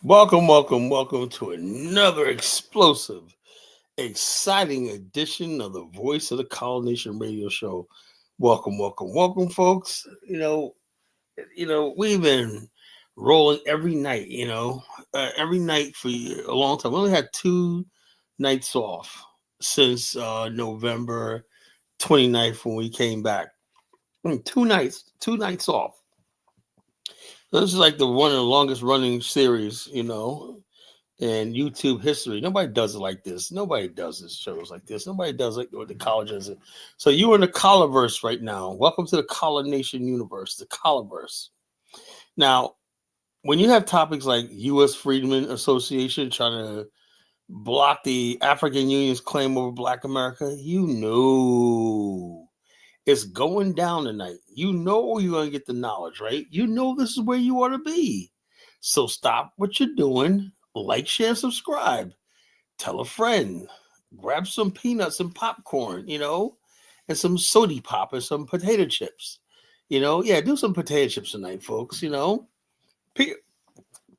Welcome to another explosive, exciting edition of the Voice of the College Nation radio show. Welcome, folks. We've been rolling every night, every night for a long time. We only had 2 nights off since November 29th when we came back. 2 nights off. So this is like the one of the longest running series, in YouTube history. Nobody does it like this. Nobody does this shows like this. Nobody does it with the college does it. So you're in the Collarverse right now. Welcome to the Collar Nation universe, the Collarverse. Now, when you have topics like U.S. Freedman Association trying to block the African Union's claim over Black America, you know it's going down tonight. You know you're going to get the knowledge, right? You know this is where you ought to be. So stop what you're doing. Like, share, subscribe. Tell a friend. Grab some peanuts and popcorn, and some soda pop and some potato chips. Yeah, do some potato chips tonight, folks.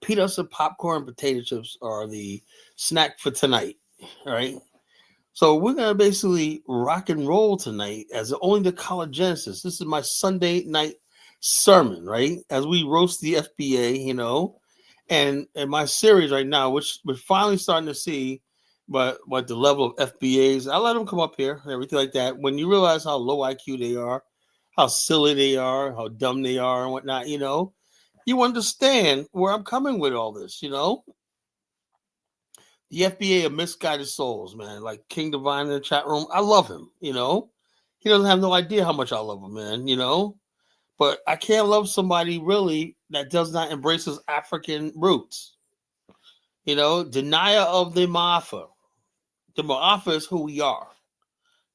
Peanuts and popcorn and potato chips are the snack for tonight, all right? So we're going to basically rock and roll tonight as only the College Genesis. This is my Sunday night sermon, right? As we roast the FBA, and my series right now, which we're finally starting to see, but the level of FBAs, I let them come up here and everything like that. When you realize how low IQ they are, how silly they are, how dumb they are and whatnot, you understand where I'm coming with all this, The FBA are misguided souls, man. Like King Divine in the chat room. I love him, He doesn't have no idea how much I love him, man, But I can't love somebody really that does not embrace his African roots. Denier of the Ma'afa. The Ma'afa is who we are.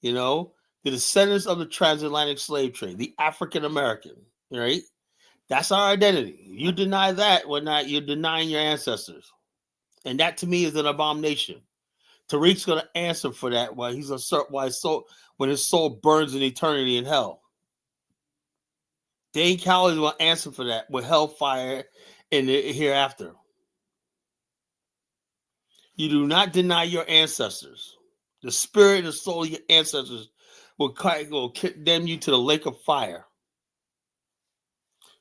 The descendants of the transatlantic slave trade, the African American, right? That's our identity. You deny that, you're denying your ancestors. And that to me is an abomination. Tariq's going to answer for that when his soul burns in eternity in hell. Dane Cowley will answer for that with hellfire in the hereafter. You do not deny your ancestors. The spirit and the soul of your ancestors will condemn you to the lake of fire.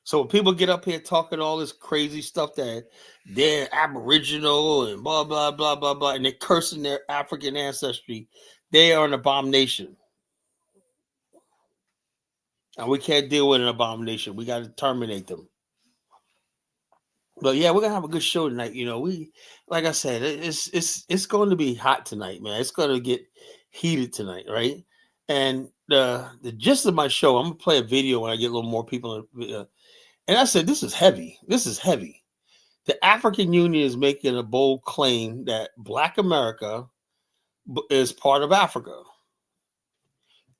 So when people get up here talking all this crazy stuff that they're Aboriginal and blah, blah, blah, blah, blah, and they're cursing their African ancestry, they are an abomination. And we can't deal with an abomination. We got to terminate them. But yeah, we're gonna have a good show tonight. Like I said, it's going to be hot tonight, man. It's going to get heated tonight, right? And the gist of my show, I'm gonna play a video when I get a little more people. And I said, this is heavy. This is heavy. The African Union is making a bold claim that Black America is part of Africa,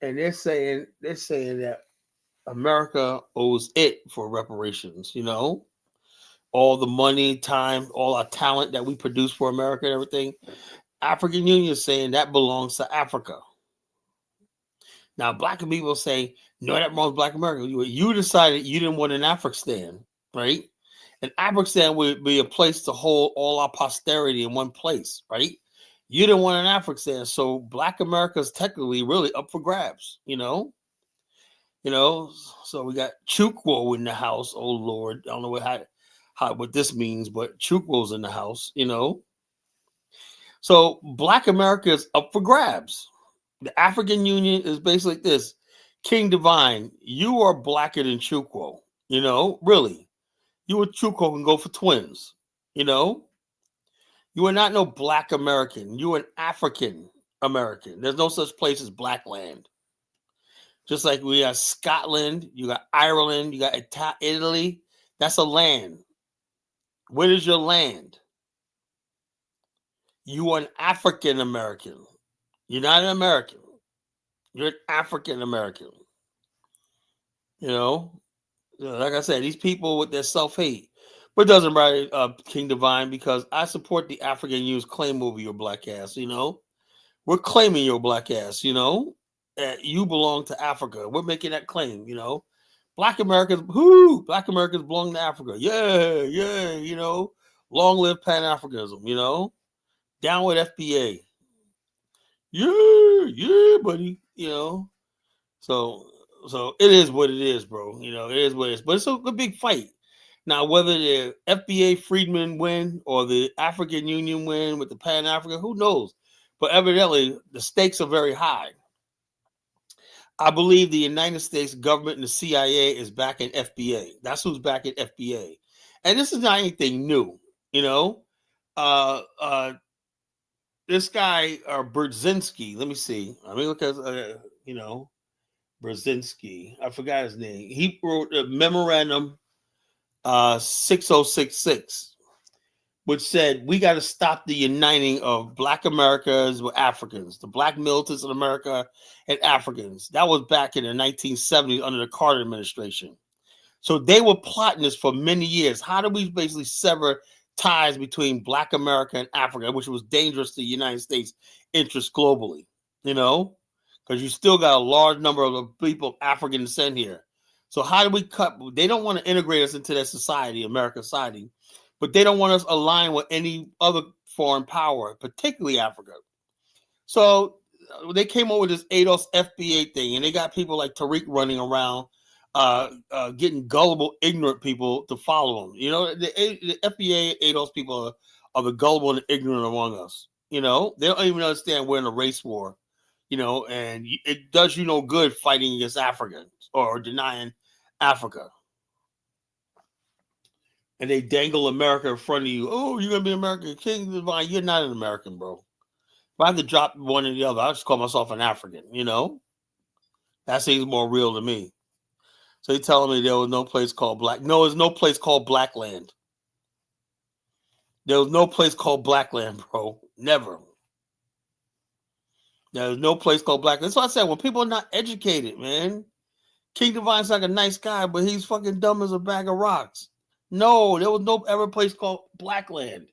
and they're saying that America owes it for reparations. All the money, time, all our talent that we produce for America and everything. African Union is saying that belongs to Africa. Now, Black people say, no, that belongs to Black America. You decided you didn't want an African, right? An African would be a place to hold all our posterity in one place, right? You didn't want an African, so Black America is technically really up for grabs, So we got Chukwu in the house. Oh Lord, I don't know what this means, but Chukwu's in the house, So Black America is up for grabs. The African Union is basically like this. King Divine, you are blacker than Chukwu, really. You and Chukwu can go for twins, You are not no Black American. You are an African American. There's no such place as Black land. Just like we got Scotland, you got Ireland, you got Italy. That's a land. Where is your land? You are an African American. You're not an American. You're an African American. Like I said, these people with their self-hate. But it doesn't matter, King Divine, because I support the African Union's claim over your black ass, We're claiming your black ass, You belong to Africa. We're making that claim, Black Americans belong to Africa. Yeah, Long live Pan-Africanism, Down with FBA. Yeah, buddy. So so it is what it is, bro. It is what it is. But it's a big fight. Now, whether the FBA Freedman win or the African Union win with the Pan-African, who knows? But evidently, the stakes are very high. I believe the United States government and the CIA is backing FBA. That's who's backing FBA. And this is not anything new, Uh, uh, this guy, Brzezinski, let me see. Let me look at, Brzezinski. I forgot his name. He wrote a memorandum 6066, which said we got to stop the uniting of Black Americans with Africans, the Black militants in America and Africans. That was back in the 1970s under the Carter administration. So they were plotting this for many years. How do we basically sever ties between Black America and Africa, which was dangerous to the United States interests globally, because you still got a large number of the people of African descent here. So how do we cut? They don't want to integrate us into their society, American society, but they don't want us aligned with any other foreign power, particularly Africa. So they came up with this ADOS FBA thing, and they got people like Tariq running around, getting gullible, ignorant people to follow them. The FBA, ADOS people are the gullible and ignorant among us. They don't even understand we're in a race war, and it does you no good fighting against Africans or denying Africa. And they dangle America in front of you. Oh, you're going to be American King Divine. You're not an American, bro. If I had to drop one or the other, I'll just call myself an African, That seems more real to me. So you're telling me there was no place called Black? No, there's no place called Blackland. There was no place called Blackland, bro. Never. There's no place called Blackland. That's what I said. When people are not educated, man. King Divine's like a nice guy, but he's fucking dumb as a bag of rocks. No, there was no ever place called Blackland.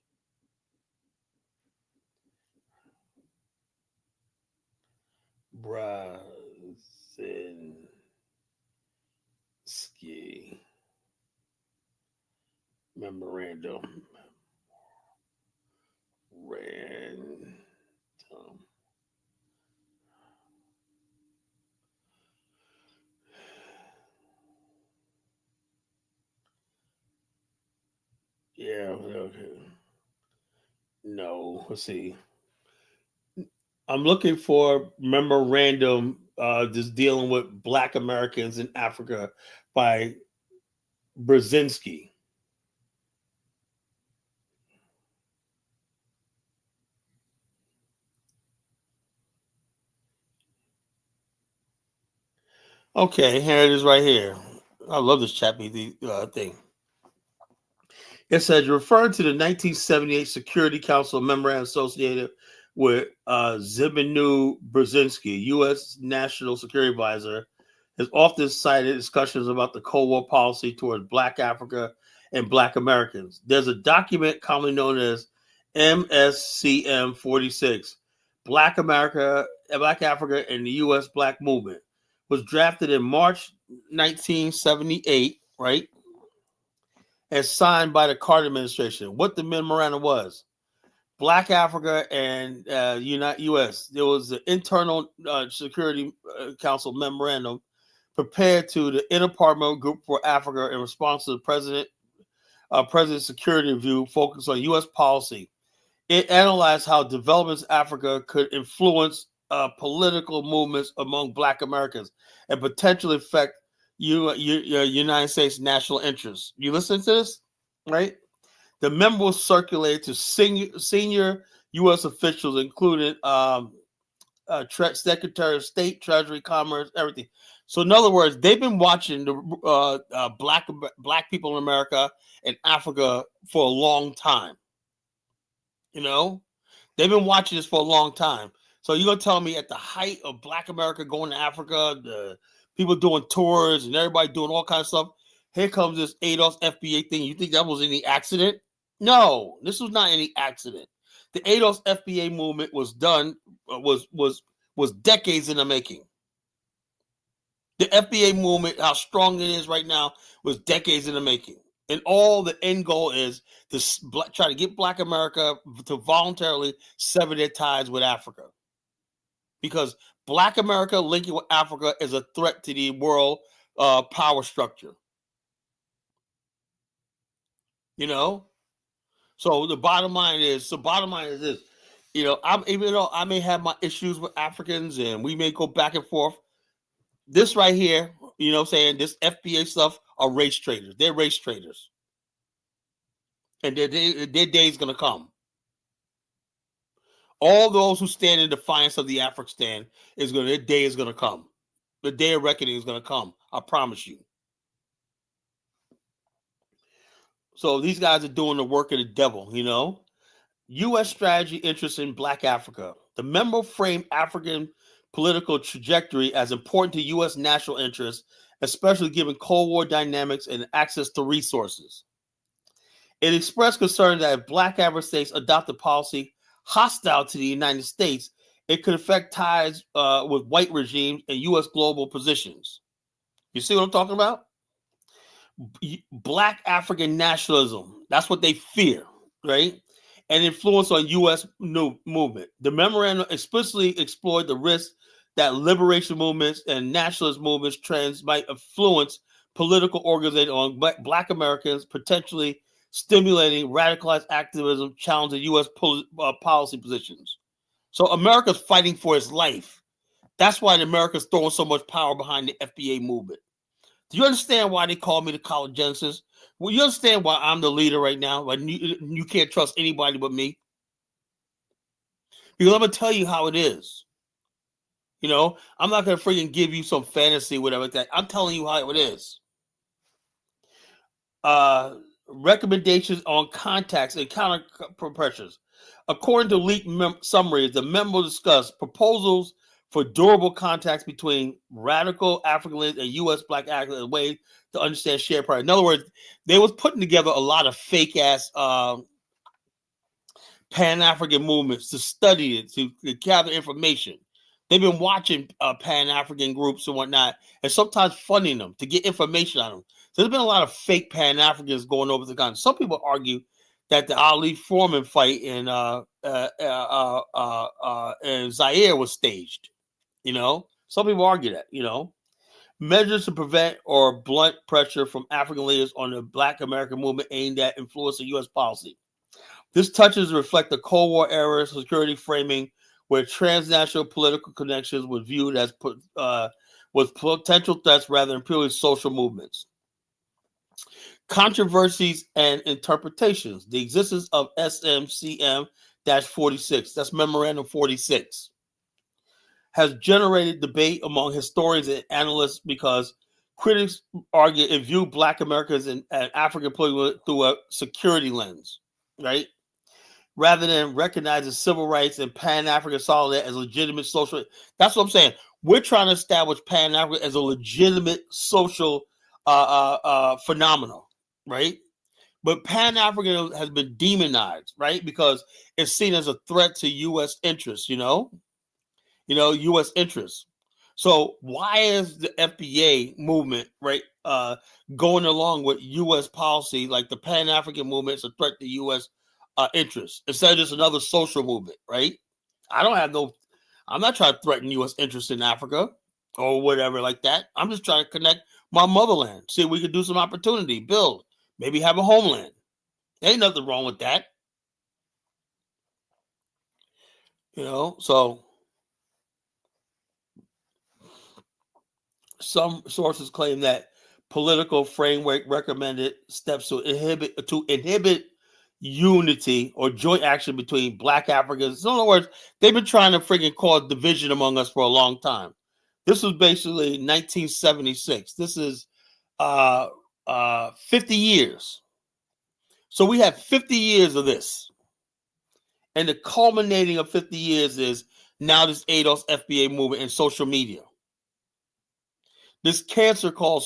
Brzezinski memorandum. Random. Yeah, okay. No, let's see. I'm looking for memorandum just dealing with Black Americans in Africa by Brzezinski. Okay, here it is right here. I love this ChatGPT thing. It says, referring to the 1978 Security Council memorandum associated with Zbigniew Brzezinski, U.S. National Security Advisor, has often cited discussions about the Cold War policy towards Black Africa and Black Americans. There's a document commonly known as MSCM 46, Black Africa and the U.S. Black Movement, was drafted in March 1978, right? As signed by the Carter administration. What the memorandum was: Black Africa and U.S. There was the Internal Security Council memorandum prepared to the Interparliamentary Group for Africa in response to the President's Security Review focused on U.S. policy. It analyzed how developments in Africa could influence political movements among Black Americans and potentially affect United States national interests. You listen to this, right? The memo was circulated to senior U.S. officials, including Secretary of State, Treasury, Commerce, everything. So, in other words, they've been watching the black people in America and Africa for a long time. They've been watching this for a long time. So you're gonna tell me at the height of Black America going to Africa, the people doing tours and everybody doing all kinds of stuff, here comes this ADOS FBA thing. You think that was any accident? No, this was not any accident. The ADOS FBA movement was decades in the making. The FBA movement, how strong it is right now, was decades in the making. And all the end goal is to try to get Black America to voluntarily sever their ties with Africa. Because Black America linking with Africa is a threat to the world power structure. You know? So the bottom line is this. Even though I may have my issues with Africans and we may go back and forth, this right here, this FBA stuff are race traders. They're race traders. And their day is going to come. All those who stand in defiance of the Afghanistan their day is going to come. The day of reckoning is going to come. I promise you. So these guys are doing the work of the devil, U.S. strategy interest in Black Africa. The memo framed African political trajectory as important to U.S. national interests, especially given Cold War dynamics and access to resources. It expressed concern that if Black African states adopt a policy hostile to the United States, it could affect ties with white regimes and U.S. global positions. You see what I'm talking about? Black African nationalism. That's what they fear, right? And influence on U.S. movement. The memorandum explicitly explored the risk that liberation movements and nationalist movements trends might influence political organization on Black Americans, potentially stimulating radicalized activism, challenging U.S. policy positions. So America's fighting for its life. That's why America's throwing so much power behind the FBA movement. Do you understand why they call me the college Genesis? Well, you understand why I'm the leader right now? Why you can't trust anybody but me? Because I'm going to tell you how it is. I'm not going to freaking give you some fantasy, whatever like that. I'm telling you how it is. Recommendations on contacts and counter pressures. According to leaked summaries, the memo discussed proposals for durable contacts between radical Africans and U.S. Black Africans, a way to understand shared priority. In other words, they was putting together a lot of fake-ass Pan-African movements to study it, to gather information. They've been watching Pan-African groups and whatnot, and sometimes funding them to get information on them. So there's been a lot of fake Pan-Africans going over the continent. Some people argue that the Ali Foreman fight in Zaire was staged. Some people argue that. Measures to prevent or blunt pressure from African leaders on the Black American movement aimed at influencing U.S. policy. This touches reflect the Cold War era security framing, where transnational political connections were viewed as with potential threats rather than purely social movements. Controversies and interpretations. The existence of SMCM-46, that's Memorandum 46, has generated debate among historians and analysts because critics argue and view Black Americans and African political through a security lens, right? Rather than recognizing civil rights and Pan-African solidarity as legitimate social. That's what I'm saying. We're trying to establish Pan-African as a legitimate social phenomenon, right? But Pan-African has been demonized, right? Because it's seen as a threat to U.S. interests, U.S. interests. So why is the FBA movement, right, going along with U.S. policy like the Pan-African movement is a threat to U.S. Interests instead of just another social movement, right? I'm not trying to threaten U.S. interests in Africa or whatever like that. I'm just trying to connect my motherland, see if we could do some opportunity, build, maybe have a homeland. Ain't nothing wrong with that. So some sources claim that political framework recommended steps to inhibit unity or joint action between Black Africans. In other words, they've been trying to freaking cause division among us for a long time. This was basically 1976. This is 50 years. So we have 50 years of this. And the culminating of 50 years is now this ADOS FBA movement and social media. This cancer called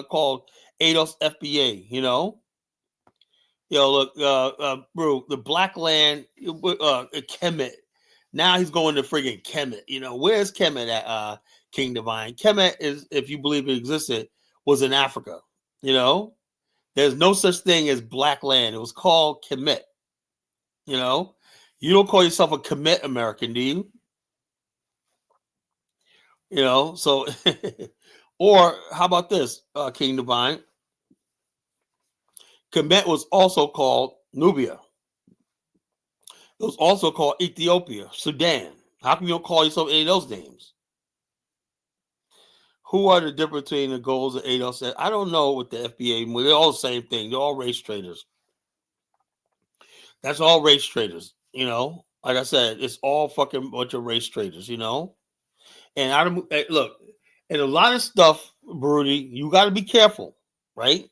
called ADOS FBA, look, bro, the Black land, Kemet. Now he's going to friggin' Kemet. Where's Kemet at, King Divine? Kemet is, if you believe it existed, was in Africa. There's no such thing as black land. It was called Kemet. You know, you don't call yourself a Kemet American, do you? You know, so or how about this, King Divine? Kemet was also called Nubia. It was also called Ethiopia, Sudan. How come you don't call yourself any of those names? Who are the difference between the goals of ADOS? I don't know what the FBA. They're all the same thing. They're all race traders. That's all race traders. You know, like I said, it's all fucking bunch of race traders. You know, and I don't look. And a lot of stuff, Broody, you got to be careful, right?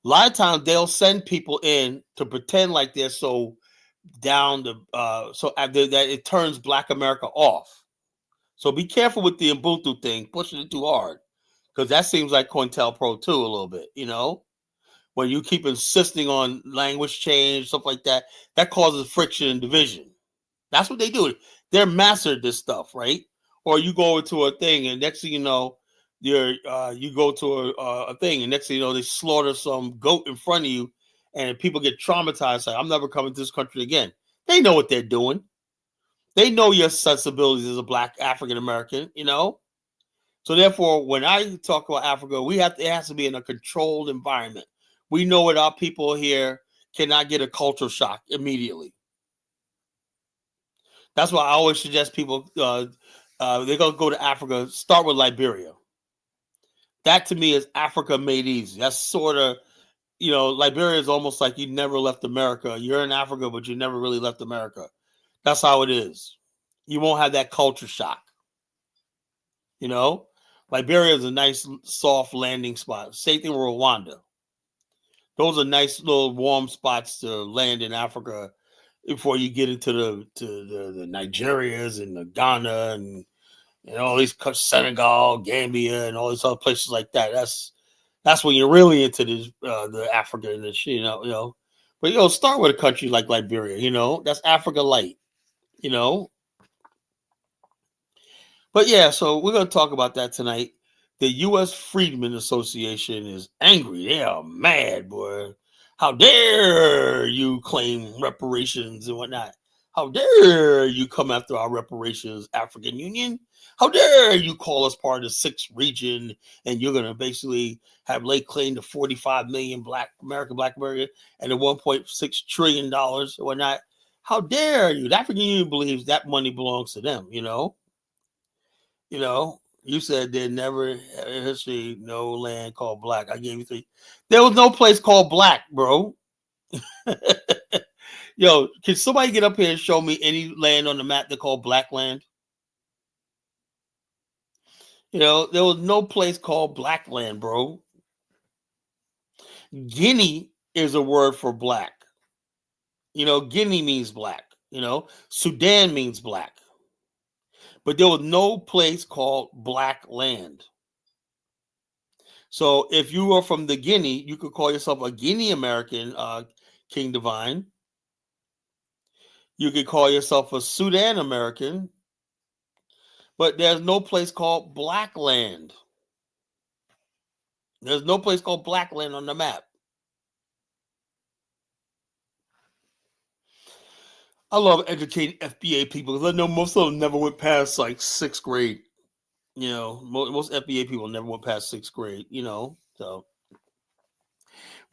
A lot of times they'll send people in to pretend like they're so down the that it turns Black America off. So be careful with the Ubuntu thing, pushing it too hard, because that seems like COINTELPRO too a little bit. You know, when you keep insisting on language change, stuff like that, that causes friction and division. That's what they do. They're mastered this stuff, right? Or you go into a thing, and next thing you know, you go to a thing, and next thing you know, they slaughter some goat in front of you, and people get traumatized. Like, I'm never coming to this country again. They know what they're doing. They know your sensibilities as a Black African American, you know. So therefore, when I talk about Africa, it has to be in a controlled environment. We know that our people here cannot get a culture shock immediately. That's why I always suggest people they're gonna go to Africa. Start with Liberia. That to me is Africa made easy. That's sort of, Liberia is almost like you never left America. You're in Africa, but you never really left America. That's how it is. You won't have that culture shock. You know, Liberia is a nice soft landing spot. Same thing with Rwanda. Those are nice little warm spots to land in Africa before you get into the Nigerias and the Ghana and all these Senegal, Gambia, and all these other places like that. That's when you're really into the Africa and the shit, you know. But start with a country like Liberia. That's Africa light. You know, But yeah, so we're going to talk about that tonight. The U.S. Freedman Association is angry. They are mad, boy. How dare you claim reparations and whatnot? How dare you come after our reparations, African Union? How dare you call us part of the sixth region and you're going to basically have lay claim to 45 million Black American and the $1.6 trillion and whatnot? How dare you? The African Union believes that money belongs to them, you said there never in history no land called Black. I gave you three. There was no place called Black, bro. Yo, can somebody get up here and show me any land on the map they call Black land? There was no place called Black land, bro. Guinea is a word for black. Guinea means black. Sudan means black. But there was no place called Black land. So if you are from the Guinea, you could call yourself a Guinea American, King Divine. You could call yourself a Sudan American. But there's no place called Black land. There's no place called Black land on the map. I love educating FBA people because I know most of them never went past like sixth grade. Most FBA people never went past sixth grade, so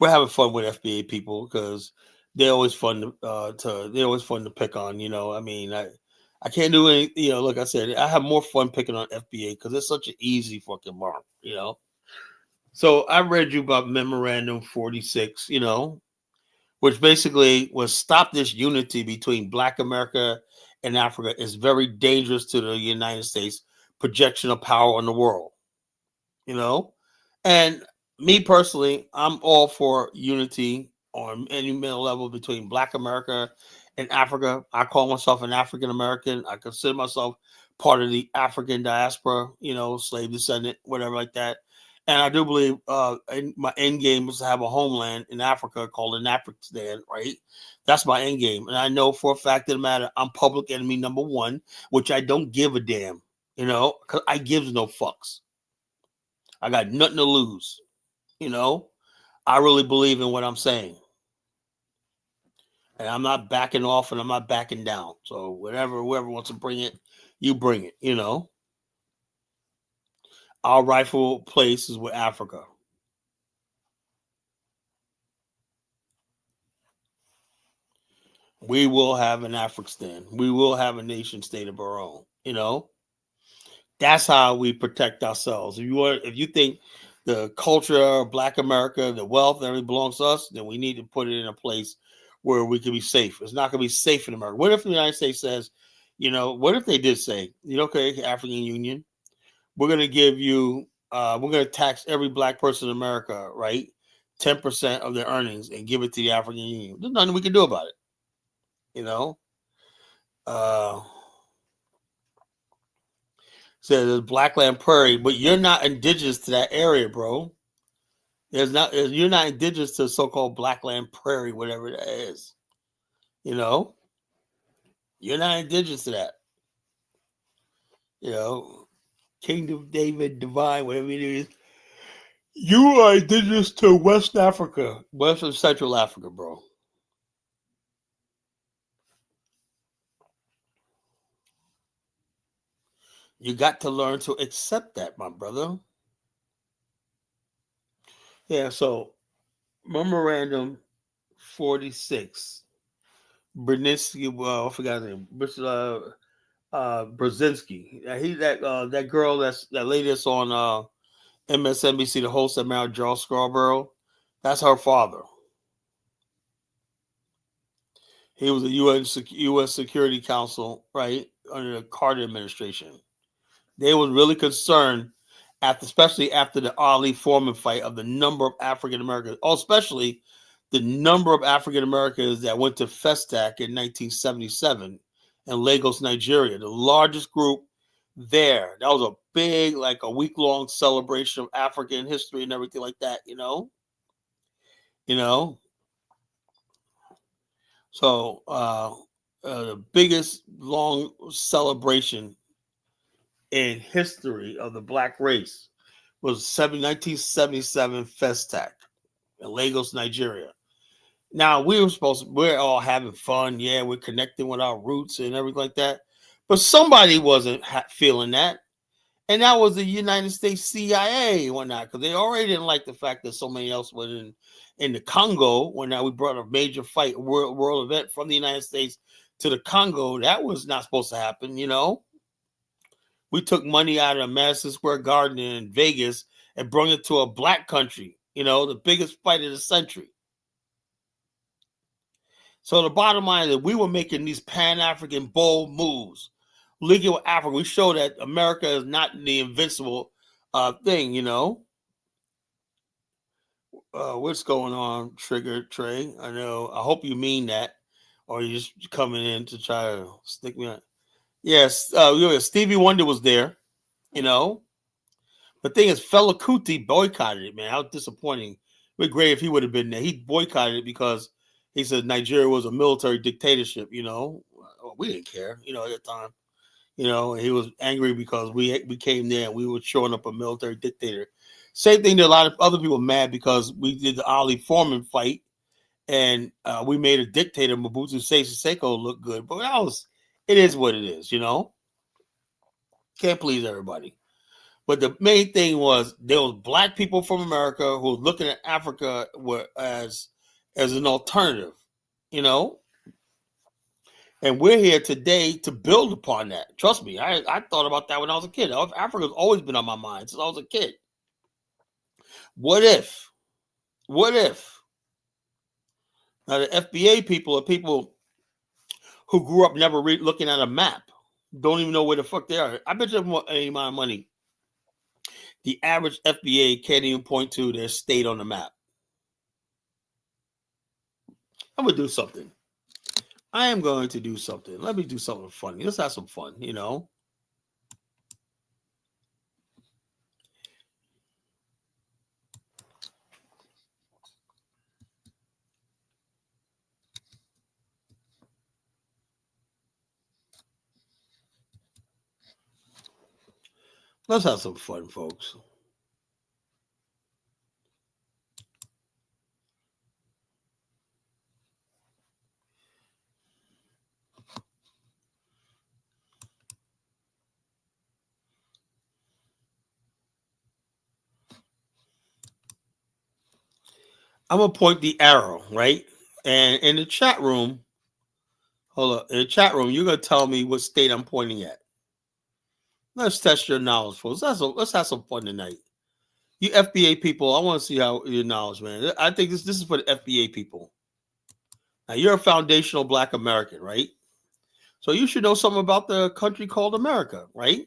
we're having fun with FBA people because they're always fun to pick on. I mean, I can't do any. Like I said, I have more fun picking on FBA because it's such an easy fucking mark. So I read you about Memorandum 46. Which basically was stop this unity between Black America and Africa is very dangerous to the United States projection of power on the world. And me personally, I'm all for unity on any middle level between Black America and Africa. I call myself an African American. I consider myself part of the African diaspora, slave descendant, whatever like that. And I do believe my end game is to have a homeland in Africa called an Afghanistan, right? That's my end game. And I know for a fact of the matter, I'm public enemy number one, which I don't give a damn, because I gives no fucks. I got nothing to lose, I really believe in what I'm saying. And I'm not backing off and I'm not backing down. So whatever, whoever wants to bring it, you bring it, you know. Our rightful place is with Africa. We will have an Afghanistan. We will have a nation state of our own, you know. That's how we protect ourselves. If you think the culture of Black America, the wealth, everything belongs to us, then we need to put it in a place where we can be safe. It's not going to be safe in America. What if the United States says, what if they did say, okay, African Union, we're going to give you, we're going to tax every Black person in America, right? 10% of their earnings and give it to the African Union. There's nothing we can do about it, you know? Uh, Says there's Blackland Prairie, but you're not indigenous to that area, bro. You're not indigenous to so-called Blackland Prairie, whatever that is. You know, you're not indigenous to that. You know, Kingdom David Divine, whatever it is. You are indigenous to West Africa, West and Central Africa, bro. You got to learn to accept that, my brother. Yeah. So memorandum 46. Brzezinski, well, I forgot his name. Brzezinski. He that girl that lady that's on MSNBC, the host that married Charles Scarborough. That's her father. He was a U.S. Security Council, right, under the Carter administration. They was really concerned especially after the Ali Foreman fight, of the number of African Americans, especially the number of African Americans that went to Festac in 1977 in Lagos, Nigeria, the largest group there. That was a big, like a week-long celebration of African history and everything like that, You know. So the biggest long celebration in history of the black race was 1977 Festac in Lagos, Nigeria. Now we're all having fun. Yeah, we're connecting with our roots and everything like that. But somebody wasn't feeling that. And that was the United States CIA and whatnot, because they already didn't like the fact that so many else were in the Congo. When now we brought a major fight, world event from the United States to the Congo. That was not supposed to happen. We took money out of Madison Square Garden in Vegas and brought it to a black country, the biggest fight of the century. So the bottom line is that we were making these Pan-African bold moves. Linking with Africa, we show that America is not the invincible thing. What's going on, Trigger Trey? I know. I hope you mean that, or you're just coming in to try to stick me on. Yes, Stevie Wonder was there. You know, the thing is, Fela Kuti boycotted it. Man, how disappointing. It would be great if he would have been there. He boycotted it because he said Nigeria was a military dictatorship. We didn't care. At the time. He was angry because we came there and we were showing up a military dictator. Same thing that a lot of other people mad because we did the Ali Foreman fight and we made a dictator, Mobutu Sese Seko, look good. But it is what it is. Can't please everybody. But the main thing was there was black people from America who were looking at Africa as an alternative, you know. And we're here today to build upon that. Trust me, I thought about that when I was a kid. Africa's always been on my mind since I was a kid. What if? What if? Now the FBA people are people who grew up never looking at a map, don't even know where the fuck they are. I bet you any amount of money the average FBA can't even point to their state on the map. I'm gonna do something. I am going to do something. Let me do something funny. Let's have some fun. Let's have some fun, folks. I'm gonna point the arrow, right? And in the chat room, hold up. In the chat room, you're gonna tell me what state I'm pointing at. Let's test your knowledge, folks. Let's have some fun tonight. You FBA people, I want to see how your knowledge, man. I think this is for the FBA people. Now you're a foundational Black American, right? So you should know something about the country called America, right?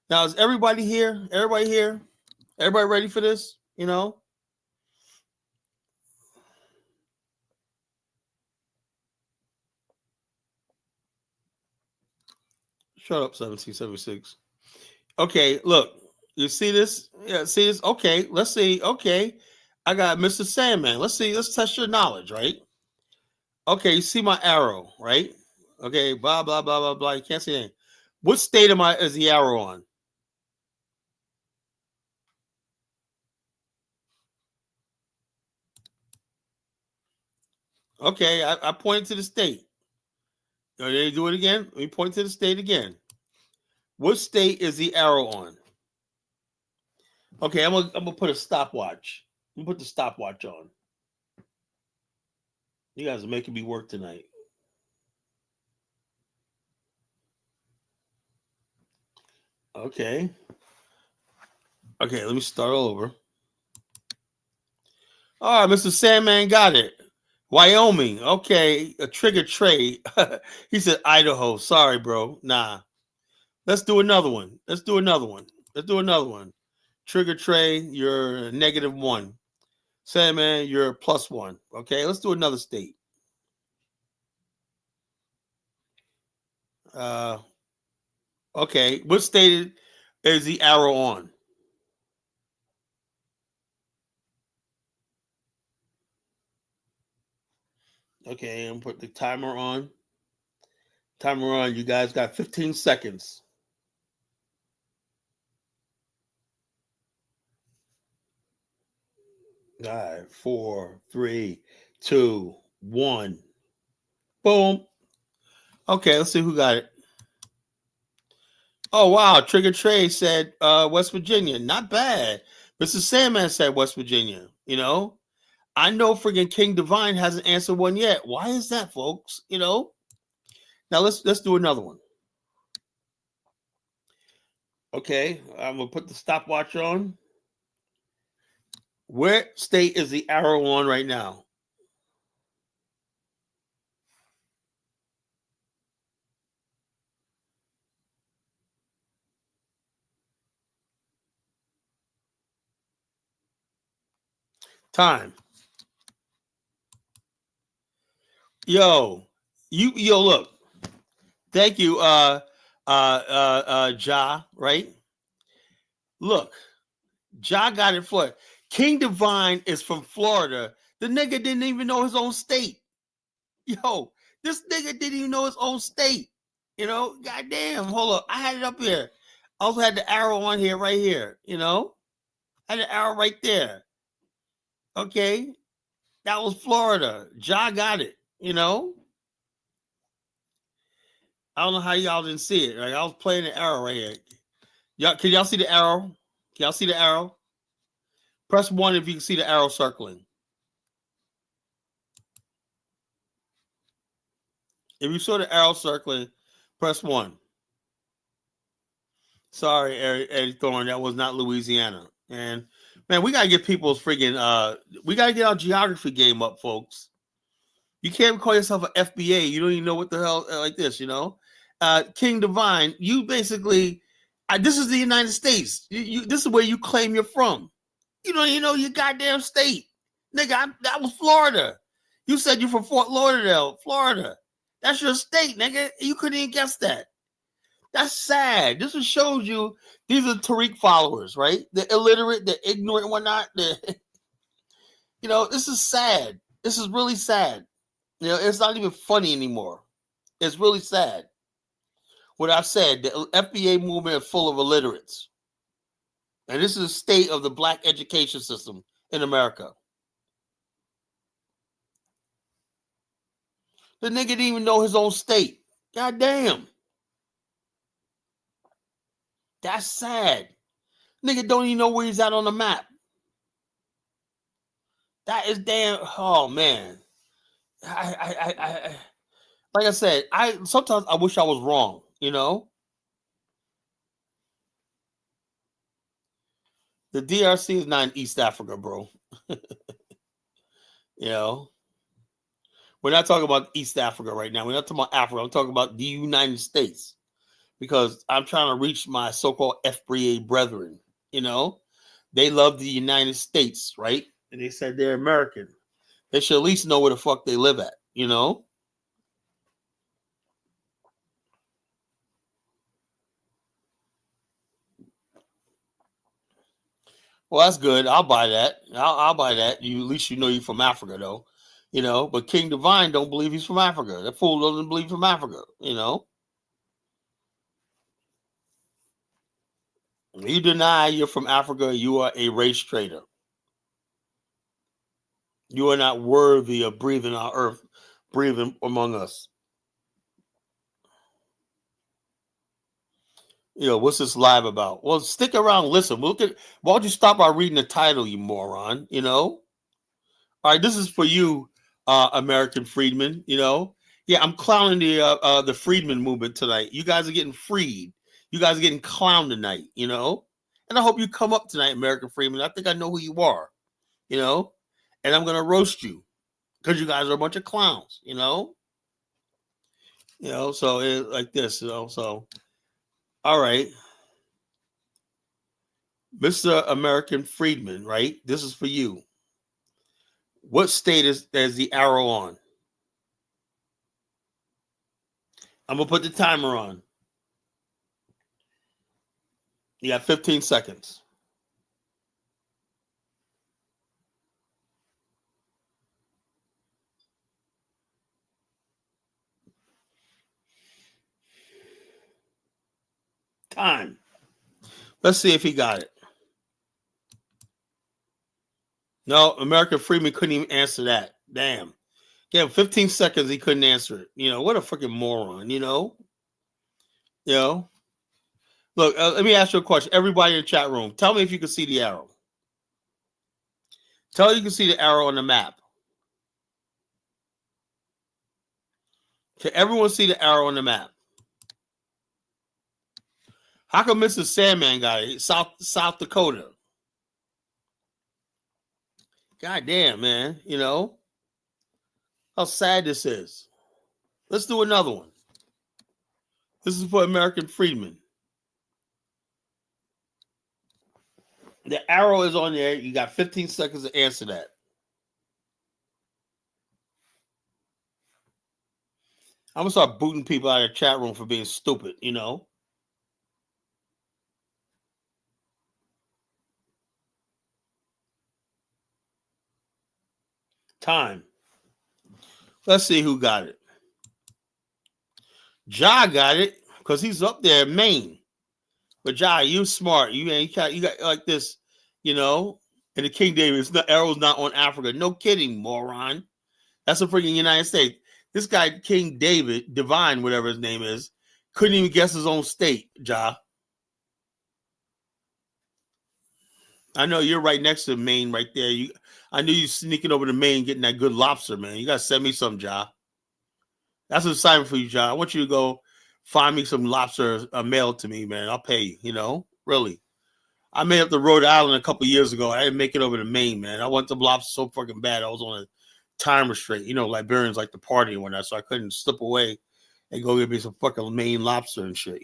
Now is everybody here? Everybody here? Everybody ready for this? You know? Shut up, 1776. Okay, look. You see this? Yeah, see this? Okay, let's see. Okay. I got Mr. Sandman. Let's see. Let's test your knowledge, right? Okay, you see my arrow, right? Okay, blah, blah, blah, blah, blah. You can't see anything. What state is the arrow on? Okay, I pointed to the state. Are they do it again? Let me point to the state again. What state is the arrow on? Okay, I'm gonna put a stopwatch. I'm gonna put the stopwatch on. You guys are making me work tonight. Okay. Okay, let me start all over. All right, Mr. Sandman got it. Wyoming. Okay, a trigger trade. He said Idaho. Sorry, bro. Nah. Let's do another one. Let's do another one. Let's do another one. Trigger trade, you're -1. Sandman, you're +1. Okay, let's do another state. Okay, what state is the arrow on? Okay, I'm put the timer on. Timer on. You guys got 15 seconds. 5, 4, 3, 2, 1. Boom. Okay, let's see who got it. Oh wow, Trigger Trade said West Virginia. Not bad. Mr. Sandman said West Virginia. You know, I know friggin' King Divine hasn't answered one yet. Why is that, folks? You know. Now let's do another one. Okay, I'm gonna put the stopwatch on. Where state is the arrow on right now? Time. Yo, look. Thank you, Ja, right? Look, Ja got it for it. King Divine is from Florida. The nigga didn't even know his own state. Yo, this nigga didn't even know his own state. You know, goddamn, hold up. I had it up here. I also had the arrow on here, right here. You know, I had the arrow right there. Okay, that was Florida. Ja got it. You know, I don't know how y'all didn't see it. Like I was playing the arrow right here. Y'all, can y'all see the arrow? Can y'all see the arrow? Press 1 if you can see the arrow circling. If you saw the arrow circling, press 1. Sorry, Eddie Thorne, that was not Louisiana. And man, we gotta get people's friggin' we gotta get our geography game up, folks. You can't call yourself an FBA. You don't even know what the hell like this, you know. King Divine, you basically this is the United States. This is where you claim you're from. You don't even know your goddamn state. Nigga, that was Florida. You said you're from Fort Lauderdale, Florida. That's your state, nigga. You couldn't even guess that. That's sad. This just shows you these are Tariq followers, right? The illiterate, the ignorant, and whatnot. You know, this is sad. This is really sad. You know, it's not even funny anymore. It's really sad. What I said, the FBA movement is full of illiterates. And this is the state of the black education system in America. The nigga didn't even know his own state. God damn. That's sad. Nigga don't even know where he's at on the map. That is damn. Oh man, I like I said, I sometimes I wish I was wrong. The DRC is not in East Africa, bro. You know, we're not talking about East Africa right now. We're not talking about Africa. I'm talking about the United States because I'm trying to reach my so-called FBA brethren. You know, they love the United States, right? And they said they're American. They should at least know where the fuck they live at. Well, that's good. I'll buy that. I'll buy that. You at least you know you're from Africa, though. But King Divine don't believe he's from Africa. That fool doesn't believe from Africa. You deny you're from Africa, you are a race traitor. You are not worthy of breathing on earth, breathing among us. What's this live about? Well, stick around, listen. Why don't you stop by reading the title, you moron? All right, this is for you, American Freedman. Yeah, I'm clowning the Freedman movement tonight. You guys are getting freed. You guys are getting clowned tonight. And I hope you come up tonight, American Freedman. I think I know who you are. And I'm gonna roast you because you guys are a bunch of clowns. So like this. So all right, Mr. American Freedman, right? This is for you. What state is the arrow on? I'm gonna put the timer on. You got 15 seconds. Time. Let's see if he got it. No, American Freeman couldn't even answer that. Damn. Yeah, 15 seconds he couldn't answer it. What a freaking moron, You know? Look, let me ask you a question. Everybody in the chat room, tell me if you can see the arrow. Tell you can see the arrow on the map. Can everyone see the arrow on the map? How come Mr. Sandman got it? South Dakota. God damn, man. How sad this is. Let's do another one. This is for American Freedmen. The arrow is on there. You got 15 seconds to answer that. I'm gonna start booting people out of the chat room for being stupid. Time. Let's see who got it. Ja got it because he's up there in Maine. But Ja, you smart. You got like this, And the King David, the arrow's not on Africa. No kidding, moron. That's the freaking United States. This guy, King David, Divine, whatever his name is, couldn't even guess his own state, Ja. I know you're right next to Maine right there. I knew you sneaking over to Maine getting that good lobster, man. You got to send me some, Ja. That's an assignment for you, Ja. I want you to go find me some lobster mail to me, man. I'll pay you, really. I made it to Rhode Island a couple years ago. I didn't make it over to Maine, man. I want the lobster so fucking bad. I was on a time restraint. Liberians like to party and whatnot, so I couldn't slip away and go get me some fucking Maine lobster and shit.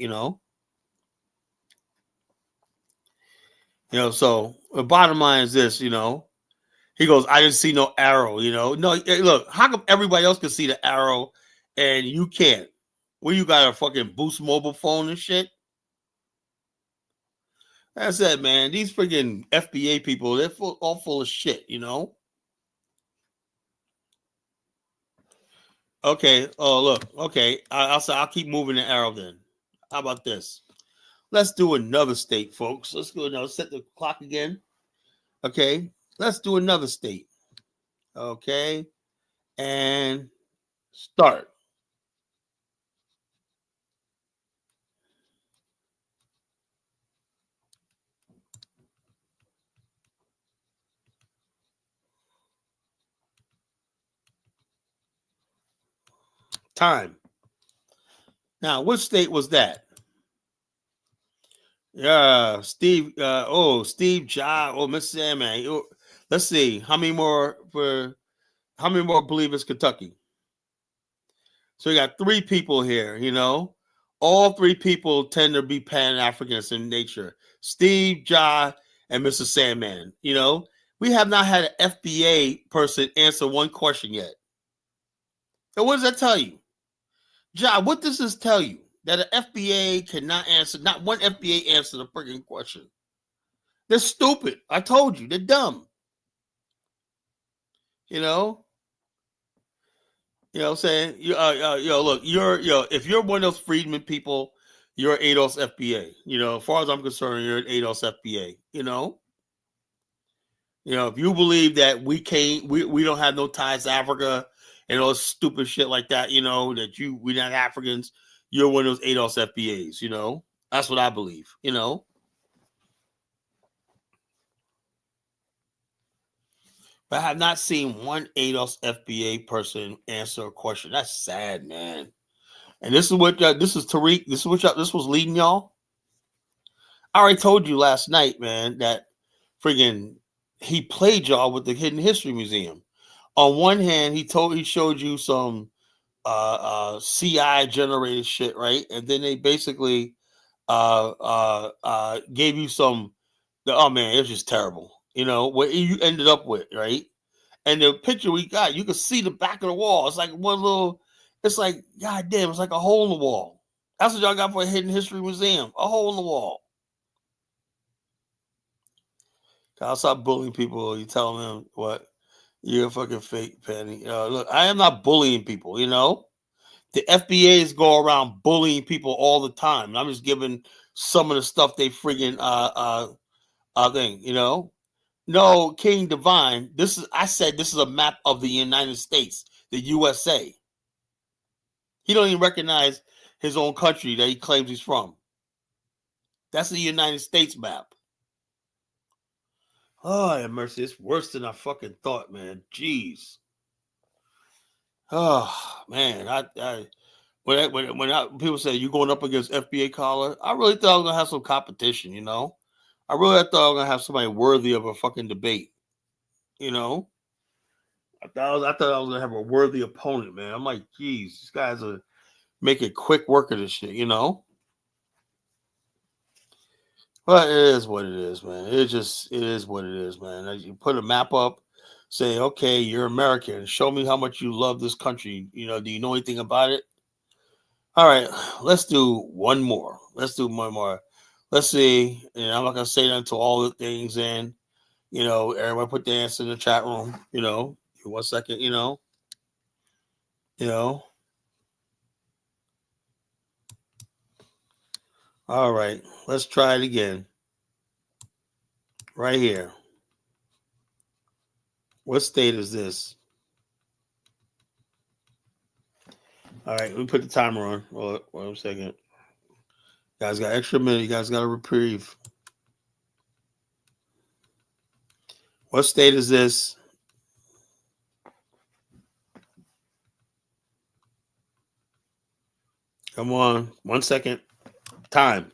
So the bottom line is this, He goes, I didn't see no arrow, No, look, how come everybody else can see the arrow and you can't? Well, you got a fucking Boost mobile phone and shit? That's it, man. These freaking FBA people, they're all full of shit. Okay. Oh, look. Okay. I'll keep moving the arrow then. How about this? Let's do another state, folks. Let's go now. Set the clock again. Okay. Let's do another state. Okay. And start. Time. Now, what state was that? Yeah, Steve. Steve Jobs. Oh, Miss Sandman. Let's see. How many more believe it's Kentucky? So we got three people here. All three people tend to be Pan Africans in nature. Steve, Ja, and Mr. Sandman. We have not had an FBA person answer one question yet. So what does that tell you? Ja, what does this tell you? That an FBA cannot answer, not one FBA answer the freaking question. They're stupid. I told you, they're dumb. You know? You know what I'm saying? Look, if you're one of those Freedman people, you're ADOS FBA. As far as I'm concerned, you're an ADOS FBA. If you believe that we don't have no ties to Africa and all stupid shit like that, that we're not Africans, you're one of those ADOS FBAs. That's what I believe. But I have not seen one ADOS FBA person answer a question. That's sad, man. And this is what this is Tariq. This was leading y'all. I already told you last night, man, that friggin' he played y'all with the Hidden History Museum. On one hand, he showed you some CI generated shit, right? And then they basically gave you some. Oh man, it's just terrible. What you ended up with, right? And the picture we got, you can see the back of the wall. It's like one little. It's like, goddamn, it's like a hole in the wall. That's what y'all got for a Hidden History Museum. A hole in the wall. I'll stop bullying people. You tell them what? You're a fucking fake, Penny. Look, I am not bullying people, The FBAs go around bullying people all the time. I'm just giving some of the stuff they friggin' thing, No, King Divine, I said this is a map of the United States, the USA. He don't even recognize his own country that he claims he's from. That's the United States map. Oh, have mercy. It's worse than I fucking thought, man. Jeez. Oh, man. When people say you're going up against FBA collar, I really thought I was going to have some competition, I really thought I was going to have somebody worthy of a fucking debate, I thought I was going to have a worthy opponent, man. I'm like, geez, these guys are making quick work of this shit, But it is what it is, man. It is what it is, man. As you put a map up, say, okay, you're American. Show me how much you love this country. Do you know anything about it? All right, let's do one more. Let's do one more. Let's see. And I'm not gonna say that until all the things in. Everyone put the answer in the chat room. 1 second. All right, let's try it again. Right here. What state is this? All right, let me put the timer on. Hold on 1 second. You guys got extra minute. You guys got a reprieve. What state is this? Come on. 1 second. Time.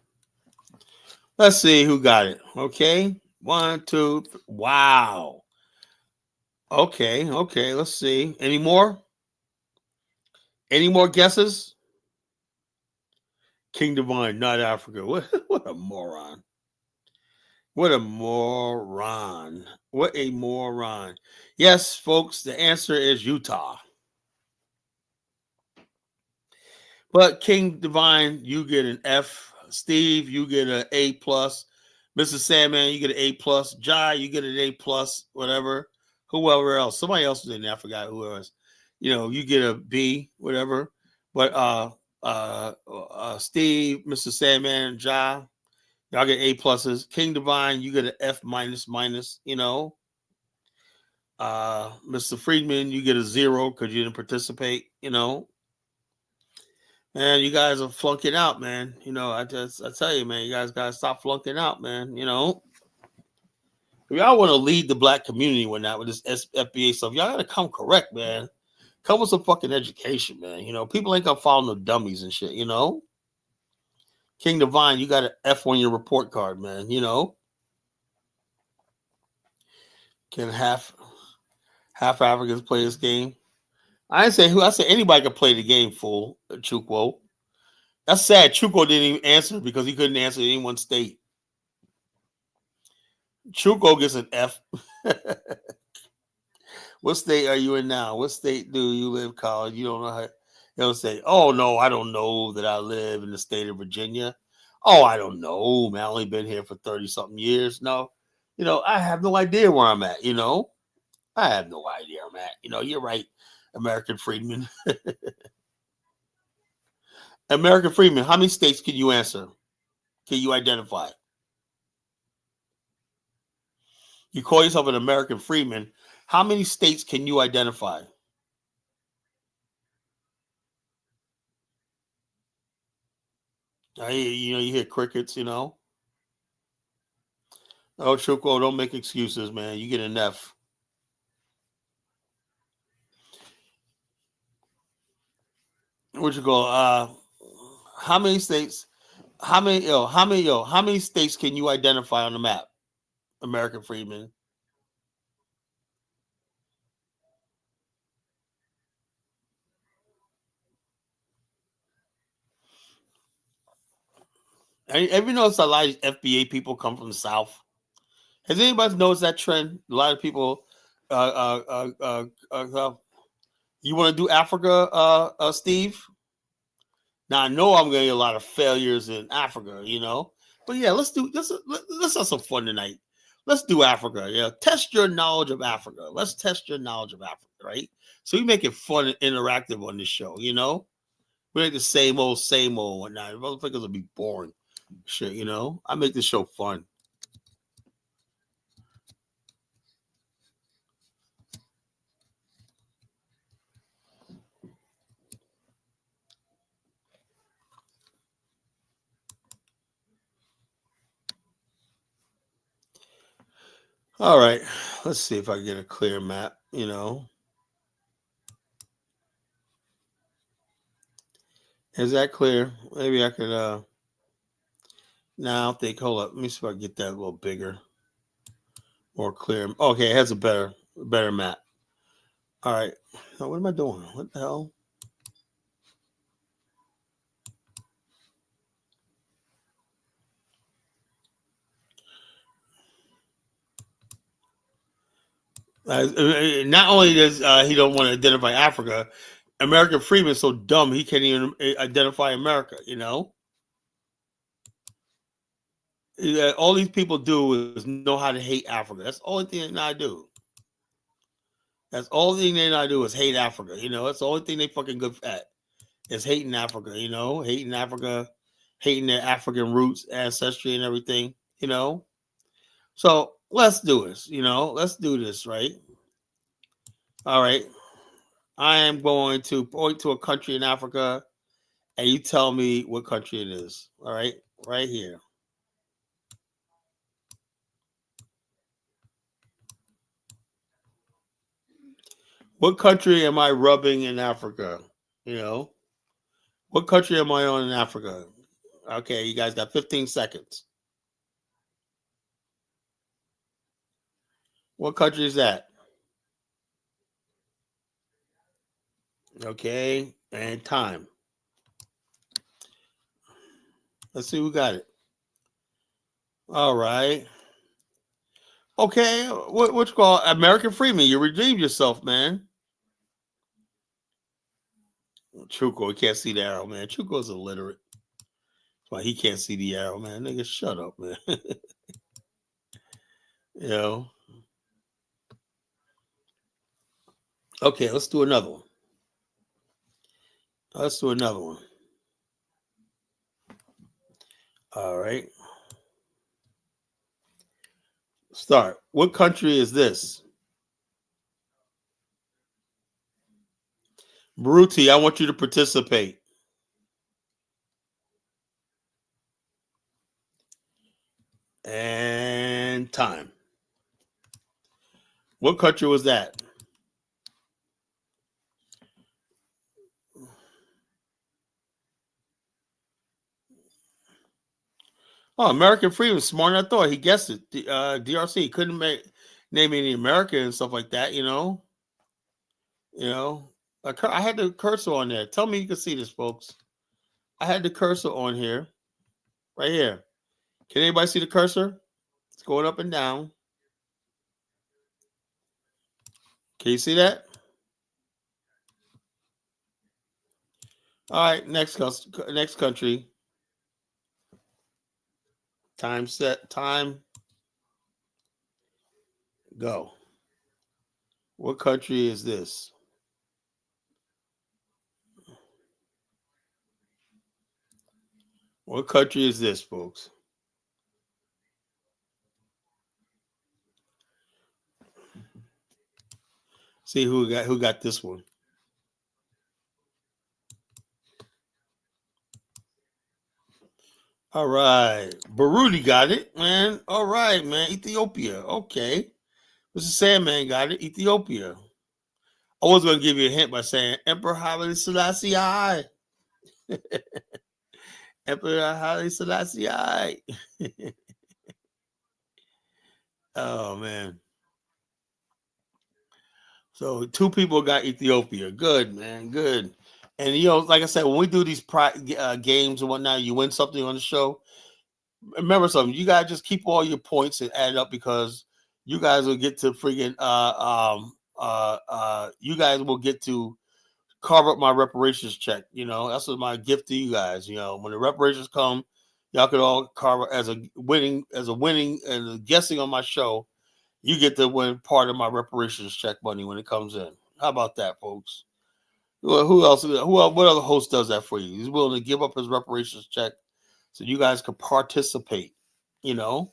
Let's see who got it. Okay. 1, 2, 3. Wow. Okay. Let's see. Any more? Any more guesses? King Divine, not Africa. What a moron. What a moron. What a moron. Yes, folks, the answer is Utah. But King Divine, you get an F. Steve, you get an A plus. Mr. Sandman, you get an A plus. Jai, you get an A plus. Whatever. Whoever else. Somebody else was in there. I forgot who it was. You get a B. Whatever. But Steve, Mr. Sandman, and Jai, y'all get A pluses. King Divine, you get an F minus. Mr. Freedman, you get a 0 because you didn't participate. Man, you guys are flunking out, man. I tell you, man, you guys gotta stop flunking out, man. If y'all want to lead the black community with this FBA stuff, y'all gotta come correct, man. Come with some fucking education, man. People ain't gonna follow no dummies and shit. King Divine, you got an F on your report card, man. Can half Africans play this game? I didn't say who. I said anybody can play the game. Fool, Chukwo. That's sad. Chukwo didn't even answer because he couldn't answer in one state. Chukwo gets an F. What state are you in now? What state do you live, college? You don't know how. They'll say, "Oh no, I don't know that I live in the state of Virginia." Oh, I don't know, man. I only been here for 30 something years. No, I have no idea where I'm at. I have no idea where I'm at. You're right, American Freedman. American Freedman, how many states can you answer? Can you identify? You call yourself an American Freedman. How many states can you identify? You hear crickets. Oh, Chuko, don't make excuses, man. You get an F. What you call? How many states? How many states can you identify on the map? American Freedman. Have you noticed a lot of FBA people come from the South? Has anybody noticed that trend? A lot of people. You want to do Africa, Steve? Now I know I'm going to get a lot of failures in Africa. But yeah, let's have some fun tonight. Let's do Africa. Yeah, test your knowledge of Africa. Let's test your knowledge of Africa, right? So we make it fun and interactive on this show. We ain't the same old, whatnot. Motherfuckers will be boring. Shit. I make this show fun. All right, let's see if I can get a clear map. Is that clear? Maybe I could now think, hold up, let me see if I can get that a little bigger, more clear. Okay, it has a better map. All right. Now, what am I doing? What the hell? Not only does he don't want to identify Africa, American Freeman's so dumb he can't even identify America. All these people do is know how to hate Africa. That's the only thing they know how to do. That's the only thing they know how to do is hate Africa. That's the only thing they fucking good at is hating Africa. Hating Africa, hating their African roots, ancestry, and everything. So let's do this. Let's do this, right? All right. I am going to point to a country in Africa, and you tell me what country it is. All right, right here. What country am I rubbing in Africa? You know, what country am I on in Africa? Okay, you guys got 15 seconds. What country is that? Okay, and time. Let's see who got it. All right. Okay, what's called American Freeman? You redeemed yourself, man. Chuko, he can't see the arrow, man. Chuko's illiterate. That's why he can't see the arrow, man. Nigga, shut up, man. you know. Okay, let's do another one. Let's do another one. All right. Start. What country is this? Bruti, I want you to participate. And time. What country was that? Oh, American Freedman, smarter than I thought. He guessed it. DRC couldn't name any American and stuff like that. You know. I had the cursor on there. Tell me you can see this, folks. I had the cursor on here, right here. Can anybody see the cursor? It's going up and down. Can you see that? All right, next country. Time set. Time go. What country is this? What country is this, folks? See who got this one. All right. Baruti got it, man. All right, man. Ethiopia. Okay. Mr. Sandman got it. Ethiopia. I was going to give you a hint by saying Emperor Haile Selassie I. Emperor Haile Selassie I. Oh, man. So two people got Ethiopia. Good, man. Good. And, like I said, when we do these games and whatnot, you win something on the show. Remember something. You got to just keep all your points and add up because you guys will get to friggin' you guys will get to carve up my reparations check. That's what my gift to you guys. When the reparations come, y'all could all carve as a winning and a guessing on my show. You get to win part of my reparations check money when it comes in. How about that, folks? Well, who else? What other host does that for you? He's willing to give up his reparations check so you guys can participate. What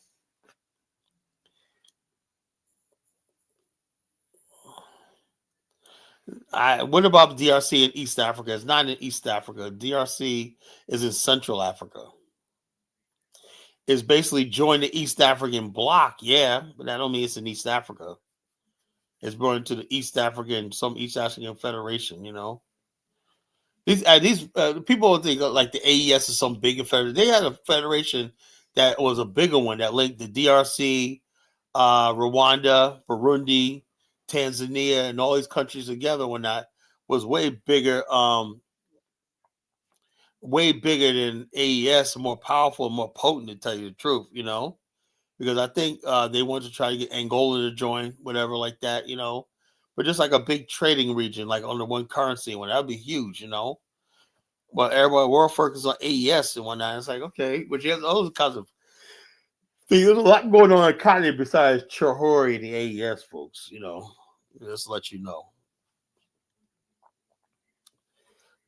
about DRC in East Africa? It's not in East Africa. DRC is in Central Africa. It's basically joined the East African bloc, yeah, but that don't mean it's in East Africa. It's brought into the East African Federation. These people think like the AES is some bigger federation. They had a federation that was a bigger one that linked the DRC, Rwanda, Burundi, Tanzania, and all these countries together. When that was way bigger than AES, more powerful, more potent. To tell you the truth, because I think they wanted to try to get Angola to join, whatever, like that, but just like a big trading region, like under one currency, and that would be huge, But everybody world focuses on AES and whatnot. It's like, okay, but you have those kinds of things. There's a lot going on in the continent besides Chahori and the AES, folks, just to let you know.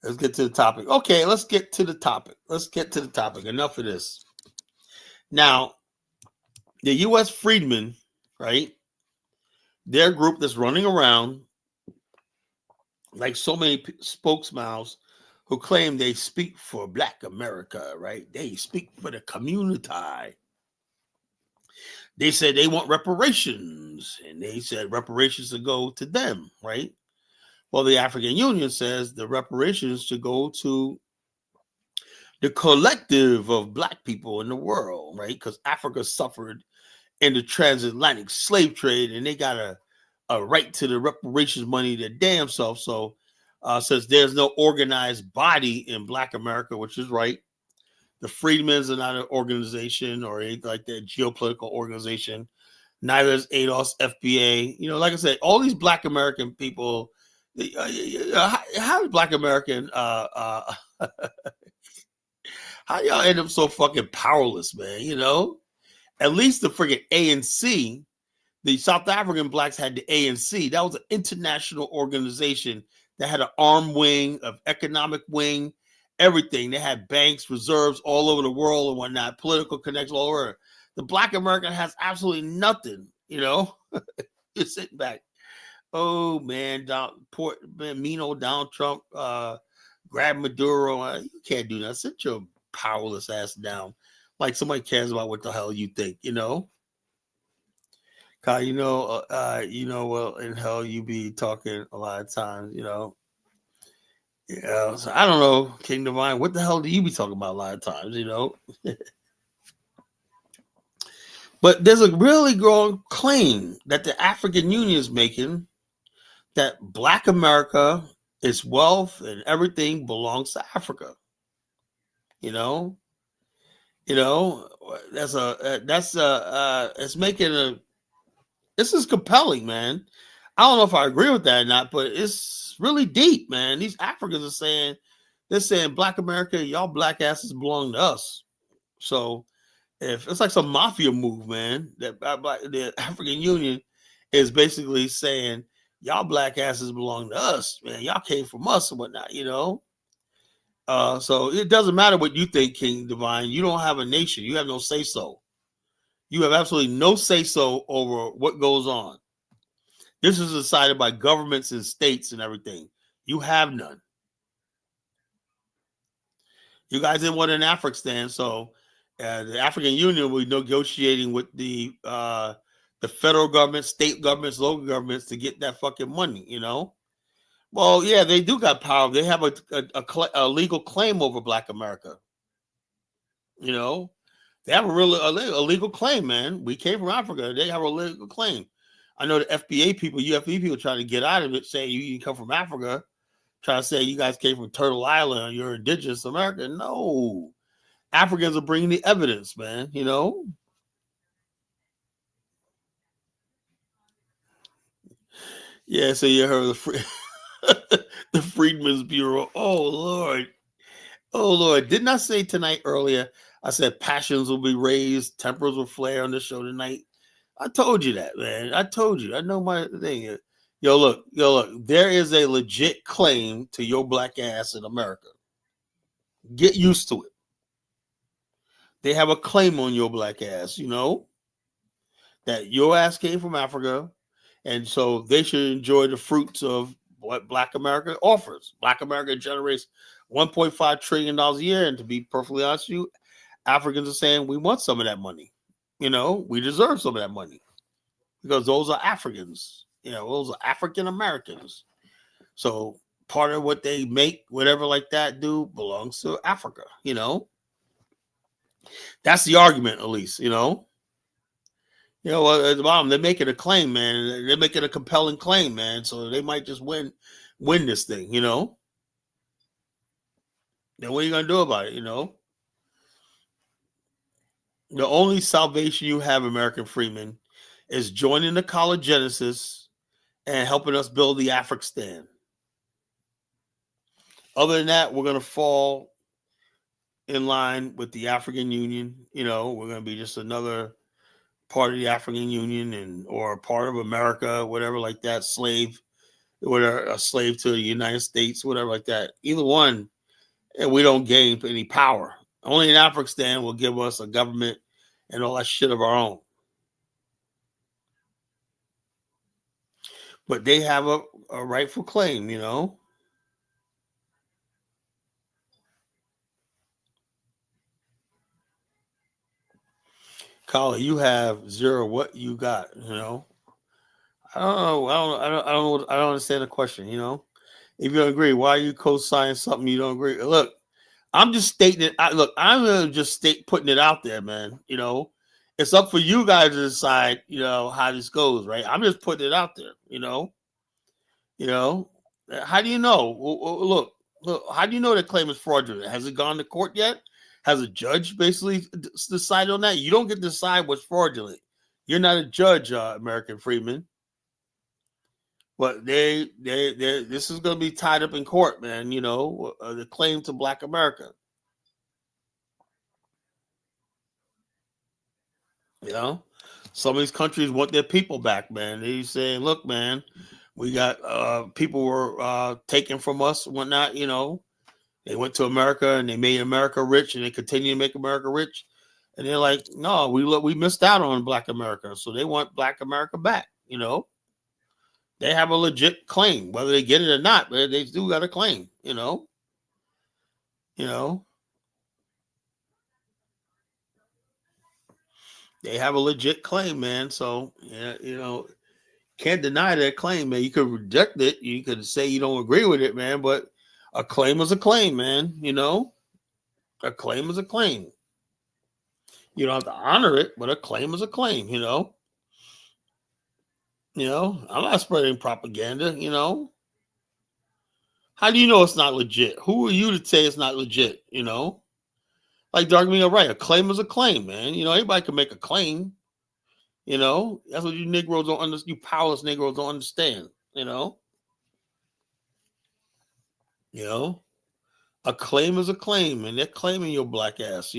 Let's get to the topic. Okay, let's get to the topic. Enough of this. Now, the U.S. Freedmen, right? Their group that's running around like so many spokesmouths who claim they speak for Black America, right? They speak for the community. They said they want reparations, and they said reparations to go to them, right? Well, the African Union says the reparations should go to the collective of Black people in the world, right? Because Africa suffered in the transatlantic slave trade, and they got a right to the reparations money their damn self. So since there's no organized body in Black America, which is right, the Freedmen's are not an organization or anything like that, geopolitical organization. Neither is ADOS, FBA. Like I said, all these Black American people, how is Black American, how y'all end up so fucking powerless, man, At least the friggin' ANC, the South African Blacks had the ANC. That was an international organization that had an armed wing, of economic wing, everything. They had banks, reserves all over the world and whatnot, political connections all over. The Black American has absolutely nothing, Just sitting back. Oh, man, mean old Donald Trump, grab Maduro. You can't do that. Sit your powerless ass down. Like somebody cares about what the hell you think, Kyle, well, in hell you be talking a lot of times, So I don't know, King Divine, what the hell do you be talking about a lot of times, But there's a really growing claim that the African Union is making that Black America, its wealth and everything belongs to Africa. You know, you know, it's making a. This is compelling, man. I don't know if I agree with that or not, but it's really deep, man. These Africans are saying they're saying Black America, y'all black asses belong to us. So if it's like some mafia move, man, that the African Union is basically saying y'all black asses belong to us, man. Y'all came from us and whatnot, you know. So it doesn't matter what you think, King Divine. You don't have a nation. You have no say so. You have absolutely no say so over what goes on. This is decided by governments and states and everything. You have none. You guys didn't want an Afghanistan, so the African Union will be negotiating with the federal government, state governments, local governments to get that fucking money. You know. Well, yeah, they do got power. They have a legal claim over Black America. You know, they have a legal claim, man. We came from Africa. They have a legal claim. I know the FBA people, UFE people, trying to get out of it, saying you come from Africa, trying to say you guys came from Turtle Island, you're indigenous American. No, Africans are bringing the evidence, man. You know. Yeah, so you heard the Freedmen's Bureau. Oh Lord! Didn't I say tonight earlier? I said passions will be raised, tempers will flare on the show tonight. I told you that, man. I told you. I know my thing. Yo, look. There is a legit claim to your black ass in America. Get used to it. They have a claim on your black ass, you know, that your ass came from Africa, and so they should enjoy the fruits of what Black America offers. Black America generates $1.5 trillion a year, and to be perfectly honest with you, Africans are saying we want some of that money. You know, we deserve some of that money because those are Africans. You know, those are African Americans. So part of what they make, whatever like that, do belongs to Africa. You know, that's the argument, at least. You know. You know, well, at the bottom, they're making a claim, man. They're making a compelling claim, man. So they might just win this thing, you know. Then what are you gonna do about it, you know? The only salvation you have, American Freeman, is joining the College Genesis and helping us build the Afghanistan. Other than that, we're gonna fall in line with the African Union. You know, we're gonna be just another part of the African Union or a part of America, whatever like that, slave, whatever, a slave to the United States, whatever like that. Either one, and we don't gain any power. Only an Afghanistan will give us a government and all that shit of our own. But they have a rightful claim, you know. Colin, you have zero. What you got? You know. I don't know. I don't understand the question. You know. If you don't agree, why are you co-signing something you don't agree? Look, I'm just stating it. I'm just putting it out there, man. You know, it's up for you guys to decide. You know how this goes, right? I'm just putting it out there. You know. How do you know? Look. How do you know that claim is fraudulent? Has it gone to court yet? Has a judge basically decided on that? You don't get to decide what's fraudulent. You're not a judge, American Freeman. But this is going to be tied up in court, man. You know, the claim to Black America. You know, some of these countries want their people back, man. They saying, look, man, we got people were taken from us, and whatnot. You know, they went to America and they made America rich, and they continue to make America rich. And they're like, no, we missed out on Black America, so they want Black America back. You know, they have a legit claim, whether they get it or not, but they do got a claim. You know, they have a legit claim, man. So yeah, you know, can't deny that claim, man. You could reject it, you could say you don't agree with it, man. But a claim is a claim, man. You know, a claim is a claim. You don't have to honor it, but a claim is a claim. I'm not spreading propaganda. How do you know it's not legit? Who are you to say it's not legit? Like Dark Meat, right? A claim is a claim, man. Anybody can make a claim. That's what you Negroes don't understand. You powerless Negroes don't understand. You know, a claim is a claim, and they're claiming your black ass.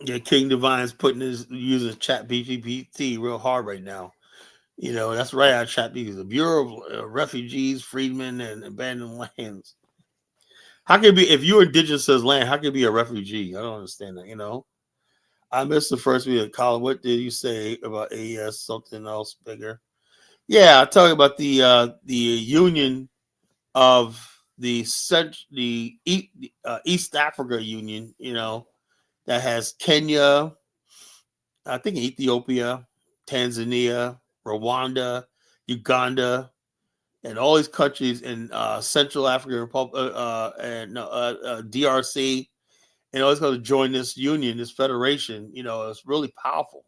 Yeah, King Divine's putting his using Chat BGPT real hard right now. That's right out of Chat BGPT. The Bureau of Refugees, Freedmen, and Abandoned Lands. How can it be if you're indigenous to this land? How can you be a refugee? I don't understand that. I missed the first week of college. What did you say about AES? Something else bigger? Yeah, I tell you about the union of the East Africa Union. That has Kenya, I think Ethiopia, Tanzania, Rwanda, Uganda, and all these countries in Central African Republic and DRC, and always going to join this union, this federation. It's really powerful.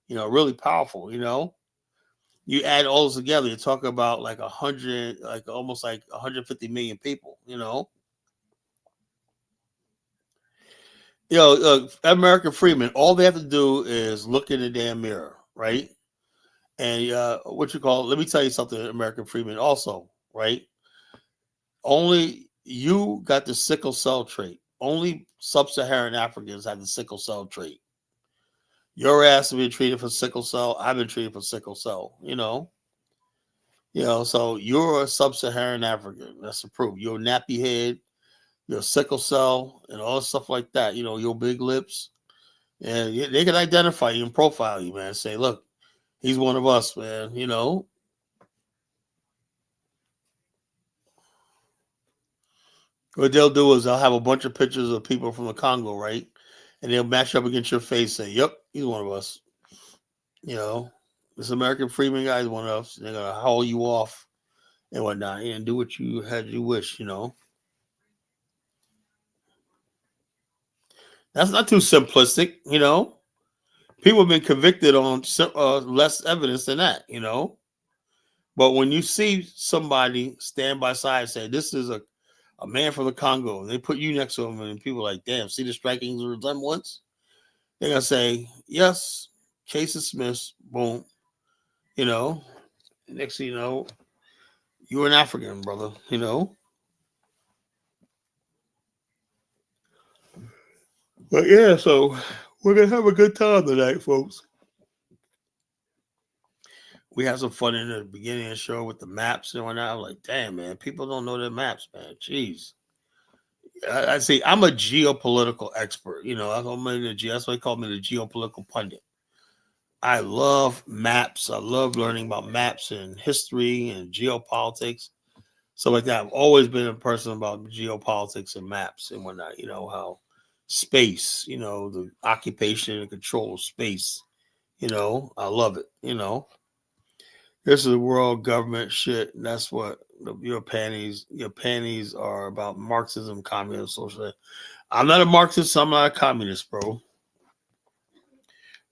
Really powerful. You add all those together, you talk about like 100, like almost like 150 million people. American Freedmen. All they have to do is look in the damn mirror, right? And what you call? Let me tell you something, American Freedmen. Also, right? Only you got the sickle cell trait. Only sub-Saharan Africans have the sickle cell trait. Your ass has been treated for sickle cell. I've been treated for sickle cell. So you're a sub-Saharan African. That's the proof. You're a nappy head. You're a sickle cell and all stuff like that. Your big lips. And they can identify you and profile you, man. Say, look, he's one of us, man. What they'll do is they'll have a bunch of pictures of people from the Congo, right? And they'll match up against your face, say, "Yep, he's one of us." You know, this American Freeman guy is one of us. They're gonna haul you off and whatnot, and do what you had you wish. That's not too simplistic. People have been convicted on less evidence than that. But when you see somebody stand by side and say, "This is a man from the Congo," and they put you next to him, and people are like, "Damn, see the striking resemblance." They're gonna say, "Yes, case is dismissed." Boom. You know. Next thing you know, you're an African, brother. But yeah, so we're gonna have a good time tonight, folks. We had some fun in the beginning of the show with the maps and whatnot. I'm like, damn, man, people don't know their maps, man. Jeez. I see. I'm a geopolitical expert. That's why they call me the geopolitical pundit. I love maps. I love learning about maps and history and geopolitics. So like that, I've always been a person about geopolitics and maps and whatnot. How space, the occupation and control of space. I love it. This is world government shit. And that's what your panties are about Marxism, communism, socialism. I'm not a Marxist. So I'm not a communist, bro.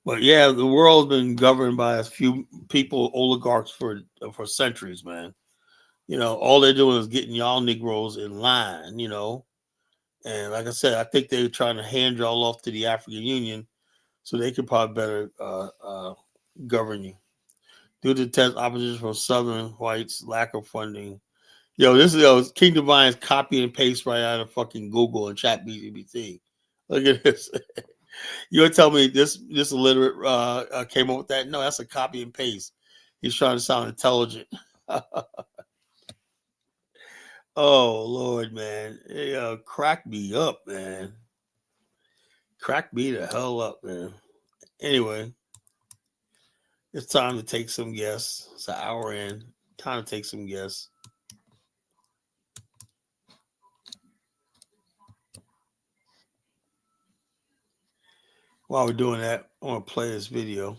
But yeah, the world's been governed by a few people, oligarchs for centuries, man. All they're doing is getting y'all Negroes in line. And like I said, I think they're trying to hand y'all off to the African Union so they could probably better govern you. Due to intense opposition from Southern whites, lack of funding. This is King Divine's copy and paste right out of fucking Google and Chat BGPT. Look at this. You would tell me this illiterate came up with that? No, that's a copy and paste. He's trying to sound intelligent. Oh Lord, man, crack me up, man. Crack me the hell up, man. Anyway, it's time to take some guests. It's an hour in. Time to take some guests. While we're doing that, I want to play this video.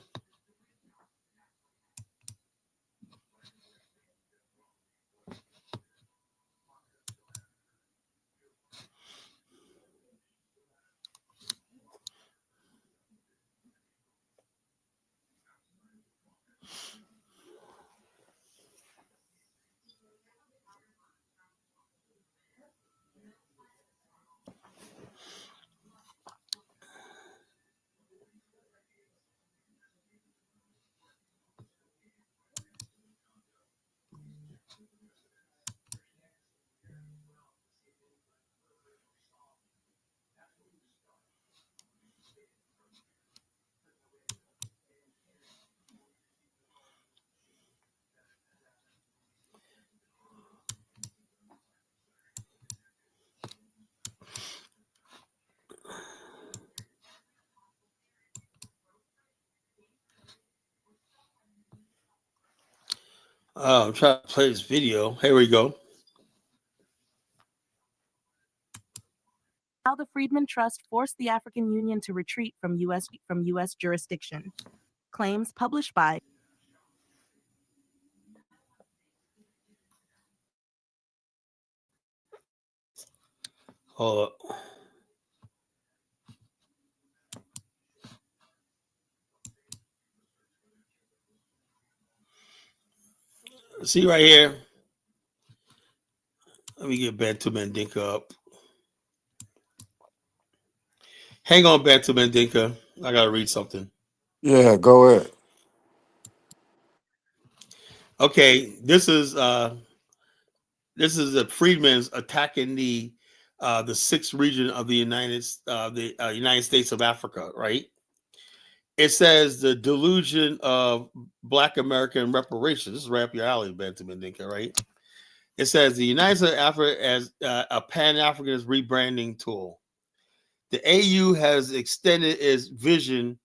I'm trying to play this video. Here we go. How the Freedman Trust forced the African Union to retreat from U.S. jurisdiction. Claims published by Hold up. See right here. Let me get Bantu Mandinka up. Hang on, Bantu Mandinka. I gotta read something. Yeah, go ahead. Okay, this is the Freedmen's attacking the sixth region of the United States of Africa, right? It says the delusion of Black American reparations. This is right up your alley, Bantu Mandinka, right? It says the United States of Africa as a Pan-Africanist rebranding tool. The AU has extended its vision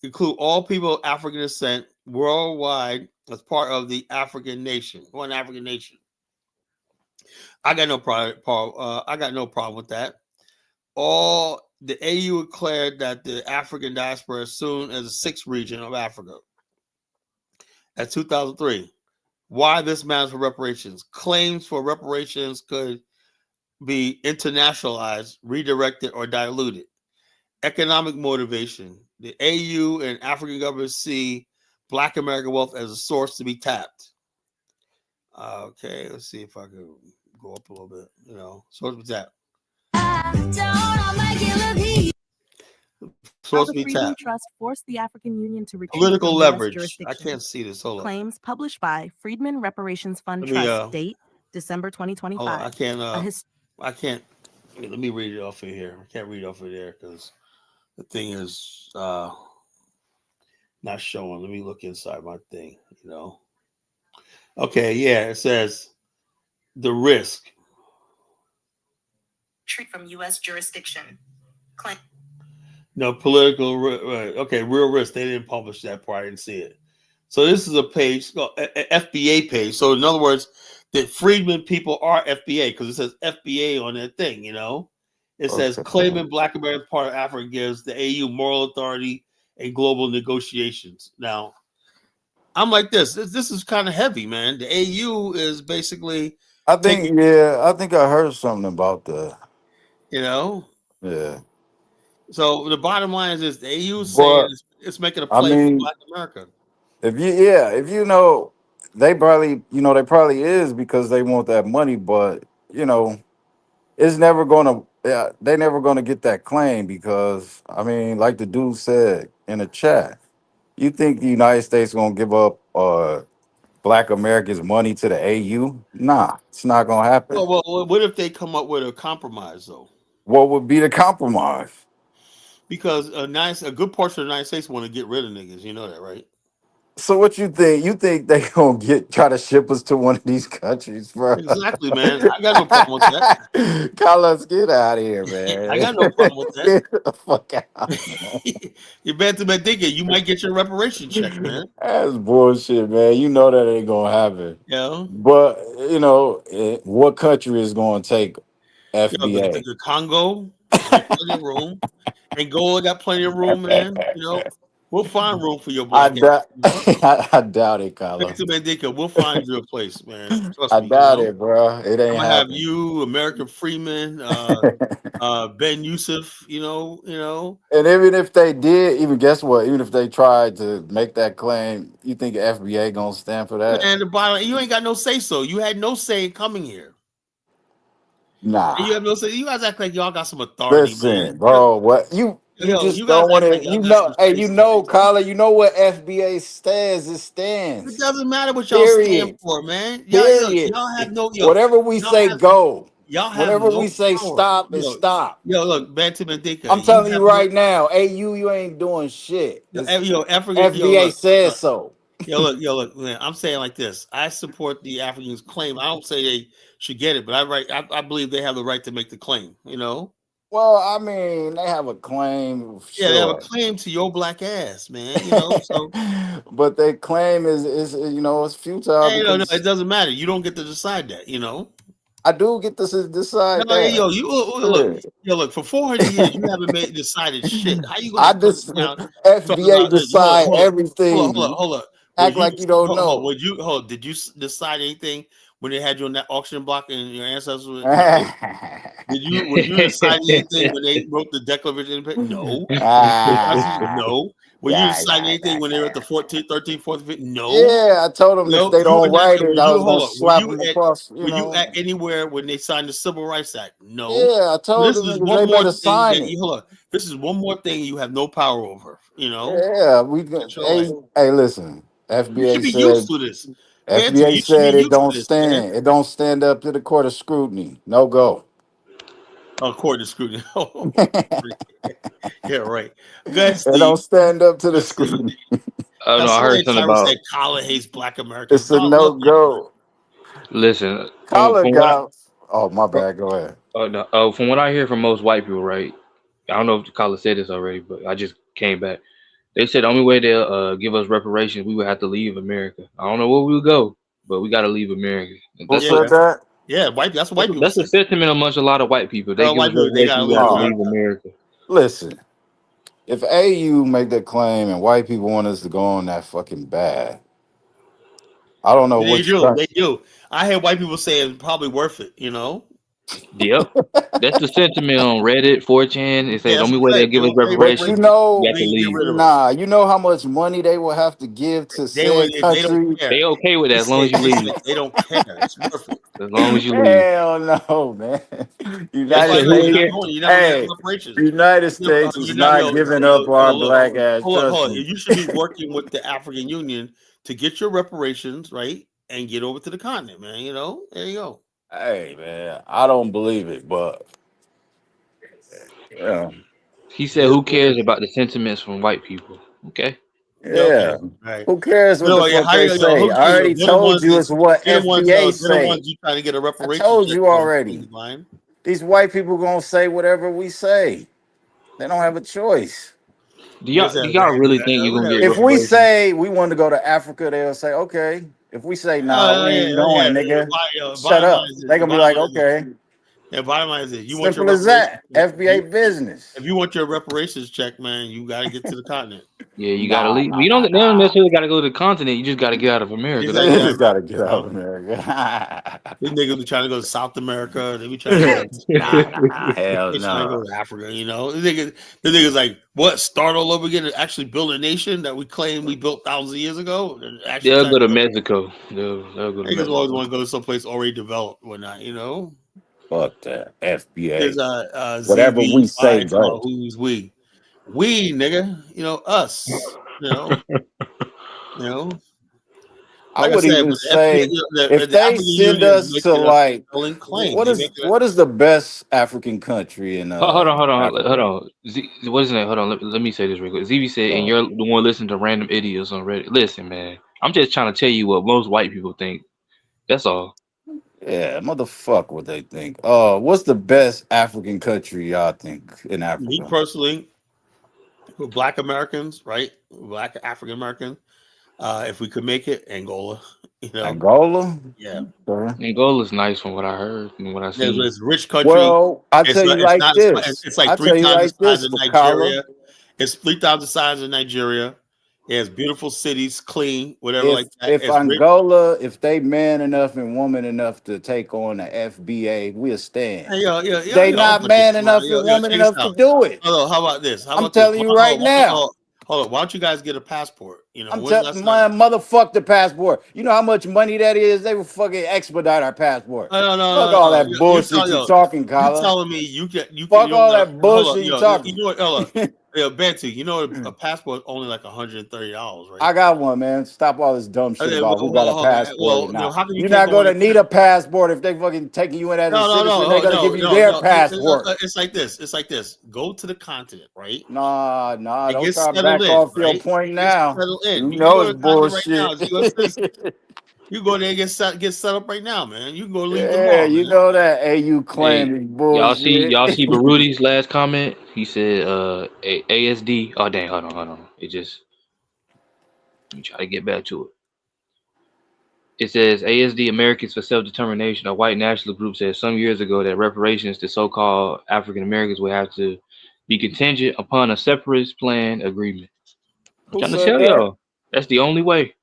to include all people of African descent worldwide as part of the African nation, one African nation. I got no problem. I got no problem with that. All the AU declared that the African diaspora as soon as the sixth region of Africa. At 2003. Why this matters for reparations? Claims for reparations could be internationalized, redirected, or diluted. Economic motivation. The AU and African governments see Black American wealth as a source to be tapped. Okay, let's see if I can go up a little bit. Source to be tapped. How the Freedman Trust forced the African Union to retreat Political from leverage. U.S. jurisdiction. I can't see this. Hold up. Claims published by Freedman Reparations Fund Trust. Date December 2025. Hold on, I can't. Let me read it off of here. I can't read off of there because the thing is not showing. Let me look inside my thing. Okay, yeah, it says the risk. Retreat from U.S. jurisdiction. Claim. No, political. Okay, real risk. They didn't publish that part. I didn't see it. So this is a page, an FBA page. So in other words, the Freedmen people are FBA because it says FBA on that thing. It says claiming Black American part of Africa gives the AU moral authority and global negotiations. Now, I'm like this. This is kind of heavy, man. The AU is basically. I think I heard something about that. Yeah. So the bottom line is this: the AU is saying it's making a play for Black America. If you know, they probably is because they want that money, but it's never gonna. Yeah, they never gonna get that claim because like the dude said in the chat, you think the United States gonna give up Black Americans money to the AU? Nah, it's not gonna happen. Well, what if they come up with a compromise though? What would be the compromise? Because a good portion of the United States want to get rid of niggas. You know that, right? So what you think? You think they gonna try to ship us to one of these countries, bro? Exactly, man. I got no problem with that. Carlos, get out of here, man. I got no problem with that. Get the fuck out, man. You're bad to bad thinking. You might get your reparation check, man. That's bullshit, man. You know that ain't gonna happen. Yeah. But what country is gonna take FBA? The Congo, room, Angola got plenty of room, man. You know, we'll find room for your I black ass. doubt. You know, I doubt it, back Carla. to Mandika, we'll find you a place, man. Trust I me. You doubt know, it, bro. It I'm ain't gonna have happening. you, American Freeman, Ben Yusuf. And even if they did, even guess what? Even if they tried to make that claim, you think FBA gonna stand for that? Man, the bottom, you ain't got no say so. You had no say in coming here. And you Nah. have no say. You guys act like y'all got some authority, man. Listen, bro. What you just You guys don't want act like to? y'all You got know? some Hey, say you so. know, Carla. You know what FBA stands? It It stands. doesn't matter what y'all stand Period. for, man. Period. Y'all have no Whatever we y'all say, have go. y'all have Whatever we no say, power. stop is stop. Look, Bantam and I'm Dinka, you telling have you no right now, AU, you ain't doing shit. It's African, FBA says look, so. look, man. I'm saying like this. I support the Africans' claim. I don't say they should get it, but I believe they have the right to make the claim. Well, I mean, they have a claim, Yeah, they have a sure. claim to your black ass, man. So But their claim is it's futile no, because it doesn't matter. You don't get to decide that. I do get to decide No, hey, that. you look, Shit. look. For 400 years, you haven't decided shit. How you I gonna come just now talking FBA about this? decide everything. Hold up. Act like you don't know. Would you hold? Did you decide anything when they had you on that auction block and your ancestors? No. Would you decide anything when they wrote the Declaration of Independence? No. Ah, No. Were you yeah, deciding yeah, anything yeah, when they were at yeah. the 14th, 13th, 14th, 15th? No. Yeah, I told them if they You were don't not. write it, I was gonna Hold up. slap them across. Were you at anywhere when they signed the Civil Rights Act? No. Yeah, I So told this them is niggas one they more better thing sign that it. you hold up. This is one more thing you have no power over. Yeah, Get your hey, life. hey, listen. You should FBA be used said to this. Bantam, FBA you should be said it used to don't this, man. stand. It don't stand up to the court of scrutiny. No go. Court of scrutiny. It Yeah, right. Go ahead, don't Steve. stand up to Go the ahead, Steve. scrutiny. Oh Now, no, I heard somebody something Tyra about. said Colin hates black Americans. It's a Colin no loves black go. Listen, Collar from what got. Oh my I, bad. Go ahead. no, from what I hear from most white people, right? I don't know if the caller said this already, but I just came back. They said the only way they'll give us reparations, we would have to leave America. I don't know where we would go, but we got to leave America. And Who That's Yeah, said a that? yeah. That's what white people that's a say. sentiment amongst a lot of white people. They give White us people, they reparations, gotta we leave have to Oh, leave America. America. listen. If AU make that claim and white people want us to go on that fucking bad, I don't know They what do. you They do. I hear white people say it's probably worth it. Yep, that's the sentiment on Reddit, 4chan. They say Yeah, the that's only what way they they'll say. They give us will pay But you reparations, reparations we know, got so to you can get leave. rid of us. nah, you know how much money they will have to give to said If they don't country. care. They okay with that as long as you They leave. say they don't care. It's worth it. As long as you leave. Hell no, man. That's They why said United you're who not care. States, going. You're not gonna get hey, reparations. United States is You're not. not giving up our Look. black ass. Hold Trust on. me. You should be working with the African Union to get your reparations right and get over to the continent, man. There you go. Hey, man, I don't believe it, but yeah, He said, It is "Who what it cares is. about the sentiments from white people?" Okay. Yeah, okay. yeah. All right. Who cares what the Yeah, fuck how they say? who I already they're the told ones you that it's what FBA they're the say. ones you trying to get a I reparations told check you from. already. Line. These white people gonna say whatever we say. They don't have a choice. Do Yes, y'all do y'all really think you're gonna get If we reparations? say we want to go to Africa, they'll say okay. If we say nah, we ain't yeah. going, nigga. Shut Bottom line up. is this. They The gonna be bottom like, line is this. okay. Yeah, bottom line is this. You want your Simple as reparations that. check. FBA business. If you want your reparations check, man, you got to get to the continent. Yeah, you gotta Nah, leave. nah, You nah, don't. They don't nah. necessarily gotta go to the continent. You just gotta get out of You America. just got to That's get You out it. of just gotta America. get out of America. These niggas be trying to go to South America. They be trying to go to Nah, nah, hell they trying to no. go to Africa. The niggas like what? Start all over again and actually build a nation that we claim we built thousands of years ago. And actually They'll trying go to to go. Mexico. They'll go to Niggas always Mexico. want to go to someplace already developed, whatnot. Fuck that. There's FBA. Whatever we ZVY say, talking about go. who's we. We nigga, us. You know. I Like I would said, even but the FBA, say if the they African send Union is us to making a like compelling claim. what They is making a what is the best African country in Hold Africa? on. What is that? Hold on. Let me say this real quick. ZV said, and Uh, you're the one listening to random idiots on Reddit. Listen, man. I'm just trying to tell you what most white people think. That's all. yeah, motherfuck what they think. What's the best African country y'all think in me Africa? personally with Black Americans, right? Black African Americans. If we could make it, Angola, you know, Angola. yeah, Okay. Angola's nice from what I heard and what I seen. it's a rich country. Well, I tell you It's like not. this. It's like I three tell you times the like size this, of Wakala. Nigeria. It's 3 times the size of Nigeria. It has beautiful cities, clean, whatever like that. If It's rich. Angola, if they man enough and woman enough to take on the FBA, we'll stand. Hey, They hold not on, check man this out. enough and woman Check this enough to out. do it. Hold on, how about this? How I'm about this? telling you right now. Hold on. Why don't you guys get a passport? I'm When's the telling last my time? motherfuck the passport. You know how much money that is? They will fucking expedite our passport. No, no, Fuck no, all no, no. that bullshit you talking, You Kala. telling me you Fuck don't all got that hold up, bullshit you you talking. know what, hold up. Bantu, a passport is only like $130, right? I got one, man. Stop all this dumb shit Okay, about who got a passport or well, not. how come you You're can't not go in? gonna need a passport if they fucking taking you in as a No, no, citizen. no, They're gonna no, give you no, their no. passport. It's like this. It's like this. Go to the continent, right? Nah, And don't get try to settled back in, off your right? point And get now. settled in. You You can know go it's to the continent right now bullshit. as a U.S. citizen. You go there and get set up right now, man. You can go leave Yeah, tomorrow, you man. know that AU Hey, claim is bullshit. y'all see Barudi's last comment? He said ASD. Oh dang, hold on. Let me try to get back to it. It says ASD Americans for Self-Determination, a white nationalist group, said some years ago that reparations to so-called African Americans would have to be contingent upon a separatist plan agreement. I'm Who trying to said tell that? y'all that's the only way.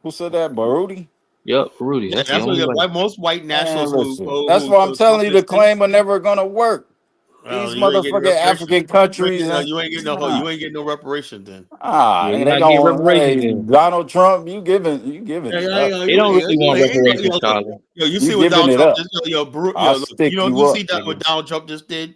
Who said that? Baruti? Yep, Rudy, Yeah, that's the that's what only way. most white Man, nationalists listen. That's why I'm talk telling you the this shit. claim are never gonna work. Well, These you ain't getting motherfucking reparations. African countries You ain't getting no reparation then. Yeah, nigga, you're they not getting going, reparations hey, then. Donald Trump, you Yeah, giving it yeah, up. yeah, They you don't ain't, really want reparations, look, Colin. you You see what giving Donald it Trump up. just I'll look, stick you you see up, that what nigga. Donald Trump just did?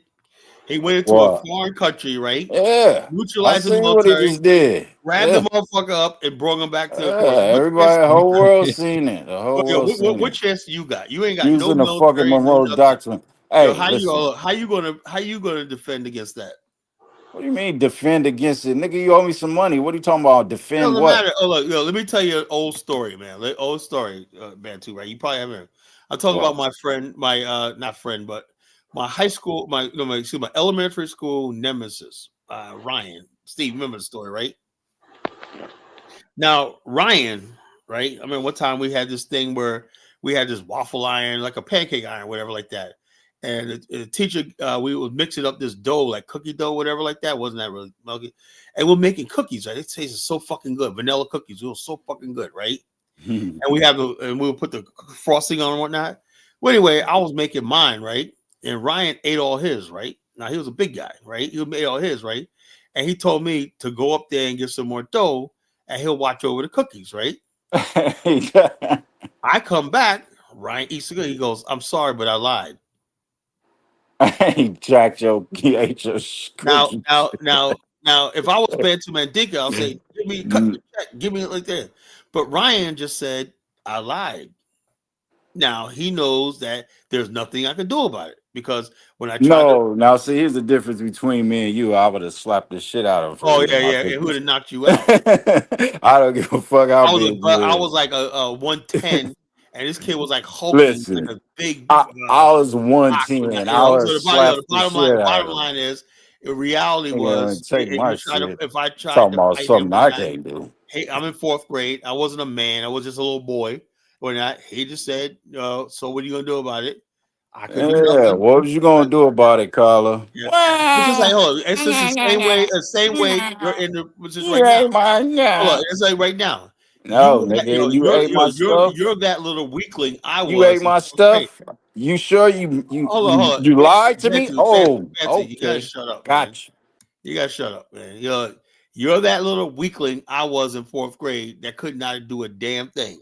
He went into a What? foreign country, right? Yeah. I Neutralized the seen what he military, just did. grabbed the Yeah. motherfucker up, and brought him back to the court. Everybody, the whole world seen it. The whole world seen What it. chance do you got? You ain't got no Using the fucking military, no Monroe nothing. Doctrine. Hey, How listen. how you gonna defend against that? What do you mean defend against it? Nigga, you owe me some money. What are you talking about? It Defend doesn't what? matter. Oh look, let me tell you an old story, man. Old story, Bantu, right? You probably haven't heard. I'm talking about What? my friend, my not friend, but my high school, my elementary school nemesis, Ryan. Steve, remember the story, right? Now, Ryan, right? I mean, one time we had this thing where we had this waffle iron, like a pancake iron, whatever, like that. And the teacher, we would mix it up this dough, like cookie dough, whatever, like that. Wasn't that really milky? And we're making cookies, right? It tasted so fucking good. Vanilla cookies, it was so fucking good, right? And we would put the frosting on and whatnot. Well, anyway, I was making mine, right? And Ryan ate all his, right? Now he was a big guy, right? He made all his, right? And he told me to go up there and get some more dough, and he'll watch over the cookies, right? I come back, Ryan eats the cookie. He goes, "I'm sorry, but I lied." He jacked he ate your Now, cookie. now, now, now, if I was Bantu Mandinka, I'll say, cut the check, give me it like that. But Ryan just said, I lied. Now he knows that there's nothing I can do about it because when I tried to, No, now see, here's the difference between me and you. I would have slapped the shit out of him for oh eating yeah, my yeah, it would cookies. have knocked you out. I don't give a fuck how big you I is. was like a 110, and this kid was like hulking, like Listen, a big I was rock with that. 110. I would have The slapped the shit the out bottom of him. line is, the reality Nigga, was, take my shit. if I tried Talking to about fight him something or I not, can't do. hey, I'm in fourth grade. I wasn't a man. I was just a little boy. Or not. He just said, so what are you gonna do about it? I could do Yeah, nothing. what was you gonna do about it, Carla? Yeah. It's just like, hold on. It's just the same way you're in the position right You now. ain't mine Hold on. now. It's like right now. No, nigga, you ate my stuff. You're that little weakling I You ate was in my fourth grade. stuff. You sure you you you, Hold on. you lied to me? Oh, Bantu, you gotta okay, shut up, man. gotcha. You gotta shut up, man. You're that little weakling I was in fourth grade that could not do a damn thing.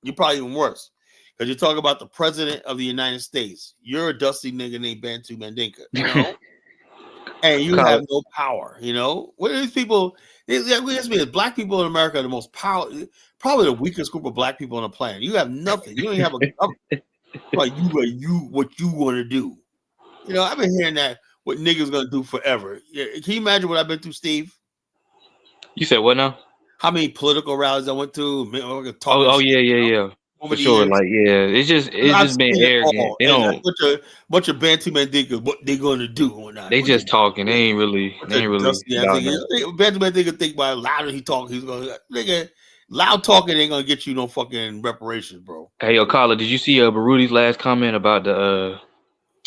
You're probably even worse. Because you're talking about the president of the United States. You're a dusty nigga named Bantu Mandinka, and you have Colin, no power, What are these people? Black people in America are the most probably the weakest group of black people on the planet. You have nothing. You don't even have a like what you want to do. I've been hearing that what niggas gonna do forever. Yeah, can you imagine what I've been through, Steve? you said what now? How many political rallies I went to, talking Oh shit, yeah, over for the sure. years. Like it's I've just being seen it arrogant. all, They and a don't. bunch of Bantu Mandinkas, what they gonna do or not? They just talking. They ain't really Bunch of about dusty ass nothing. niggas. Bantu Mandinka think by louder he talk, he's gonna nigga. Loud talking ain't gonna get you no fucking reparations, bro. Hey, yo, Carla, did you see Baruti's last comment about the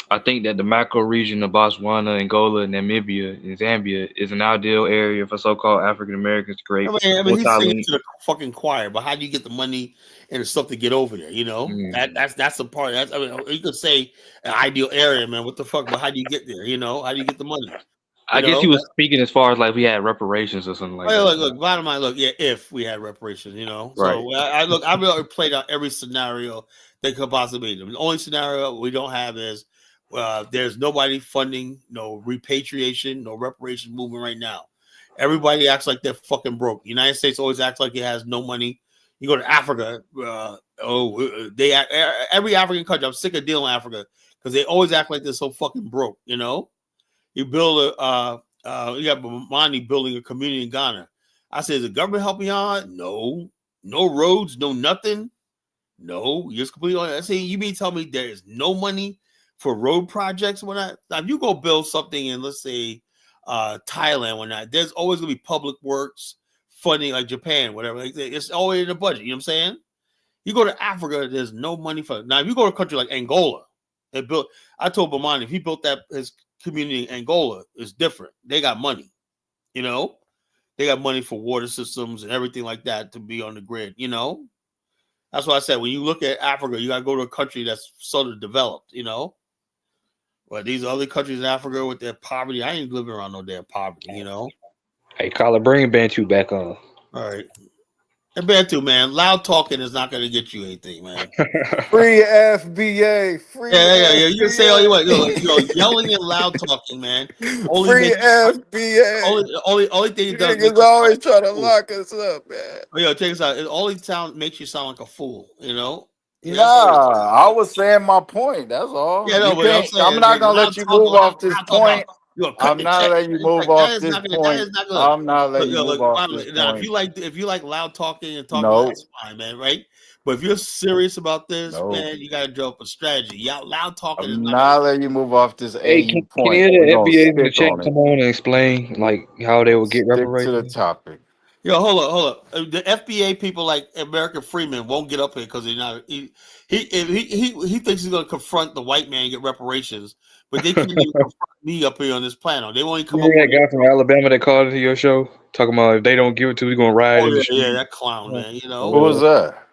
I think that the macro region of Botswana, Angola, Namibia, and Zambia is an ideal area for so-called African Americans to create I mean, he's singing multi-link. to the fucking choir, but how do you get the money and the stuff to get over there? You know, that's the part. That's, I mean, you could say an ideal area, man. What the fuck? But how do you get there? You know, how do you get the money? You I guess he know, was speaking as far as like we had reparations or something like well, that. look, bottom line, look, yeah, if we had reparations, you know. Right. So I've already played out every scenario that could possibly be. The only scenario we don't have is there's nobody funding, no repatriation, no reparation movement right now. Everybody acts like they're fucking broke. The United States always acts like it has no money. You go to Africa, every African country. I'm sick of dealing with Africa because they always act like they're so fucking broke. You know, you build you got money building a community in Ghana. I said, is the government helping y'all? No, no roads, no nothing. No, you're just completely on. I say, you mean tell me there is no money for road projects? When now if you go build something in, let's say, Thailand, when not, there's always gonna be public works funding, like Japan, whatever. Like, it's always in the budget. You know what I'm saying? You go to Africa, there's no money for it. Now. If you go to a country like Angola, they built. I told Bomani if he built that his community in Angola, it's different. They got money. You know, they got money for water systems and everything like that to be on the grid. You know. That's why I said when you look at Africa, you gotta go to a country that's sort of developed, you know. But these other countries in Africa with their poverty, I ain't living around no damn poverty, you know. Hey, Carla, bring Bantu back on. All right. And Bantu, man, loud talking is not gonna get you anything, man. Free FBA, free Yeah. You can say all you want. FBA. Yelling and loud talking, man. Only Free makes FBA. only thing You it does make niggas you sound always like trying a to fool. lock us up, man. Check this out. It only makes you sound like a fool, you know. Nah, I was saying my point. That's all. Yeah, no, You but I'm can't. I'm saying not gonna loud let you talk, move off this about point. you gonna cut I'm the not check. letting you It's move like that off is this not gonna. That point. is not good. I'm not letting you move off this Now, point. if you like loud talking and talking, No, that's fine, man, right? But if you're serious about this, no. man, you gotta develop a strategy. Y'all loud talking is I'm not gonna. not letting you move off this Hey, AU can point. any of We're the gonna FBAs in the stick chat on it. come on and explain like how they would get Stick to the reparations? topic. Yo, hold up. The FBA people like American Freedman won't get up here because they're not. He thinks he's gonna confront the white man and get reparations, but they can't even confront me up here on this planet. They won't even You come up hear on that this. guy from Alabama that called into your show talking about if they don't give it to, we gonna riot Oh in the yeah, street. that clown, man. You know. Who was that?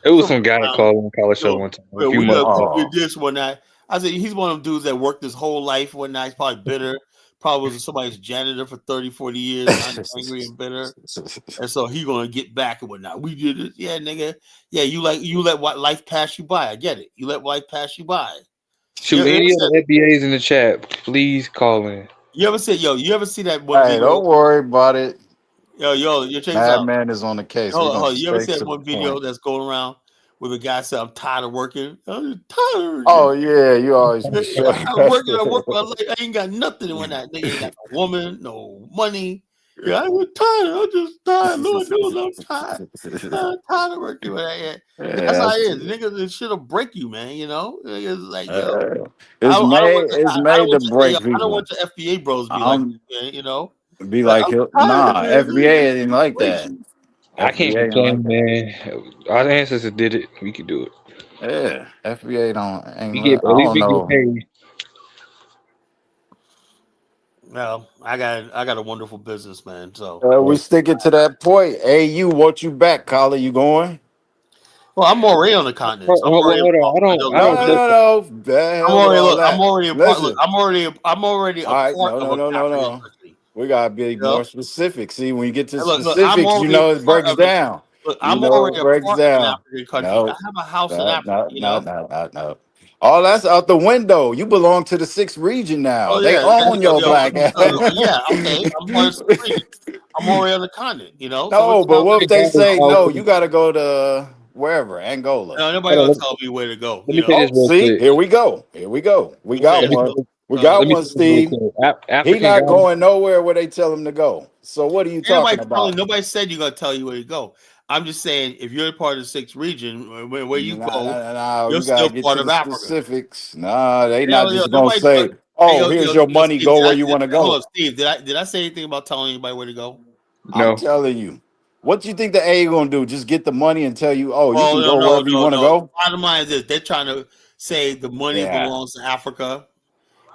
It was Some some guy that clown. called on the college show Yo, one time, a few we months got back. we Oh, did this one night. I said he's one of them dudes that worked his whole life one night. He's probably bitter. Probably was somebody's janitor for 30, 40 years and angry and bitter. And so he gonna get back and whatnot. We did it. Yeah, nigga. Yeah, you let what life pass you by. I get it. You let life pass you by. Shoot, any of the FBAs in the chat, please call in. You ever see that one hey, video? don't worry about it. You check this out. Madman is on the case. We're Hold on, gonna hold on. You ever stay see that to the one video point. that's going around where the guy said, I'm tired of working? I'm tired of Oh working. yeah, you always be I showing work my life. I ain't got nothing when that nigga ain't got no woman, no money. Yeah, I'm tired. I'm just tired. Lord knows I'm tired. I'm tired of working with that. Yeah. That's how Yeah, it is. Niggas, this shit'll break you, man. You know, it's like it's I don't made to want your, break I don't people. want your FBA bros to be like, I'm man, you know, be like like, I'm tired, nah, man. FBA ain't This like breaks that. you. I can't FBA ain't like complain, that. man. Our ancestors did it. We can do it. Yeah, FBA We ain't. get I at least don't we get know. paid. Well, I got a wonderful business, man. So, We sticking to that point. Hey, you want you back, Collar? You going? well, I'm already on the continent. So I'm Well, already a hold on. part. It I doesn't No, matter. don't no, know. no, no. The I'm hell with already all look. I'm that. already a part. Look, Listen. I'm already a All right. part No, of no, an no, no, African no. country. We gotta be You know, more specific. See, when you get to and look, I'm specifics, you already a know it part breaks of an. down. Look, You I'm know already it a breaks part of an down. African country. I No, have a house in no, Africa. no, You no, know. no, no, no. All that's out the window. You belong to the sixth region now. Oh They yeah, own your black ass. yeah. Okay, I'm part of the region. I'm already on the continent. You know. So what No, the but hell? what Hey, if they guys, say no? You got to go to wherever Angola. Nobody hold on, gonna tell me where to go. let You me say know. this Oh, real see, quick. here we go. Here we go. We I'm saying. got Let me one. say, We So, got let me one, say this real Steve. quick. He African not guys. going nowhere where they tell him to go. So what are you ain't nobody talking telling. about? Nobody said you're gonna tell you where to go. I'm just saying if you're a part of the sixth region, where you Nah, nah, go, nah, nah. you're We gotta still get part to of the Africa. specifics. Nah, they not Yo, just gonna nobody. say, Hey, "Oh, here's your money. Steve, Go where you want to hold go." on, Steve. Did I say anything about telling anybody where to go? I'm No, telling you. What do you think the A gonna do? Just get the money and tell you, oh, you Well, can no, go no, wherever you no, want to no. go? Bottom line is this: they're trying to say the money Yeah. belongs to Africa,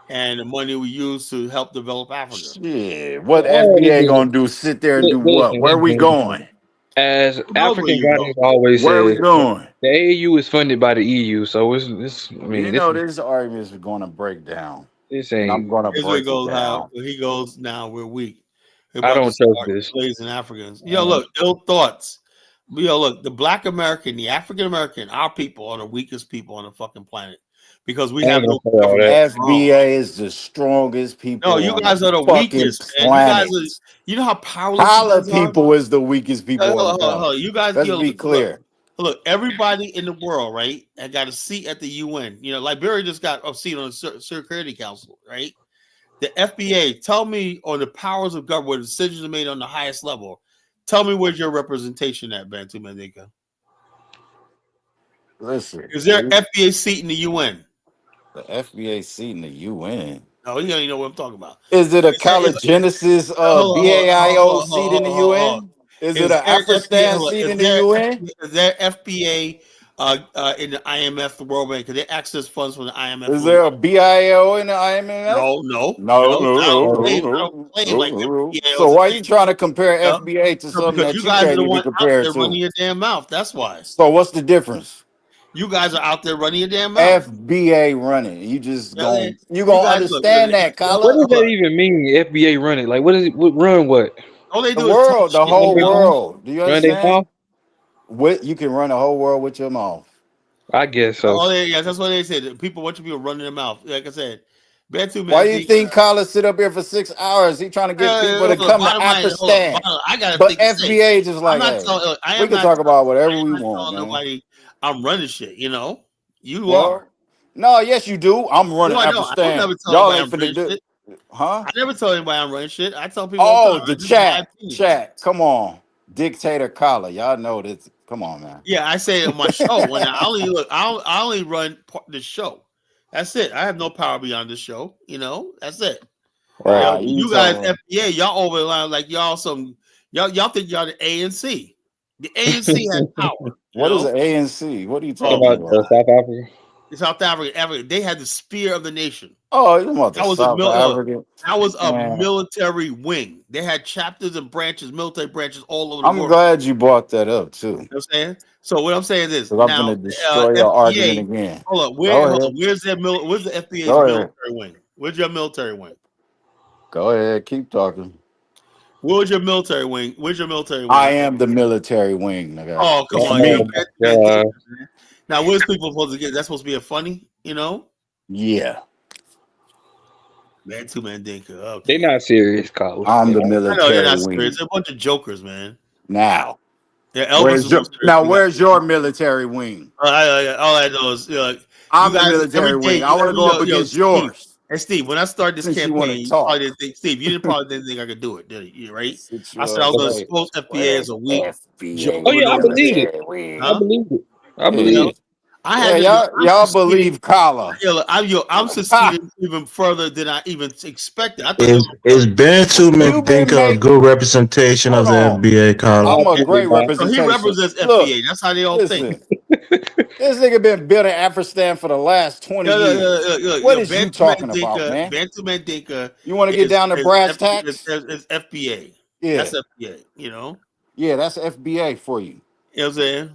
and the money we use to help develop Africa. Shit. Well, What all it FBA is, gonna do? Sit there and do what? listen, Where we going? as Who knows where African you go? Guardians always Where we says, going? the AAU is funded by the EU, so it's I You mean, know this argument is gonna break down, this and I'm ain't. gonna Here's where he break it goes. How down. he goes now? We're weak. We're I about to don't trust start this. blazing Africans. Um, Look, ill thoughts. Look, the Black American, the African American, our people are the weakest people on the fucking planet because we I have ain't gonna no say all government that. of our own. FBA is the strongest No, people you on the guys are the fucking weakest, man. You guys planet. are. You know how powerless you Holla guys are. people is the weakest people on the planet. You guys, Let's be look, clear. look. Everybody in the world, right, and got a seat at the UN. Liberia just got a seat on the Security Council, right? The FBA, tell me on the powers of government where decisions are made on the highest level. Tell me where's your representation at, Bantu Mandinka? Listen, Is there an FBA seat in the UN? the FBA seat in the UN. No, you don't even know what I'm talking about. Is it a Is there, is, Genesis hold on, BAIO seat in the hold on. UN? Is it Is an there FBA? Afristan Hold on, seat in the UN? is there FBA in the IMF, the World Bank? Can they access funds from the IMF? Is there a BIO in the IMF? No, no, No, no. no, I don't no, Uh, no, claim. I don't no, claim no, like no. FBA So is a why thing. you trying to compare No, FBA to no, something because that you you guys are can't the even one out compare it there running to? your damn mouth. That's why So what's the difference? you guys are out there running your damn mouth. FBA running. You just You know what I'm saying? you You gonna guys look. understand that, what Kala. does that even mean? FBA running? Like, what is it? What, run what? All they The do is talk world, the shit. Run whole their mouth? world. Do you Run their understand? mouth? What you can run the whole world with your mouth. I guess so. Yes, that's what they said. People, bunch of people running their mouth. Like I said, Bantu Why man, you think Kala sit up here for 6 hours? He trying to get people to look, come to bottom line, hold up, Afghanistan. I got a But thing to say. FBA just I'm like, not hey, telling. Look, we can talk about whatever I am we not want, telling man. nobody I'm running shit. You are. Well, no, yes, you do. I'm No, running I don't. I don't Afghanistan. never tell Y'all anybody ain't I'm finna running do, shit. huh? I never tell anybody I'm running shit. I tell people all the Oh, time. the This is my chat, opinion. chat. Come on, dictator Kala. Y'all know this. Come on, man. Yeah, I say it on my show when I only look. I only run the show. That's it. I have no power beyond the show. That's it. Right. You You guys, telling me FBA, y'all over the line like y'all think y'all the ANC. The ANC has power. what is an ANC? What are you Oh Talking my talking about about? God, South Africa. South Africa, they had the spear of the nation. Oh, you about the That was a South African? that was a Man, military wing. They had chapters and branches, military branches all over the I'm world. glad you brought that up too, You know what I'm saying? So what I'm saying is because I'm now gonna destroy your argument FBA. again. Hold Go up. ahead. Where's the FBA's Go ahead. military wing? Where's your military wing? Go ahead. Keep talking. Where's your military wing? Where's your military wing? I am the military wing, nigga. Oh, come It's on. You're a me. bad Oh man. my God. Now, what's people supposed to get? That's supposed to be a funny. Yeah, Man, two man dinker. They Okay. not serious, Carla. I'm They the not. I know they're military not serious. wing. They're a bunch of jokers, man. Now, Yeah, Elvis is the most serious thing where's your military wing? all I know is you I'm the guys every military day. wing. I want to go up against Steve. yours And Steve, when I started this since you want to campaign, you probably talk. didn't think Steve. You didn't probably didn't think I could do it, did you? Right? Since I you're said I was going to away, expose FBA as where's a weak joke FBA Oh yeah, I believed organization. it. military I wing? Huh? believed it. I You believe Yeah, know, it. I yeah, had to. y'all I'm succeeding. believe Kala. I'm Ha! succeeding even further than I even expected. I thought they Is were gonna is Bantu You been Mandinka a make good representation of hold the on. FBA, Carla? I'm a Absolutely great not. so he representation. represents Look, FBA. That's how they all think. listen. This nigga been building Afristan for the last 20 years. What is you talking about, man? Bantu Mandinka You want to get is down to is, brass F, tacks? is FBA. That's Yeah. FBA. You know Yeah, that's FBA for you. what I'm saying?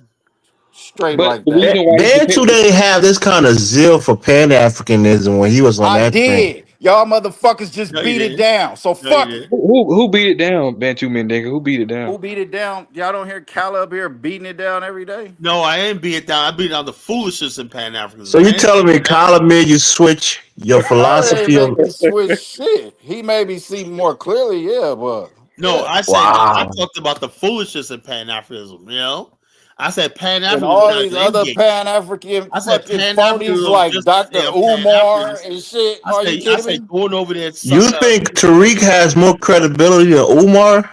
Straight But like the that. reason why he Bantu depend, didn't have this kind of zeal for Pan Africanism when he was on I that thing. did. Y'all motherfuckers just No, you beat it didn't. down. So No, you fuck it. didn't. who beat it down? Bantu Mandinka. Who beat it down? Who beat it down? Y'all don't hear Kala up here beating it down every day? No, I ain't beat it down. I beat down the foolishness in Pan So Africanism. you I ain't beat telling me it down. Carla made you switch your Kala ain't philosophy make of me switch shit. He made me see more clearly, yeah, but No, yeah. I said no. I wow. talked about the foolishness in Pan Africanism. I said Pan And Africanism all got these an end other game. Pan African I said fucking Pan phonies Africanism is like just like Dr. damn Pan Umar Africans. and shit. Are you I kidding say me? going over there, suck. You think Tariq has more credibility than Umar?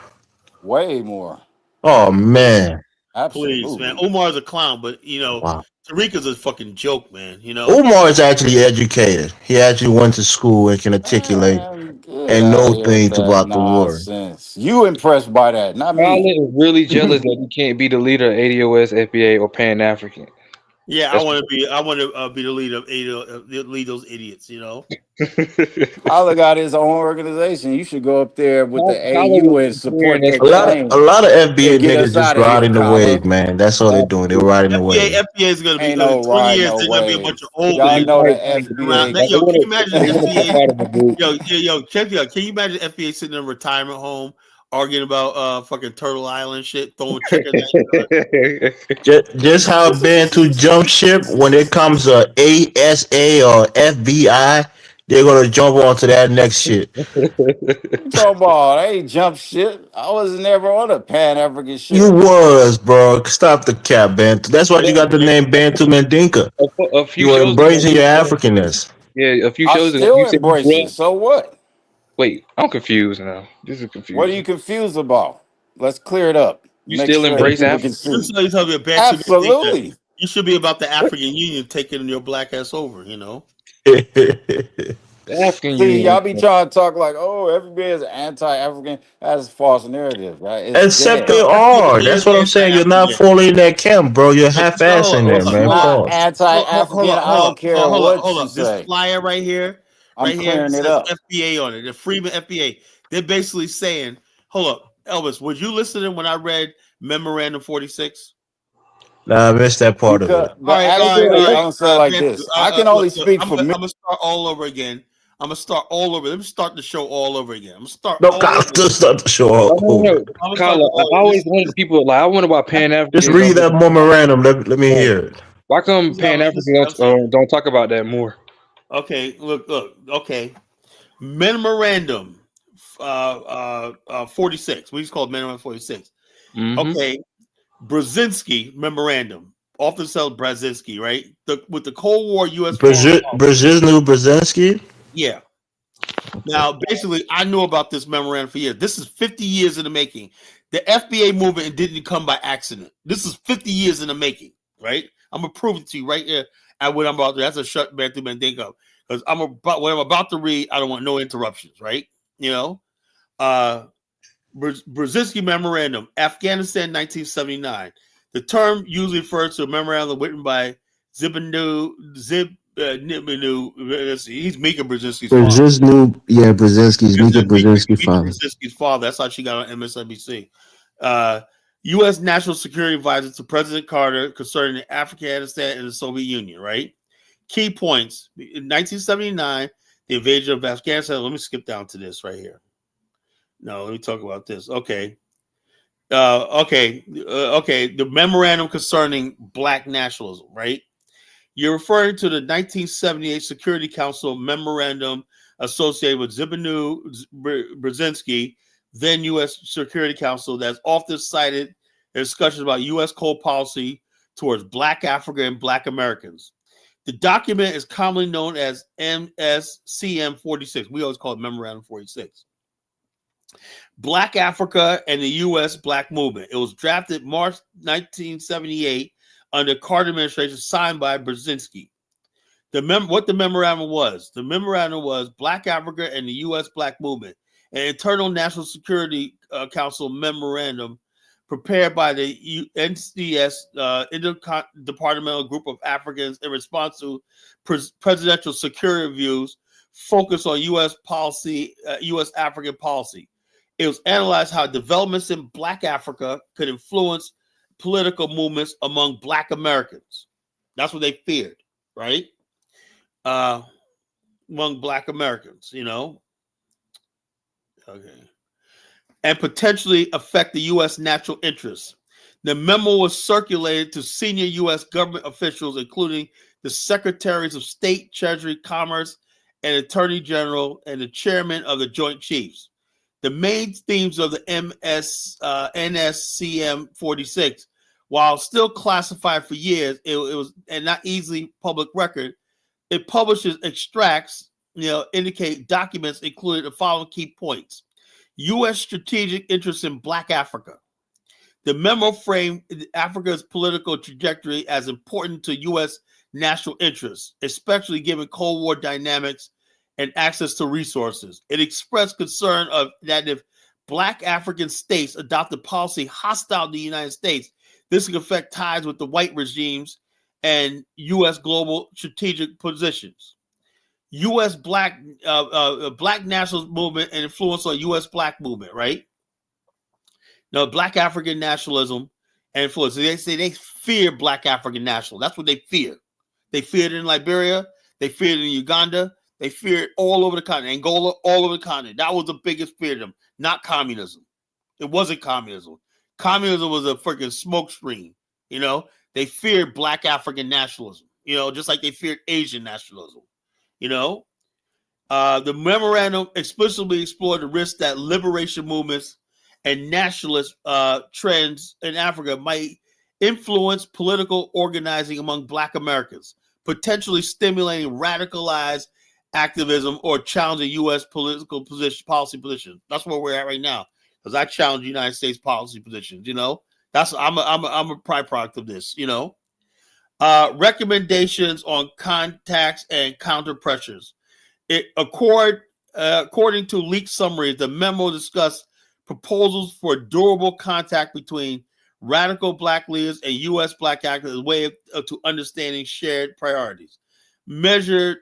Way more. Oh man. Please, man. Absolutely. Omar's a clown, but Wow. Tariq is a fucking joke, man. Umar is actually educated. He actually went to school and can articulate. Man, Get and out of know here with things that about the war. nonsense. You impressed by that, not Khaled me. is really jealous that he can't be the leader of ADOS, FBA, or Pan African. Yeah, I That's want to be. I want to be the leader of lead those idiots. You know. Holla got his own organization. You should go up there with the Khaled AU was and declaring support that their A lot stuff. of a claim lot of FBA and get niggas us just out of here, riding the Kala. wave, man. That's all they're doing. They're riding the wave. FBA is going to be Ain't no 20 ride, years. no They're going to be a bunch wave. of old Y'all He's men know the right, sitting around. FBA. they Yo, can want you to imagine they want to be FBA? part of the group. Check it out. Can you imagine FBA sitting in a retirement home arguing about fucking Turtle Island shit, throwing chicken at Just how Bantu jump ship when it comes to ASA or FBI, they're gonna jump onto that next shit. You talking about? I ain't jump shit. I was never on a Pan African You ship. was, bro. Stop the cap, Bantu. That's why you got the name Bantu Mandinka. A few You were shows ago, embracing you your said, Africanness. yeah, a few I shows ago, still you said you embrace it. drugged. So what? Wait, I'm confused now. This is What are you confusing. confused about? Let's clear it up. You Make still sure that embrace people can Africa? You see. should tell me a bad to think that Absolutely. you should be about the African Union taking your black ass over. You know. The African See, Union. y'all be trying to talk like, oh, everybody is anti-African. That's a false narrative, right? It's Except they dead. Yo, FBA are. That's is what I'm saying. You're not anti-African. fully in that camp, bro. You're Yo, half no, ass in there, It's man. not Pause. anti-African. I don't care Hold what you up. This say. flyer I'm right here clearing it says up. FBA on it. The Freedman FBA. They're basically saying, hold up, Elvis, was you listening when I read Memorandum 46? Nah, I missed that part of it. But All actually, I'm right. gonna say it like Ben, this. I can only look, speak for me. I'm gonna start all over again. I'm gonna start all over. Let me start the show all over again. I'm gonna start No, all Kyle, over. just start the show all Oh, no. over. I'm gonna start Kyla, all I over. always wanted people like I wonder why Pan Just Africans read don't. that memorandum. Let me Right. hear it. Why come This is how- Pan this is what I'm Africans saying. don't talk about that more? Okay, look. Okay, memorandum 46. We just call it memorandum 46. Mm-hmm. Okay, Brzezinski memorandum. Often spelled Brzezinski, right? With the Cold War U.S. foreign policy. Brzezinski Brzezinski. Yeah. Now, basically, I knew about this memorandum for years. This is 50 years in the making. The FBA movement didn't come by accident. This is 50 years in the making, right? I'm gonna prove it to you right here at what I'm about to. That's a shut man through man think of because I'm about what I'm about to read. I don't want no interruptions, right? You know, Brzezinski memorandum, Afghanistan, 1979. The term usually refers to a memorandum written by Nibinu. He's Mika Brzezinski's father. Brzezinski's Mika Brzezinski Mika father. Brzezinski's father. That's how she got on MSNBC. U.S. National Security Advisor to President Carter concerning Afghanistan and the Soviet Union, right? Key points. In 1979, the invasion of Afghanistan. Let me skip down to this right here. No, let me talk about this. Okay. Okay. The memorandum concerning black nationalism, right? You're referring to the 1978 Security Council memorandum associated with Zbigniew Brzezinski, then U.S. Security Council, that's often cited in discussions about U.S. cold policy towards Black Africa and Black Americans. The document is commonly known as MSCM 46. We always call it Memorandum 46. Black Africa and the U.S. Black Movement. It was drafted March 1978 under Carter administration, signed by Brzezinski. What the memorandum was? The memorandum was Black Africa and the U.S. Black Movement, an internal National Security Council memorandum prepared by the NCS Interdepartmental Group of Africans in response to presidential security reviews focused on U.S. policy, U.S. African policy. It was analyzed how developments in Black Africa could influence political movements among Black Americans. That's what they feared, right? Among Black Americans, you know. Okay. And potentially affect the U.S. national interests. The memo was circulated to senior U.S. government officials, including the secretaries of state, treasury, commerce, and attorney general, and the chairman of the Joint Chiefs. The main themes of the NSCM 46, while still classified for years, it was and not easily public record. It publishes extracts, indicate documents including the following key points: U.S. strategic interests in Black Africa. The memo framed Africa's political trajectory as important to U.S. national interests, especially given Cold War dynamics and access to resources. It expressed concern of that if Black African states adopted policy hostile to the United States, this could affect ties with the white regimes and U.S. global strategic positions. U.S. Black nationalist movement and influence on U.S. Black movement, right? Now, Black African nationalism and influence. They say they fear Black African national. That's what they fear. They feared it in Liberia. They feared it in Uganda. They feared all over the continent. Angola, all over the continent. That was the biggest fear to them, not communism. It wasn't communism. Communism was a freaking smoke screen. You know, they feared Black African nationalism, you know, just like they feared Asian nationalism. You know, the memorandum explicitly explored the risk that liberation movements and nationalist trends in Africa might influence political organizing among Black Americans, potentially stimulating radicalized activism or challenging U.S. political policy positions. That's where we're at right now, because I challenge United States policy positions. You know, I'm a byproduct of this. You know, recommendations on contacts and counter pressures. According to leaked summaries, the memo discussed proposals for durable contact between radical Black leaders and U.S. Black actors as a way to understanding shared priorities. Measured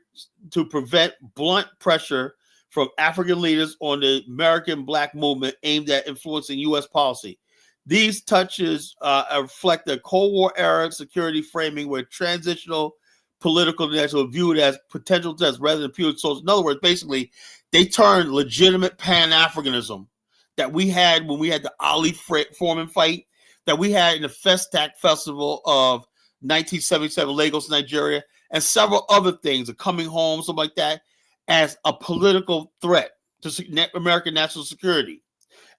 to prevent blunt pressure from African leaders on the American Black movement aimed at influencing U.S. policy. These touches reflect the Cold War era security framing where transitional political national viewed as potential threats rather than pure social. In other words, basically, they turned legitimate Pan-Africanism that we had when we had the Ali Foreman fight, that we had in the Festac Festival of 1977, Lagos, Nigeria, and several other things, the Coming Home, something like that, as a political threat to American national security,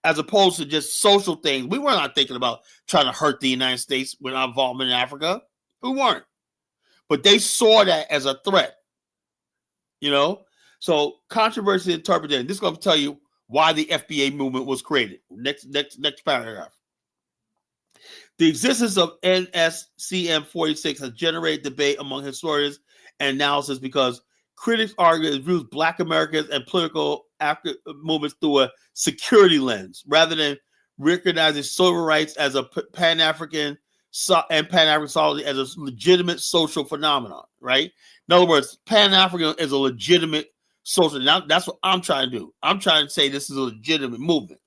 as opposed to just social things. We were not thinking about trying to hurt the United States with our involvement in Africa. We weren't. But they saw that as a threat, you know? So controversy interpreted. This is going to tell you why the FBA movement was created. Next paragraph. The existence of NSCM 46 has generated debate among historians and analysis because critics argue it views Black Americans and political movements through a security lens rather than recognizing civil rights as a Pan-African and Pan-African solidarity as a legitimate social phenomenon, right? In other words, Pan-African is a legitimate social. Now, that's what I'm trying to do. I'm trying to say this is a legitimate movement,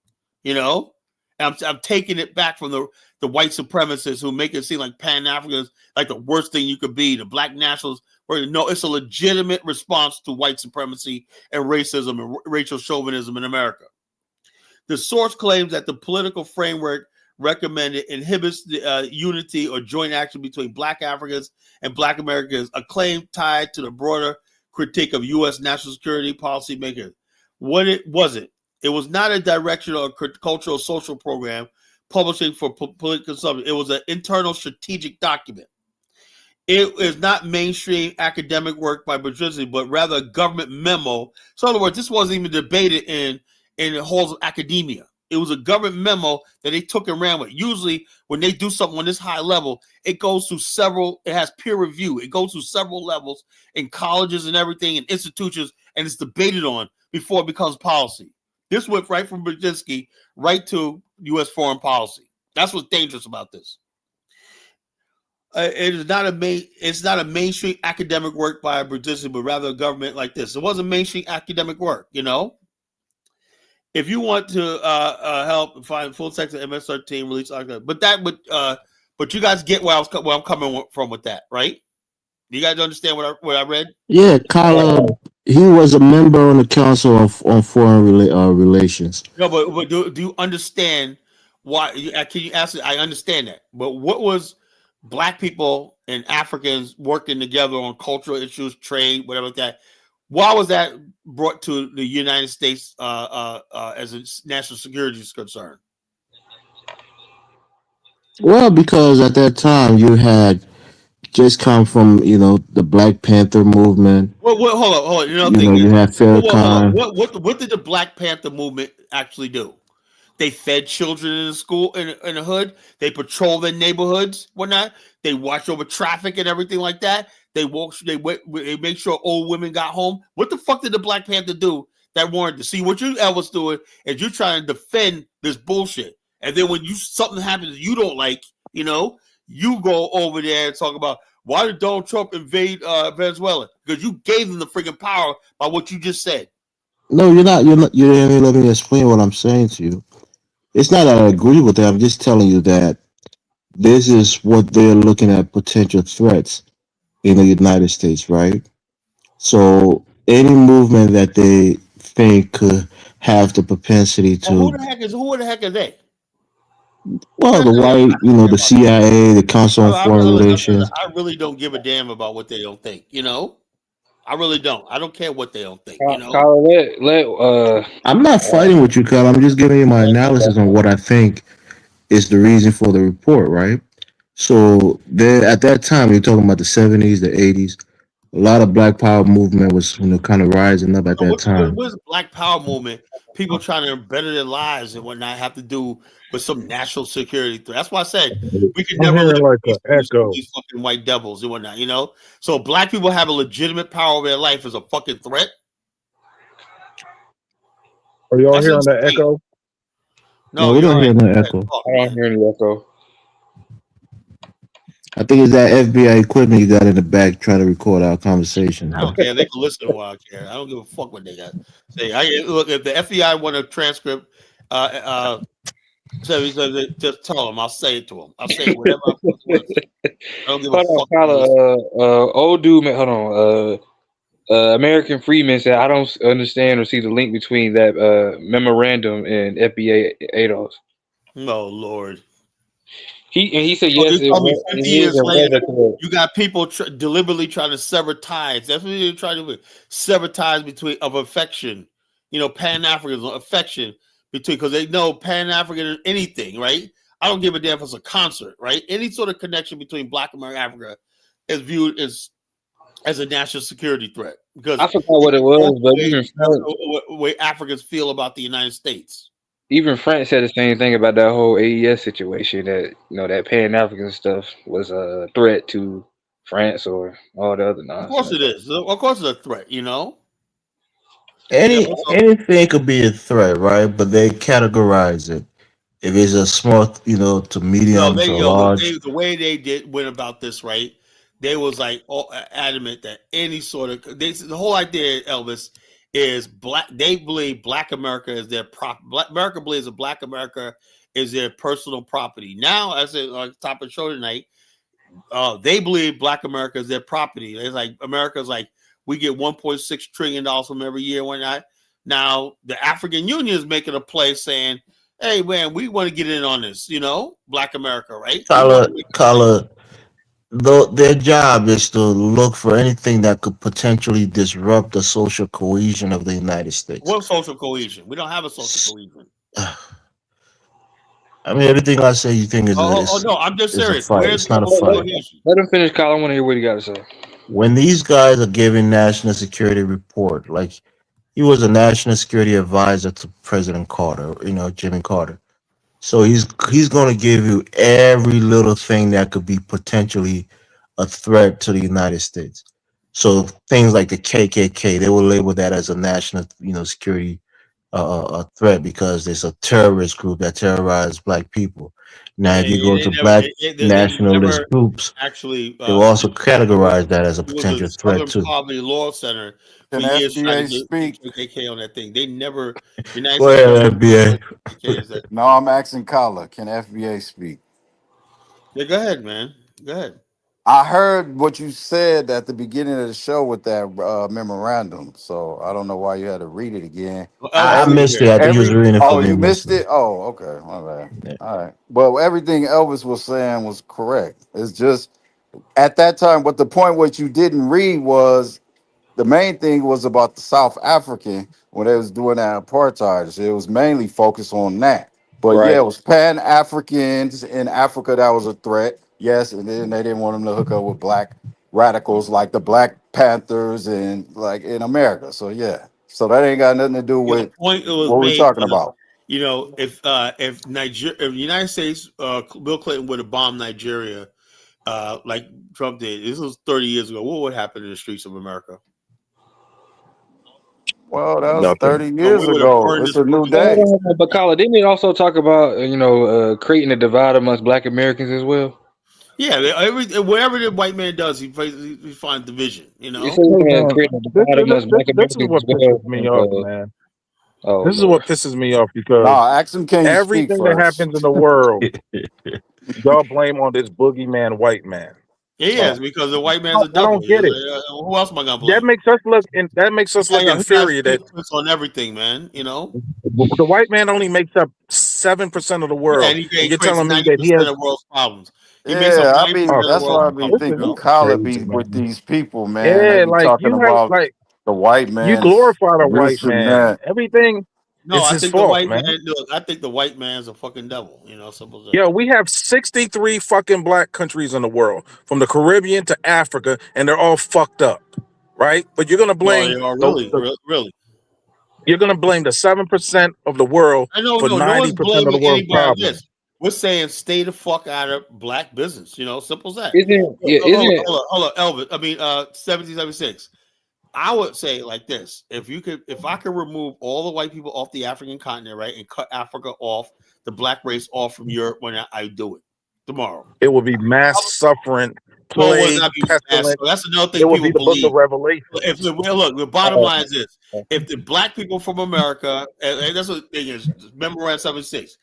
you know? And I'm taking it back from the white supremacists who make it seem like Pan-Africans like the worst thing you could be, the Black nationalists. No, it's a legitimate response to white supremacy and racism and racial chauvinism in America. The source claims that the political framework recommended inhibits the unity or joint action between Black Africans and Black Americans, a claim tied to the broader critique of U.S. national security policy makers. What it wasn't. It was not a directional or cultural social program publishing for political consumption. It was an internal strategic document. It is not mainstream academic work by Brzezinski, but rather a government memo. So in other words, this wasn't even debated in the halls of academia. It was a government memo that they took and ran with. Usually when they do something on this high level, it goes through it has peer review. It goes through several levels in colleges and everything and institutions, and it's debated on before it becomes policy. This went right from Brzezinski right to U.S. foreign policy. That's what's dangerous about this. It's not a mainstream academic work by Brzezinski, but rather a government like this. It wasn't mainstream academic work, you know. If you want to help find full text of MS-13 release, but you guys get where I'm coming from with that, right? You guys understand what I read? Yeah, Kyle, he was a member on the Council on Foreign Relations. No, but do you understand why? Can you ask it? I understand that, but what was Black people and Africans working together on cultural issues, trade, whatever like that? Why was that brought to the United States as a national security concern? Well, because at that time you had just come from the Black Panther movement. Well, hold on. You had Farrakhan. What did the Black Panther movement actually do? They fed children in the school in the hood. They patrolled their neighborhoods, whatnot. They watched over traffic and everything like that. They make sure old women got home. What the fuck did the Black Panther do that warranted? See what you Elvis doing is you trying to defend this bullshit, and then when something happens you don't like, you go over there and talk about why did Donald Trump invade Venezuela? Because you gave them the freaking power by what you just said. No, you're not. You're not. You didn't even let me explain what I'm saying to you. It's not that I agree with that. I'm just telling you that this is what they're looking at potential threats in the United States, right? So any movement that they think could have the propensity Well, who to, the heck are they? well, the I white, don't care the about that. CIA, the Council on Foreign Relations. I really don't give a damn about what they don't think. I really don't. I don't care what they don't think. Kyle, I'm not fighting with you, Kyle. I'm just giving you my analysis on what I think is the reason for the report, right? So there, at that time, you're talking about the 70s, the 80s. A lot of Black Power movement was, kind of rising up at that time. What's the Black Power movement? People trying to better their lives and whatnot have to do with some national security threat. That's why I said we could I'm never hearing live like an peacefully with some of echo. these fucking white devils and whatnot. So black people have a legitimate power over their life as a fucking threat. Are y'all That's hearing that insane. echo? No, we don't hear no echo. I don't hear any echo. I think it's that FBI equipment you got in the back trying to record our conversation. I don't care. They can listen while I care. I don't give a fuck what they got. Say, look, if the FBI want a transcript, so just tell them. I'll say it to them. I'll say whatever I'm supposed to. I don't give a fuck. Old dude, man, hold on. American Freedman said, I don't understand or see the link between that memorandum and FBA ADOS. No, Lord. He said So yes. you tell me 50 years later, correct. you got people deliberately trying to sever ties. That's what they're trying to do. Sever ties of affection. Pan African affection because they know Pan African is anything, right? I don't give a damn if it's a concert, right? Any sort of connection between Black America and Africa is viewed as a national security threat because I forgot what it was, but the way Africans feel about the United States. Even France said the same thing about that whole AES situation, that that Pan African stuff was a threat to France or all the other nonsense. Of course it is. Of course it's a threat, Anything could be a threat, right? But they categorize it. If it's a small, to medium to large. The way they went about this, right? They was like adamant that any sort of the whole idea, Elvis, is black. They believe Black America is their America believes that Black America is their personal property. Now, as on top of the show tonight, they believe Black America is their property. It's like America's like we get $1.6 trillion from every year and whatnot. Now the African Union is making a play saying, "Hey man, we want to get in on this." Black America, right? Color. Their job is to look for anything that could potentially disrupt the social cohesion of the United States. What social cohesion? We don't have a social cohesion. I mean, everything I say, you think is no, I'm just serious. It's not a fight. Let him finish, Kyle. I want to hear what he got to say. When these guys are giving national security report, like he was a national security advisor to President Carter, Jimmy Carter. So he's going to give you every little thing that could be potentially a threat to the United States. So things like the KKK, they will label that as a national, security a threat because it's a terrorist group that terrorizes Black people. Now, if you go to Black nationalist groups, actually, they will also categorize that as a potential threat too. Poverty Law Center for Can years trying FBA to speak? get KKK on that thing. They never. United Go ahead, FBA. No, I'm asking Kala. Can FBA speak? Yeah, go ahead, man. Go ahead. I heard what you said at the beginning of the show with that memorandum, so I don't know why you had to read it again. Well, I Elvis, missed it. I think he was reading it for me. You missed it? Oh, okay. My bad. Yeah. All right. But everything Elvis was saying was correct. It's just at that time, what the point what you didn't read was the main thing was about the South African when they was doing that apartheid. So it was mainly focused on that. But Right. yeah, it was Pan Africans in Africa that was a threat. Yes, and then they didn't want them to hook up with Black radicals like the Black Panthers and like in America. So yeah, so that ain't got nothing to do with the point it was what we're made talking was, about. if the United States, Bill Clinton would have bombed Nigeria, like Trump did. This was 30 years ago. What would happen in the streets of America? Well, that was Nothing. 30 Oh, we years would have ago. burned It's this a new fucking day. country But down. Carla, didn't it also talk about creating a divide amongst Black Americans as well? Yeah, whatever the white man does, he finds division. You You know. said Hey we're gonna man, create a this divide this amongst this Black this is Americans what as pisses well. me off, man. Oh This is Lord, what pisses me off because Nah, ask him, can you speak everything that first? happens in the world, y'all blame on this boogeyman white man. He Uh, is because the white man's a I devil. don't get it. Who else am I gonna That blame? makes us look and that makes us look He has inferior. That fingerprints on everything, man. You know. the white man only makes up 7% of the Yeah, world, and and he you're creates telling me 90% that he has. of the world's problems. He makes up Yeah, 90% of the that's Okay, why I world's be problems. this You thinking is know. Kyla be crazy, with man. these people, man. They Yeah, be like talking you have about like the white you man's glorify the white this and man. that. Everything No, is I his think the fault, white man. man. Look, I think the white man's a fucking devil. You know, simple as that. Yeah, we have 63 fucking black countries in the world, from the Caribbean to Africa, and they're all fucked up, right? But you're gonna Well, blame they are really, really. you're gonna blame the 7% of the world I don't for know. No one's 90% of the blaming world's anybody on problems. this. We're saying stay the fuck out of black business. You know, simple as that. isn't yeah? Hold Isn't on, hold on, Elvis. I mean, 1776. I would say like this: if I could remove all the white people off the African continent, right, and cut Africa off, the black race off from Europe, when I do it tomorrow. It will be mass suffering, No, it would plague, not be mass. pestilence. So that's another It thing will be people the book of believe. Revelation. Look, the bottom line is this: if the black people from America, and that's what the thing is, memorize 76.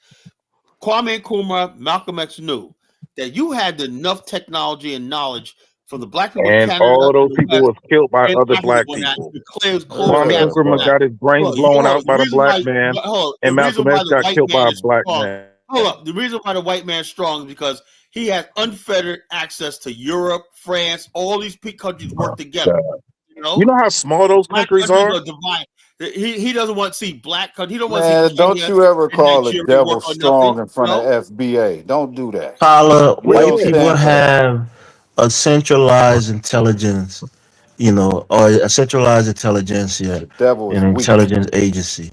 Kwame Nkrumah, Malcolm X knew that you had enough technology and knowledge from the black people in And Canada all and those the people West was killed by and other Africa black when that people. close Kwame Yeah, gaps in Nkrumah but that. got his brains blown out The by the reason black why man, the and reason Malcolm why X the got white killed by man a is black strong. man. Hold up. The reason why the white man is strong is because he has unfettered access to Europe, France, all these countries work together. You You know, know how small those black countries countries are? are divided. He doesn't want to see black countries. He don't want to see man, don't Kenya you ever and call the Nigeria devil work on nothing. strong in You front of know, FBA. Don't do that. Paula, We white don't people stand for that. have a centralized intelligence, or a centralized intelligentsia The devil is and weak. intelligence agency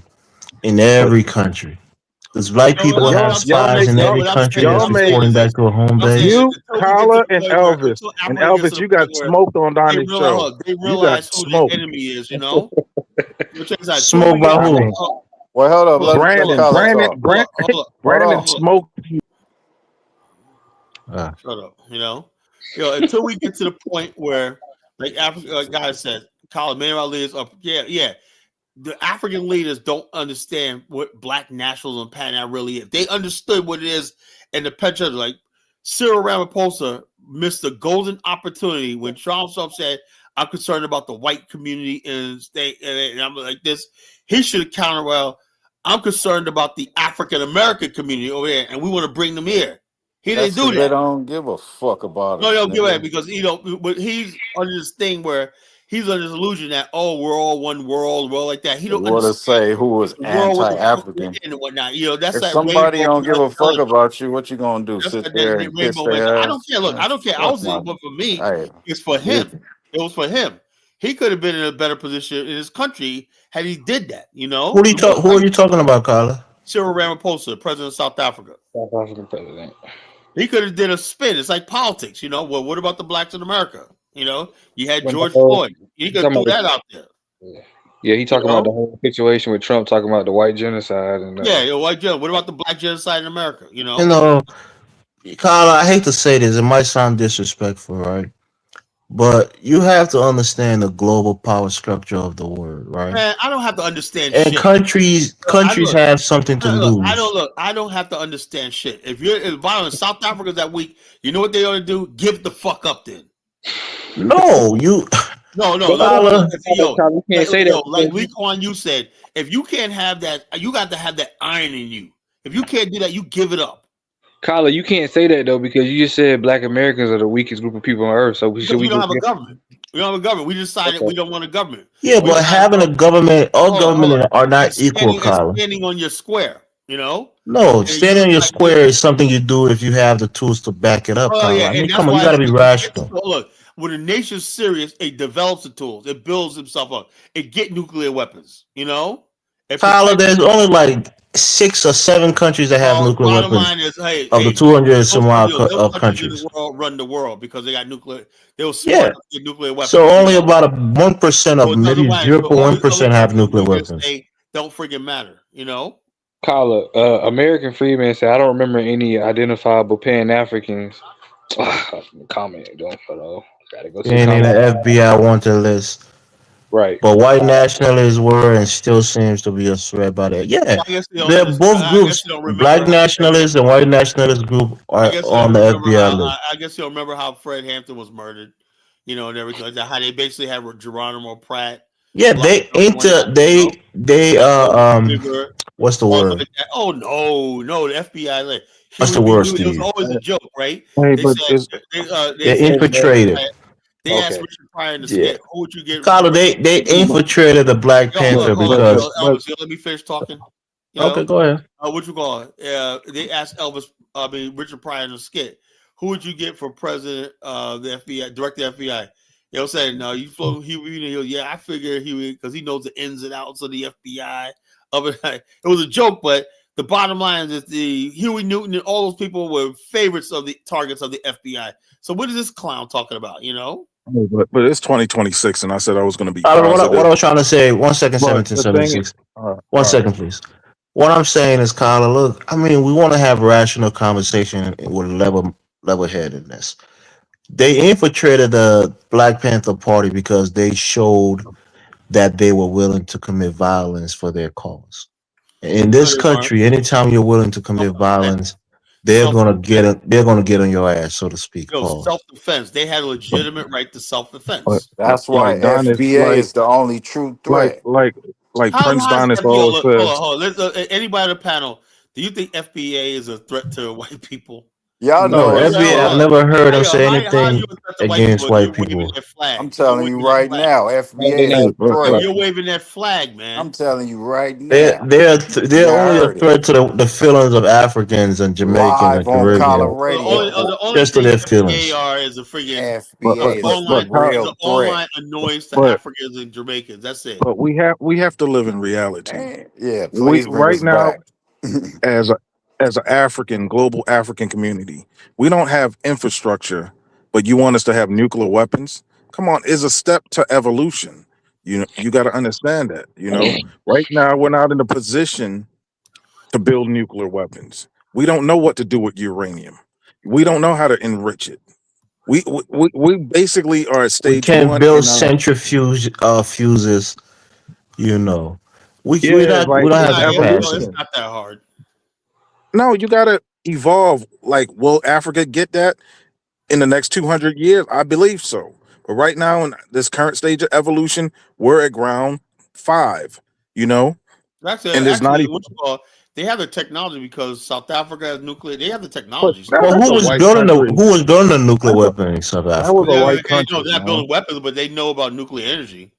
in every country. Because black no, people what have I'm Y'all saying, spies make in no, every y'all what I'm country saying, what that's y'all I'm make saying reporting is back this. to a home I'm saying base. you, until we get to Kala, the and point where Elvis. until And Africa gets to Elvis, the you got point where smoked on they Donnie's realize, show. look, they You got realize who the smoked. enemy is. You know, check this out. Until we Smoked get by I to mean, who? Well, hold up. hold up, Let hold up, Brandon, Kyla hold up, Brandon, talk. hold up, Brandon, hold up, Hold Brandon on. hold up. smoked. Uh, Shut up. Until we get to the point where, like Africa, like guy said, Colin Manuel leaders up. Yeah, yeah. The African leaders don't understand what black nationalism and Pan Am really is. They understood what it is, and the Petra, like Cyril Ramaphosa missed a golden opportunity when Trump said, "I'm concerned about the white community in the state," and I'm like this. He should have countered, "Well, I'm concerned about the African American community over there, and we want to bring them here." He That's didn't do because they that. don't give a fuck about No, they us, don't give that nigga. because but he's under this thing where he's under this illusion that we're all one world like that. He They don't want to understand say who was the world with the fuck we're anti-African. in and whatnot. That's If that somebody rainbow don't give a fuck intelligence. about you, what you gonna do? That's Sit that, there that and kiss rainbow mentality. their I don't ass? care. Look, Man, I don't care. I fuck was my. but for me, Hey, it's for you, him. It was for him. He could have been in a better position in his country had he did that. who do you The most Who are you talking about, Carla? Cyril Ramaphosa, president of South Africa. South African president? He could have did a spin. It's like politics. Well, what about the blacks in America? You had When the George whole Floyd. He he could have talking threw about that out there. yeah, he You talking about the know? whole situation with Trump talking about the white genocide and Yeah, white Joe. What about the black genocide in America? You know, Carla, I hate to say this, it might sound disrespectful, right? But you have to understand the global power structure of the world, right? Man, I don't have to understand And shit. countries have something to lose. I don't have to understand shit. If you're in South Africa that week, you know what they ought to do? Give the fuck up then. No, you, No, but look, Carla. you can't say that like because Lee Kuan Yew said, if you can't have that, you got to have that iron in you. If you can't do that, you give it up. Kyla, you can't say that though because you just said Black Americans are the weakest group of people on earth. So should Because we we don't just have a government. We don't have a government. We decided we okay? don't want a government. Yeah, We but decided, having a government, all hold on. government are not And equal, standing Carla. on your square, No, And you standing on your like square is something you do if you have the tools to back it up, oh yeah, Carla. I and mean, that's come on, you why got to be it gets the rational. tool. Look, when a nation's serious, it develops the tools, it builds itself up, it get nuclear weapons, it Carla, protects there's only like 6 or 7 countries that have Well, nuclear bottom weapons line is, hey, of the hey, 200 and those, some odd those countries in countries. the world run the world because they got nuclear. They were smart Yeah. enough to get nuclear So weapons. only about a 1% So of it doesn't maybe matter. So all these other 0.1% have countries nuclear you just weapons. say don't freaking matter. Caller, American Freedman said, I don't remember any identifiable Pan Africans. Comment going for though. Gotta go to the And in the comment. FBI wanted list. Right. But white nationalists were and still seems to be a threat by that. Yeah, I guess you don't they're understand. both I guess groups. you don't remember Black how Fred nationalists and Hampton. white nationalist group I are guess you on don't the remember FBI how. list. I guess you don't remember how Fred Hampton was murdered, and everything like that. How they basically had Geronimo Pratt Yeah, locked they up one inter night. they And Edward Bigger, what's the all word? like that. Oh no, the FBI. Like, What's the word, It was Steve? always a joke, right? Hey, They but said it's they They said Hey, man. infiltrated. they asked Okay. Richard Pryor in the Yeah. skit, who would you get Carla, for they but infiltrated the Black yo, look, Panther hold on, but because Elvis, let me finish talking. You okay, know, go ahead. what you call it? They asked Richard Pryor in the skit, who would you get for president of the FBI, director of the FBI? He'll say, no, you flow. Yeah, I figure he would because he knows the ins and outs of the FBI. Of it, it was a joke, but the bottom line is the Huey Newton and all those people were favorites of the targets of the FBI. So what is this clown talking about? but it's 2026, and I said I was going to be Carla, what positive. I was trying to say, 1 second, But the thing, 1776. all One right. second, please. What I'm saying is, Carla, look, I mean, we want to have rational conversation with level headedness. They infiltrated the Black Panther Party because they showed that they were willing to commit violence for their cause. In No, this they weren't. country, anytime you're willing to commit violence, Self defense. they're gonna get on your ass, so to speak. Pause. Self defense. They had a But, legitimate right to self but, defense. but That's why like Donis, FBA is the only true like threat. like like Prince How's Donis yo? always Look, says. hold on. Anybody on the panel? Do you think FBA is a threat to white people? Y'all No, know Hold it's on, FBA. hold I've on. not. never heard them say How are you anything a threat to white people against and you're white waving people. that flag? I'm And you're telling you waving that right flag. now, Sunday FBA is night. a threat. You're waving that flag, I'm man. telling you right They're now. they're they're Y'all only a heard it. threat to the feelings of Africans and Jamaicans Live and on Collar Caribbean, Radio. The only just to thing their FBA feelings. are is a friggin' but FBA is the online is real an threat. online annoyance to but Africans and Jamaicans. That's it. but we have to live in reality. Man, yeah, We please bring right us now, back. as a as an African global African community, we don't have infrastructure, but you want us to have nuclear weapons? Come on, is a step to evolution. You got to understand that. Right now we're not in a position to build nuclear weapons. We don't know what to do with uranium. We don't know how to enrich it. We basically are at We stage can't one build in centrifuge fuses. You know, yeah, we like don't it's have the It's capacity. evolution. not that hard. No, you gotta evolve. Like, will Africa get that in the next 200 years? I believe so. But right now, in this current stage of evolution, we're at ground five, you know, and there's not Actually, even. what you call they have the technology because South Africa has nuclear. They have the But technology that, Well, still. that's a white country. who was building the nuclear That's a, weapon in South that was Africa? a white No, country, they're not man. building weapons, but they know about nuclear energy.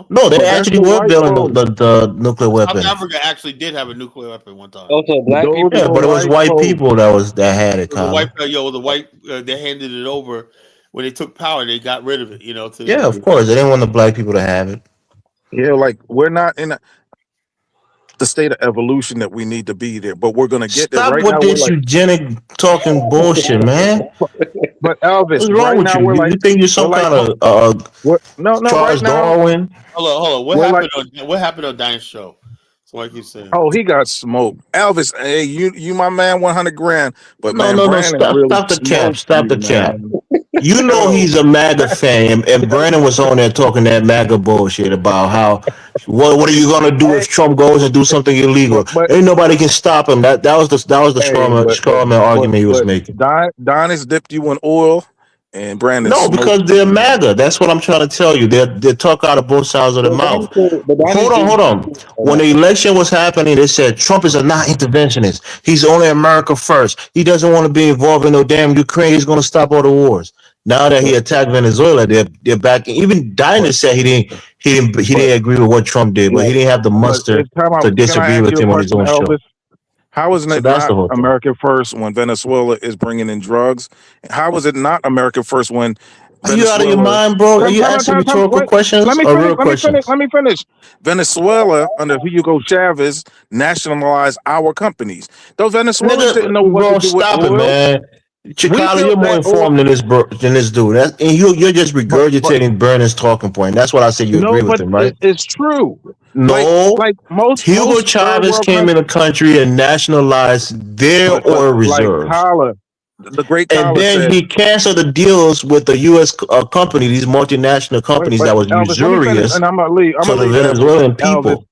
No, they But that's actually the were white building folks. the nuclear South weapon. Africa actually did have a nuclear weapon one time. Also, black Those people. are Yeah, the but it was white white folks. people that had it, It was a white, Carla. they handed it over when they took power. They got rid of it, Yeah, of to course. They didn't want the black people to have it. Yeah, like we're not in the state of evolution that we need to be there, but we're gonna get there. Stop Right with now, we're this like, eugenic talking bullshit, man. but Elvis, What's wrong right with now you? we're You like, think you're we're some like, kind of no, right Charles now Darwin? hold on. we're like. What happened on Diane's show? So like you saying, Oh, he got smoked. Elvis, hey, you my man, 100 grand. But No, man, no, no. Brandon really Stop the cap. smoked Stop you, the cap. man. You know Yo, he's a MAGA fan, and Brandon was on there talking that MAGA bullshit about how what are you gonna do hey, if Trump goes and do something illegal? but Ain't nobody can stop him. That was the hey, strawman argument he was making. Don has dipped you in oil, and Brandon No, smoked because you, they're man. MAGA. That's what I'm trying to tell you. They talk out of both sides of the mouth. But Donnie Hold didn't. on. When the election was happening, they said Trump is a non-interventionist. He's only America first. He doesn't want to be involved in no damn Ukraine. He's going to stop all the wars. Now that he But attacked Venezuela, they're back. Even Dinah but said he but didn't agree with what Trump did, but he didn't have the but muster it's time to out. Can I disagree ask you with a him on his question, own show. Elvis? How is So it that's not the whole thing. America first when Venezuela is bringing in drugs? How is it not America first when Are you out of your Venezuela. mind, bro? Are Time, you time, asking time, time. rhetorical Wait, let questions me or finish. real Let me finish. questions? Let me finish. Venezuela under Hugo Chavez nationalized our companies. Those Venezuelans didn't know Nigga, what to bro, do with stop it, oil. man. We Chikala, you're built more that oil, informed than this bro, than this dude. And you're just but regurgitating Burners' talking point. That's what I said you no, agree with but him, right? it's true. No. Like Hugo most third Chavez world came in countries, the country and nationalized their but oil like reserves. Kala, the great And Kala then said. he canceled the deals with the U.S. Company, these multinational companies Wait, that was Elvis, let me finish, usurious and I'm gonna leave. I'm to gonna the leave Elvis. Venezuelan Elvis, people.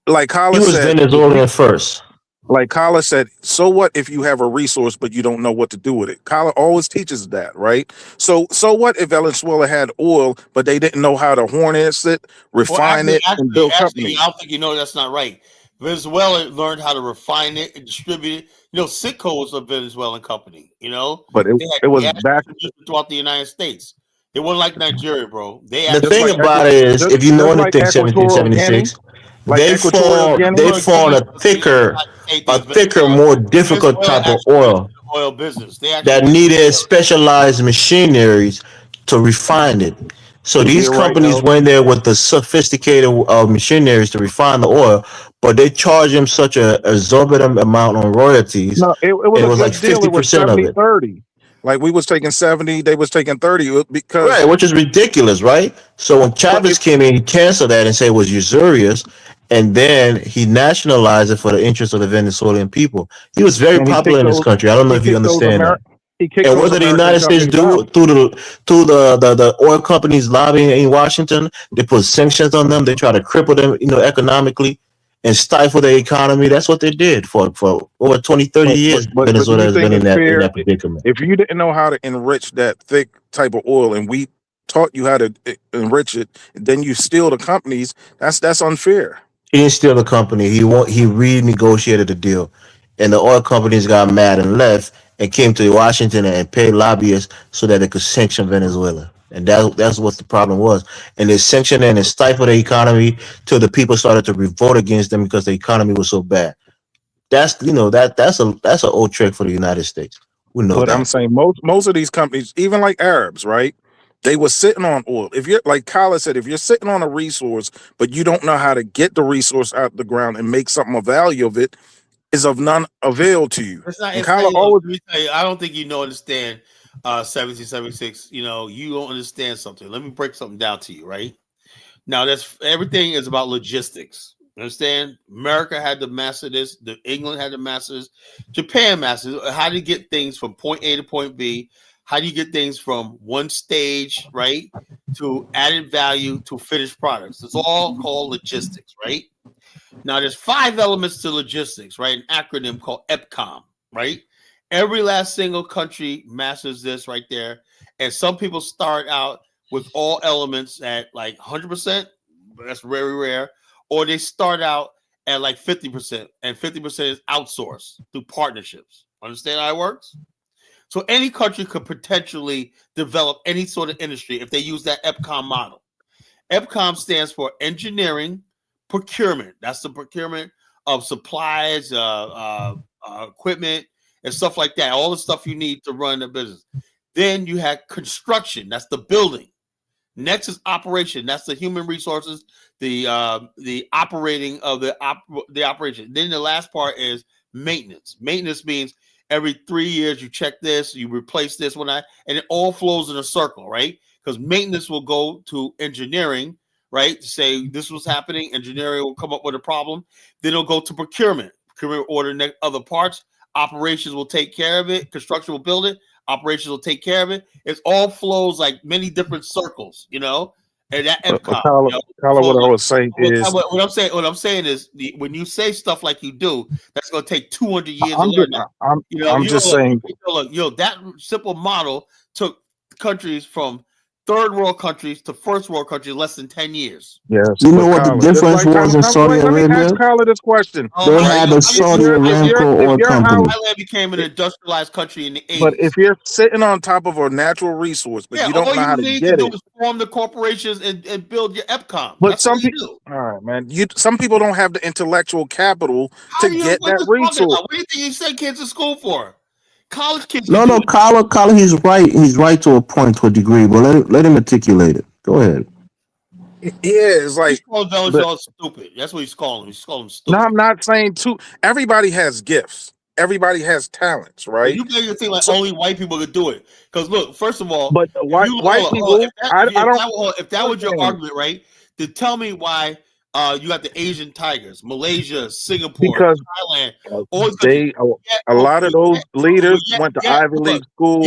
like He Kala was said, if you, Venezuelan first. like Kala said, so what if you have a resource but you don't know what to do with it? Kala always teaches that, right? So what if Venezuela had oil but they didn't know how to harness it, Well, refine it, and build actually, companies? I don't think you know that's not right. Venezuela learned how to refine it and distribute it. Citgo was a Venezuelan company. But They it they was had back distribution throughout the United States. It wasn't like Nigeria, bro. They The just actually thing like about it is, if you know just like anything, Equatorial Guinea, 1776, like Equatorial they Guinea. fall on same thing a as thicker, Venezuela. more difficult Venezuela type of actually went oil into the oil business. They actually that went into needed oil. specialized machineries to refine it. So these You're right, companies Elvis. went there with the sophisticated machineries to refine the oil, but they charge them such a exorbitant amount on royalties. No, it was It a was like good deal. It was 50% of it. 70-30. Like we was taking 70, they was taking 30 because Right, which is ridiculous, right? So when but Chavez if came in, he canceled that and said it was usurious, and then he nationalized it for the interest of the Venezuelan people. He was very and popular in this country. I don't know he if you kicked those understand that. He kicked And those what did the American United States companies do out. through the oil companies lobbying in Washington? They put sanctions on them. They try to cripple them, economically and stifle their economy. That's what they did for over 20, 30 years. But do Venezuela you has think been in it's fair that predicament. if you didn't know how to enrich that thick type of oil and we taught you how to enrich it, then you steal the companies? That's unfair. He didn't steal the company. He renegotiated the deal, and the oil companies got mad and left and came to Washington and paid lobbyists so that they could sanction Venezuela. And that's what the problem was. And they sanctioned and stifled the economy till the people started to revolt against them because the economy was so bad. That's an old trick for the United States. We know But I'm that. saying most of these companies, even like Arabs, right? They were sitting on oil. If you're like Kyla said, if you're sitting on a resource, but you don't know how to get the resource out the ground and make something of value of it, is of none avail to you. It's not. And It's not. Kyla Look, always let me tell you. I don't think you know understand. 1776. You don't understand something. Let me break something down to you. Right now, that's everything is about logistics. Understand? America had to master this. England had to master this. Japan masters how to get things from point A to point B. How do you get things from one stage, right, to added value to finished products? It's all called logistics, right? Now, there's 5 elements to logistics, right? An acronym called EPCOM, right? Every last single country masters this right there. And some people start out with all elements at like 100%. That's very rare. Or they start out at like 50%, and 50% is outsourced through partnerships. Understand how it works? So any country could potentially develop any sort of industry if they use that EPCOM model. EPCOM stands for engineering procurement. That's the procurement of supplies, equipment, and stuff like that. All the stuff you need to run a business. Then you had construction. That's the building. Next is operation. That's the human resources, the operating of the operation. Then the last part is maintenance. Maintenance means every 3 years you check this, you replace this and it all flows in a circle, right? Because maintenance will go to engineering, right? To say this was happening, engineering will come up with a problem. Then it'll go to procurement. Procurement will order other parts. Operations will take care of it. Construction will build it. Operations will take care of it. It all flows like many different circles, and that but EPCOM, Kyla, flows what I like. was saying is What I'm saying is, when you say stuff like you do, that's going to take 200 years to I'm just learn that. I'm just saying That simple model took countries from third world countries to first world countries less than 10 years. yes, You know but what the Kyla, just difference like was in Saudi wait, let me ask Arabia? Kyla this question, Oh They my right? had God! the If Saudi you're Aramco if oil your house company. Thailand became an industrialized country in the But if 80s. you're sitting on top of a natural resource, but Yeah, you all don't know you how to need to get do it, is form the corporations and build your EPCOM. but That's all some you people, do. all right, man, some people don't have the intellectual capital How to do you? get What that you talking resource. about? What do you think you send kids to school for? College kids can No, do no, it. Colin, he's right. He's right to a point, to a degree, but let him articulate it. Go ahead. Yeah, it's He's like calling the Venezuela stupid. That's what he's calling him. He's calling him no, stupid. I'm not saying too. Everybody has gifts. Everybody has talents, But right? you make it seem like So, only white people could do it. Because look, first of all, but if you white hold on, people, I don't if that was your understand argument, right? Then tell me why you got the Asian tigers, Malaysia, Singapore, because Thailand, all these countries. they Yet, a lot of those but leaders went to Ivy look, League schools.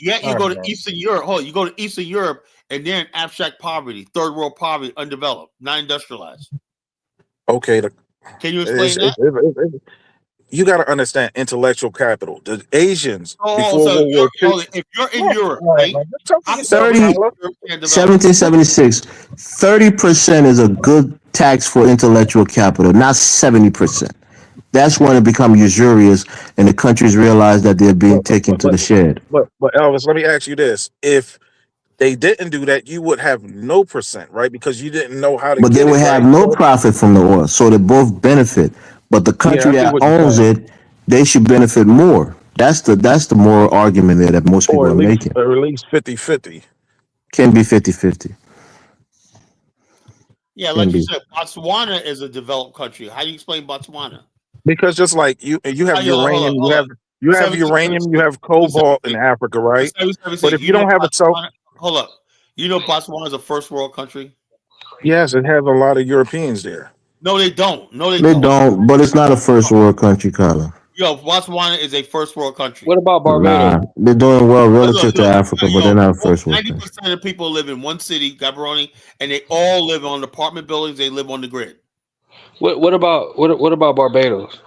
yet I you go don't to know. Eastern Europe. Hold on, you go to Eastern Europe, and they're in abstract poverty, third world poverty, undeveloped, not industrialized. Okay, Can you explain that? you got to understand intellectual capital. The Asians Oh, before so World War II. if you're in Yeah, Europe, all right, right? man. Just talk for I'm yourself, 30, Tyler. Europe can develop. 1776, 30% is a good tax for intellectual capital, not 70%. That's when it becomes usurious and the countries realize that they're being But but taken but to but, the shed. but Elvis, let me ask you this: if they didn't do that, you would have no percent, right? Because you didn't know how to But they get will it have right. no So profit from the oil, so they both benefit. But the yeah, I country see that what you're owns saying, it, they should benefit more. That's the moral argument there that most people or are making. at least 50-50. Can be 50-50. Yeah, Can like you be. said, Botswana is a developed country. How do you explain Botswana? Because just like you Oh, have yeah, uranium, hold on. you have uranium, you 7776. have cobalt in Africa, right? But 7776. if You you know don't have a self, Botswana? Hold up. You know Botswana is a first world country? yes, it has a lot of Europeans there. No, they don't. No, they They don't. don't, but it's not a first world country, Colin. Yo, Botswana is a first world country. What about Barbados? Nah, they're doing well Look, relative to look, Africa, but they're not a first world country. 90% of people live in one city, Gaborone, and they all live on apartment buildings. They live on the grid. What about Barbados?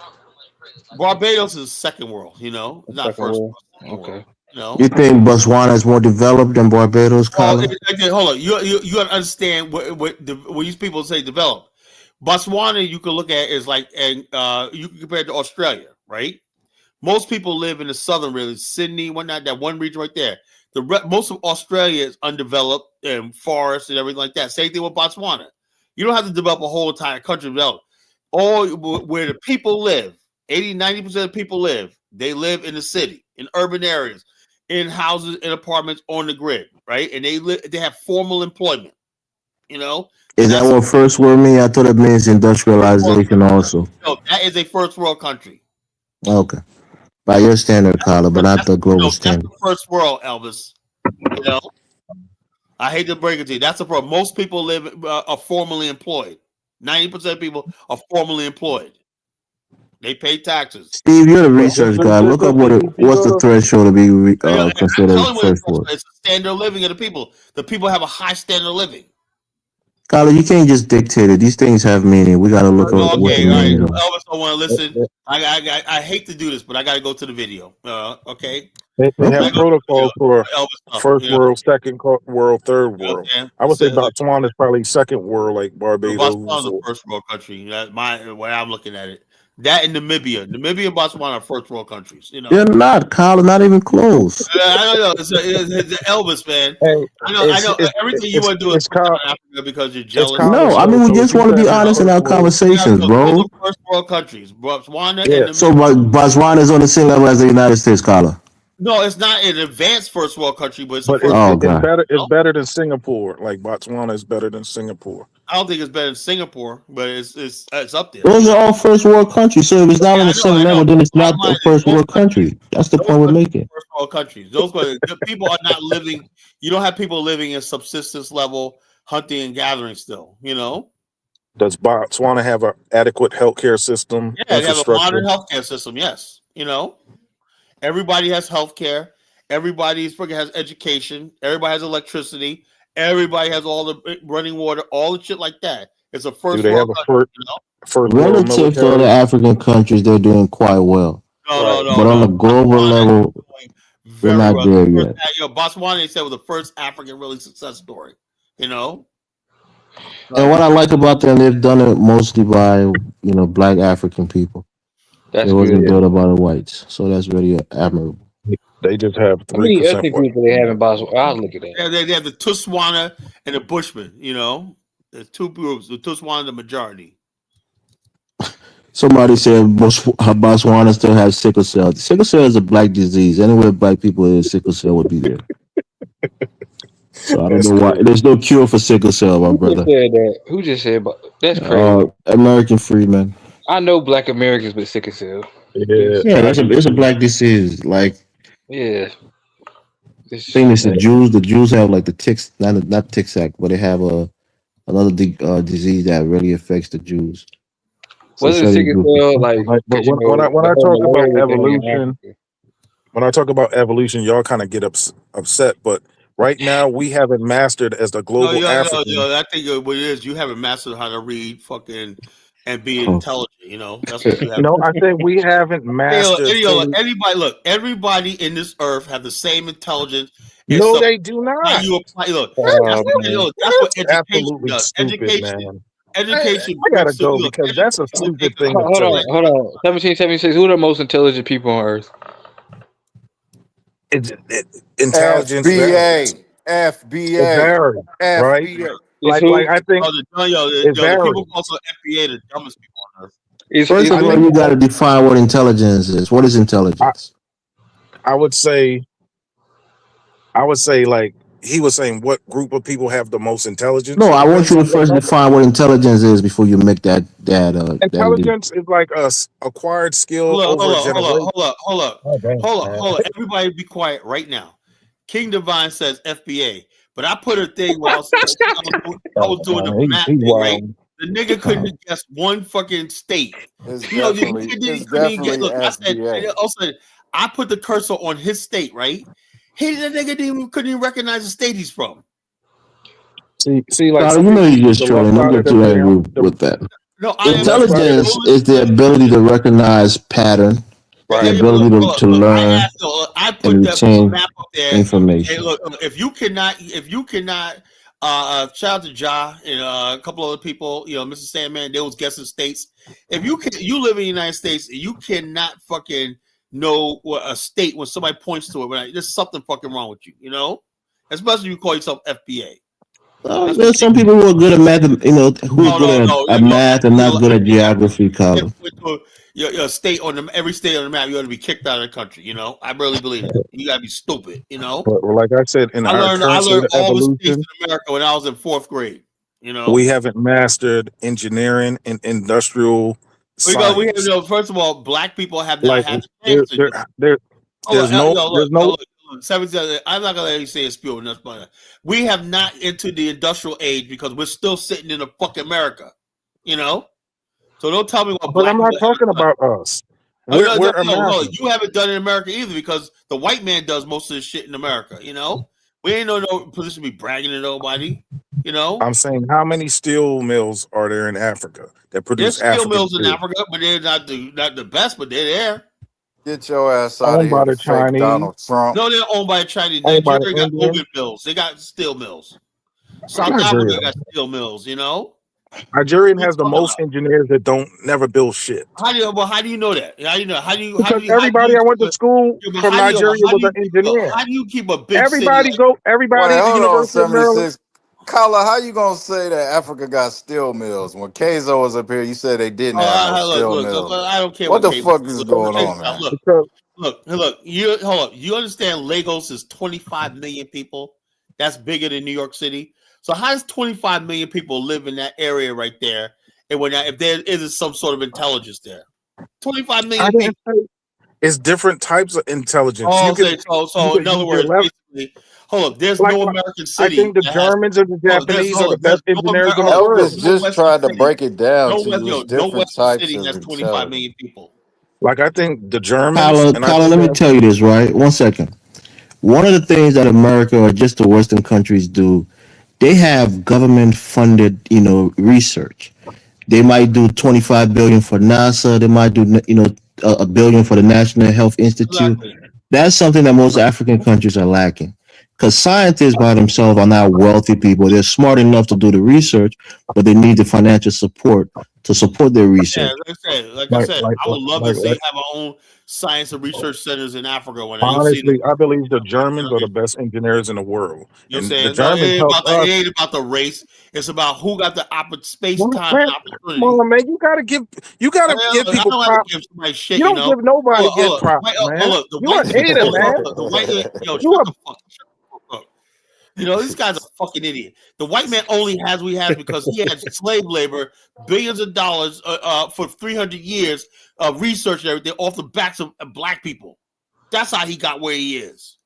Barbados is second world, it's not Second first world. world, second world, Okay. You think Botswana is more developed than Barbados, Well, Colin? again, hold on. You got to understand when these people say developed. Botswana, you can look at is like, and you can compare it to Australia, right? Most people live in the southern region, Sydney, whatnot, that one region right there. Most of Australia is undeveloped and forests and everything like that. Same thing with Botswana. You don't have to develop a whole entire country to develop. All where the people live, 80-90% of people live, they live in the city, in urban areas, in houses and apartments on the grid, right? And they have formal employment, Is and that that's what first world mean? I thought it means industrialization also. that is a first world country. Okay. By your standard, Colin, but not the global That's the standard. first world, Elvis. You know, I hate to break it to you. That's the problem. Most people are formally employed. 90% of people are formally employed. They pay taxes. Steve, you're the But research guy. Look up if you what's go the to threshold to be I'm considered telling you what first world. it's the standard of living of the people. The people have a high standard of living. Colin, you can't just dictate it. These things have meaning. We got to look up what the Okay, all right. meanings are. Elvis, I want to listen. I hate to do this, but I got to go to the video. Okay. they I Okay. have gotta go to the video protocols for for Elvis stuff. first world, second world, third You know what world. I'm saying? I would say So, Botswana is probably second world, like Botswana Barbados. is a Or first world country. That's my way I'm looking at it. That and Namibia and Botswana are first world countries. They're not, Colin, not even close. I don't know. It's Elvis, man. hey, I know. Everything you want to do is it's put called down Africa because you're it's jealous. common No, I mean, sense. we So if just you want to said be it's honest in first our world, conversations, Those bro. are first world countries. Botswana yeah, and So Namibia. Botswana is on the same level as the United States, Colin. No, it's not an advanced first world country, but it's a but first Oh, world. it's God. better. You It's know? better than Singapore. Like Botswana is better than Singapore. I don't think it's better than Singapore, but it's up there. Those are all first world countries. So if it's not Yeah, on the same I know. level, then But it's bottom not line a is first world country. That's the those point we're countries making. are first world countries. The people are not living. You don't have people living in subsistence level hunting and gathering still. Does Botswana have an adequate healthcare system Yeah, they have a infrastructure? modern healthcare system. Yes, everybody has healthcare. Everybody has education. Everybody has electricity. Everybody has all the running water, all the shit like that. It's a Do first they world have a country. first world Relative to other military? African countries, they're doing quite well. No, no, Right. no, But on no. the global Botswana is level, doing they're very not well. there yet. Botswana, they said, was the first African really success story. You know, And like what I like about them, they've done it mostly by, black African people. It That's good. wasn't built up by the whites. So that's really admirable. They just have How three many percent ethnic white. people they have in Boston? I'll look at that. they have the Tuswana and the Bushmen. There's two groups. The Tuswana, the majority. Somebody said Botswana still has sickle cell. Sickle cell is a black disease. Anywhere black people is, sickle cell would be there. So I don't That's know why. crazy. There's no cure for sickle cell, my Who just brother. said that? Who just said? That's crazy. American Freedman. I know Black Americans with sickle cell. Yeah, It's Yeah, I that's do it's a too. black disease. Like yeah. I It's think it's the Yeah. Jews. The Jews have like the ticks, not tick sack, but they have another disease that really affects the Jews. It's a wasn't certain sickle group of cell people. like Like, but because you when know I the whole talk about malaria thing in evolution, Africa. when I talk about evolution, y'all kind of get upset. But right now, we haven't mastered as the No, global African. I think what it is, you haven't mastered how to read fucking and be Oh. intelligent. That's what you have. No, I think we haven't Hey, mastered fully. anybody, look, everybody in this earth have the same intelligence, No, except they do how not. you apply. Look, That's, Oh man. that's what that's education absolutely does. stupid, man. Education I gotta brings to go look. because that's a Look, stupid thing to Hold say. on, hold on. 1776. Who are the most intelligent people on Earth? Intelligence varies. FBA, It FBA, varies, right? FBA. Is Like who? I think it The people varies. also FBA the dumbest people on earth. First Is I of all, think you who? got to define what intelligence is. What is I, intelligence? I would say like he was saying what group of people have the most No, intelligence. It I want depends you to on what first number. define what intelligence is before you make that leap. Intelligence is like a acquired skill Hold up, over hold a up, hold up, generation. hold up, hold up, Oh damn, hold up, man. hold up. Everybody be quiet right now. King Divine says FBA, but I put a thing where I was Oh doing the man, map he thing, right? wild. The nigga Uh, couldn't guess one fucking state. It's The definitely nigga didn't it's couldn't even get. definitely Look, I said, and FBA. also I put the cursor on his state, right? The nigga couldn't even recognize the state he's from. See, like Tyler, some you know people you're use just the left trolling. Don't side of get their too angry brain. with that. No, I The am left not. side of Intelligence is the ability to recognize pattern, the right. ability to I learn asked. I and put that retain map up there. Hey, information. look, if you cannot, shout out to Ja and a couple other people. Mr. Sandman, they was guessing states. If you live in the United States, and you cannot fucking know what a state when somebody points to it. Right? There's something fucking wrong with you. Especially if you call yourself FBA. That's There's some people who are good at math, who are no, good no, no. at math and not good at FBA, geography, Carla. your state on every state on the map, you ought to be kicked out of the country. I really believe that. You gotta be stupid. But like I said, in our I current state learned of all the states evolution, in America when I was in fourth grade. we haven't mastered engineering and industrial We have science. first of all, black people have not Like had the chance there, to there, do it. there there's no, there's no. Look. 17, I'm not gonna let you say a spiel. We have not entered the industrial age because we're still sitting in the fucking America. You know, so don't tell me what But I'm black not people talking haven't done. about us. Oh, We're no, Americans. you haven't done it in America either because the white man does most of the shit in America. We ain't no position to be bragging to nobody. I'm saying, how many steel mills are there in Africa that produce There's steel African mills in steel? Africa, but they're not the best, but they're there. Get your ass out of Owned here, by you the fake Chinese, Donald Trump. No, they're owned by Chinese. owned by the Nigeria got Indians. oven mills. They got steel mills. South Nigeria. Africa got steel mills. Nigerian What you has the talking most about? engineers that don't never build shit. How do you know that? How do you know? Because everybody I went to school from Nigeria was an engineer. how do you keep a big city like Wait, Everybody at the hold on, University of Maryland. 76. Kala, how you gonna say that Africa got steel mills? When Keizo was up here, you said they didn't have no steel look, mills. I don't care What what the cable. fuck is going Check on, this out. man? Because Look. You hold up. You understand Lagos is 25 million people? That's bigger than New York City. So how does 25 million people live in that area right there? And if there isn't some sort of intelligence there, 25 I million didn't people. say it's different types of intelligence. Oh, okay. You So can in other use your words, left. basically, hold up. There's Like, no American I city think the that has. Germans and the Japanese are the There's best no engineers in the Elvis world. no just Western tried to city. break it down No to West, you. It's no different Western types city of has 25 intelligence. million people. Like I think the Germans Kyla, and I Kyla, think let me tell you this, right? 1 second. One of the things that America or just the Western countries do, they have government funded, research. They might do 25 billion for NASA. They might do, a billion for the National Health Institute. Exactly. That's something that most African countries are lacking. Because scientists by themselves are not wealthy people. They're smart enough to do the research, but they need the financial support to support their Yeah, research. like I Like, said, like, I would love to see like, have our own science and research centers in Africa. When you'll see them, honestly, I believe the you Germans are the best engineers in the world, know what I'm and the saying? No, Germans helped it us. ain't about the race. It's about who got the space, Well, time, man, and come opportunity. on, man, you I, gotta give mean, I people don't have to props. give somebody shit, You you don't know. give nobody get Look, props, man. look, the You a white man. hater, man. Look, the white man. Yo, You shut the fuck up. You know, this guy's a fucking idiot. The white man only has what he has because he had slave labor, billions of dollars for 300 years of research and everything off the backs of black people. That's how he got where he is.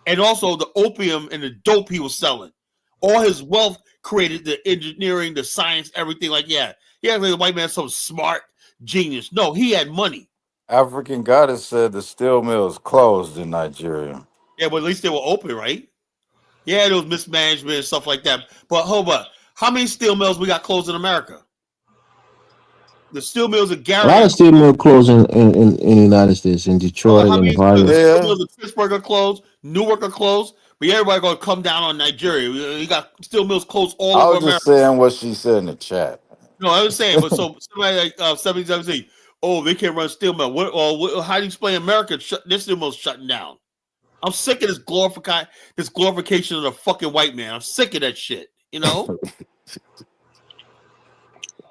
And also the opium and the dope he was selling. All his wealth created the engineering, the science, everything. Like, yeah, like the white man's so smart, genius. No, he had money. African goddess said the steel mills closed in Nigeria. Yeah, but at least they were open, right? Yeah, there was mismanagement and stuff like that. But hold up, how many steel mills we got closed in America? The steel mills in A lot Gary are of steel closed. mill closing in the United States, in Detroit How and many Ohio. steel Yeah, mills in Pittsburgh are closed? Newark are closed. But everybody gonna come down on Nigeria. You got steel mills closed all I over was just America. saying what she said in the chat. No, I was saying, but so somebody like 77, oh, they can't run steel mill. How do you explain America? This steel mill's shutting down. I'm sick of this glorification of the fucking white man. I'm sick of that shit. You know?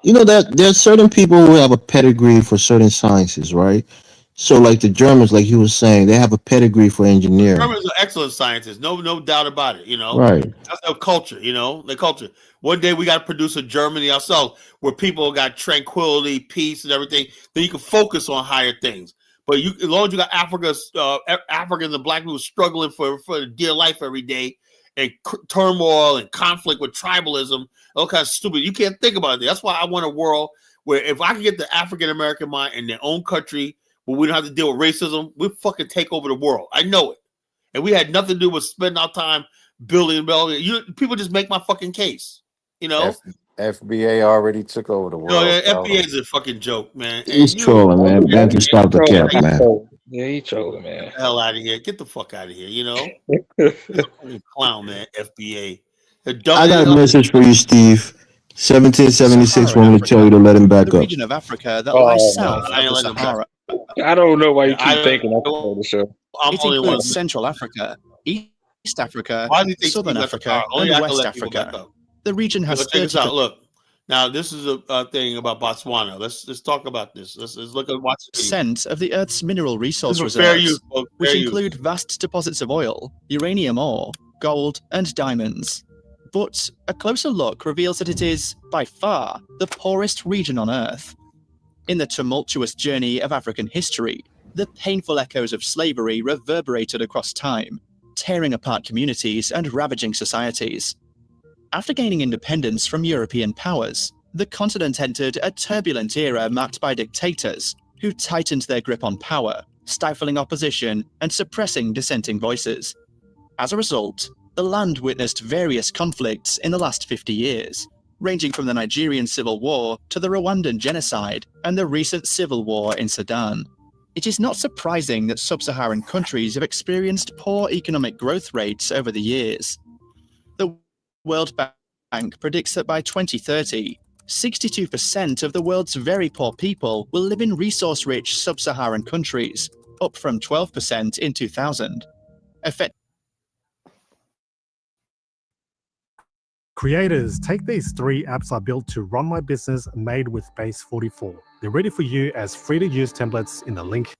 You know that there's certain people who have a pedigree for certain sciences, right? So like the Germans, like you were saying, they have a pedigree for engineering. Germans are excellent scientists, no doubt about it. You know, Right. that's their culture. You know, their culture. One day we got to produce a Germany ourselves where people got tranquility, peace, and everything. Then you can focus on higher things. But as long as you got Africans and black people struggling for dear life every day, and turmoil and conflict with tribalism, all kinds of stupid. You can't think about it. That's why I want a world where if I can get the African American mind in their own country, where we don't have to deal with racism, we fucking take over the world. I know it. And we had nothing to do with spending our time building. People just make my fucking case. You know? F- FBA already took over the No, world, yeah, fellas. FBA is a fucking joke, man. He's And you trolling, man. Man can stop the Trolling. cap, He man. trolling. Yeah, he trolling, man. the hell out of here. Get the fuck out of here, you know? You're a fucking clown, man, FBA. The dumb I got a message for you, Steve. 1776 want me to tell you to let him back the up. region of Africa that Oh, lies no. south I of ain't the letting him back. Sahara. I don't know why you keep I thinking I can play the show. I'm It only one. includes Central Africa, East Africa, Why do you think Southern Steve left the Africa, car? Only and I can West let people back Africa. up. The region has Check this 30. out. Look, now this is a thing about Botswana. Let's talk about this. Let's look at watch the video. Percent of the Earth's mineral This resource is for fair reserves, use, folks. which Fair use. include vast deposits of oil, uranium ore, gold, and diamonds. But a closer look reveals that it is, by far, the poorest region on Earth. In the tumultuous journey of African history, the painful echoes of slavery reverberated across time, tearing apart communities and ravaging societies. After gaining independence from European powers, the continent entered a turbulent era marked by dictators who tightened their grip on power, stifling opposition and suppressing dissenting voices. As a result, the land witnessed various conflicts in the last 50 years, ranging from the Nigerian Civil War to the Rwandan genocide and the recent civil war in Sudan. It is not surprising that sub-Saharan countries have experienced poor economic growth rates over the years. The World Bank predicts that by 2030, 62% of the world's very poor people will live in resource-rich sub-Saharan countries, up from 12% in 2000. Creators, take these 3 apps I built to run my business made with Base 44. They're ready for you as free-to-use templates in the link.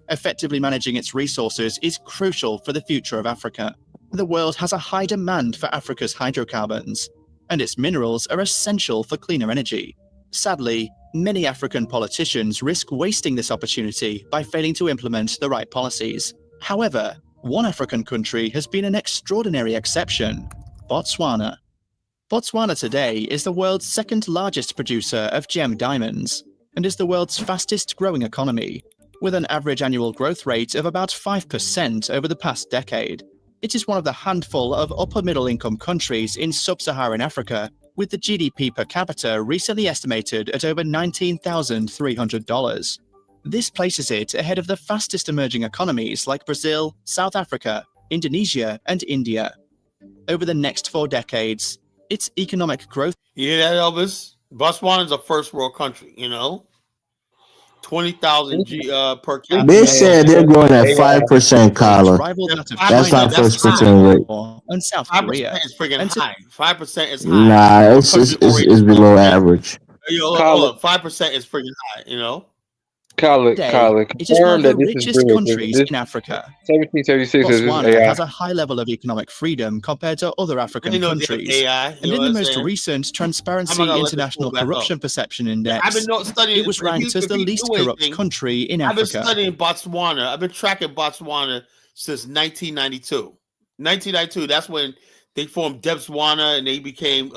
Effectively managing its resources is crucial for the future of Africa. The world has a high demand for Africa's hydrocarbons, and its minerals are essential for cleaner energy. Sadly, many African politicians risk wasting this opportunity by failing to implement the right policies. However, one African country has been an extraordinary exception: Botswana. Botswana today is the world's second largest producer of gem diamonds, and is the world's fastest growing economy, with an average annual growth rate of about 5% over the past decade. It is one of the handful of upper middle income countries in sub-Saharan Africa, with the GDP per capita recently estimated at over $19,300. This places it ahead of the fastest emerging economies like Brazil, South Africa, Indonesia, and India. Over the next 4 decades, its economic growth You hear that, Elvis? Botswana's a first world country, 20,000 per capita. They said they're growing at 5%, rate Kyla. rivaled that of That's China, not That's high. 1% rate. Singapore, and South 5% Korea. is freaking And high. 5% is high. Nah, For it's countries already it's below developed, right? average. Kyla, 5% is freaking high. today, it is one confirm of the that this is richest real. countries This in Africa. 1776 is this Botswana AI. has a high level of economic freedom compared to other I African didn't know they have countries. AI. You And know in what the I'm most saying? recent How am I Transparency gonna let this International fool back up? Corruption Perception I've Index, been studying. it was ranked as the least corrupt country in I've been Africa. studying Botswana. I've been tracking Botswana since 1992. 1992. That's when they formed Debswana and they became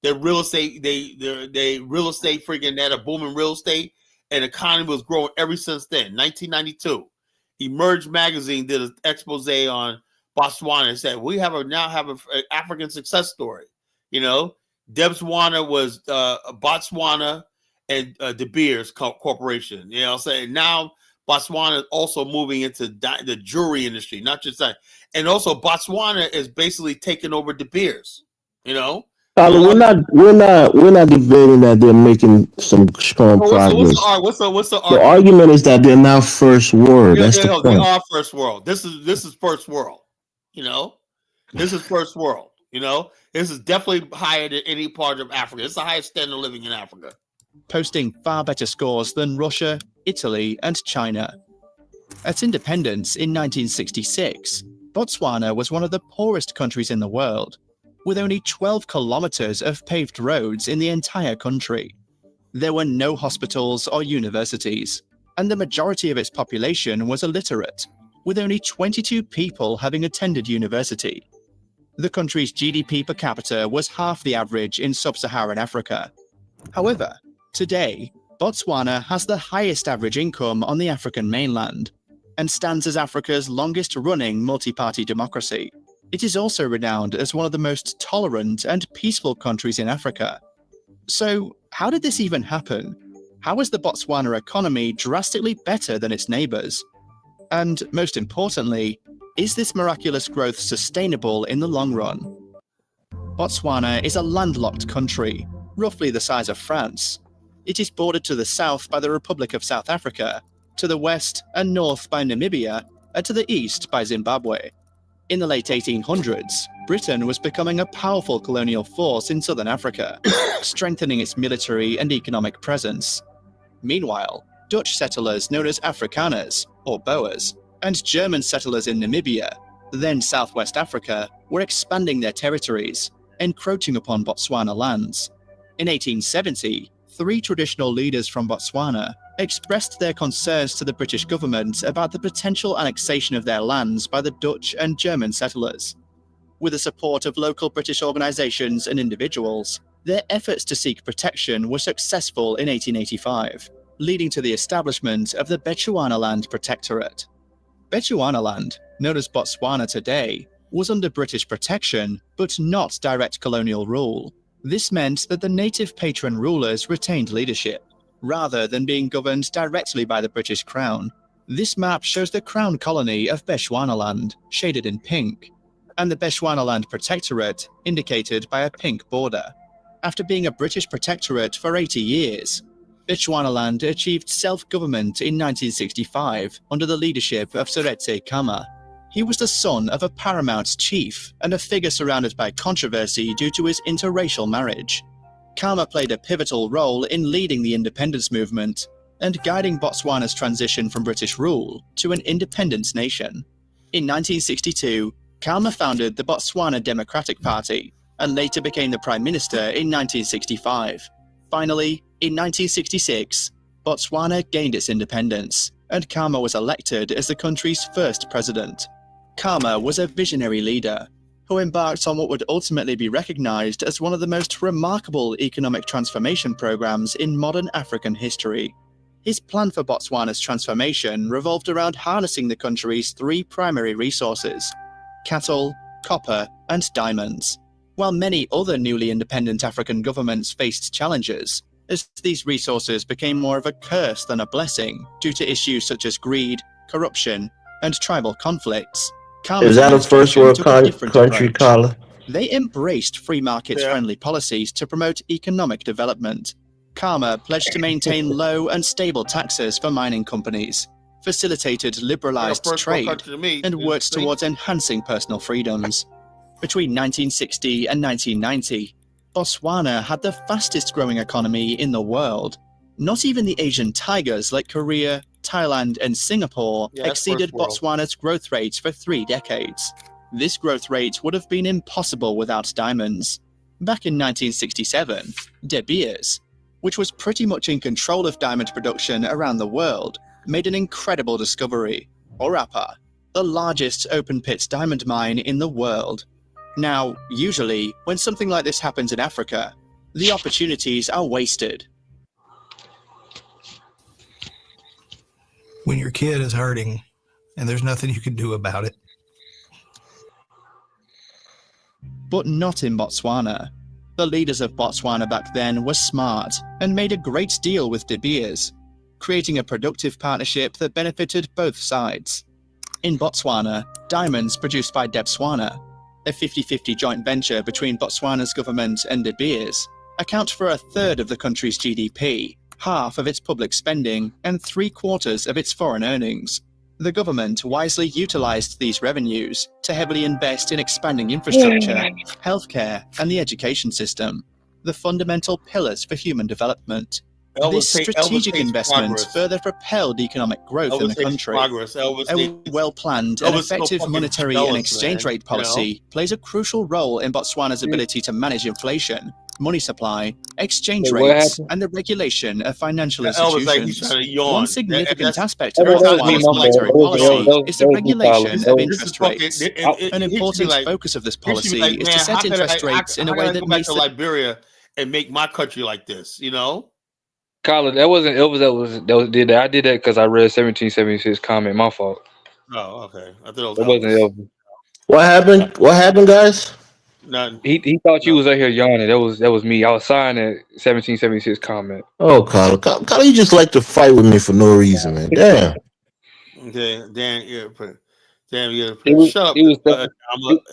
their real estate. They real estate freaking had a booming real estate and the economy was growing ever since then. 1992. Emerge magazine did an expose on Botswana and said we now have an African success story. Debswana was Botswana and De Beers Corporation. You know what I'm saying? Now Botswana is also moving into the jewelry industry, not just that. And also Botswana is basically taking over De Beers. Kyla, we're not debating that they're making some strong progress. What's the The argument? argument is that they're not first world. That's the They point. are first world. This is first world. This is first world. This is definitely higher than any part of Africa. It's the highest standard of living in Africa. Posting far better scores than Russia, Italy, and China. At independence in 1966, Botswana was one of the poorest countries in the world, with only 12 kilometers of paved roads in the entire country. There were no hospitals or universities, and the majority of its population was illiterate, with only 22 people having attended university. The country's GDP per capita was half the average in sub-Saharan Africa. However, today, Botswana has the highest average income on the African mainland, and stands as Africa's longest-running multi-party democracy. It is also renowned as one of the most tolerant and peaceful countries in Africa. So, how did this even happen? How is the Botswana economy drastically better than its neighbors? And most importantly, is this miraculous growth sustainable in the long run? Botswana is a landlocked country, roughly the size of France. It is bordered to the south by the Republic of South Africa, to the west and north by Namibia, and to the east by Zimbabwe. In the late 1800s, Britain was becoming a powerful colonial force in southern Africa, strengthening its military and economic presence. Meanwhile, Dutch settlers known as Afrikaners, or Boers, and German settlers in Namibia, then Southwest Africa, were expanding their territories, encroaching upon Botswana lands. In 1870, 3 traditional leaders from Botswana expressed their concerns to the British government about the potential annexation of their lands by the Dutch and German settlers. With the support of local British organisations and individuals, their efforts to seek protection were successful in 1885, leading to the establishment of the Bechuanaland Protectorate. Bechuanaland, known as Botswana today, was under British protection, but not direct colonial rule. This meant that the native patron rulers retained leadership, rather than being governed directly by the British Crown. This map shows the Crown colony of Bechuanaland, shaded in pink, and the Bechuanaland Protectorate, indicated by a pink border. After being a British protectorate for 80 years, Bechuanaland achieved self-government in 1965 under the leadership of Seretse Khama. He was the son of a paramount chief and a figure surrounded by controversy due to his interracial marriage. Khama played a pivotal role in leading the independence movement and guiding Botswana's transition from British rule to an independent nation. In 1962, Khama founded the Botswana Democratic Party and later became the Prime Minister in 1965. Finally, in 1966, Botswana gained its independence, and Khama was elected as the country's first president. Khama was a visionary leader who embarked on what would ultimately be recognized as one of the most remarkable economic transformation programs in modern African history. His plan for Botswana's transformation revolved around harnessing the country's 3 primary resources: cattle, copper, and diamonds. While many other newly independent African governments faced challenges, as these resources became more of a curse than a blessing due to issues such as greed, corruption, and tribal conflicts, Karma's Is that a first administration world took a different country, approach. Carla? They embraced free Yeah. markets-friendly policies to promote economic development. Karma pledged to maintain low and stable taxes for mining companies, facilitated Yeah, liberalized first world trade, country to me. and you worked see? towards enhancing personal freedoms. Between 1960 and 1990, Botswana had the fastest growing economy in the world. Not even the Asian tigers like Korea, Thailand, and Singapore Yeah, that's exceeded first world. Botswana's growth rates for 3 decades. This growth rate would have been impossible without diamonds. Back in 1967, De Beers, which was pretty much in control of diamond production around the world, made an incredible discovery, Orapa, the largest open-pit diamond mine in the world. Now, usually, when something like this happens in Africa, the opportunities are wasted. When your kid is hurting and there's nothing you can do about it. But not in Botswana. The leaders of Botswana back then were smart and made a great deal with De Beers, creating a productive partnership that benefited both sides. In Botswana, diamonds produced by Debswana, a 50-50 joint venture between Botswana's government and De Beers, account for a third of the country's GDP, half of its public spending, and 3/4 of its foreign earnings. The government wisely utilized these revenues to heavily invest in expanding infrastructure, healthcare, and the education system, the fundamental pillars for human development. This strategic investment further propelled economic growth in the country. A well-planned and effective monetary and exchange rate policy plays a crucial role in Botswana's ability to manage inflation, money supply, exchange Wait, what rates, happened? and the regulation of financial Elvis like he's institutions. trying to yawn. One significant That's aspect of That was me, Botswana's my monetary bad. That was policy me. is the That was me, regulation Colin. of That was- interest fucking- rates. it- An he should be important like- focus of this he should be policy like, is to man, how set could interest I- rates in a how way could I that go back makes to the Liberia and make my country like this, you know? Colin, that wasn't Elvis that did that. I did that because I read 1776 comment. My fault. Oh, okay. I thought it was That wasn't Elvis. Elvis. What happened? What happened, guys? None. He thought you No. was out here yawning. That was me. I was signing that 1776 comment. Oh, Carla, Carla, you just like to fight with me for no reason, man. Damn. Okay, damn, yeah. It was Shut up. it was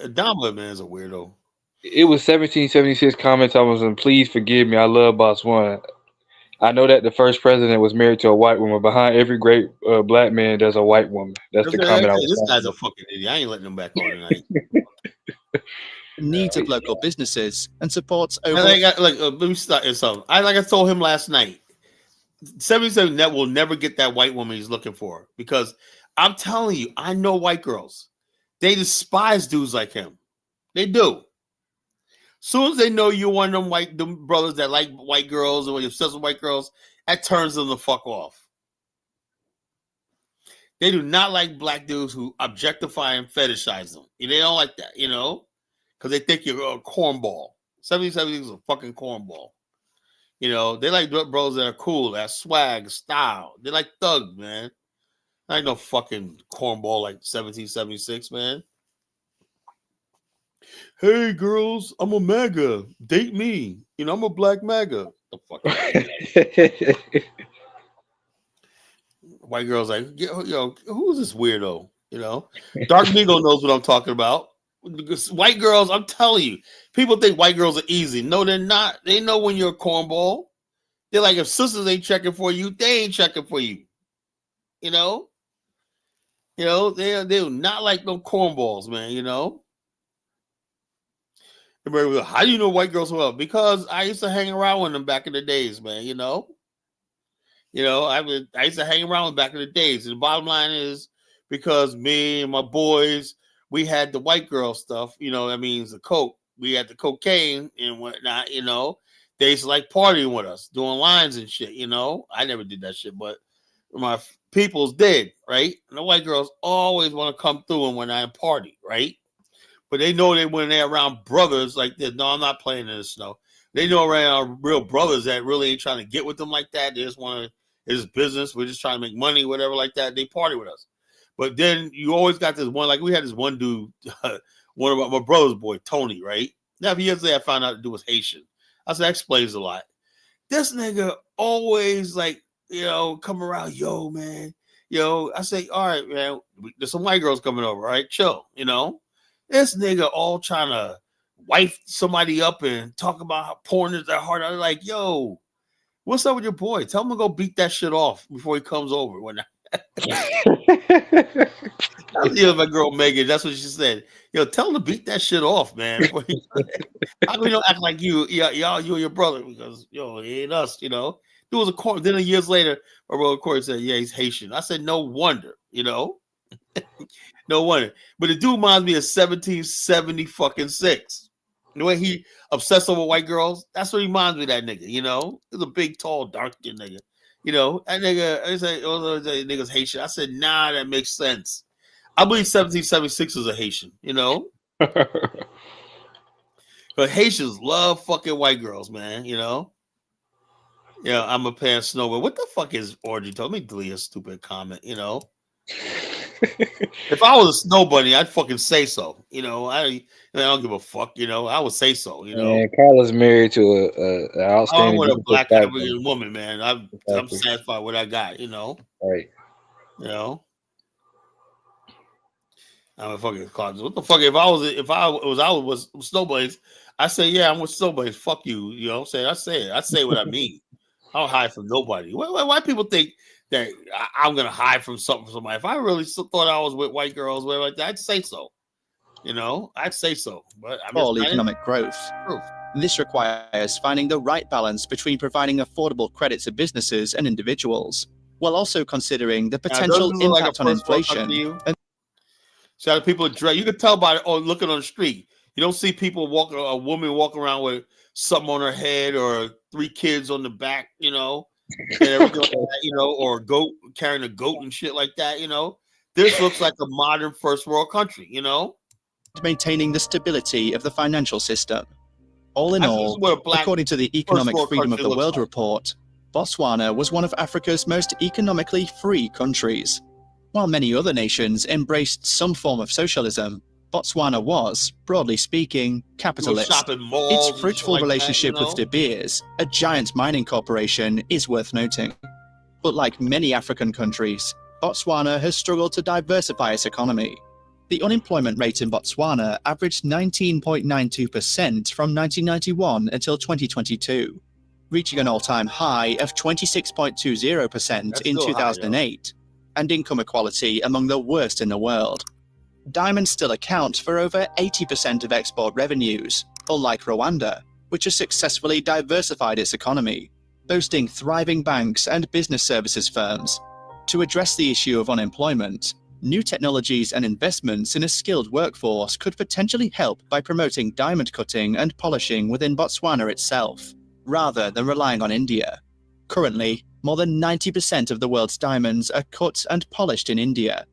Adama, man, is a weirdo. it was 1776 comments. I was in, please forgive me. I love Botswana. I know that the first president was married to a white woman. Behind every great black man, there's a white woman. That's the comment I was This guy's signing. a fucking idiot. I ain't letting him back on tonight. needs of local businesses and supports And overall. let me start something. I told him last night. 77 that will never get that white woman he's looking for, because I'm telling you, I know white girls. They despise dudes like him. They do. Soon as they know you're one of them brothers that like white girls or you're obsessed with white girls, that turns them the fuck off. They do not like black dudes who objectify and fetishize them. They don't like that, because they think you're a cornball. 77 is a fucking cornball. They like bros that are cool, that swag, style. They like thugs, man. I ain't no fucking cornball like 1776, man. Hey, girls, I'm a MAGA. Date me. I'm a black MAGA. The fuck? White girls like, who's this weirdo? Dark Meagle knows what I'm talking about. Because white girls, I'm telling you, people think white girls are easy. No, they're not. They know when you're a cornball. They're like, if sisters ain't checking for you, they ain't checking for you. They do not like no cornballs, man. How do you know white girls well? Because I used to hang around with them back in the days, man. I used to hang around with them back in the days. And the bottom line is, because me and my boys, we had the white girl stuff. That means the coke. We had the cocaine and whatnot. They used to like partying with us, doing lines and shit. I never did that shit, but my peoples did, right? And the white girls always want to come through and when I party, right? But they know that when they're around brothers like this, no, I'm not playing in the snow. They know around real brothers that really ain't trying to get with them like that. They just want to, it's business. We're just trying to make money, whatever like that. They party with us. But then you always got this one, like we had this one dude, one of my brother's boy, Tony, right? Now, yesterday I found out the dude was Haitian. I said, that explains a lot. This nigga always come around, yo, man, I say, all right, man, there's some white girls coming over, all right, chill, This nigga all trying to wife somebody up and talk about how porn is that hard. I'm like, yo, what's up with your boy? Tell him to go beat that shit off before he comes over. When my girl Megan, that's what she said. Tell him to beat that shit off, man. How do we don't act like you and your brother? Because it ain't us, There was a court. Then years later, my brother Corey said, yeah, he's Haitian. I said, no wonder, no wonder. But the dude reminds me of 1776. The way he obsessed over white girls, that's what he reminds me of that nigga, He's a big, tall, dark-skinned nigga. That nigga, I said, that nigga's Haitian. I said, nah, that makes sense. I believe 1776 is a Haitian, But Haitians love fucking white girls, man, I'm a pan snowboard. What the fuck is orgy? Let me delete a stupid comment, If I was a snow bunny, I'd fucking say so. I don't give a fuck. I would say so. And Carla's married to a I don't outstanding want a black black African woman, man. I'm satisfied with what I got. Right. I'm a fucking closet. What the fuck? If I was snow bunnies, I say yeah, I'm with snow bunnies. Fuck you. You know what I'm saying? I say what I mean. I don't hide from nobody. Why people think that I'm gonna hide from something from somebody? If I really thought I was with white girls, whatever like that, I'd say so. I'd say so. But I'm all just economic growth. Proof. This requires finding the right balance between providing affordable credit to businesses and individuals, while also considering the potential impact on inflation. See how the people dress. You can tell by looking on the street. You don't see a woman walking around with something on her head or 3 kids on the back, and everything like that, or a goat carrying a goat and shit like that, This looks like a modern first world country, Maintaining the stability of the financial system. All in all, according to the Economic Freedom of the World report, Botswana was one of Africa's most economically free countries. While many other nations embraced some form of socialism, Botswana was, broadly speaking, capitalist. Its fruitful relationship with De Beers, a giant mining corporation, is worth noting. But like many African countries, Botswana has struggled to diversify its economy. The unemployment rate in Botswana averaged 19.92% from 1991 until 2022, reaching an all-time high of 26.20% in 2008, and income equality among the worst in the world. Diamonds still account for over 80% of export revenues, unlike Rwanda, which has successfully diversified its economy, boasting thriving banks and business services firms. To address the issue of unemployment, new technologies and investments in a skilled workforce could potentially help by promoting diamond cutting and polishing within Botswana itself, rather than relying on India. Currently, more than 90% of the world's diamonds are cut and polished in India.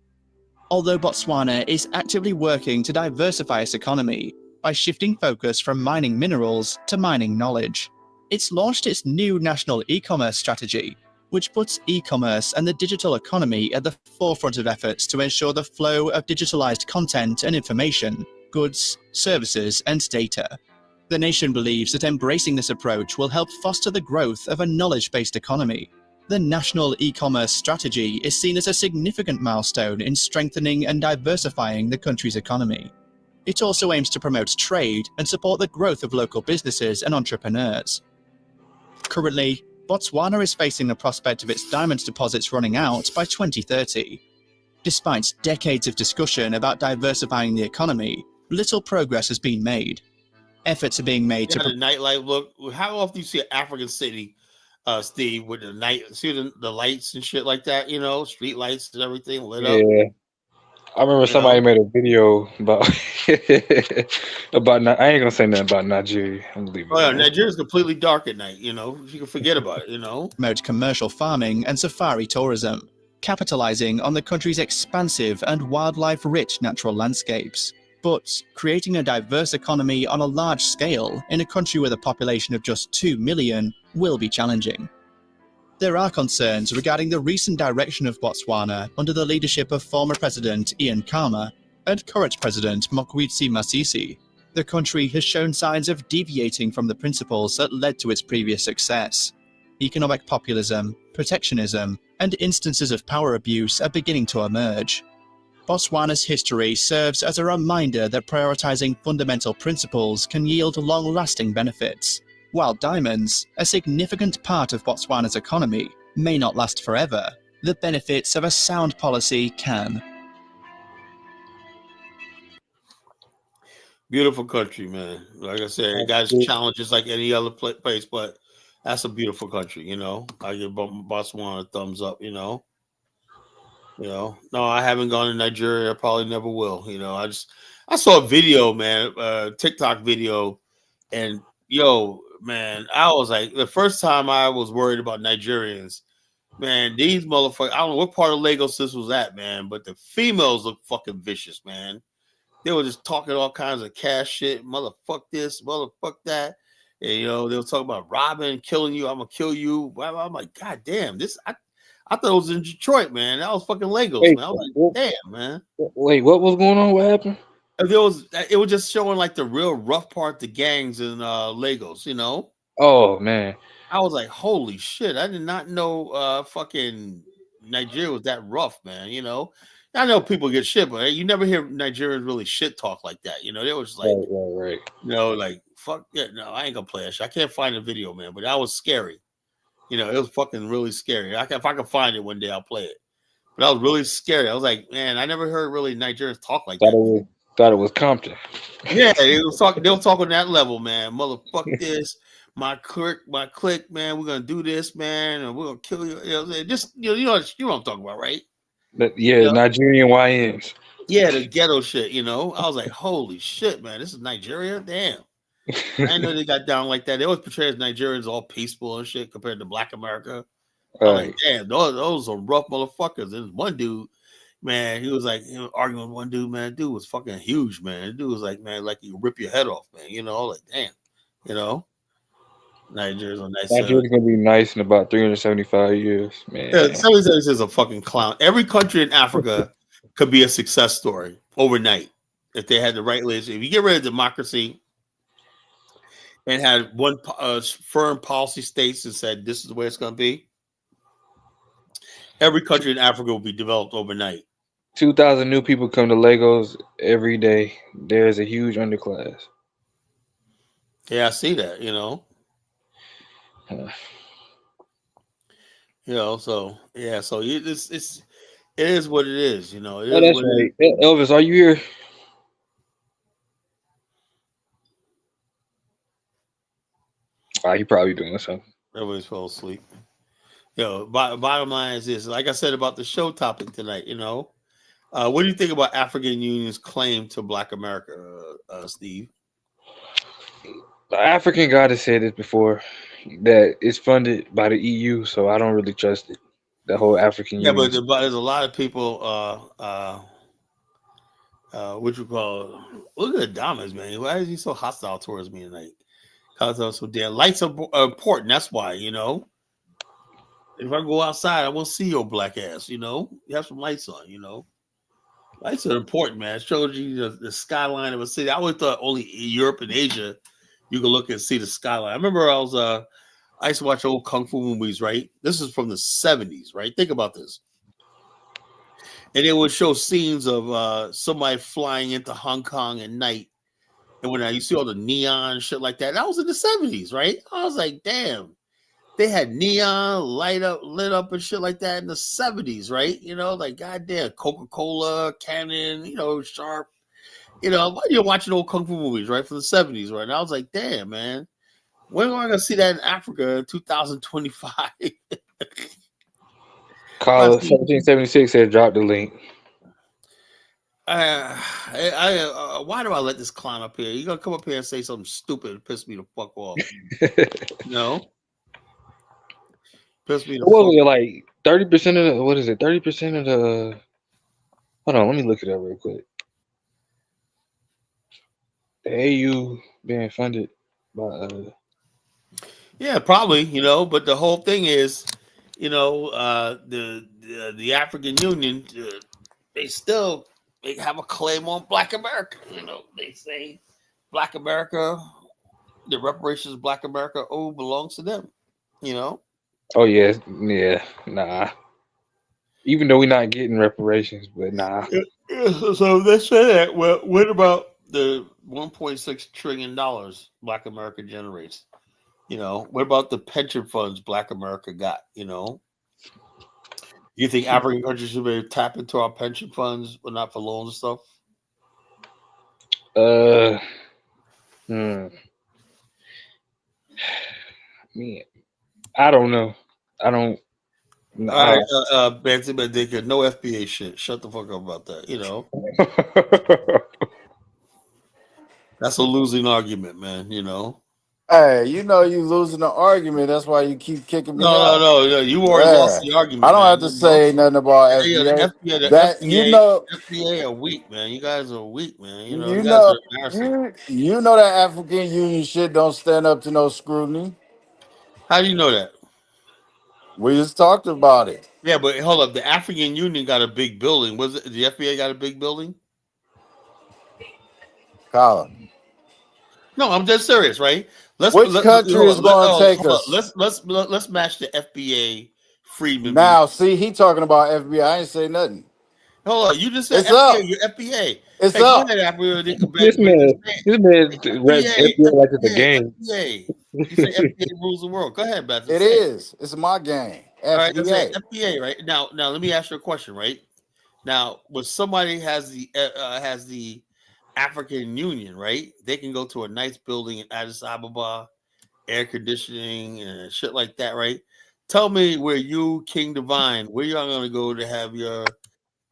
Although Botswana is actively working to diversify its economy by shifting focus from mining minerals to mining knowledge, it's launched its new national e-commerce strategy, which puts e-commerce and the digital economy at the forefront of efforts to ensure the flow of digitalized content and information, goods, services, and data. The nation believes that embracing this approach will help foster the growth of a knowledge-based economy. The national e-commerce strategy is seen as a significant milestone in strengthening and diversifying the country's economy. It also aims to promote trade and support the growth of local businesses and entrepreneurs. Currently, Botswana is facing the prospect of its diamond deposits running out by 2030. Despite decades of discussion about diversifying the economy, little progress has been made. Efforts are being made to... the nightlife look. How often do you see an African city, Steve, with the night, see the lights and shit like that, street lights and everything lit up? Yeah. I remember somebody made a video about I ain't gonna say nothing about Nigeria. Nigeria's completely dark at night, you can forget about it, Promote commercial farming and safari tourism, capitalizing on the country's expansive and wildlife-rich natural landscapes. But creating a diverse economy on a large scale in a country with a population of just 2 million will be challenging. There are concerns regarding the recent direction of Botswana under the leadership of former President Ian Khama and current President Mokgweetsi Masisi. The country has shown signs of deviating from the principles that led to its previous success. Economic populism, protectionism, and instances of power abuse are beginning to emerge. Botswana's history serves as a reminder that prioritizing fundamental principles can yield long-lasting benefits. While diamonds, a significant part of Botswana's economy, may not last forever, the benefits of a sound policy can. Beautiful country, man. Like I said, it got its challenges like any other place, but that's a beautiful country. I give Botswana a thumbs up. No, I haven't gone to Nigeria. I probably never will. I saw a video, man, TikTok video, and man, I was like, the first time I was worried about Nigerians, man, these motherfuckers. I don't know what part of Lagos this was at, man, but the females look fucking vicious, man. They were just talking all kinds of cash shit, motherfuck this, motherfuck that. And they were talking about robbing, killing you, I'm gonna kill you. I'm like, God damn, I thought it was in Detroit, man. That was fucking Lagos, Wait, man. I was like, damn, man. wait, what was going on? What happened? It was just showing like the real rough part, the gangs in Lagos, Oh man, I was like, holy shit, I did not know fucking Nigeria was that rough, man. I know people get shit, but you never hear Nigerians really shit talk like that. They was just like, right. like, fuck yeah, no, I ain't gonna play that shit. I can't find the video, man, but that was scary. It was fucking really scary. If I can find it one day, I'll play it. But I was really scary. I was like, man, I never heard really Nigerians talk like that. Thought it was Compton. Yeah, they were talking on that level, man. Motherfuck this. My clique, man, we're gonna do this, man, and we're gonna kill you. Just you know what I'm talking about, right? Nigerian YNs. Yeah, the ghetto shit, I was like, holy shit, man, this is Nigeria? Damn. I didn't know they got down like that. They always portray as Nigerians all peaceful and shit compared to Black America. I'm like, damn, those are rough motherfuckers. And one dude, man, he was like arguing with one dude, man. Dude was fucking huge, man. The dude was like, man, like you rip your head off, man. Like damn, Nigeria's on that side. Nigeria's gonna be nice in about 375 years, man. Yeah, 76 is a fucking clown. Every country in Africa could be a success story overnight if they had the right leadership. If you get rid of democracy and had one firm policy states and said this is the way it's going to be, every country in Africa will be developed overnight. 2,000 new people come to Lagos every day. There's a huge underclass. Yeah, I see that. So yeah, so it is what it is. It Oh, is that's what right. Elvis, are you here? He probably doing something. Everybody's fell asleep. Bottom line is this: like I said about the show topic tonight, what do you think about African Union's claim to Black America, Steve? The African guy has said this before, that it's funded by the EU, so I don't really trust it. The whole African Union. But there's a lot of people, what you call, look at Adamas, man. Why is he so hostile towards me tonight? Because I'm so damn lights are important. That's why, if I go outside, I won't see your black ass. You have some lights on. Lights are important, man. It shows you the skyline of a city. I always thought only in Europe and Asia you can look and see the skyline. I remember I used to watch old kung fu movies, right? This is from the 70s, right? Think about this. And it would show scenes of somebody flying into Hong Kong at night. And when you see all the neon and shit like that, that was in the 70s, right? I was like, damn, they had neon lit up and shit like that in the 70s, right? Like goddamn, Coca-Cola, Canon, Sharp. You're watching old kung fu movies, right, from the 70s, right? And I was like, damn, man, when am I gonna see that in Africa in 2025? Caller 1776 said drop the link. Why do I let this clown up here? You're gonna come up here and say something stupid and piss me the fuck off. No. Piss me the what was it, like 30% of the, what is it? 30% of the, hold on, let me look it up real quick. The AU being funded by yeah, probably, but the whole thing is, the African Union, they have a claim on Black America. They say Black America, the reparations Black America belongs to them. Oh yes, yeah, nah. Even though we're not getting reparations, but nah. So let's say that. Well, what about the $1.6 trillion Black America generates? What about the pension funds Black America got? You think African countries should be able to tap into our pension funds, but not for loans and stuff? Uh, hmm. Man, I don't know. I don't. All right, I, Banty Bandika, no FBA shit. Shut the fuck up about that. That's a losing argument, man. Hey, you losing the argument. That's why you keep kicking me No, out. no, no. You already lost Yeah. the I argument, don't man. have to say nothing about Yeah, the FBA. FBA, the That FBA, FBA are weak, man. You guys are weak, man. You you guys are know, embarrassing. you know that African Union shit don't stand up to no scrutiny. How do you know that? We just talked about it, Yeah, but hold up. The African Union got a big building. Was it the FBA got a big building? Colin. No, I'm dead serious, right? Which country is going to take Hold on. us? Let's match the FBA Freedman meeting. Now, see, he talking about FBI. I ain't say nothing. Hold on, you just said It's FBA. up. You're FBA. It's Hey, go up. ahead, Africa. this man read FBA like it's a game. FBA. You say FBA rules the world. Go ahead, Beth. It is. It's my game. All right, let's say FBA. FBA. Right now, let me ask you a question. Right now, when somebody has the African Union, right? They can go to a nice building in Addis Ababa, air conditioning and shit like that, right? Tell me where you, King Divine, where y'all gonna go to have your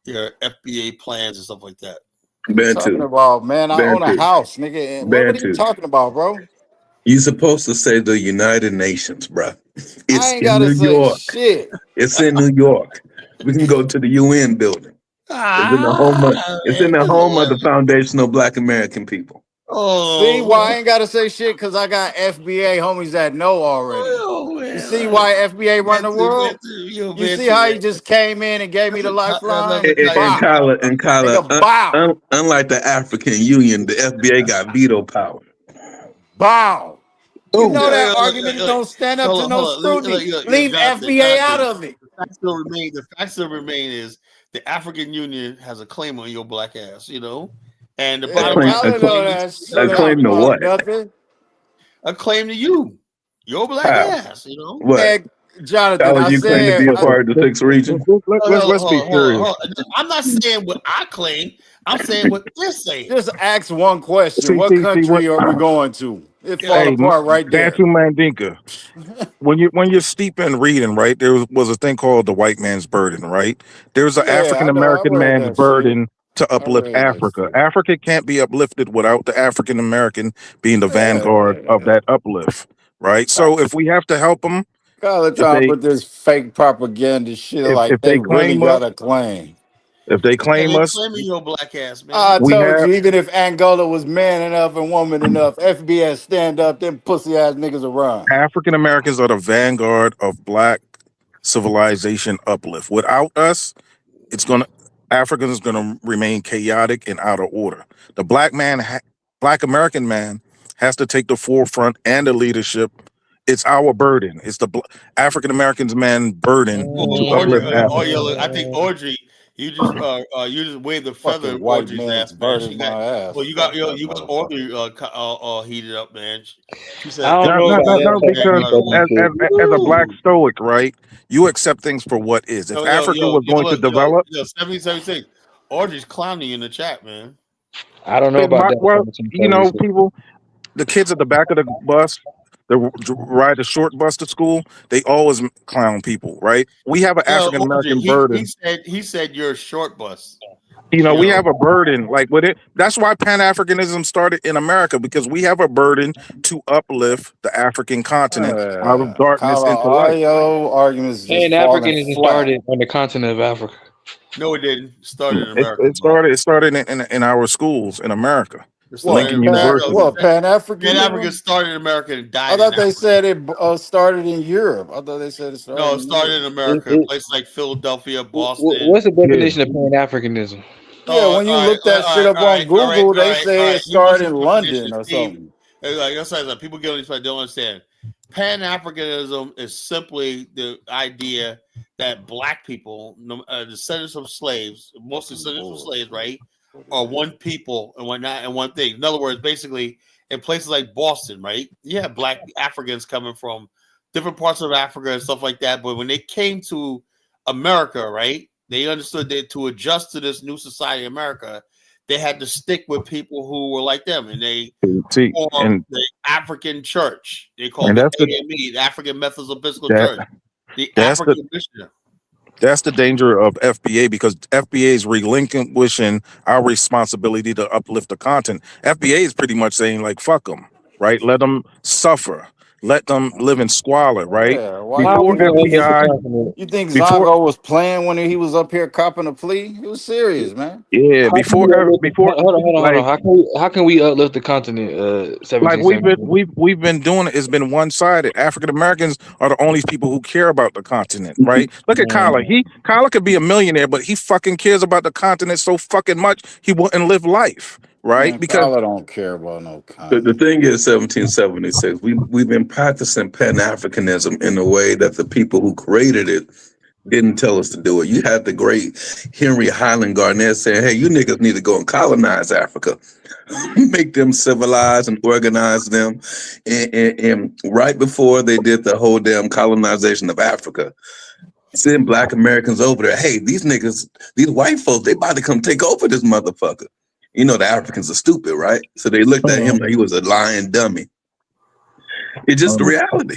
FBA plans and stuff like that? What you talking about, man? I own a house, nigga. What are you talking about, bro? You supposed to say the United Nations, bro. I It's ain't in gotta New say York. shit. It's in New York. We can go to the UN building. It's in the home of, it's in the home of the foundational Black American people. See why I Oh, ain't gotta say shit? Cause I got FBA homies that know already. You see man. why FBA run the world? You see how he just came in and gave me the lifeline? And Bow. Kyla, Nigga, bow. unlike the African Union, the FBA got veto power. Bow. You Oh, know that argument don't stand up to no scrutiny. Leave FBA out of it. The fact still remain. The fact still remain is the African Union has a claim on your black ass, and the Yeah, bottom line, Tyler know that shit a claim ain't to about what? nothing. a claim to you, your black How? ass, What? Man, Jonathan, Tyler, I you claim to said, be a part of the sixth region? Let's be serious. I'm not saying what I claim. I'm saying what they're saying. just ask one question. What See what? country are we going to? It fall Hey, apart right there. Bantu Mandinka. When you're steep in reading, right? There was a thing called the white man's burden, right? There's an Yeah, African I know. I American read man's that shit. burden to I uplift read that Africa. shit. Africa can't be uplifted without the African American being the vanguard of Yeah. that uplift, right? So if we have to help them, Colin if trying to put this fake propaganda shit like if they they really claim us, got a claim. if they Yeah, claim they us, claiming your black ass, I man. we told have you, even if Angola was man enough and woman enough, FBS stand up, them pussy ass niggas around. African Americans are the vanguard of Black civilization uplift. Without us, it's gonna Africa is gonna remain chaotic and out of order. The Black American man has to take the forefront and the leadership. It's our burden. It's the African Americans man burden to Audrey, uplift Africa. look, I think Audrey, you just waved the feather Fucking in white Audrey's man's ass, man. burden She got my ass. well, Fuck that you got motherfucker. Audrey all heated up, man. She I said, don't know about that. No, because as a Black Stoic, right, you accept things for what is. If Africa was going to look, develop, 7076. Audrey's clowning you in the chat, man. I don't know about that. well, 1776. people, the kids at the back of the bus that ride the short bus to school, they always clown people, right? We have an Yo, African Audrey, American he burden. said you're a short bus. We have a burden, like with it. That's why Pan Africanism started in America, because we have a burden to uplift the African continent out of darkness Kyle, into all light. your arguments just Pan falling Africanism flat. started on the continent of Africa. No, it didn't. It started in It, America, it bro. started. It started in our schools in America, It started in Lincoln America. University. Pan Pan Africa Africanism? started in America and I died in thought they Africa. said it started in Europe. I thought they said it started No, it in started Europe. in America. Places like Philadelphia, Boston. What's the Yeah, definition of Pan Africanism? Yeah, when you look that shit up on Google, they say it He wants started his in definition, London or Steve. something. Like, that's why people get on this, but don't understand. Pan-Africanism is simply the idea that black people, descendants of slaves, mostly descendants of slaves, right, are one people and whatnot and one thing. In other words, basically, in places like Boston, right, you have black Africans coming from different parts of Africa and stuff like that. But when they came to America, right, they understood that to adjust to this new society in America, they had to stick with people who were like them, and they formed the African Church. They called it AME, the African Methodist Episcopal Church, the African Missionary. That's the danger of FBA, because FBA is relinquishing our responsibility to uplift the content. FBA is pretty much saying, like, fuck them, right? Let them suffer. Let them live in squalor, right? Yeah, why Before you think FBI, you think before Zongo was playing when he was up here copping a plea? He was serious, man. yeah, How can we before hold on. How can we uplift the continent? like 1770. we've been doing it. It's been one sided. African Americans are the only people who care about the continent, right? Look at Kyler. Kyler could be a millionaire, but he fucking cares about the continent so fucking much he wouldn't live life, right? Man, Because Kyler don't care about no The continent. thing is, 1776, we've been practicing Pan-Africanism in a way that the people who created it didn't tell us to do it. You had the great Henry Highland Garnett saying, hey, you niggas need to go and colonize Africa. Make them civilized and organize them. And right before they did the whole damn colonization of Africa, send black Americans over there. Hey, these niggas, these white folks, they about to come take over this motherfucker. You know, the Africans are stupid, right? So they looked at him like he was a lying dummy. It's just the reality.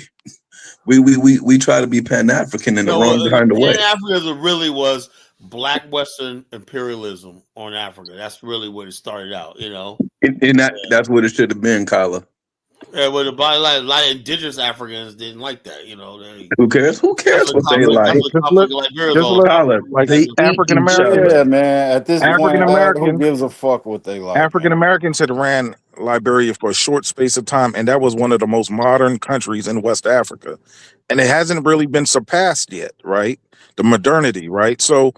We try to be Pan-African in the wrong kind of way. Pan-Africanism really was black Western imperialism on Africa. That's really what it started out, you know. And that's what it should have been, Kyla. Yeah, but a lot of indigenous Africans didn't like that, you know. Who cares? Who cares what they like? Like African Americans. Yeah, man. At this point, African who Americans. gives a fuck what they like? African Americans had ran Liberia for a short space of time, and that was one of the most modern countries in West Africa. And it hasn't really been surpassed yet, right? The modernity, right? So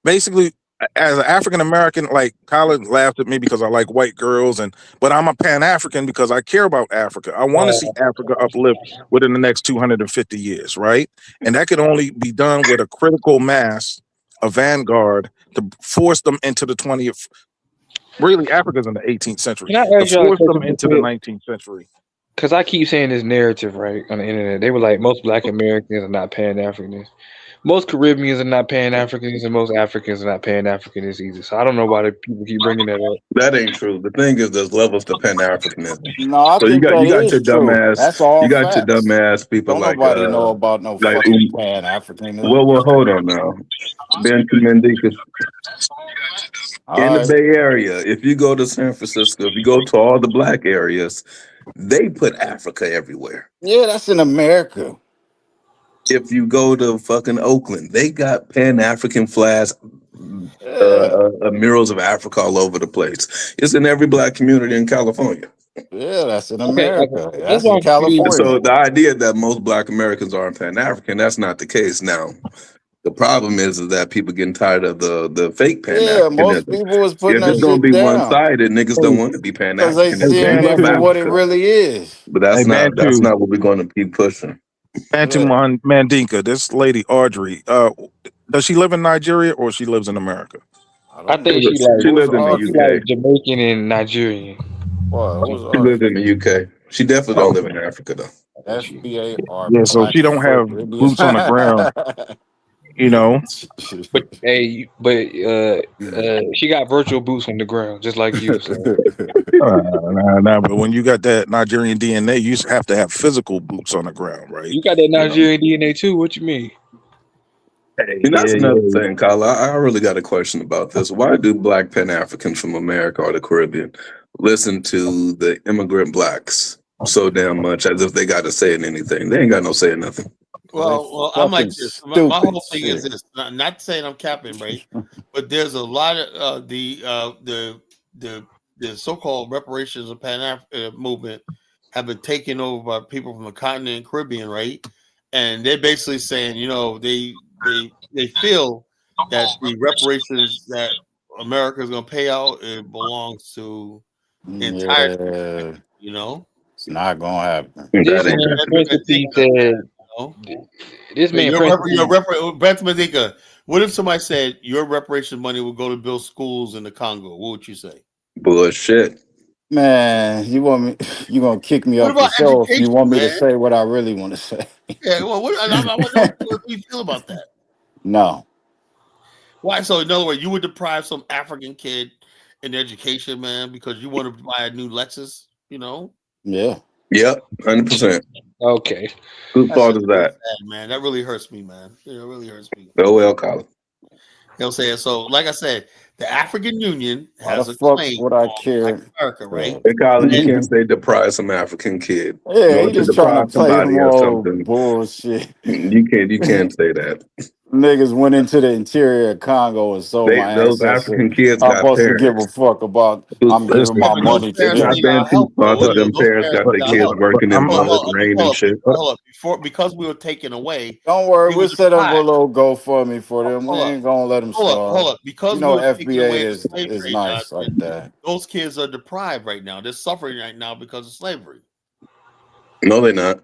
basically, as an African American, like Colin laughed at me because I like white girls, but I'm a Pan-African because I care about Africa. I want to see Africa uplift within the next 250 years, right? And that can only be done with a critical mass, a vanguard, to force them into the 20th. Really, Africa's in the 18th century. Can I ask y'all a Force them question into the 19th century. Because I keep saying this narrative, right, on the internet. They were like, most black Americans are not Pan-Africanists. Most Caribbeans are not Pan-Africanists, and most Africans are not Pan-Africanists either. So I don't know why the people keep bringing that up. That ain't true. The thing is, there's levels to Pan-Africanism. No, I So think you got your true. dumbass. That's all You got facts. your dumbass people Don't like nobody know about no like fucking Pan-Africanism. Well, hold on now. Benjamin Deacon. In the Bay Area, if you go to San Francisco, if you go to all the black areas, they put Africa everywhere. Yeah, that's in America. If you go to fucking Oakland, they got Pan-African flags, murals of Africa all over the place. It's in every black community in California. Yeah, that's in America. That's in in California. So the idea that most black Americans aren't Pan-African, that's not the case. Now, the problem is that people getting tired of the fake Pan-Africanism. Yeah, most people was putting if it's that going to shit be down. one-sided, niggas don't want to be Because they Pan-African. see it for what it really is. But that's not what we're going to keep pushing. Bantu Mandinka, this lady Audrey, does she live in Nigeria or she lives in America? I think she lives in the UK. Jamaican and Nigerian. She lives in the UK. She definitely don't live in Africa though. FBA Yeah, so she don't have boots on the ground. You know, but she got virtual boots on the ground, just like you. So. But when you got that Nigerian DNA, you have to have physical boots on the ground, right? You got that Nigerian DNA too. What you mean? And that's another thing, Kyle. I really got a question about this. Why do black Pan-Africans from America or the Caribbean listen to the immigrant blacks so damn much as if they got to say anything? They ain't got no say in nothing. Well, I'm like this. My whole thing is this. Not saying I'm capping, right? But there's a lot of the so-called reparations of Pan-African movement have been taken over by people from the continent and Caribbean, right? And they're basically saying, you know, they feel that the reparations that America is going to pay out, it belongs to the entire, you know. It's not gonna happen. This That man ain't Brett happening. Principe Medika, said. you know? This Hey, man Principe. Brett Medika, what if somebody said your reparation money will go to build schools in the Congo? What would you say? Bullshit. Man, you want me? You gonna kick me What off the about show if you education, want me to man? say what I really want to say? Yeah, well, I want to know what you feel about that. No. Why? So, in other words, you would deprive some African kid in education, man, because you want to buy a new Lexus, you know? Yeah. Yep, 100%. Okay. Whose That's fault just is really that? sad, man. That really hurts me, man. It really hurts me. Oh well, Colin. You know what I'm saying? So, like I said, the African Union Why the has a fuck claim would I on Black care? America, right? Hey, Colin, you And can't say deprive some African kid. Yeah, Nor he to just trying to deprive play somebody some or old something. bullshit. You can't say that. Niggas went into the interior of Congo and sold my Those ancestors. African kids I'm got supposed to give a parents. fuck about Who's I'm giving yeah, my Listen, but those money to parents not them. need being our too help, though. smart, but them Those parents parents got need their our kids help. working in Hold mud, on, rain, and shit. hold up. Because we were taken away, Don't worry, we were we'll set up a deprived. little GoFundMe for them. We Hold up, ain't gonna let them starve. hold up. You Because we know, were taken FBA away in the slave is trade, nice Johnson, like that. those kids are deprived right now. They're suffering right now because of slavery. No, they're not.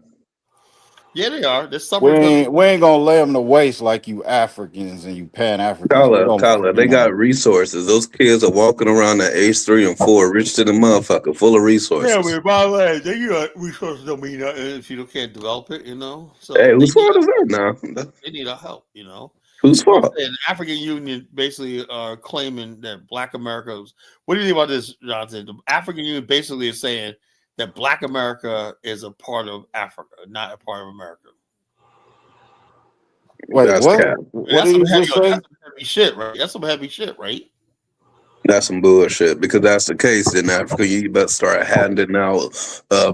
Yeah, they are. They're We suffering because ain't we ain't gonna lay them to waste like you Africans and you Pan Africans. We don't, They got resources. Those kids are walking around at age 3 and 4, rich to the motherfucker, full of yeah, resources. man. By the way, they resources don't mean nothing if you can't develop it, you know. Hey, So they whose need fault our is that help. now? They need our help, you know. Whose I'm fault? saying the African Union basically are claiming that Black America. What do you think about this, Jonathan? The African Union basically is saying that Black America is a part of Africa, not a part of America. wait, That's what? cap. What did he just say? That's some heavy shit, right? That's some heavy shit, right? That's some bullshit. Because that's the case in Africa. You better start handing out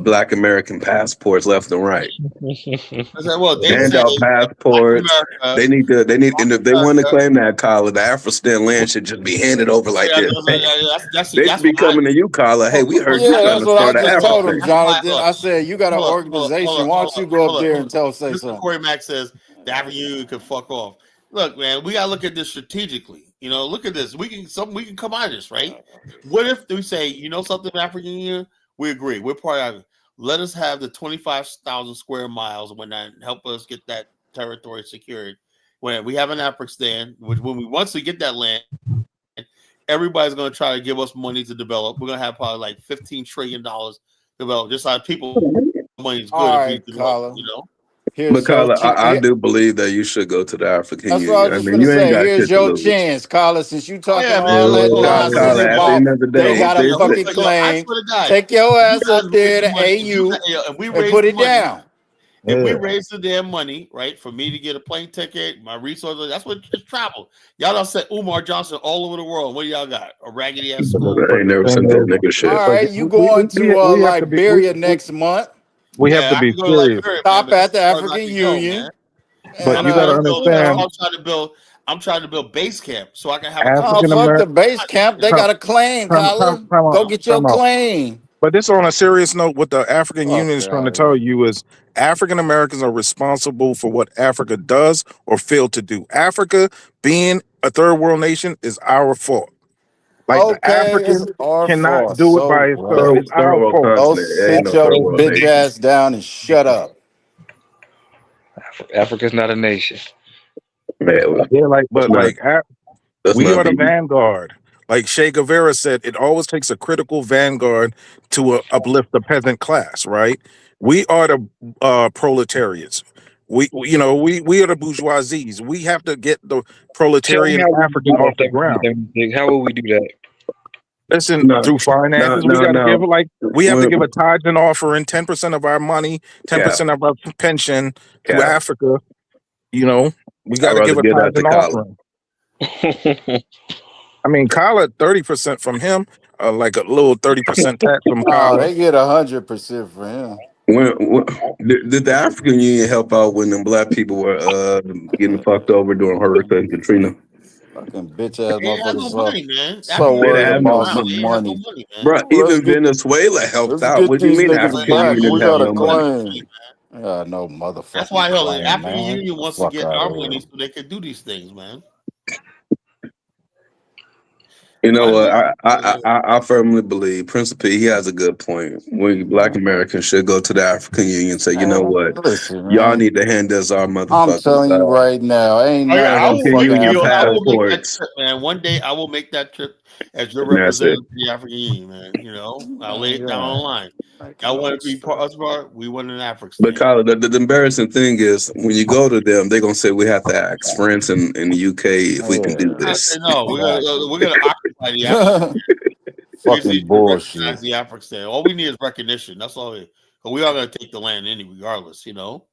Black American passports left and right. I said, well, they Hand say out that Black passports. America, They need, and if they want to America. claim that, Collar, the Afro land should just be handed over like Yeah, this. Hey, they should that's be why I coming to you, Collar. Hey, we heard you Yeah, trying that's to what I start an just Afro told him, state. That's why. Jonathan. I said, you got an organization. Why don't you go up there and say Mr. something? Corey Mack says the African Union could fuck off. Look, man, we gotta look at this strategically. You know, look at this. We can come out of this, right? What if we say, you know something, African Union? We agree. We're part of it. Let us have the 25,000 square miles when that help us get that territory secured. When we have an Afghanistan, which when we once we get that land, everybody's going to try to give us money to develop. We're going to have probably like $15 trillion develop. Just like people, money is good All if we right, develop, Colin. you know. Here's But your Collar, I chance. do believe that you should go to the African That's what I Union. was I just mean, gonna you ain't say. got Here's shit to your lose. chance, Colin. Since you Oh talking yeah, man. all Look, that hold up, nonsense Collar, at the about end of the they day, got a fucking I claim, swear to God, take your you ass guys up will get there the to money, AU and we and raise put the it money. down. If we Yeah. raise the damn money, right, for me to get a plane ticket, my resources, that's what it's travel. Y'all done sent Umar Johnson all over the world. What do y'all got? A raggedy ass school. I But ain't the never thing sent that is, nigga All shit. but right, you going to we have to be Liberia next month? we have Yeah, to I be can go to serious. Liberia, man, Stop but at that's the as far as I African can go, man. Union, But and you got to That's understand, why I'm trying to build base camp so I can have a couple. oh African fuck the American. base camp. They got a claim, Colin. Go get your Time out. claim. But this on a serious note, what the African Fuck Union is trying to out of tell here. you is African Americans are responsible for what Africa does or fail to do. Africa being a third world nation is our fault. Like the Okay, it's Africans our cannot fault. do it So by itself. what? It's Third our world fault. Go continent. It ain't sit no your third world bitch nation. ass down and shut up. Africa's not a nation. Man, Yeah, like let's but not like let's we not are the be. vanguard. Like Che Guevara said, it always takes a critical vanguard to uplift the peasant class, right? We are the proletariats. We are the bourgeoisies. We have to get the Tell me proletarian how we would African do off the that, ground. 1776. How would we do that? Listen, No, through finances, we no, got to no. give we have to When, give a tithe and offering, 10% of our money, cap, 10% of our pension to cap. Africa. You know, we got I'd to rather give a give that tithe to and Colin. offering. I mean, Kyla 30% from him, like a little 30% tax from Oh, Kyla. they get 100% for him. When did the African Union help out when the black people were getting fucked over during Hurricane Katrina? Fucking bitch ass They ain't had motherfuckers. no So, money, man. so After you They didn't worried have came no about around, some they money. ain't have no money. money, man. Bro, Let's even get Venezuela helped let's out. get What do you these mean niggas African Man, back. Union We didn't have got a no money? claim. Yeah, no That's why motherfucking hell, the claim, African man. Union The wants to fuck get out our of here. money so they could do these things, man. You know I what? know. I firmly believe Prince P. He has a good point. We Black Americans should go to the African Union and say, you know what, Listen, y'all man. need to hand us our I'm motherfucking telling you right now, ain't Oh none yeah, of I them will African make fucking Union you. I will make that passports, trip, man. One day I will make that trip as your and that's it. representative to the African Union, man. You know, I'll lay it down on the yeah, line. making Y'all no want to be part sense. us, part? We want an But Afristan. Colin, the embarrassing thing is when you go to them, they're gonna say we have to ask France in the UK if we can do this. No, Exactly. we're gonna occupy the African. Fucking Basically, to bullshit. recognize the Afristan. All we need is recognition. That's all. But we are gonna take the land any regardless. You know.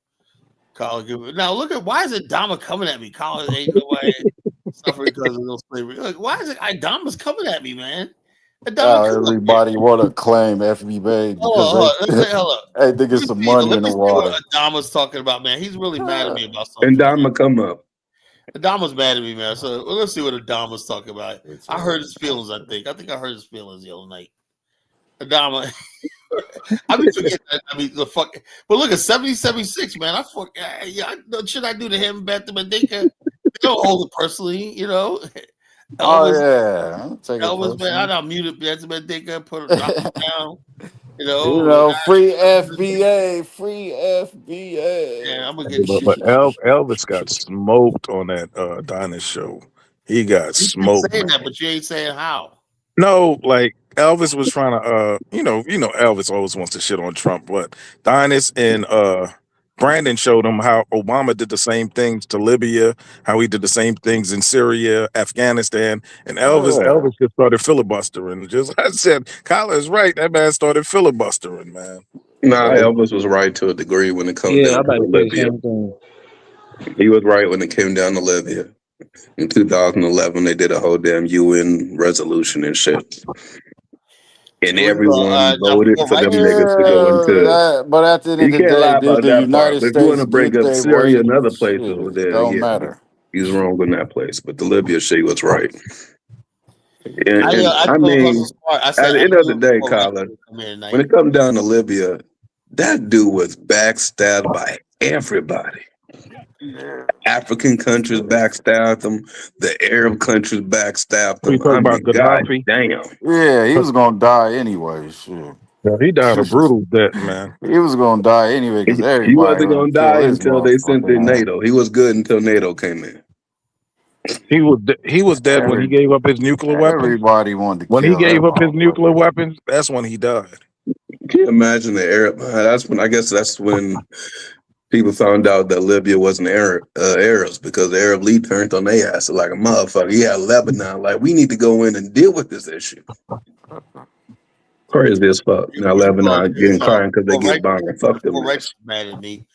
Colin, now look at why is it Dama coming at me? Colin ain't nobody suffering because of no slavery. Like, why is it Dama's coming at me, man? Adama, Now come up here. everybody want to claim FBA because Hold they on. Let's say hello. they think it's some money Let in me the see what water. Adama's talking about, man. He's really mad at me about And something, man. Dama come up. Adama's mad at me, man. So let's see what Adama's talking about. It's I heard his feelings. I think I heard his feelings the other night. Adama, I be forgetting that. I mean, the fuck. But look at 70-76, man. Should I do to him, Beth Mandinka? They don't hold it personally, you know. Oh Elvis, yeah, I'll take it Elvis, man. I personally. don't mute it, Beth Mandinka, drop it down, you You know. know, free FBA, free FBA. Yeah, I'm gonna get But Elvis got smoked on that Dinah show. He got you keep smoked, saying man. that, but you ain't saying how. No, like Elvis was trying to Elvis always wants to shit on Trump, but Dinus and Brandon showed him how Obama did the same things to Libya, how he did the same things in Syria, Afghanistan, and Yeah. Elvis just started filibustering. Just I said, Kyler is right. That man started filibustering, man. Nah, That was Elvis was right to a degree when it comes Yeah, I'm down about to to say the Libya. same thing. He was right when it came down to Libya. In 2011, they did a whole damn UN resolution and shit. And Here we go. everyone Now, voted for for them righteous, niggas to Yeah, go into. but at the end of You the can't day, lie did about the that part. United But if you want States to bring get up their Syria way? and other places over Shit, there, don't yeah, matter. he's wrong in that place. But the Libya shit was right. And I I told Hustle mean, Smart. I at said the I end of the knew day, for righteous Colin, would come here when tonight. it comes down to Libya, that dude was backstabbed by everybody. African countries backstabbed them. The Arab countries backstabbed we them. talk I about mean, god Gaddafi. damn. Yeah, he was gonna die anyway. Shit. Yeah, he died a brutal death, man. He was gonna die anyway because He everybody wasn't gonna gonna kill die his until they sent in motherfucking ass. NATO. He was good until NATO came in. He was dead when he Every, gave up his nuclear weapons. everybody wanted to When he kill that gave up his nuclear motherfucker. weapons, that's when he died. Can you imagine the Arab? That's when people found out that Libya wasn't Arabs because the Arab League turned on their ass like a motherfucker. Yeah, Lebanon, like we need to go in and deal with this issue. Crazy as fuck. Now Lebanon getting crying because they get bombed. Fuck them For niggas. righteous mad at me.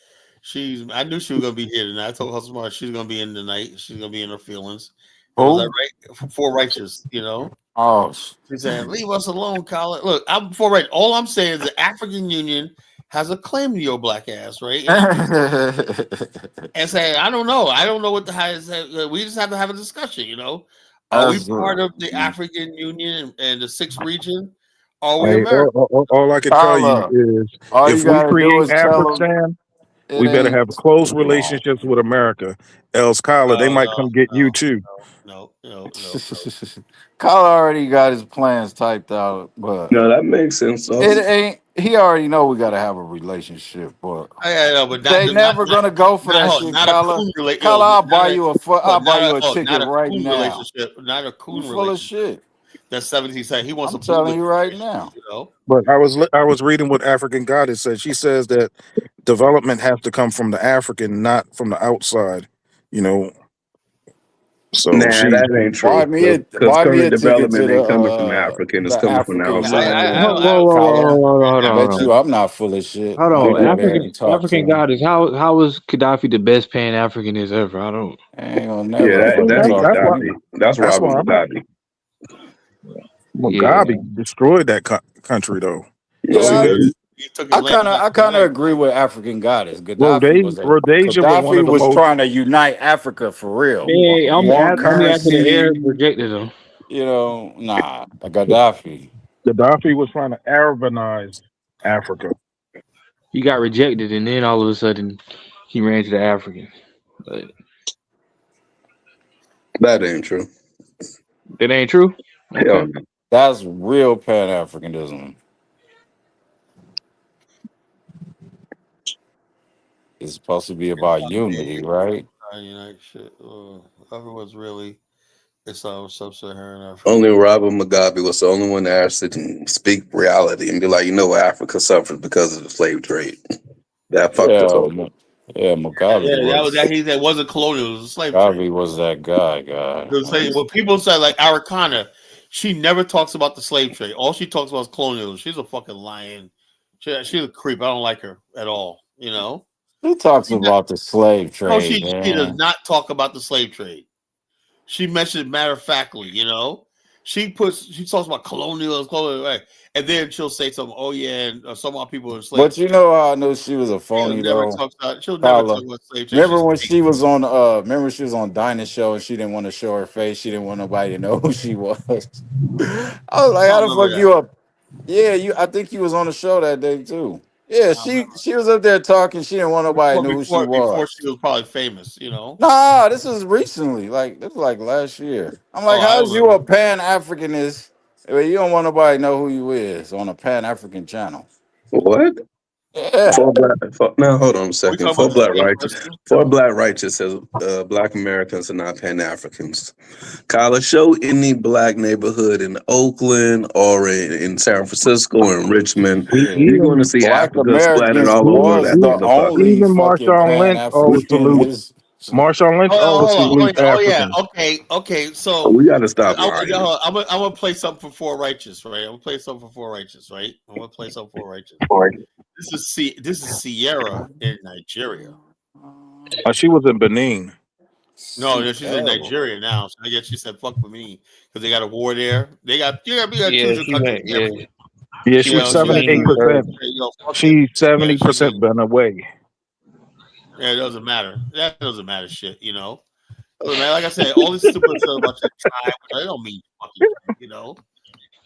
I knew she was gonna be here tonight. I told Hustle Smart she's gonna be in tonight. She's gonna be in her feelings. And was I Who? right? For righteous, you know. Oh, She said, "Leave us alone, Colin." Look, I'm for right. All I'm saying is the African Union has a claim to your black ass, right? And saying, I don't know. I don't know what the highest. We just have to have a discussion. You know, are we that's part of the African Union and the sixth region? Are we Hey, America? all I can tell you Tyler. is All you if we gotta do create is tell him Afghanistan, it we better ain't have close too long. relationships with America. Else, Kyler, they No, might no, come get you no, too. no. Kyle already got his plans typed out, but No, that makes sense. it So ain't. He already know we gotta have a relationship, but I know, but they never gonna go for that shit, not a Kyla. coon relate. Kyla, I'll buy Not a you I'll buy you a ticket not a right coon now. relationship. Not a You coon full of relationship. shit. That's 17 saying he wants a I'm telling bootleg you right relationship. now. You know. But I was reading what African Goddess said. She says that development has to come from the African, not from the outside. You know, so nah, she. that ain't true. Because Buy me current a ticket to development ain't coming from African. It's the coming from the African outside. Union. Whoa, whoa, whoa, whoa, Kyla, whoa, hold I on, hold bet on. you I'm not full of shit. Hold I'm on. gonna go ahead and talk to African him. God is how was Gaddafi the best paying Africanist ever? I don't. I ain't gonna Yeah, never fucking that ain't talk That's to why. Gaddafi. you. That's That's Robert why I'm. Gaddafi. Yeah. Mugabe destroyed that country, though. No, he Yeah, didn't. He took his land back I kind of overnight. agree with African Goddess. Rhodesia was one Gaddafi of the was most. trying to unite Africa for real. Hey, One I'm after the currency, Arabs rejected him. nah, Gaddafi. Gaddafi was trying to Arabanize Africa. He got rejected, and then all of a sudden, he ran to the African. But That ain't true. that ain't true. Hell Okay. no. That's real Pan Africanism. It's supposed to be about unity, right? United shit. Everyone's really it's sub-Saharan Africa. Only Robert Mugabe was the only one that actually can speak reality and be like, you know what, Africa suffers because of the slave trade. That fucked us Yeah, over. yeah. Yeah, that wasn't colonial. It was a slave trade. Mugabe was that guy. It was like, when people say like Arikana, she never talks about the slave trade. All she talks about is colonialism. She's a fucking lion. She's a creep. I don't like her at all. You know. Who talks She not, about the slave no, trade, she does man? not talk about the slave trade. She mentioned matter of factly. You know. She talks about colonialism, right? And then she'll say something. Oh yeah, and some of our people are But slaves. you know how I knew she was a phony though, She'll never talk Carla. about slave trade. Remember She's when fake. she was on remember she was on Dinah's show and she didn't want to show her face. She didn't want nobody to know who she was. I was I like, how don't the remember fuck that. you up? Yeah, I think you was on the show that day too. Yeah, I don't remember. she was up there talking. She didn't want nobody to know who she Before was. she was probably famous. You know. Nah, this was recently. Like this was like last year. I'm Oh, like, I how's you remember. a Pan Africanist? You don't want nobody to know who you is on a Pan African channel. What? Yeah. Now hold on a We second. talking about the slave system? For black righteous says black Americans are not Pan Africans. Kyla, show any black neighborhood in Oakland or in San Francisco or in Richmond. Shit. You're going to Even see Black Africa splattered Americans all over was that the motherfucker. only even fucking Marshawn Pan Lynch always salute Africanism. Oh, Hold Salutes on. Oh yeah. Africans. Okay. So we got to stop lying. I'm gonna play something for Four Righteous, right? I'm gonna play something for Four Righteous, right? I'm gonna play something for Righteous. This is Sierra in Nigeria. She was in Benin. No, she's in Sierra. Nigeria now. So I guess she said fuck with me because they got a war there. We got Yeah, choose your she country. went. Yeah, Yeah, she she's went to She got Benin choose your first. 78%. country. Fuck it. She's Yeah, she 70% did. been away. Yeah, it doesn't matter. That doesn't matter. Shit, you know. Doesn't matter. Like I said, all this stupid stuff about your tribe, they don't mean fucking shit, you know.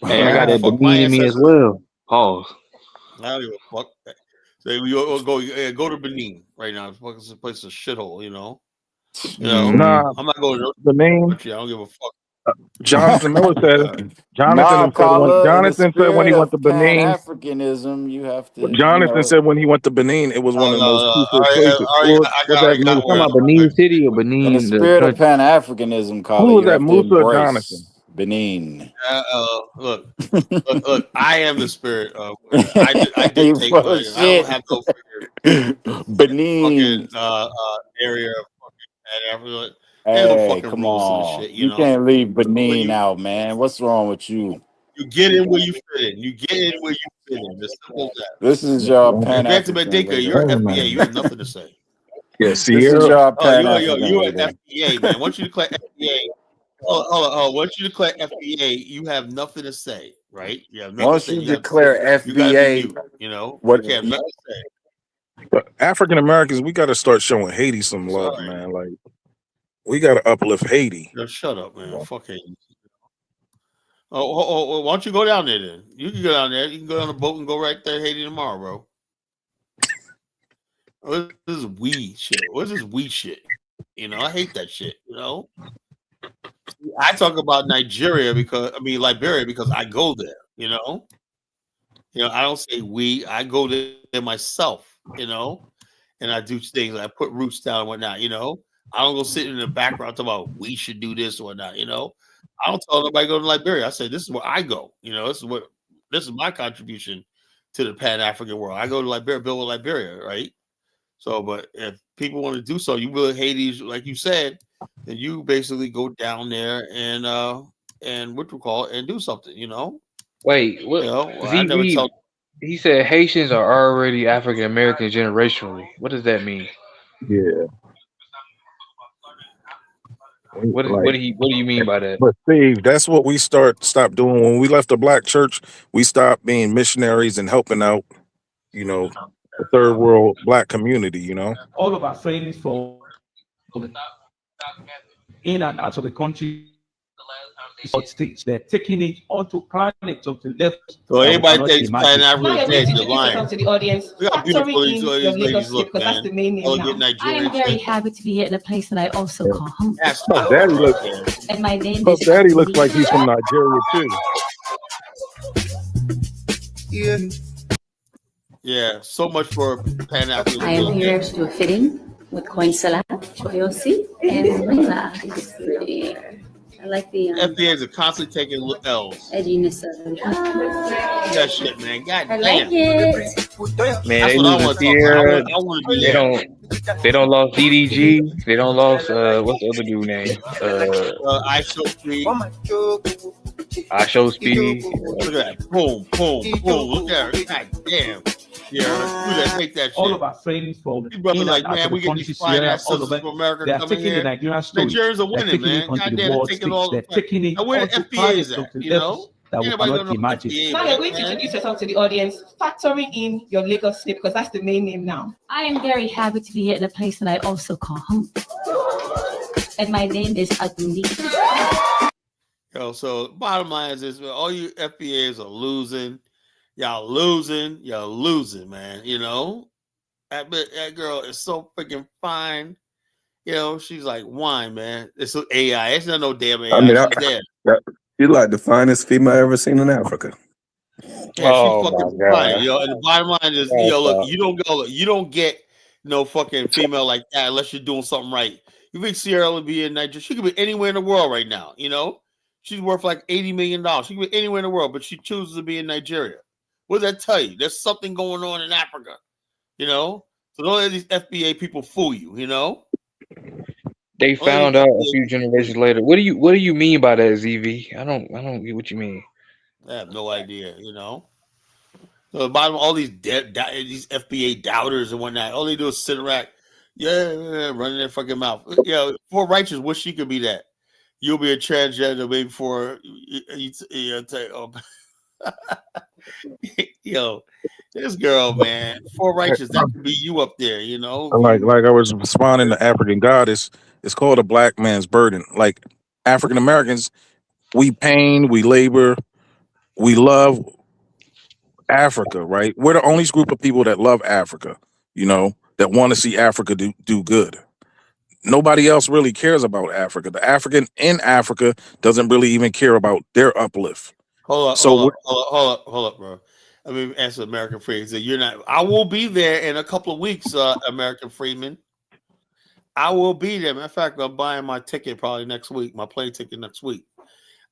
Hey, I got that Fuck my Benin in me as ancestors. well. Pause. I don't give a fuck. So we go to Benin right now. It's a place a shithole, you know. Nah, I'm not going to no Benin. country. I don't give a fuck. Jonathan Miller said. Nah, Kala, in the Jonathan said when spirit he went to of Pan Benin. Africanism, you have to, Jonathan said when he went to Benin, it was No, one of the most no. peaceful places. What I that already got Musa? Talking where about like, Benin City or in the Benin the spirit of country? Pan Africanism, Who Kala, was you that, have to Musa or Jonathan? embrace Benin. look. Look, I am the spirit of. I You dictate. full of Like, I don't shit. have no fucking Benin. area of fucking Africa. There's no Hey, fucking come rules to this on. shit, you You know. can't leave When Benin out, man. What's wrong with you? you get in where you fit in, you get in where you fit in. As simple as that. This is your And Pan Bantam African Mandinka, leader. you're FBA. You have nothing to say. Yeah, This is Sierra. your Oh, Pan African you're an leader. FBA man. Once you declare FBA, hold on. Once you declare FBA, you have nothing to say, right? You have nothing to Once say. you declare You got to be FBA, mute. You know, you what can't have nothing to say. But African Americans, we got to start showing Haiti some It's all love, right. man. Like we got to uplift Haiti. Yo, shut up, man. Fucking. Why don't you go down there then? You can go down there. You can go on a boat and go right there, Haiti tomorrow, bro. This is weed shit. What's this weed shit? You know, I hate that shit. You know, I talk about Liberia because I go there. I don't say we. I go there myself. And I do things. I put roots down and whatnot. I don't go sit in the background talk about we should do this or whatnot. I don't tell nobody to go to Liberia. I say this is where I go. This is my contribution to the Pan African world. I go to Liberia, build with Liberia, right? So, but if people want to do so, you will Haiti, like you said, then you basically go down there and what you call it and do something. Wait, what? I never tell. He said Haitians are already African American generationally. What does that mean? Yeah, What do you mean by that? But Steve, that's what we stopped doing when we left the black church. We stopped being missionaries and helping out, the third world black community. All of our savings for in and out of the country states. They're taking it onto planets, onto levels So that we anybody cannot thinks Pan imagine. Africa Now is you're going dead, to you're introduce yourself lying. to the audience, Look how beautiful factoring in these your Lagos ladies state, look, because that's man. the main name Elegant now. I am Nigerians. very happy to be here in a place that I also call home. That's Puff power Daddy right look. there. And my name Puff is Daddy looks like Anthony. he's from Nigeria too. Yeah, so much for Pan African. I am here to do a fitting with Coin Salad, Choyosi, and Layla. It's pretty. I like the FBAs are constantly taking L's. edginess of it. That shit, man. God I damn. like it. Man, That's they what I losing want to talk about. Sierra. I want to be They there. don't lost DDG. They don't lost what's the other dude name? I show speed. I show speed. Look at that. Boom, boom, boom. Look at her. God damn. Yeah, do that. Make that All shit. of our friends from These brothers in like, and out man, of we the get country, these fine Sierra, ass all sisters over. from America They are coming taking the here. Nigerian story. Nigerians are They're winning, taking man. it onto God the damn, they're world taking stage. all They're the taking it now where the onto FBA planets, is at, onto you levels know? that we Anybody don't cannot know imagine. FBA, Now you're going to man. introduce yourself to the audience, factoring in your Lagos state, because that's the main name now. I am very happy to be here in a place that I also call home. And my name is Aduni. Yo, so bottom line is this, man, all you FBAs are losing. Y'all losing, man. You know? That girl is so freaking fine. You know, she's like wine, man. It's an AI. It's not no damn AI. I mean, She's dead. you're like the finest female I ever seen in Africa. Yeah, she's Oh fucking my fine. god. You know, and the bottom line is, you know, look, you don't get no fucking female like that unless you're doing something right. You think Sierra would be in Nigeria? She could be anywhere in the world right now. You know, she's worth like $80 million. She could be anywhere in the world, but she chooses to be in Nigeria. What does that tell you? There's something going on in Africa. You know, so don't let these FBA people fool you. You know, They don't let found these out a FBA few people fool generations you. later. What do you mean by that, ZV? I don't get what you mean. I have no idea. You know. So the bottom, all these these FBA doubters and whatnot, all they do is sit around, running their fucking mouth. You know, for righteous, wish she could be that. You'll be a transgender maybe before you take. Oh, yo, this girl, man, for righteous, that could be you up there. You know, Like I was responding to African Goddess, it's called a black man's burden. Like African Americans, we pain, we labor, we love Africa, right? We're the only group of people that love Africa, that want to see Africa do good. Nobody else really cares about Africa. The African in Africa doesn't really even care about their uplift. hold So up, bro. I mean, answer American Freedman. So you're not. I will be there in a couple of weeks, American Freedman. I will be there. Matter of fact, I'm buying my ticket probably next week, my plane ticket next week.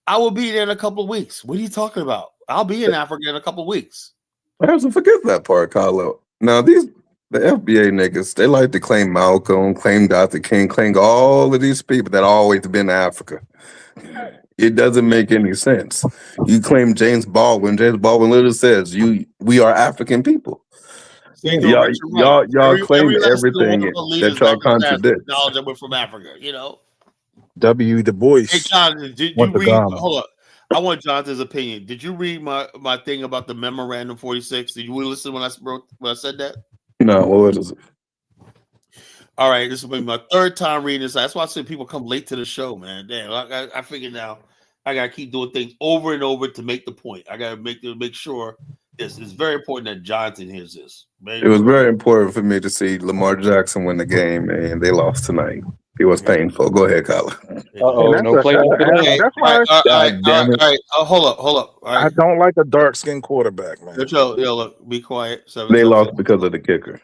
I will be there in a couple of weeks. What are you talking about? I'll be in Africa in a couple of weeks. I have to forget that part, Carlo. Now the FBA niggas, they like to claim Malcolm, claim Dr. King, claim all of these people that always been to Africa. It doesn't make any sense. You claim James Baldwin. James Baldwin literally says, we are African people. See, y'all Claim every last everything one of our leaders that y'all back in the past contradict. acknowledge that we're from Africa, you know. W. Du Bois. Hey, Jonathan, did you went to read? Ghana. Hold up. I want Jonathan's opinion. Did you read my thing about the memorandum 46? Did you listen when I said that? No, what is it? All right, this will be my third time reading this. That's why I said people come late to the show, man. Damn, I figured now I gotta keep doing things over and over to make the point. I gotta make sure this is very important that Jonathan hears this. It was very important for me to see Lamar Jackson win the game, and they lost tonight. It was painful. Go ahead, Colin. No playoff for them. That's why Damn it. All right. Hold up. All right. I don't like a dark skinned quarterback, man. Yo, look, be quiet. They lost because of the kicker.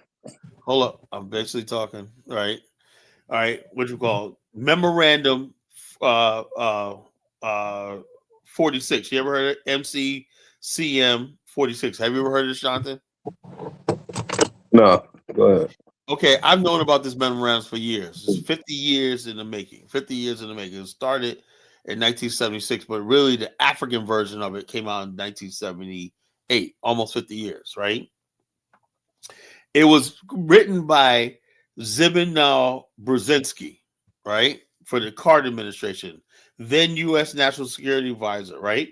Hold up. I'm basically talking. All right. What you call it? Memorandum 46. You ever heard of MCCM 46? Have you ever heard of this, Jonathan? No. Go ahead. Okay, I've known about this memorandum for years. It's 50 years in the making. 50 years in the making. It started in 1976, but really the African version of it came out in 1978, almost 50 years, right? It was written by Zbigniew Brzezinski, right, for the Carter administration, then U.S. National Security Advisor, right?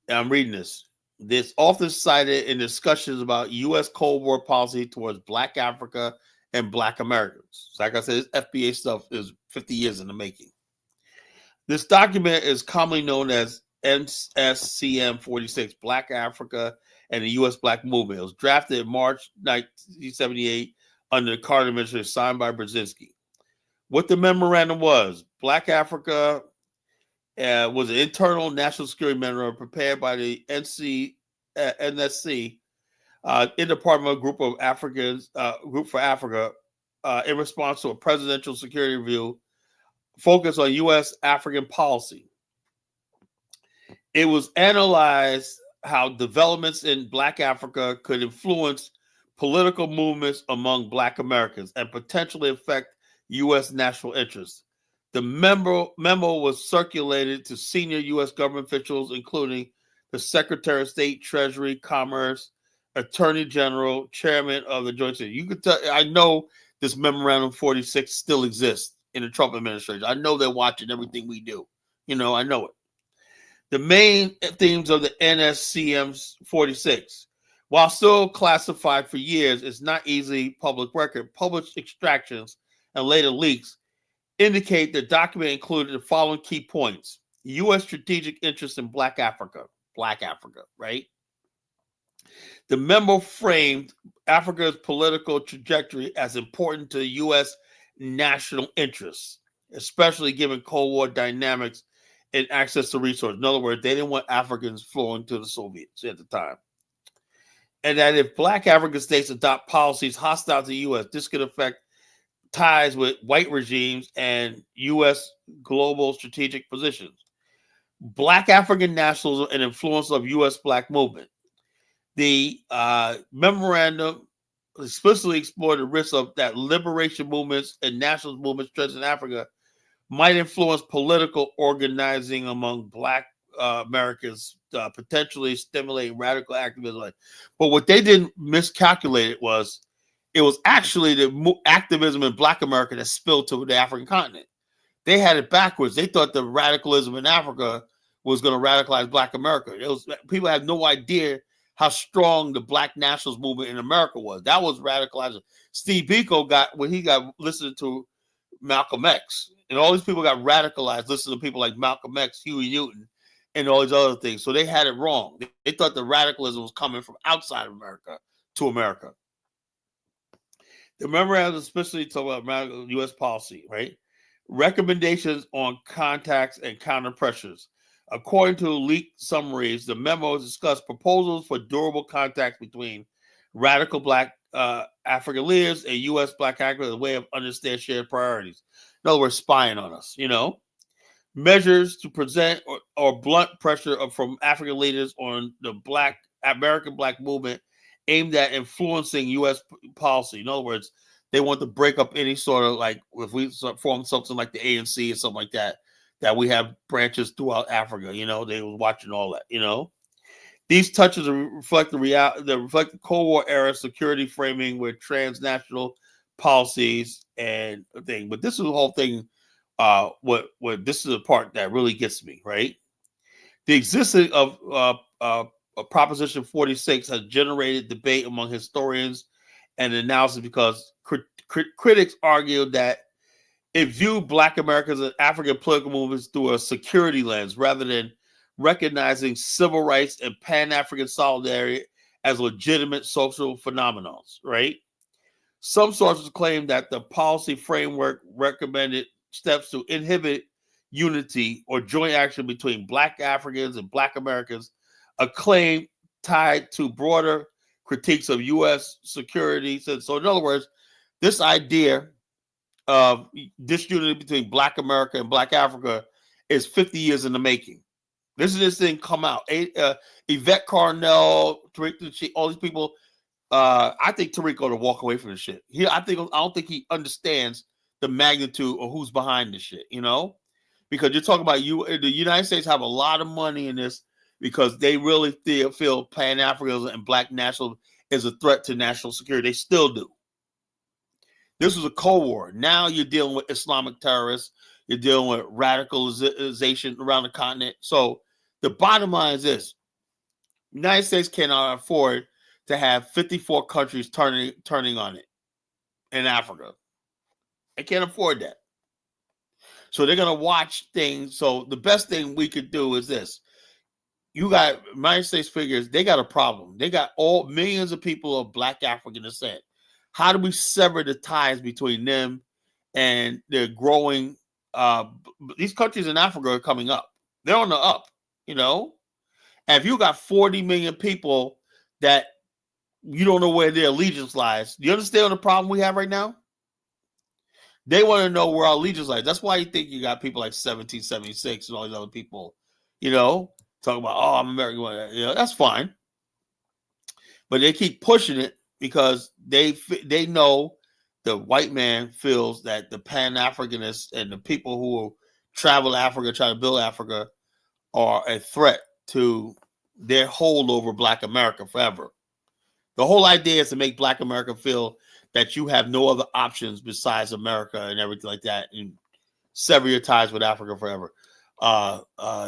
And I'm reading this. This often cited in discussions about U.S. Cold War policy towards Black Africa and Black Americans. So like I said, this FBA stuff is 50 years in the making. This document is commonly known as NSCM 46, Black Africa and the U.S. Black Movement. It was drafted in March 1978 under the Carter administration, signed by Brzezinski. What the memorandum was: Black Africa was an internal national security memorandum prepared by the NSC in the Department Group of Africans, Group for Africa, in response to a presidential security review focused on U.S. African policy. It was analyzed how developments in Black Africa could influence political movements among Black Americans and potentially affect U.S. national interests. The memo was circulated to senior U.S. government officials, including the Secretary of State, Treasury, Commerce, Attorney General, Chairman of the Joint Session. You could tell. I know this Memorandum 46 still exists in the Trump administration. I know they're watching everything we do. I know it. The main themes of the NSCM 46, while still classified for years, is not easily public record. Published extractions and later leaks indicate the document included the following key points: U.S. strategic interest in Black Africa, right? The memo framed Africa's political trajectory as important to U.S. national interests, especially given Cold War dynamics and access to resources. In other words, they didn't want Africans flowing to the Soviets at the time. And that if Black African states adopt policies hostile to the U.S., this could affect ties with white regimes and U.S. global strategic positions. Black African nationalism and influence of U.S. Black movement. The memorandum explicitly explored the risk of that liberation movements and nationalist movements present in Africa might influence political organizing among Black Americans, potentially stimulating radical activism. But what they didn't miscalculate it was actually the activism in Black America that spilled to the African continent. They had it backwards. They thought the radicalism in Africa was going to radicalize Black America. People had no idea how strong the Black nationalist movement in America was. That was radicalizing. Steve Biko got listening to Malcolm X, and all these people got radicalized listening to people like Malcolm X, Huey Newton, and all these other things. So they had it wrong. They thought the radicalism was coming from outside of America to America. The memorandum especially talk about U.S. policy, right? Recommendations on contacts and counter pressures. According to leaked summaries, the memo discussed proposals for durable contacts between radical Black African leaders and U.S. Black actors as a way of understand shared priorities. In other words, spying on us, Measures to present or blunt pressure from African leaders on the American Black movement aimed at influencing U.S. policy. In other words, they want to break up any sort of, like, if we form something like the ANC or something like that, that we have branches throughout Africa. They were watching all that. These touches reflect the Cold War era security framing with transnational policies and thing. But this is the whole thing. What this is the part that really gets me, right? The existence of Proposition 46 has generated debate among historians and analysis because critics argue that it viewed Black Americans and African political movements through a security lens rather than recognizing civil rights and Pan-African solidarity as legitimate social phenomena, right? Some sources claim that the policy framework recommended steps to inhibit unity or joint action between Black Africans and Black Americans, a claim tied to broader critiques of U.S. security. So in other words, this idea of disunity between Black America and Black Africa is 50 years in the making. This thing come out. Yvette Carnell, Tariq, all these people. I think Tariq ought to walk away from this shit. I don't think he understands the magnitude of who's behind this shit. Because you're talking about the United States have a lot of money in this because they really feel Pan-Africanism and Black national is a threat to national security. They still do. This was a Cold War. Now you're dealing with Islamic terrorists. You're dealing with radicalization around the continent. So the bottom line is this: the United States cannot afford to have 54 countries turning on it in Africa. They can't afford that. So they're gonna watch things. So the best thing we could do is this. You got United States figures, they got a problem. They got all millions of people of Black African descent. How do we sever the ties between them and their growing? These countries in Africa are coming up. They're on the up, you know. And if you got 40 million people that you don't know where their allegiance lies, do you understand the problem we have right now? They want to know where our allegiance lies. That's why you think you got people like 1776 and all these other people, you know, talking about, oh, I'm American. You know, that's fine. But they keep pushing it because they know the white man feels that the Pan-Africanists and the people who travel Africa, try to build Africa, are a threat to their hold over Black America forever. The whole idea is to make Black America feel that you have no other options besides America and everything like that, and sever your ties with Africa forever.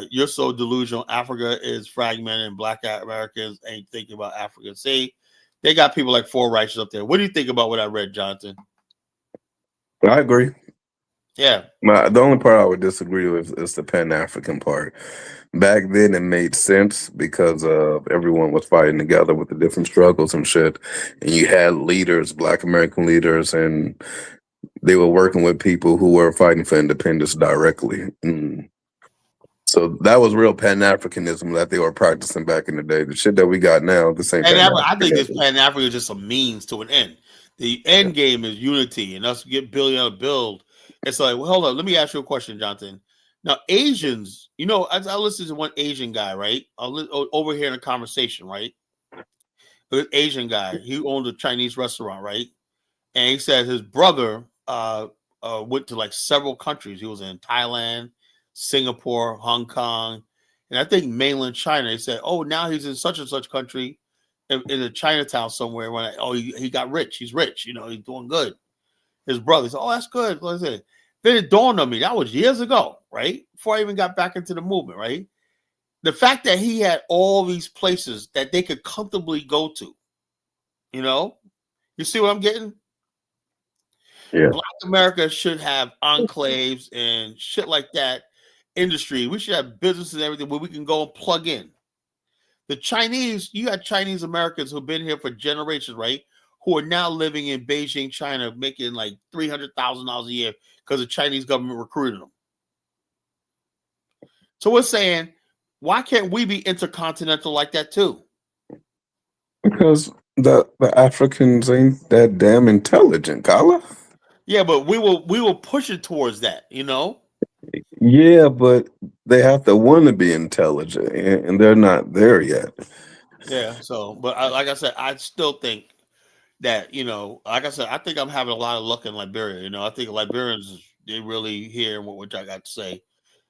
You're so delusional. Africa is fragmented and Black Americans ain't thinking about Africa. See, they got people like Four Righteous up there. What do you think about what I read, Jonathan? I agree. Yeah. The only part I would disagree with is the Pan-African part. Back then, it made sense because everyone was fighting together with the different struggles and shit. And you had leaders, Black American leaders, and they were working with people who were fighting for independence directly. So that was real Pan-Africanism that they were practicing back in the day. The shit that we got now, this ain't I think this Pan-African is just a means to an end. The end game is unity and us get billion build. It's like, well, hold on. Let me ask you a question, Jonathan. Now, Asians, you know, I listened to one Asian guy, right? Over here in a conversation, right? An Asian guy. He owned a Chinese restaurant, right? And he said his brother went to like several countries. He was in Thailand, Singapore, Hong Kong, and I think mainland China. He said, oh, now he's in such and such country in a Chinatown somewhere. He got rich. He's rich. You know, he's doing good. His brother said, oh, that's good. What is it? Then it dawned on me, that was years ago, right? Before I even got back into the movement, right? The fact that he had all these places that they could comfortably go to, you know? You see what I'm getting? Yeah. Black America should have enclaves and shit like that industry. We should have businesses and everything where we can go and plug in. The Chinese, you got Chinese Americans who've been here for generations, right? Who are now living in Beijing, China, making like $300,000 a year because the Chinese government recruited them. So we're saying, why can't we be intercontinental like that too? Because the Africans ain't that damn intelligent, Kala. Yeah, but we will push it towards that, you know? Yeah, but they have to want to be intelligent, and they're not there yet. Yeah, so, but like I said, I still think that, you know, like I said, I think I'm having a lot of luck in Liberia. You know, I think Liberians, they really hear what I got to say.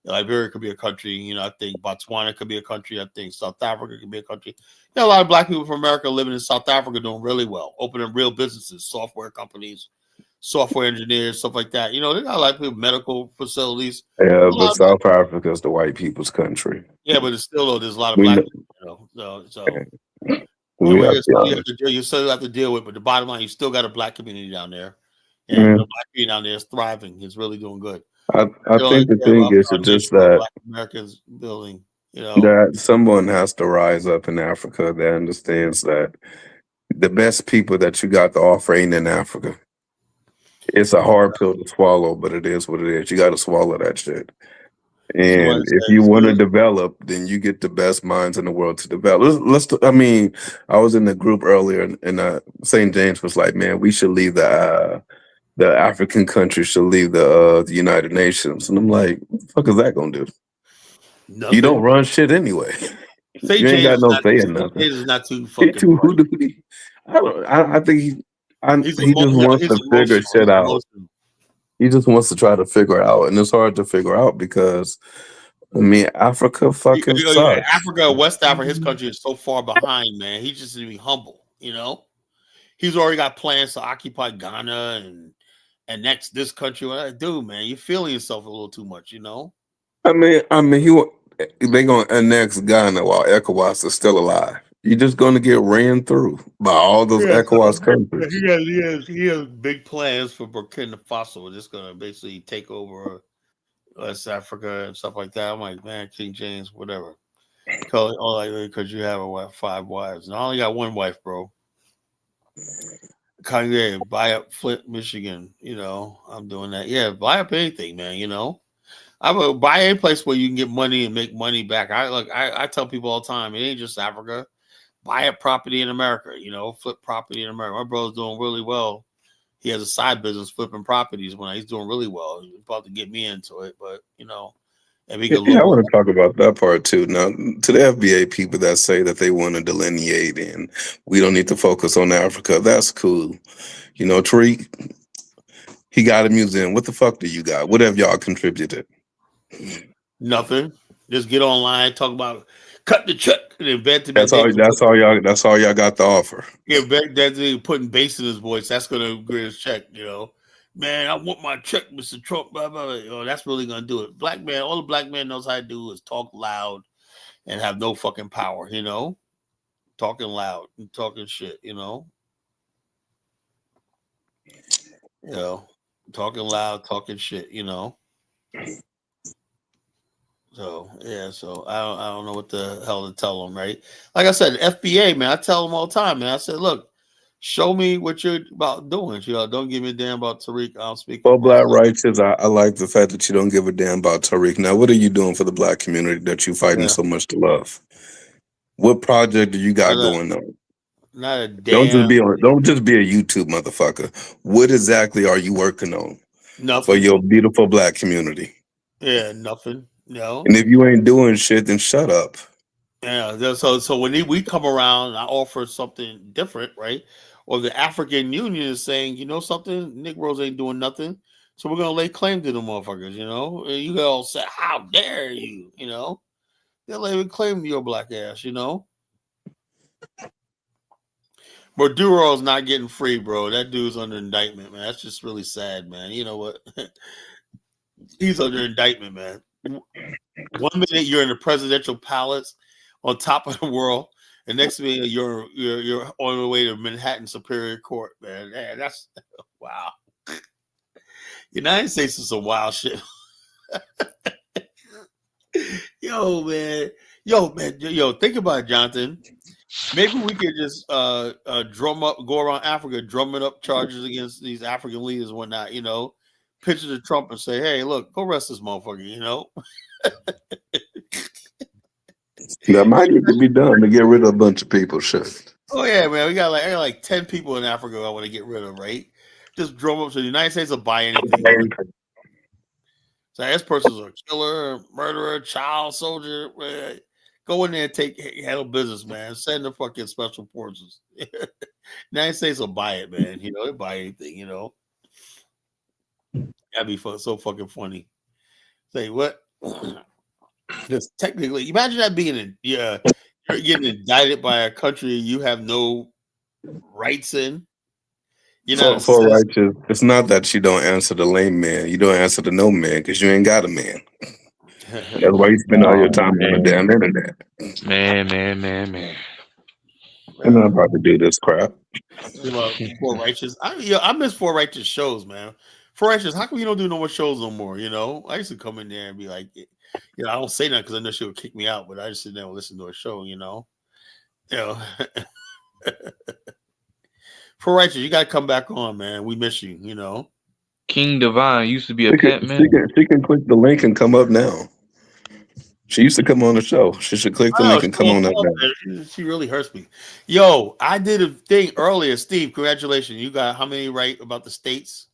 Liberia could be a country. You know, I think Botswana could be a country. I think South Africa could be a country. You know, a lot of Black people from America living in South Africa doing really well, opening real businesses, software companies, software engineers, stuff like that. You know, they got a lot of people, medical facilities. Yeah, but South Africa is the white people's country. Yeah, but it's still, there's a lot of Black people, you know, so you still have to deal with, but the bottom line, you still got a Black community down there, and the Black community down there is thriving. It's really doing good. I think the thing is just that Black Americans building, you know, that someone has to rise up in Africa that understands that the best people that you got to offer ain't in Africa. It's a hard pill to swallow, but it is what it is. You got to swallow that shit. And if you want to develop, then you get the best minds in the world to develop. I mean, I was in the group earlier, and St. James was like, "Man, we should leave the African countries should leave the United Nations." And I'm like, "What the fuck is that gonna do? Nothing. You don't run shit anyway. You ain't got no say in nothing. Is not too fucking. I think he just wants to figure shit out. He just wants to try to figure out, and it's hard to figure out because, I mean, Africa fucking sucks. Africa, West Africa, his country is so far behind, man. He just needs to be humble, you know. He's already got plans to occupy Ghana and next this country. What I do, man, you're feeling yourself a little too much, you know. I mean, they gonna annex Ghana while ECOWAS is still alive. You're just gonna get ran through by all those ECOWAS countries. He has big plans for Burkina Faso. We're just gonna basically take over West Africa and stuff like that. I'm like, man, King James, whatever. Because you have 5 wives. And I only got 1 wife, bro. Kanye, buy up Flint, Michigan. I'm doing that. Yeah, buy up anything, man. I would buy any place where you can get money and make money back. I tell people all the time, it ain't just Africa. Buy a property in America, flip property in America. My brother's doing really well. He has a side business flipping properties when he's doing really well. He's about to get me into it, but and we can Yeah, I look. want to talk about that part too. Now, to the FBA people that say that they want to delineate and we don't need to focus on Africa, that's cool. Tariq, he got a museum. What the fuck do you got? What have y'all contributed? Nothing. Just get online, talk about cut the check, and then bet to That's all. That's all y'all got to offer. Yeah, bet that putting bass in his voice. That's gonna get his check. Man, I want my check, Mr. Trump. Blah, blah, blah. That's really gonna do it. Black man, all the black man knows how to do is talk loud and have no fucking power. Talking loud and talking shit. Talking loud, talking shit. So yeah, so I don't know what the hell to tell them, right? Like I said, FBA, man, I tell them all the time, man. I said, look, show me what you're about doing. Don't give me a damn about Tariq. I'll speak Well, for Black myself. Righteous, I like the fact that you don't give a damn about Tariq. Now, what are you doing for the black community that you fighting Yeah. so much to love? What project do you got going on? Not a damn. Don't just be a YouTube motherfucker. What exactly are you working on Nothing for your beautiful black community? Yeah, nothing. No. And if you ain't doing shit, then shut up. Yeah. So when we come around, I offer something different, right? Or the African Union is saying, something, Negroes ain't doing nothing, so we're gonna lay claim to them motherfuckers. And you all say, how dare you? They'll lay claim to your black ass. Maduro's not getting free, bro. That dude's under indictment, man. That's just really sad, man. You know what? He's under indictment, man. 1 minute you're in the presidential palace on top of the world, and next minute you're on the way to Manhattan Superior Court, man. That's wow. United States is some wild shit. Yo, man. Think about it, Jonathan. Maybe we could just go around Africa, drumming up charges against these African leaders and whatnot, picture to Trump and say, hey, look, go arrest this motherfucker, That might need to be done to get rid of a bunch of people. Shit. Oh, yeah, man. I got like 10 people in Africa I want to get rid of, right? Just drum up to the United States will buy anything. So this person's a killer, murderer, child soldier. Man. Go in there and handle business, man. Send the fucking special forces. United States will buy it, man. They'll buy anything, That'd be so fucking funny. Say what? Because technically, imagine that being you're getting indicted by a country you have no rights in. For Righteous, it's not that you don't answer the lame man. You don't answer the no man because you ain't got a man. That's why you spend all your time on the damn internet. Man. I'm not about to do this crap. Four Righteous. I miss Four Righteous shows, man. Four Righteous, how come you don't do no more shows no more? I used to come in there and be like, I don't say nothing because I know she would kick me out, but I just sit there and listen to a show, For Righteous, you gotta come back on, man. We miss you, King Divine used to be a pimp, man. She can click the link and come up now. She used to come on the show. She should click the link and come on up now. She really hurts me. Yo, I did a thing earlier. Steve, congratulations. You got how many right about the states?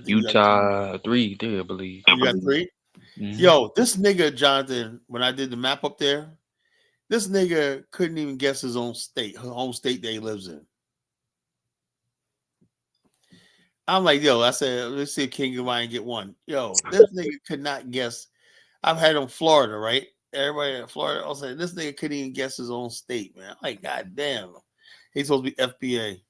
Utah 3, I believe. You got 3? Mm-hmm. Yo, this nigga, Jonathan, when I did the map up there, this nigga couldn't even guess his own state, her home state that he lives in. I'm like, yo, I said, let's see if King Divine get one. Yo, this nigga could not guess. I've had him Florida, right? Everybody in Florida, I was like, this nigga couldn't even guess his own state, man. I'm like, God damn. He's supposed to be FBA.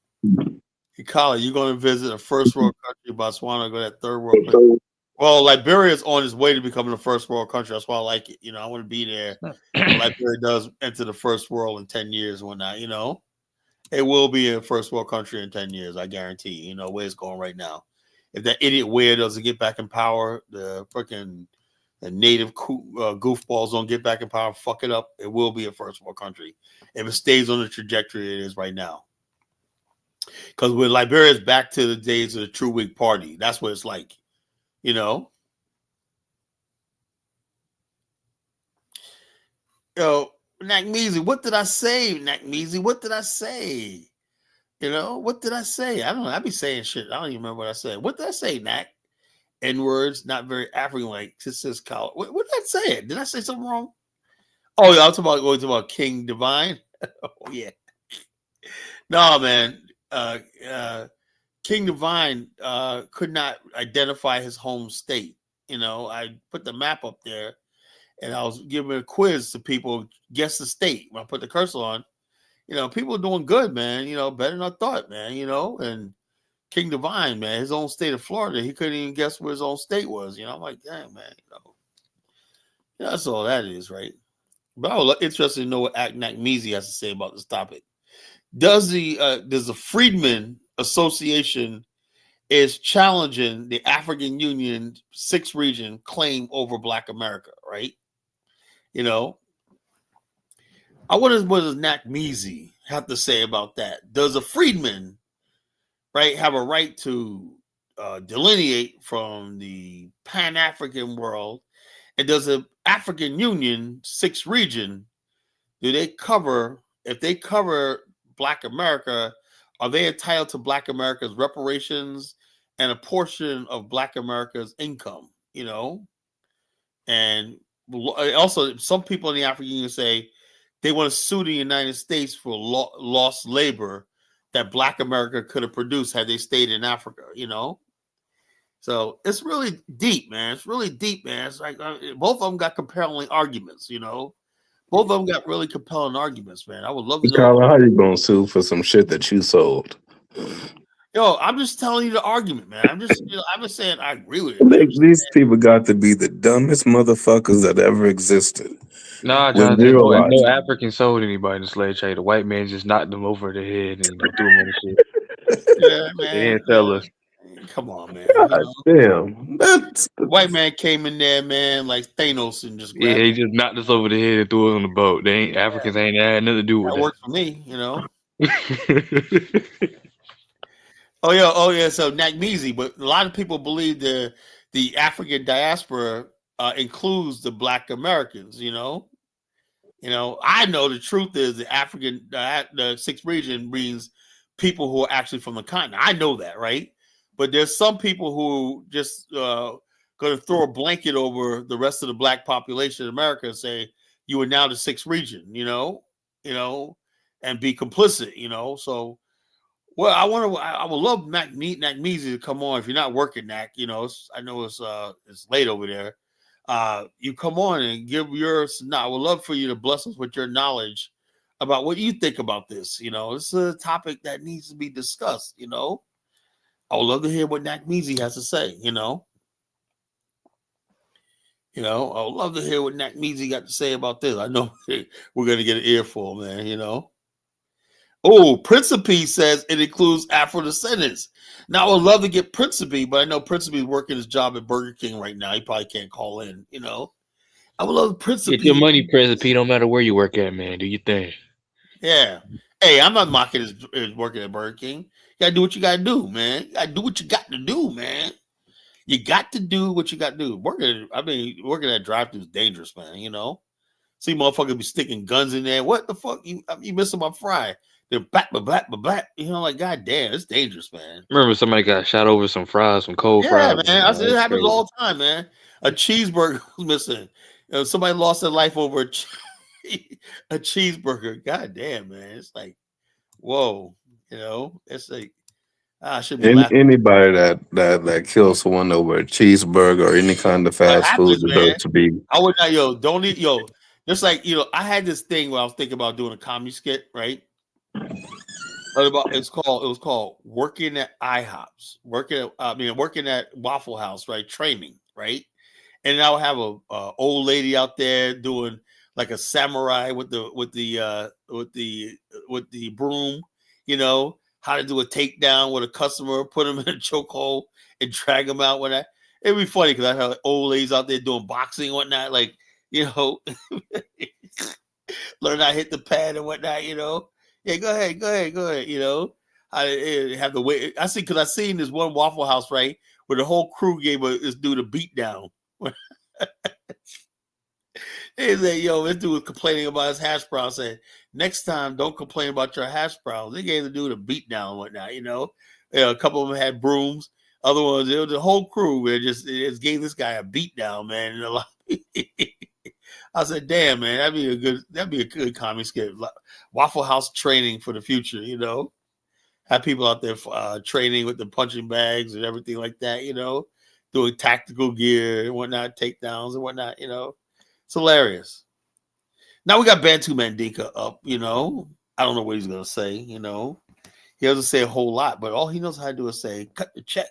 Hey, Colin, you're going to visit a first world country, Botswana, go to that third world country. Well, Liberia is on its way to becoming a first world country. That's why I like it. I want to be there. Liberia does enter the first world in 10 years and whatnot, It will be a first world country in 10 years, I guarantee. Where it's going right now. if that idiot Ware doesn't get back in power, the freaking the native goofballs don't get back in power, fuck it up. It will be a first world country if it stays on the trajectory it is right now. Because when Liberia is back to the days of the True Whig Party, that's what it's like, you know. Yo, Nakmeezy, what did I say? Nakmeezy, what did I say? You know, what did I say? I don't know. I be saying shit. I don't even remember what I said. What did I say, Nak? N words, not very African like. This is college. What did I say? Did I say something wrong? Oh, yeah, I was talking about King Divine. Oh yeah. No, man. King Divine could not identify his home state. You know, I put the map up there, and I was giving a quiz to people guess the state. When I put the cursor on, you know, people are doing good, man. You know, better than I thought, man. You know, and King Divine, man, his own state of Florida, he couldn't even guess where his own state was. You know, I'm like, damn, man. You know, yeah, that's all that is, right? But I was interested to know what Nakmeezy has to say about this topic. Does the Freedman Association is challenging the African Union 6th region claim over Black America, right? You know, what does Nakmeezy have to say about that? Does a freedman, right, have a right to delineate from the Pan-African world? And does the African Union 6th region, do they cover, if they cover Black America, are they entitled to Black America's reparations and a portion of Black America's income, you know? And also, some people in the African Union say they want to sue the United States for lost labor that Black America could have produced had they stayed in Africa, you know? So it's really deep, man. It's really deep, man. It's like both of them got compelling arguments, you know? Both of them got really compelling arguments, man. I would love to know. Carla, how you gonna sue for some shit that you sold? Yo, I'm just telling you the argument, man. I'm just saying I agree with it. These people got to be the dumbest motherfuckers that ever existed. Nah, With Jonathan, zero no logic. African sold anybody in the slave trade. The white man just knocked them over the head and threw them in the shit. Yeah, They man. didn't tell us. Come on, man. God You know? damn. That's White man came in there, man, like Thanos, and just Yeah, grabbed he him. just knocked us over the head and threw us on the boat. They ain't Africans ain't had nothing to do with That that. worked for me, you know. Oh yeah. So Nakmeezy, but a lot of people believe the African diaspora includes the Black Americans. You know, I know the truth is the African the 6th region means people who are actually from the continent. I know that, right? But there's some people who just going to throw a blanket over the rest of the Black population in America and say you are now the 6th region. You know, and be complicit. You know, so. Well, I would love Nakmeezy to come on if you're not working, Nak. You know, I know it's late over there. You come on and give yours. I would love for you to bless us with your knowledge about what you think about this. You know, it's a topic that needs to be discussed. You know, I would love to hear what Nakmeezy has to say. You know, I would love to hear what Nakmeezy got to say about this. I know we're gonna get an earful, man. You know. Oh, Principe says it includes Afro descendants. Now, I would love to get Principe, but I know Principe is working his job at Burger King right now. He probably can't call in, you know. I would love Principe. Get your money, President P. No matter where you work at, man. Do your thing. Yeah. Hey, I'm not mocking his working at Burger King. You gotta do what you gotta do, man. You gotta do what you got to do, man. You got to do what you got to do. Working at drive-thru is dangerous, man. You know. See motherfuckers be sticking guns in there. What the fuck? You missing my fry? They're back. You know, like, god damn, it's dangerous, man. Remember somebody got shot over some fries, some cold Yeah, fries. man. It happens Crazy. all the time, man. A cheeseburger was missing. Somebody lost their life over a cheeseburger. God damn, man. It's like, whoa. You know, it's like, I should be laughing. anybody that kills someone over a cheeseburger or any kind of It fast food happens, man. deserves to be. I would not, don't eat, just like, I had this thing where I was thinking about doing a comedy skit, right? It was called working at IHOPs, working at Waffle House, right? Training, right? And I would have a old lady out there doing like a samurai with the broom, how to do a takedown with a customer, put them in a chokehold and drag them out. When it'd be funny because I have old ladies out there doing boxing and whatnot, like, you know, learn how to hit the pad and whatnot, you know. Yeah, go ahead, you know. I have the way I see because I seen this one Waffle House, right, where the whole crew gave this dude a beat down. They said, yo, this dude was complaining about his hash browns. Said, next time, don't complain about your hash browns. They gave the dude a beat down and whatnot, you know. A couple of them had brooms. Other ones, it was the whole crew. It just gave this guy a beat down, man. And I said, damn, man, that'd be a good comic skit. Waffle House training for the future, you know. Have people out there training with the punching bags and everything like that, you know, doing tactical gear and whatnot, takedowns and whatnot, you know. It's hilarious. Now we got Bantu Mandinka up, you know. I don't know what he's going to say, you know. He doesn't say a whole lot, but all he knows how to do is say, cut the check.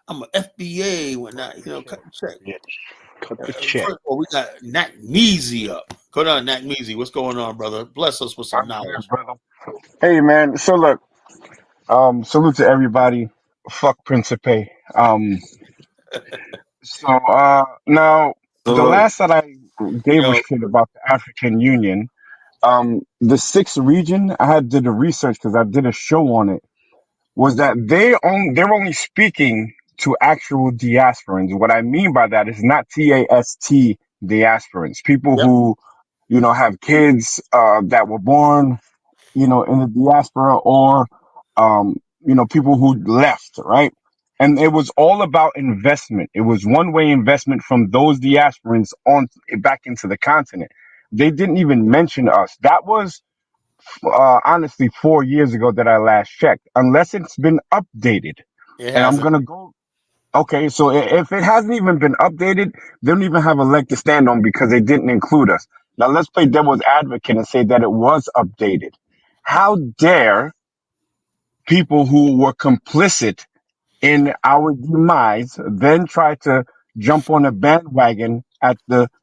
I'm an FBA, whatnot, you know, cut the check. Yeah, cut the check. First of all, we got Nat Measy up. Go down, Nat Measy. What's going on, brother? Bless us with some I'm good, knowledge. brother. Hey, man. So look, salute to everybody. Fuck Principe. Now the Salute. last that I gave a Yo, shit about the African Union, the sixth region, I had did a research because I did a show on it, was that they're only speaking to actual diasporans. What I mean by that is not TAST diasporans, people yep. who, have kids that were born, in the diaspora, or people who left, right? And it was all about investment. It was one-way investment from those diasporans on back into the continent. They didn't even mention us. That was honestly 4 years ago that I last checked, unless it's been updated. It And I'm hasn't. gonna go. Okay, so if it hasn't even been updated, they don't even have a leg to stand on because they didn't include us. Now let's play devil's advocate and say that it was updated. How dare people who were complicit in our demise then try to jump on a bandwagon at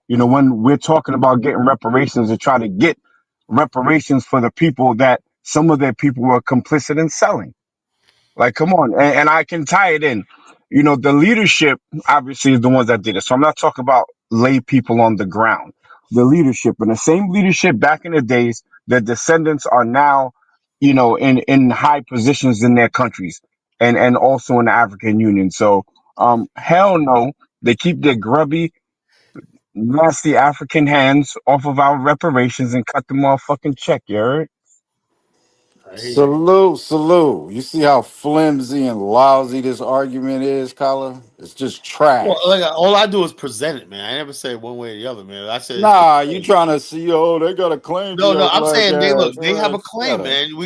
when we're talking about getting reparations, and try to get reparations for the people that some of their people were complicit in selling. Like, come on. And I can tie it in. The leadership obviously is the ones that did it. So I'm not talking about lay people on the ground. The leadership, and the same leadership back in the days, the descendants are now, in high positions in their countries, and also in the African Union. So, hell no, they keep their grubby, nasty African hands off of our reparations and cut the motherfucking check, you heard? I hear you. Salute. You see how flimsy and lousy this argument is, Kyla? It's just Well, trash. like all I do is present it, man. I never say one way or the other, man. I said it's the Nah, you claim. trying to see, oh, they got a claim to No, your I'm black saying ass. they have a Shut claim, up. man. So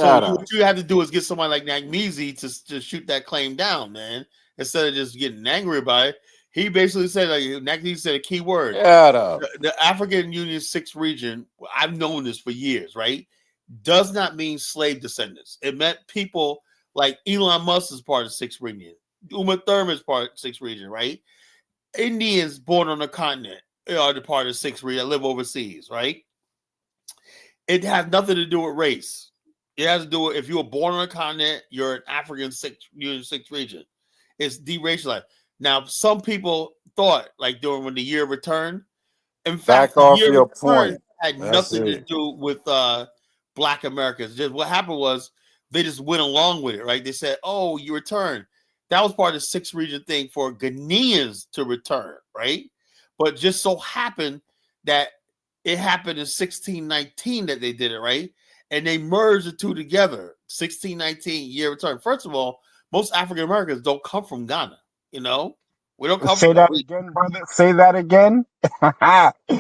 Shut what up. you have to do is get someone like Nagmeezy to shoot that claim down, man. Instead of just getting angry about it. He basically said, like Nagmeezy said a key word. Shut up. The African Union 6th region, I've known this for years, right? Does not mean slave descendants. It meant people like Elon Musk is part of 6th region. Uma Thurman is part of 6th region, right? Indians born on the continent are the part of 6th region that live overseas, right? It has nothing to do with race. It has to do with if you were born on a continent, you're an African 6th region. It's deracialized. Now, some people thought, like during when the year returned, in fact, Back the off year your return point. had That's nothing to it. do with Black Americans. Just what happened was they just went along with it, right? They said, "Oh, you return." That was part of the 6th region thing for Ghanaians to return, right? But just so happened that it happened in 1619 that they did it, right? And they merged the two together. 1619 year return. First of all, most African Americans don't come from Ghana. You know, we don't come from Say that that region. again, brother. Say that again. Yeah. We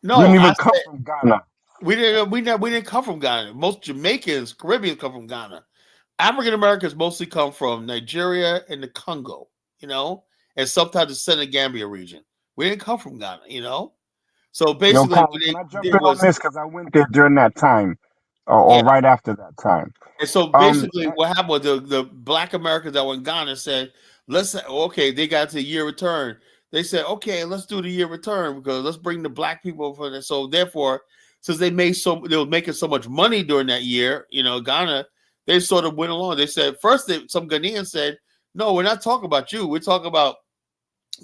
No, didn't I even come said from Ghana. we didn't come from Ghana. Most Jamaicans, Caribbeans come from Ghana. African Americans mostly come from Nigeria and the Congo, you know, and sometimes the Senegambia region. We didn't come from Ghana, you know. So Yo, basically, what Kyler, they can I jump did in on was, this? Because I went there during that time, yeah. or right after that time. And so Um, basically, what happened was the Black Americans that were in Ghana said, let's say, okay, they got to the year return. They said, okay, let's do the year return because let's bring the Black people for this. So therefore, since they were making so much money during that year, Ghana, they sort of went along. They said first some Ghanaians said, no, we're not talking about you. We're talking about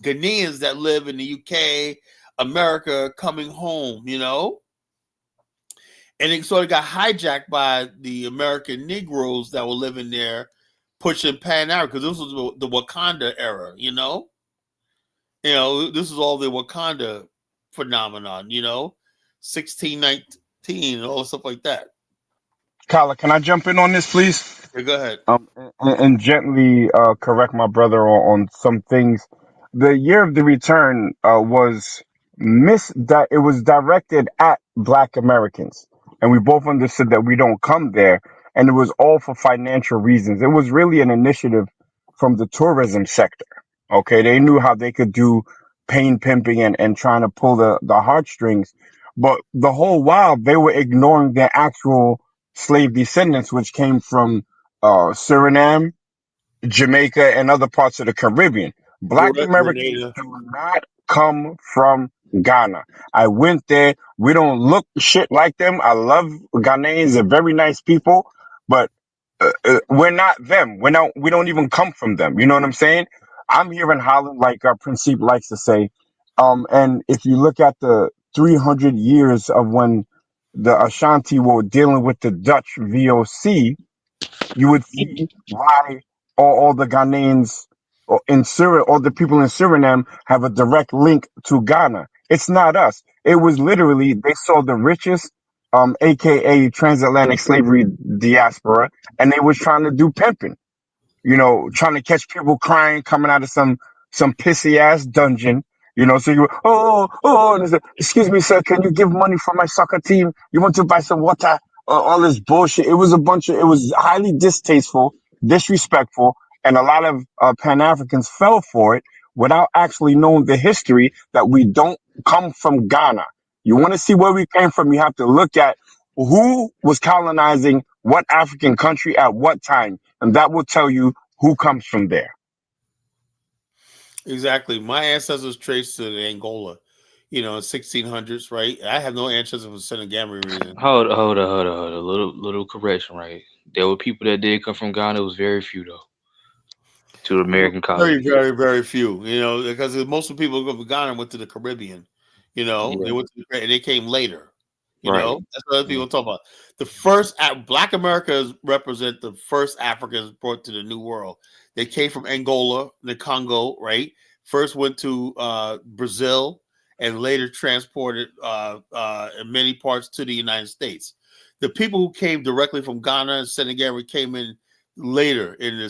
Ghanaians that live in the UK, America, coming home, and it sort of got hijacked by the American Negroes that were living there, pushing Pan African, because this was the Wakanda era, this is all the Wakanda phenomenon, 1619 and all the stuff like that. Kyla, can I jump in on this, please? Yeah, go ahead. And gently correct my brother on some things. The year of the return was that it was directed at Black Americans, and we both understood that we don't come there, and it was all for financial reasons. It was really an initiative from the tourism sector. Okay, they knew how they could do pain pimping and trying to pull the heartstrings, but the whole while they were ignoring their actual slave descendants, which came from Suriname, Jamaica, and other parts of the Caribbean. Black Americans Grenada. do not come from Ghana. I went there. We don't look shit like them. I love Ghanaians. They're very nice people, but we're not them. We don't even come from them. You know what I'm saying? I'm here in Holland, like Principe likes to say. And if you look at the 300 years of when the Ashanti were dealing with the Dutch VOC, you would see why all the Ghanaians in Suriname, all the people in Suriname have a direct link to Ghana. It's not us. It was literally, they saw the richest, aka transatlantic slavery diaspora, and they was trying to do pimping, trying to catch people crying coming out of some pissy ass dungeon. So you, and they say, excuse me, sir, can you give money for my soccer team? You want to buy some water? All this bullshit. It was highly distasteful, disrespectful, and a lot of Pan Africans fell for it without actually knowing the history that we don't come from Ghana. You want to see where we came from? You have to look at who was colonizing what African country at what time, and that will tell you who comes from there. Exactly. My ancestors traced to Angola, 1600s, right? I have no ancestors for Senegambia reason. Hold on. Little correction, right? There were people that did come from Ghana. It was very few though. To the American Very, colonies. very, very few, because most of the people who go to Ghana went to the Caribbean, they Yeah. went to and they came later, Right. that's what other Yeah. people talk about. The first Black Americans represent the first Africans brought to the New World. They came from Angola, the Congo, right? First went to Brazil and later transported in many parts to the United States. The people who came directly from Ghana and Senegal came in later in the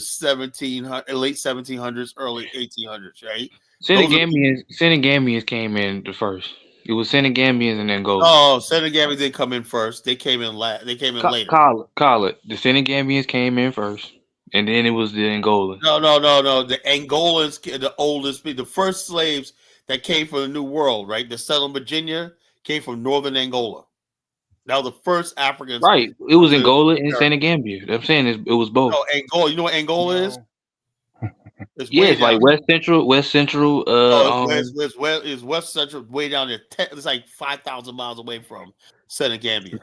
late 1700s, early 1800s, right? Those are Senegambians came in the first. It was Senegambians and Angolans. Senegal didn't come in first. They came in They came in later. Call it. The Senegambians came in first, and then it was the Angolans. No. The Angolans, the oldest, the first slaves that came from the New World, right? The settled Virginia came from northern Angola. Now the first Africans. Right. It was Angola and Senegambia. I'm saying it was both. No, Angola. You know what Angola is? It's Yeah, way it's down. like West Central. It's West Central, way down there. It's like 5,000 miles away from Senegambia.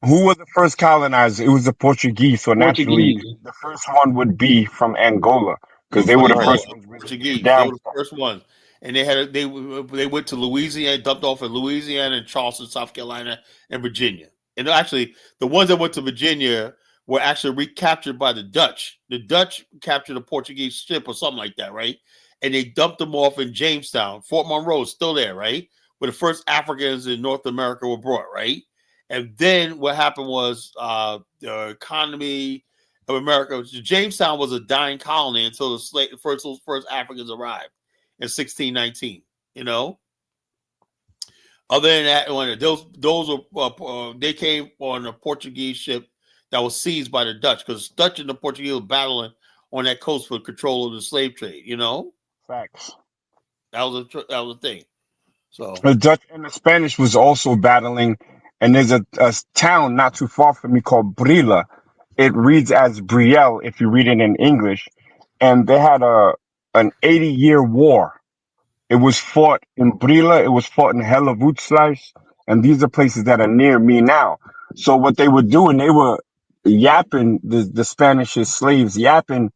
Who was the first colonizer? It was the Portuguese. So naturally, Portuguese. the first one would be from Angola because they From were the Angola, first ones really Portuguese. They down. were the first ones, and they went to Louisiana, dumped off in Louisiana and Charleston, South Carolina, and Virginia. And actually, the ones that went to Virginia were actually recaptured by the Dutch. The Dutch captured a Portuguese ship or something like that, right? And they dumped them off in Jamestown. Fort Monroe is still there, right? Where the first Africans in North America were brought, right? And then what happened was the economy of America. Jamestown was a dying colony until the first Africans arrived in 1619. Other than that, when those were they came on a Portuguese ship that was seized by the Dutch, because Dutch and the Portuguese were battling on that coast for control of the slave trade. Facts. That was a thing. So The Dutch and the Spanish was also battling, and there's a town not too far from me called Brilla. It reads as Brielle if you read it in English, and they had an 80-year war. It was fought in Brilla. It was fought in Hellevoetsluis, and these are places that are near me now. So what they were doing, they were yapping the Spanish slaves, yapping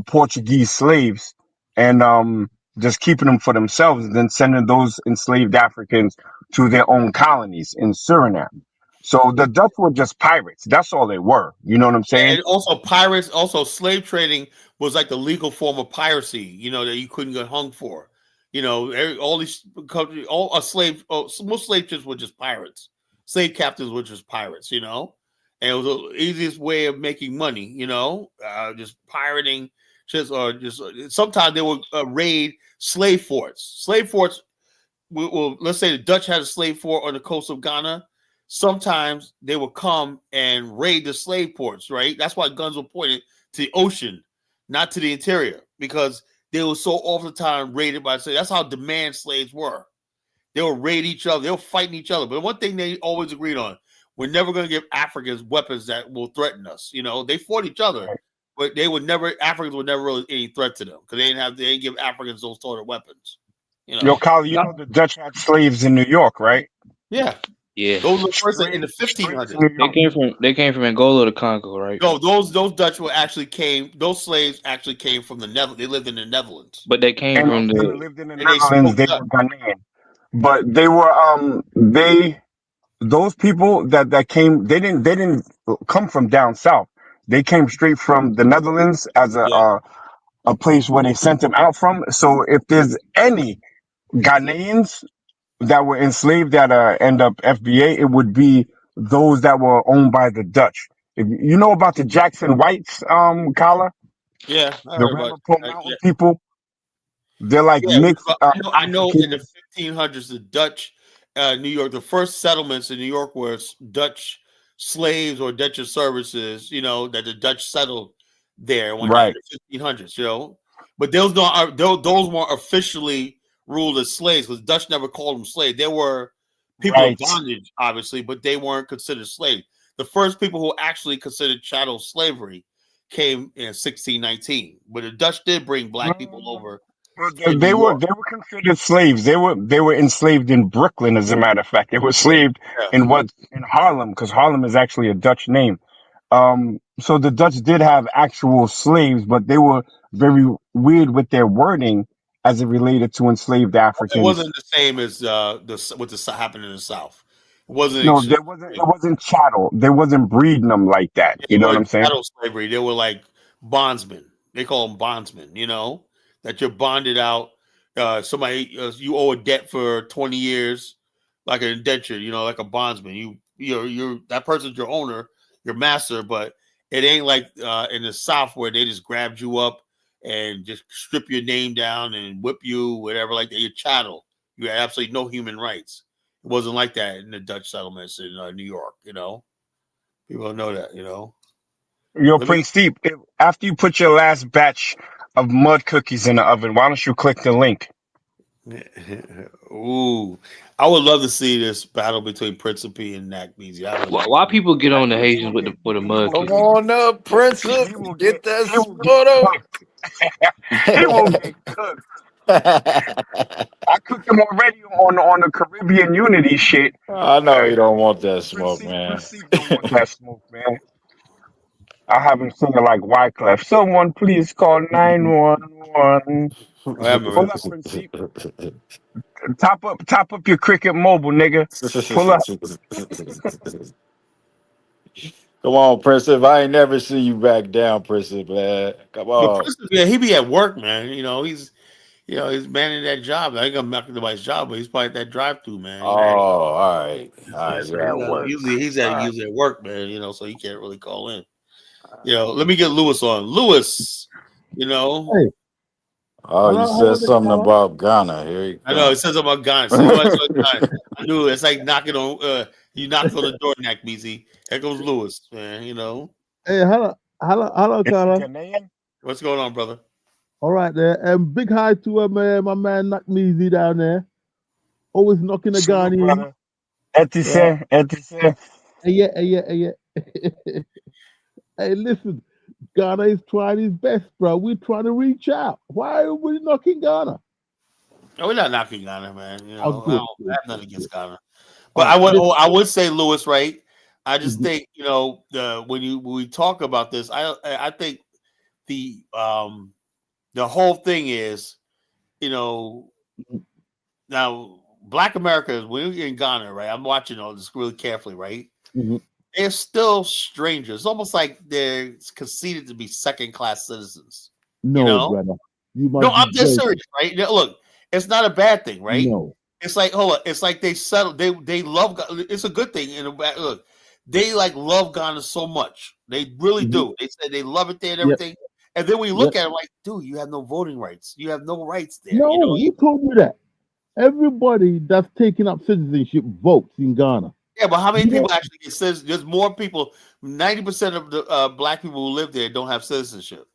Portuguese slaves, and just keeping them for themselves, and then sending those enslaved Africans to their own colonies in Suriname. So the Dutch were just pirates. That's all they were. You know what I'm saying? And also pirates, also slave trading was like the legal form of piracy, that you couldn't get hung for. All these countries, all a slave, most slave ships were just pirates. Slave captains were just pirates, and it was the easiest way of making money, just pirating ships, or just sometimes they would raid slave forts. Slave forts, well, let's say the Dutch had a slave fort on the coast of Ghana. Sometimes they would come and raid the slave ports, right? That's why guns were pointed to the ocean, not to the interior, because they were so often time raided by slaves. That's how demand slaves were. They will raid each other. They were fighting each other. But one thing they always agreed on, we're never going to give Africans weapons that will threaten us. They fought each other, but Africans were never really any threat to them because they didn't give Africans those sort of weapons. Yo, Kyle, you know the Dutch had slaves in New York, right? Yeah. Yeah. Those were first in the Straight 1500s. to New York. They came from Angola to Congo, right? No, those Dutch those slaves actually came from the Netherlands. They lived in the Netherlands. But they came And from they the lived in the And they Netherlands. spoke They Dutch. were Ghanaian, but they were those people that came. They didn't come from down south. They came straight from the Netherlands as Yeah. a place where they sent them out from. So if there's any Ghanaians that were enslaved that end up FBA, it would be those that were owned by the Dutch. If you know about the Jackson Whites, Kala, Yeah, I the heard about Ramapo it. Mountain people, they're like Yeah, mixed but I know in the African. 1500s, the Dutch, New York, the first settlements in New York were Dutch slaves or Dutch services, that the Dutch settled there and whatnot in Right, the 1500s, But those weren't officially ruled as slaves because Dutch never called them slaves. They were people in right. bondage, obviously, but they weren't considered slaves. The first people who actually considered chattel slavery came in 1619, but the Dutch did bring black people over Well, in New York. they were considered slaves. They were enslaved in Brooklyn, as a matter of fact. They were enslaved Yeah. in Harlem, because Harlem is actually a Dutch name. So the Dutch did have actual slaves, but they were very weird with their wording as it related to enslaved It Africans. wasn't the same as what happened in the South. It wasn't No, actually. there wasn't. It wasn't chattel. They wasn't breeding them like that. Yeah, You they know what weren't I'm saying? chattel slavery. They were like bondsmen. They call them bondsmen. That you're bonded out. Somebody you owe a debt for 20 years, like an indenture. Like a bondsman. You're that person's your owner, your master. But it ain't like in the South where they just grabbed you up and just strip your name down and whip you, whatever. Like that, you're chattel. You had absolutely no human rights. It wasn't like that in the Dutch settlements in New York. People don't know that. Yo, Let me. Prince Deep, after you put your last batch of mud cookies in the oven, why don't you click the link? Ooh, I would love to see this battle between Principe and Knack Beezy. I would like. why people get on the He Haitians will with get the mud Come cookies. on up, Princess. he will Get get that he will get photo. cooked. He will get cooked. I cooked him already on the Caribbean Unity shit. I know you don't want that smoke, Prince man. Steve don't want that smoke, man. I have him singing like Wyclef. Someone please call 911. Oh, I remember Pull up, Prince Steve. Top up your Cricket Mobile, nigga. Pull up. Come on, Princess. I ain't never see you back down, Princess, man. Come But on. Principe, yeah, he be at work, man. He's manning that job. I ain't gonna knock anybody's job, but he's probably at that drive-through, man. Oh, all right. All Yeah, right, so you're at work. usually he's All right. usually at work, man. So he can't really call in. Let me get Lewis on. Lewis, Hey, Oh, you hello said there, something Carla. about Ghana. Here you I know it come. says about Ghana. As soon as I saw Ghana, I knew it's like knocking on. You knocked on the door, Knack Beezy. Here goes Lewis, man. Hey, hello, Is he Carla. Ghanaian? What's going on, brother? All right there. Big hi to my man Nakmeezy down there. Always knocking the Salute, Ghanaians. brother. Right. Etise. Yeah. Hey, listen, Ghana is trying his best, bro. We're trying to reach out. Why are we knocking Ghana? No, we're not knocking Ghana, man. Oh, I good. have nothing against Ghana. But Alright, I would say, Lewis, right? I just Mhm. think when we talk about this, I think the whole thing is, you know, now Black Americans, when you're in Ghana, right? I'm watching all this really carefully, right? Mhm. They're still strangers. It's almost like they're conceded to be second class citizens. You No, know? brother. You No, must be I'm just joking. serious, right? Now, look, it's not a bad thing, right? No. It's like, hold on, it's like they settle. They love. It's a good thing. In a bad look, they like love Ghana so much. They really Mhm. do. They say they love it there and Yep. everything. And then when you Yep. look at it, like, dude, you have no voting rights. You have no rights there. You know? No, who told you that? Everybody that's taking up citizenship votes in Ghana. Yeah, but how many You people know, actually get citizenship? There's more people. 90% of the Black people who live there don't have citizenship.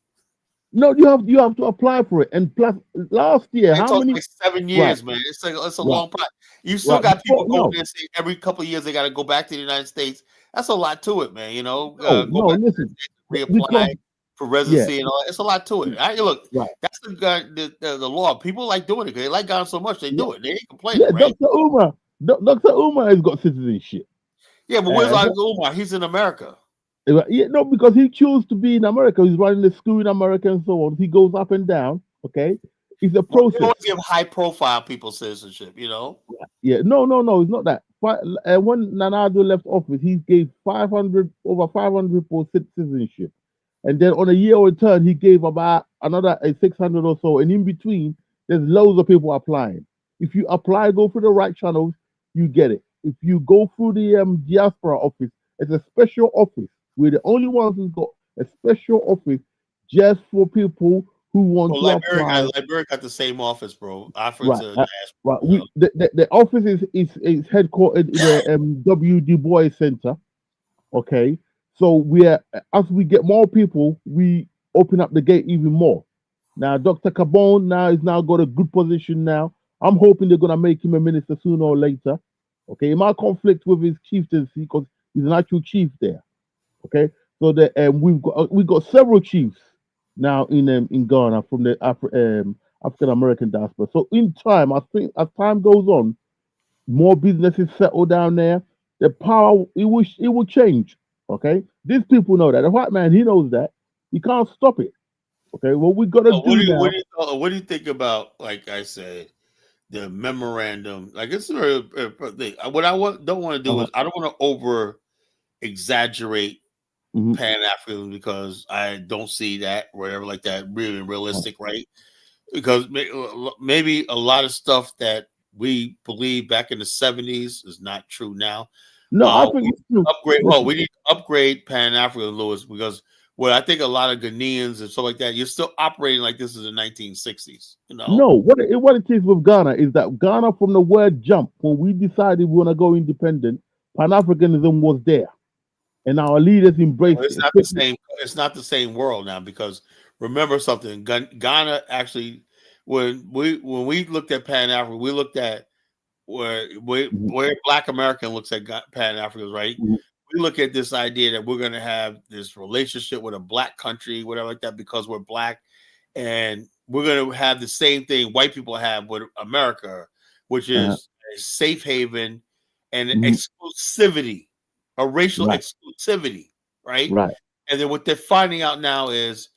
no, you have to apply for it. And plus, last year, It how took many? like 7 Right, years, man. It's a right, long process. You still right. got Before, people going no, there saying every couple of years they got to go back to the United States. That's a lot to it, man. no, Go no. back to the Listen, United States, reapply because for yeah, residency and all that. It's a lot to it. Look, right, that's the law. People like doing it because they like God so much they yeah, do it. They ain't complaining, yeah. right? Dr. Umar has got citizenship. Yeah, but where's But, Omar? He's in America. yeah, no, because he chose to be in America. He's running the school in America and so on. He goes up and down. Okay, it's a Well, they process. always give high profile people citizenship, you know? Yeah, no, it's not that. When Nanado left office, he gave 500 over 500 for citizenship, and then on a year return, he gave about another 600 or so. And in between, there's loads of people applying. If you apply, go through the right channels, you get it. If you go through the diaspora office, it's a special office. We're the only ones who's got a special office just for people who want Well, to apply. Liberia got the same office, bro. Offered Right, to right. diaspora, you know? The office is headquartered in the W. Du Bois Center. Okay, so as we get more people, we open up the gate even more. Now, Dr. Cabon is now got a good position now. I'm hoping they're gonna make him a minister sooner or later. Okay, he might conflict with his chieftaincy because he's an actual chief there. Okay, so we've got several chiefs now in Ghana from the African American diaspora. So in time, I think as time goes on, more businesses settle down there. The power it will change. Okay, these people know that. The white man he knows that. He can't stop it. Okay, what we gotta Well, do now. what do you think about, like I said, the memorandum? Like it's a thing. What don't want to do Uh-huh. is I don't want to over exaggerate Mhm. Pan Africanism because I don't see that whatever like that really realistic, right? Because maybe a lot of stuff that we believe back in the 70s is not true now. No, I We think need it's true. to upgrade. Well, Listen, we need to upgrade Pan Africa, Lewis, because I think a lot of Ghanaians and stuff like that, you're still operating like this is the 1960s. You know, no, what it is with Ghana is that Ghana from the word jump, when we decided we want to go independent, Pan Africanism was there, and our leaders embraced it's it. not the same. It's not the same world now because remember something. Ghana actually, when we looked at Pan Africa, we looked at where Black American looks at Pan Africans, right? Mhm. We look at this idea that we're going to have this relationship with a Black country, whatever like that, because we're Black, and we're going to have the same thing white people have with America, which Uh-huh. is a safe haven and Mhm. exclusivity, a racial Right, exclusivity, right? right. And then what they're finding out now is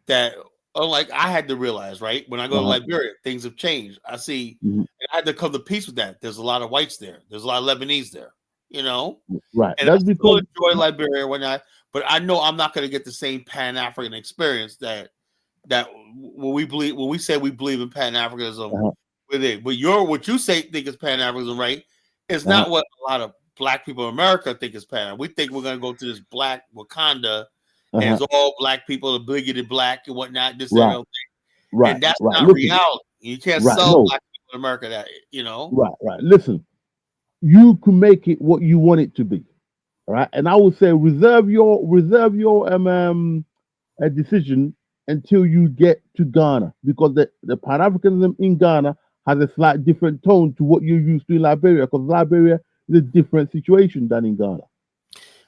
that, unlike I had to realize, right, when I go to Uh-huh. Liberia, things have changed. I see, Mhm. and I had to come to peace with that. There's a lot of whites there. There's a lot of Lebanese there, you know, Right. and I That's still because enjoy Liberia but I know I'm not going to get the same Pan African experience that when we say we believe in Pan Africanism uh-huh. with it. But what you say think is Pan Africanism, right? It's Uh-huh. not what a lot of Black people in America think is Pan. We think we're going to go to this Black Wakanda and Uh-huh. it's all Black people, the bigoted Black and whatnot, this and Right, that, right, and that's right. not Listen, reality. You can't right. sell No, Black people in America that, you know. right. Listen, you can make it what you want it to be. All right. And I would say reserve your decision until you get to Ghana because the Pan Africanism in Ghana has a slight different tone to what you're used to in Liberia because Liberia is a different situation than in Ghana.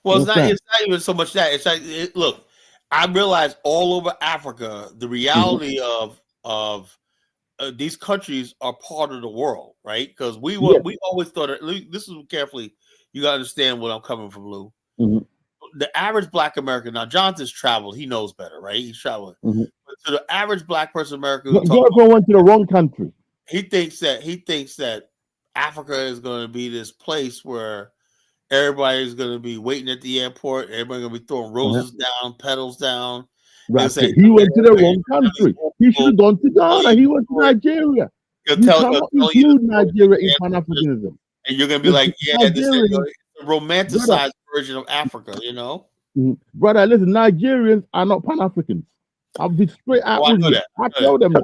Well, You it's not. understand? It's not even so much that. It's like, look, I realize all over Africa the Mhm. reality of these countries are part of the world, right? Because we Yeah. always thought this is carefully. You got to understand what I'm coming from, Lou. Mhm. The average Black American. Now, Jonathan's traveled. He knows better, right? He's traveling. Mhm. But to the average Black person in America, Jonathan went to the wrong country. he thinks that Africa is going to be this place where everybody's going to be waiting at the airport. Everybody's going to be throwing roses down, petals down. Right. He went to the wrong country. He should have gone to Ghana. He went to Nigeria. You cannot include Nigeria in Pan-Africanism. And you're going to be like, yeah, this is a romanticized version of Africa, you know? Brother, listen, Nigerians are not Pan-Africans. I'll be straight out with you. I tell them that.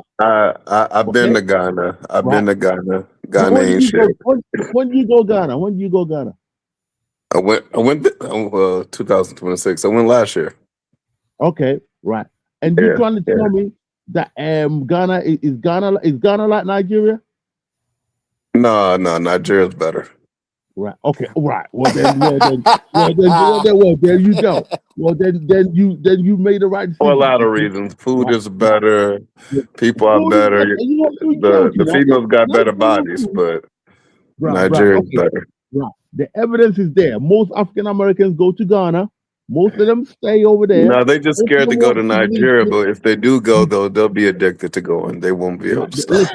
I've been to Ghana. I've been to Ghana. Ghana ain't shit. When do you go Ghana? When do you go Ghana? I went 2026. I went last year. Okay, right. And you're trying to tell me that Ghana is Ghana like Nigeria? No, Nigeria's better. Right. Okay. Right. Well then there you go. Well then you made the right decision. For a lot of reasons. Food is better. People are better. The females got better bodies, but Nigeria's better. Right. The evidence is there. Most African Americans go to Ghana. Most of them stay over there. No, they just scared to go to Nigeria, but if they do go, they'll be addicted to going. They won't be able to stop.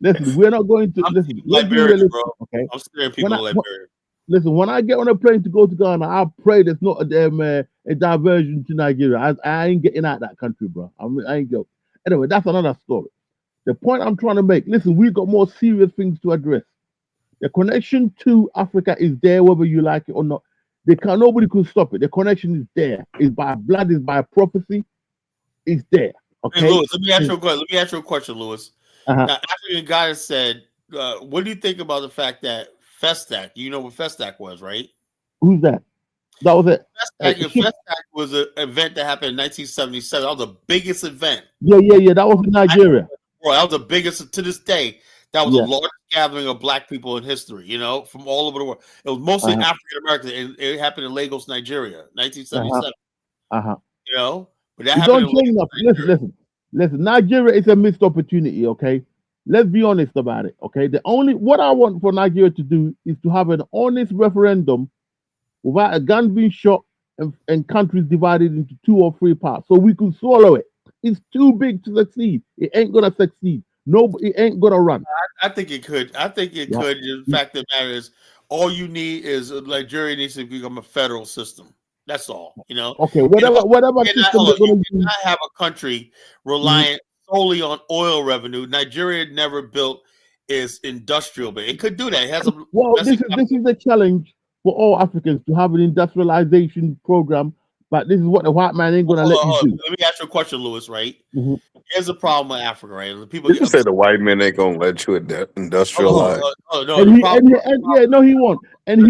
Listen, we're not going to listen. Liberia, bro. Okay. I'm scaring people in Liberia. Listen, when I get on a plane to go to Ghana, I pray there's not a diversion to Nigeria. I ain't getting out of that country, bro. I ain't go. Anyway, that's another story. The point I'm trying to make, listen, we've got more serious things to address. The connection to Africa is there, whether you like it or not. Nobody can stop it. The connection is there. It's by blood, it's by prophecy. It's there. Okay. Hey, Lewis, let me ask you a question, Lewis. Now, African guy said, what do you think about the fact that Festac, you know what Festac was, right? Who's that? That was it. Festac was an event that happened in 1977. That was the biggest event. Yeah. That was in Nigeria. Bro, that was the biggest to this day. That was the largest gathering of Black people in history, you know, from all over the world. It was mostly African American, and it happened in Lagos, Nigeria, 1977. You know, but that happened in Lagos, Listen, Nigeria is a missed opportunity, okay? Let's be honest about it, okay? What I want for Nigeria to do is to have an honest referendum without a gun being shot and countries divided into 2 or 3 parts, so we can swallow it. It's too big to succeed. It ain't gonna succeed. No, it ain't gonna run. I think it could. I think it could. The fact of the matter is, all you need is Nigeria needs to become a federal system. That's all, you know. Okay, whatever system they're going to use. Not have a country reliant solely on oil revenue. Nigeria never built its industrial base. It could do that. It has this is the challenge for all Africans to have an industrialization program. But this is what the white man ain't going to let you do. Let me ask you a question, Lewis. Right? Here's a problem with Africa, right? People you say the white man ain't going to let you industrialize. No, he won't. And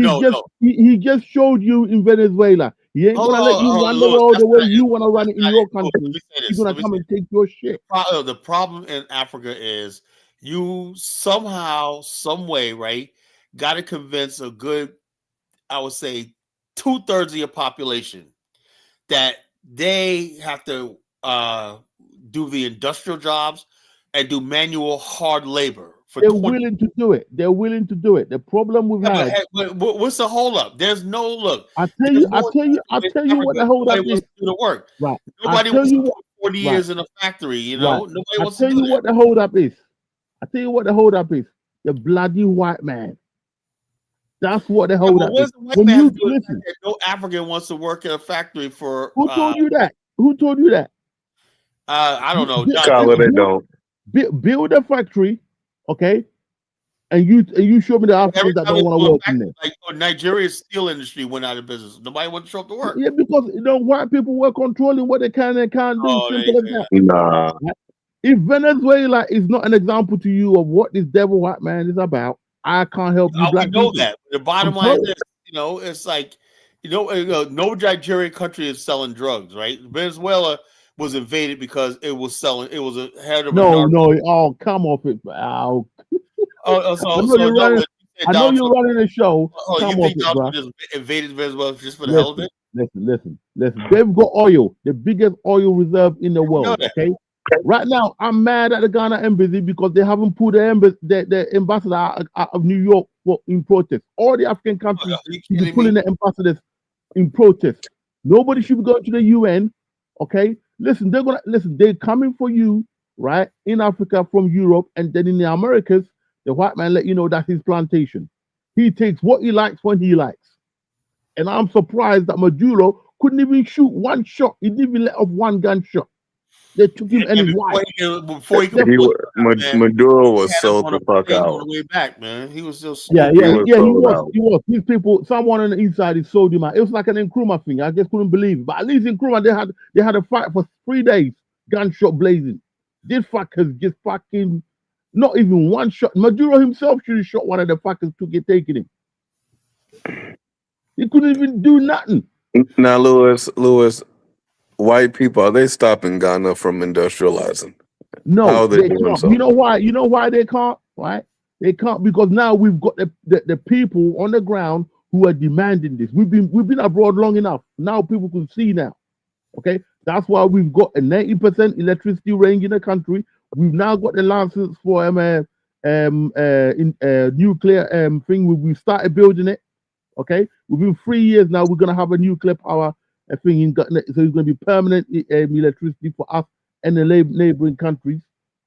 he just showed you in Venezuela. He ain't gonna let you run the world the way you want to run it in your country. He's gonna come and take your shit. The problem in Africa is you somehow, some way, right, got to convince a good, I would say, 2/3 of your population that they have to do the industrial jobs and do manual hard labor. They're willing to do it. They're willing to do it. The problem we've had. What's the hold up? There's no look. I'll tell you what the hold up is. Do the work. Right. Nobody wants to do 40 years in a factory. You know. Right. Nobody wants to do that. What the hold up is. I'll tell you what the hold up is. The bloody white man. That's what the hold up is. Listen, no African wants to work in a factory for. Who told you that? Who told you that? I don't know. They don't build a factory. Okay, and you show me the Africans that don't want to work in there. Like Nigeria's steel industry went out of business. Nobody wants to show up to work. Yeah, because white people were controlling what they can and can't do. Simple as that. Nah. If Venezuela is not an example to you of what this devil white man is about, I can't help you. Black people. That. The bottom line is, it's like, no Nigerian country is selling drugs, right? Venezuela was invaded because it was selling. It was a head of no. Come off it. I know you're running a show. Come off it, bro. Just invaded Venezuela just for the hell of it. Listen. They've got oil, the biggest oil reserve in the world. Okay, Right now, I'm mad at the Ghana embassy because they haven't put the ambassador out of New York in protest. All the African countries should be pulling the ambassadors in protest. Nobody should be going to the UN. Okay, listen, they're coming for you, right? In Africa from Europe, and then in the Americas, the white man let you know that's his plantation. He takes what he likes when he likes. And I'm surprised that Maduro couldn't even shoot one shot. He didn't even let off one gunshot. They took him and his wife. Before he could Maduro was had him sold on the a fuck plane on out. the way back, man. He was still Yeah, stupid. he was. These people, someone on the inside, he sold him out. It was like an Nkrumah thing. I just couldn't believe it. But at least in Nkrumah, they had a fight for 3 days, gunshot blazing. This fuckers just fucking, not even one shot. Maduro himself should have shot one of the fuckers taking him. He couldn't even do nothing. Now, Lewis, white people, are they stopping Ghana from industrializing? No, How are they doing can't. so? You know why? You know why they can't? Right? They can't because now we've got the people on the ground who are demanding this. We've been abroad long enough. Now people can see now. Okay, that's why we've got a 90% electricity range in the country. We've now got the license for nuclear thing. We started building it. Okay, within 3 years now we're gonna have a nuclear power thing in Ghana. So it's gonna be permanent electricity for us and the neighboring countries.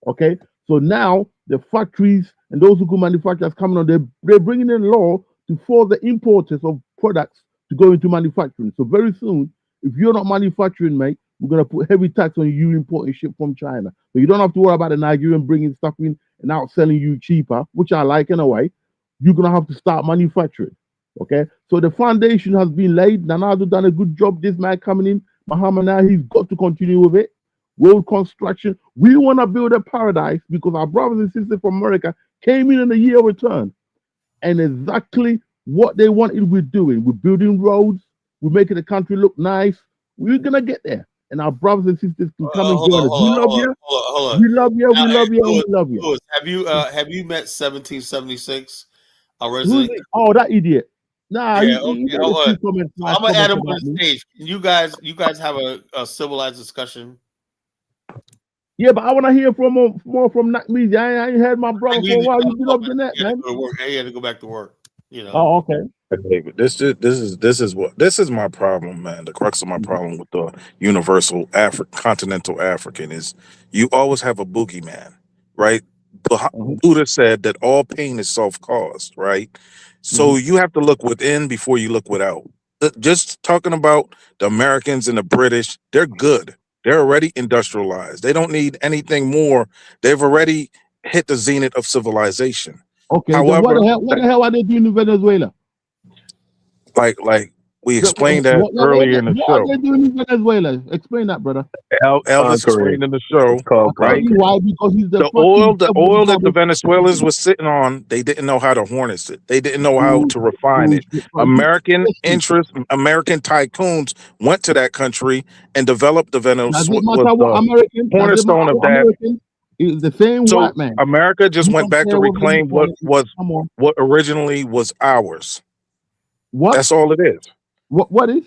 Okay, so now the factories and those who can manufacture is coming on. They're bringing in law to force the importers of products to go into manufacturing. So very soon, if you're not manufacturing, mate, we're gonna put heavy tax on you importing shit from China. So you don't have to worry about the Nigerian bringing stuff in and out selling you cheaper, which I like in a way. You're gonna have to start manufacturing. Okay, so the foundation has been laid. Nanado done a good job. This man coming in, Muhammad, now he's got to continue with it. World construction. We want to build a paradise because our brothers and sisters from America came in a year return, and exactly what they wanted we're doing. We're building roads. We're making the country look nice. We're gonna get there, and our brothers and sisters can come and join us. We love you. We love you. We love you. We love you. Louis, have you met 1776? Who's it? Oh, that idiot. Nah, Yeah, he okay. made a few comments. So Nice I'm gonna add comments him on about the me. stage. Can you guys have a civilized discussion? Yeah, but I want to hear from more from Nack Media. I ain't heard my brother for a while. You've been up the net, man. He had to go back to work. You know. Oh, okay. David, this is my problem, man. The crux of my problem with the universal continental African is you always have a boogeyman, right? Buddha said that all pain is self-caused, right? So you have to look within before you look without. Just talking about the Americans and the British, they're good. They're already industrialized. They don't need anything more. They've already hit the zenith of civilization. Okay, However, then what the hell are they doing in Venezuela? like we explained that earlier in the what show. are they doing in Venezuela? Explain that, brother. Elvis explained in the show, right? Why? Because he's The oil that the Venezuelans was sitting on, they didn't know how to harness it. They didn't know how to refine it. American interests, American tycoons went to that country and developed the Venezuela. Cornerstone of that. It's the same So white man. America just went back to reclaim what originally was ours. What? That's all it is. What is?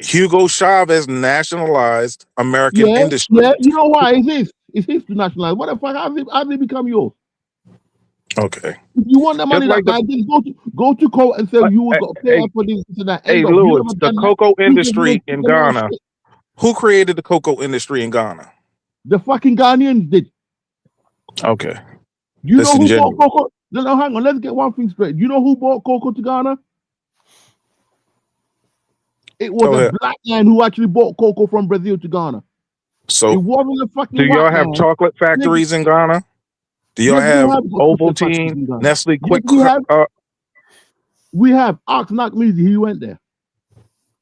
Hugo Chavez nationalized American industry. Yeah, you know why? It's his to nationalize. What the fuck? How they become yours? Okay. If you want the money, Just like then go to court and say you will got to pay up for this and that. Hey, Lewis, the cocoa industry in Ghana. Who created the cocoa industry in Ghana? The fucking Ghanaians did. Okay. You know who bought cocoa? No, hang on. Let's get one thing straight. You know who bought cocoa to Ghana? It was a black man who actually bought cocoa from Brazil to Ghana. So it wasn't a fucking do y'all have man. chocolate factories in Ghana? Do y'all have Ovaltine, Nestle, Quick? We have. Ask Nack Media, he went there.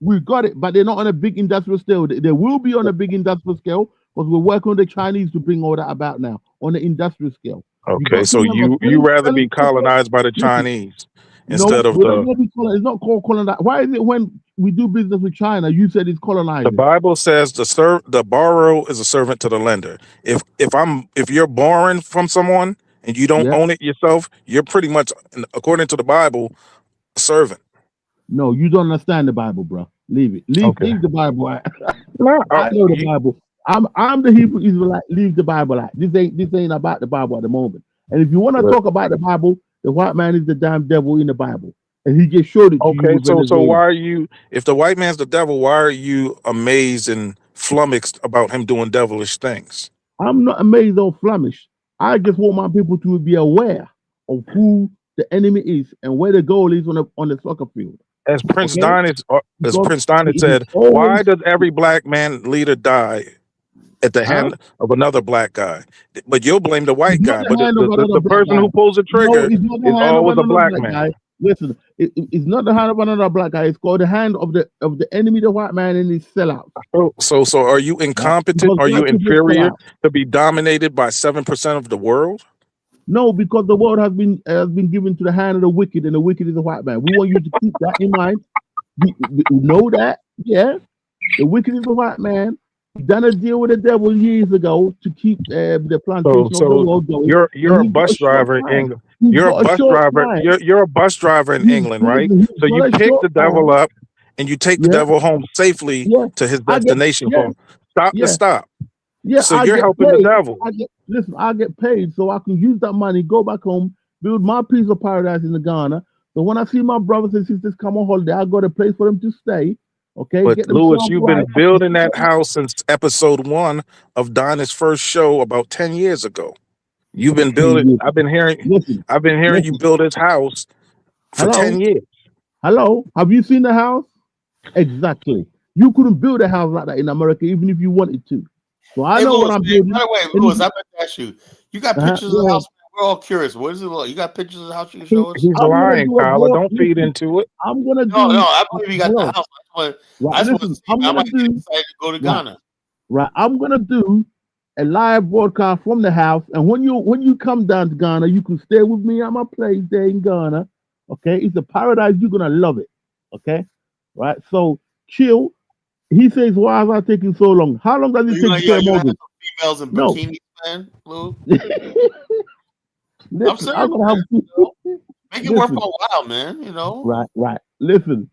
We got it, but they're not on a big industrial scale. They will be on a big industrial scale because we're working with the Chinese to bring all that about now on the industrial scale. Okay, so you rather be colonized by the Chinese instead of the. It's not called colonized. Why is it when we do business with China, you said it's colonized? The Bible says the borrower is a servant to the lender. If you're borrowing from someone and you don't own it yourself, you're pretty much, according to the Bible, a servant. No, you don't understand the Bible, bro. Leave it. Leave the Bible. I know the Bible. I'm the Hebrew Israelite. Leave the Bible out. This ain't about the Bible at the moment. And if you want to But, talk about the Bible, the white man is the damn devil in the Bible, and he just showed it to you okay, with so Venezuela. why are you? If the white man's the devil, why are you amazed and flummoxed about him doing devilish things? I'm not amazed or flamished. I just want my people to be aware of who the enemy is and where the goal is on the soccer field. As Prince Okay? Because Donis it is said, why always does every black man leader die at the huh? hand of another black guy? But you'll blame the It's white not guy. the But hand of another the black person guy. who pulls the No, trigger it's not the is hand of always a another black black man. guy. Listen, it's not the hand of another black guy. It's called the hand of the enemy, the white man, and his sellouts. So are you Right? incompetent? Because Are you black people sell inferior out. to be dominated by 7% of the world? No, because the world has been given to the hand of the wicked, and the wicked is the white man. We want you to keep that in mind. We know that, yeah. The wicked is the white man. He done a deal with the devil years ago to keep the plantation of the So world going, you're and a he's got bus a short driver in time. England. He's You're a got a bus short driver. time. You're a bus driver in England, right? Listen, So he's you got a pick short the devil time. up and you take the Yeah, devil home safely yeah. to his I get destination yeah, for stop to yeah. stop. Yeah, So I you're get helping the paid. devil. I get paid so I can use that money, go back home, build my piece of paradise in the Ghana. So when I see my brothers and sisters come on holiday, I got a place for them to stay. Okay, But get them Lewis, some you've right. been building that house since episode 1 of Donna's first show about 10 years ago. You've been 10 building. years. Listen, I've been hearing you listen. build his house for Hello, 10 years. hello. Have you seen the house? Exactly. You couldn't build a house like that in America, even if you wanted to. So I Hey, know what Lewis, I'm man. By building. the way, And Lewis, I meant to ask you. You got pictures of go the ahead. house? We're all curious. What is it like? You got pictures of the house you can show us? He's I'm gonna lying, do a Kyler. broad. Don't feed Listen, into it. I'm gonna No, do. I believe you got the Hello. house. Right. I just want to Listen, see. I might get excited to go to right. Ghana. Right. I'm gonna do a live broadcast from the house, and when you come down to Ghana, you can stay with me at my place there in Ghana. Okay, it's a paradise. You're gonna love it. Okay, right. So chill. He says, "Why is I taking so long? How long does So it take to pay a you're gonna have mortgage?" some females in No. bikinis, man, Lou. I'm Listen, I'm serious, gonna man. have You know? Make it worth listen. a while, man. You know. Right. Listen,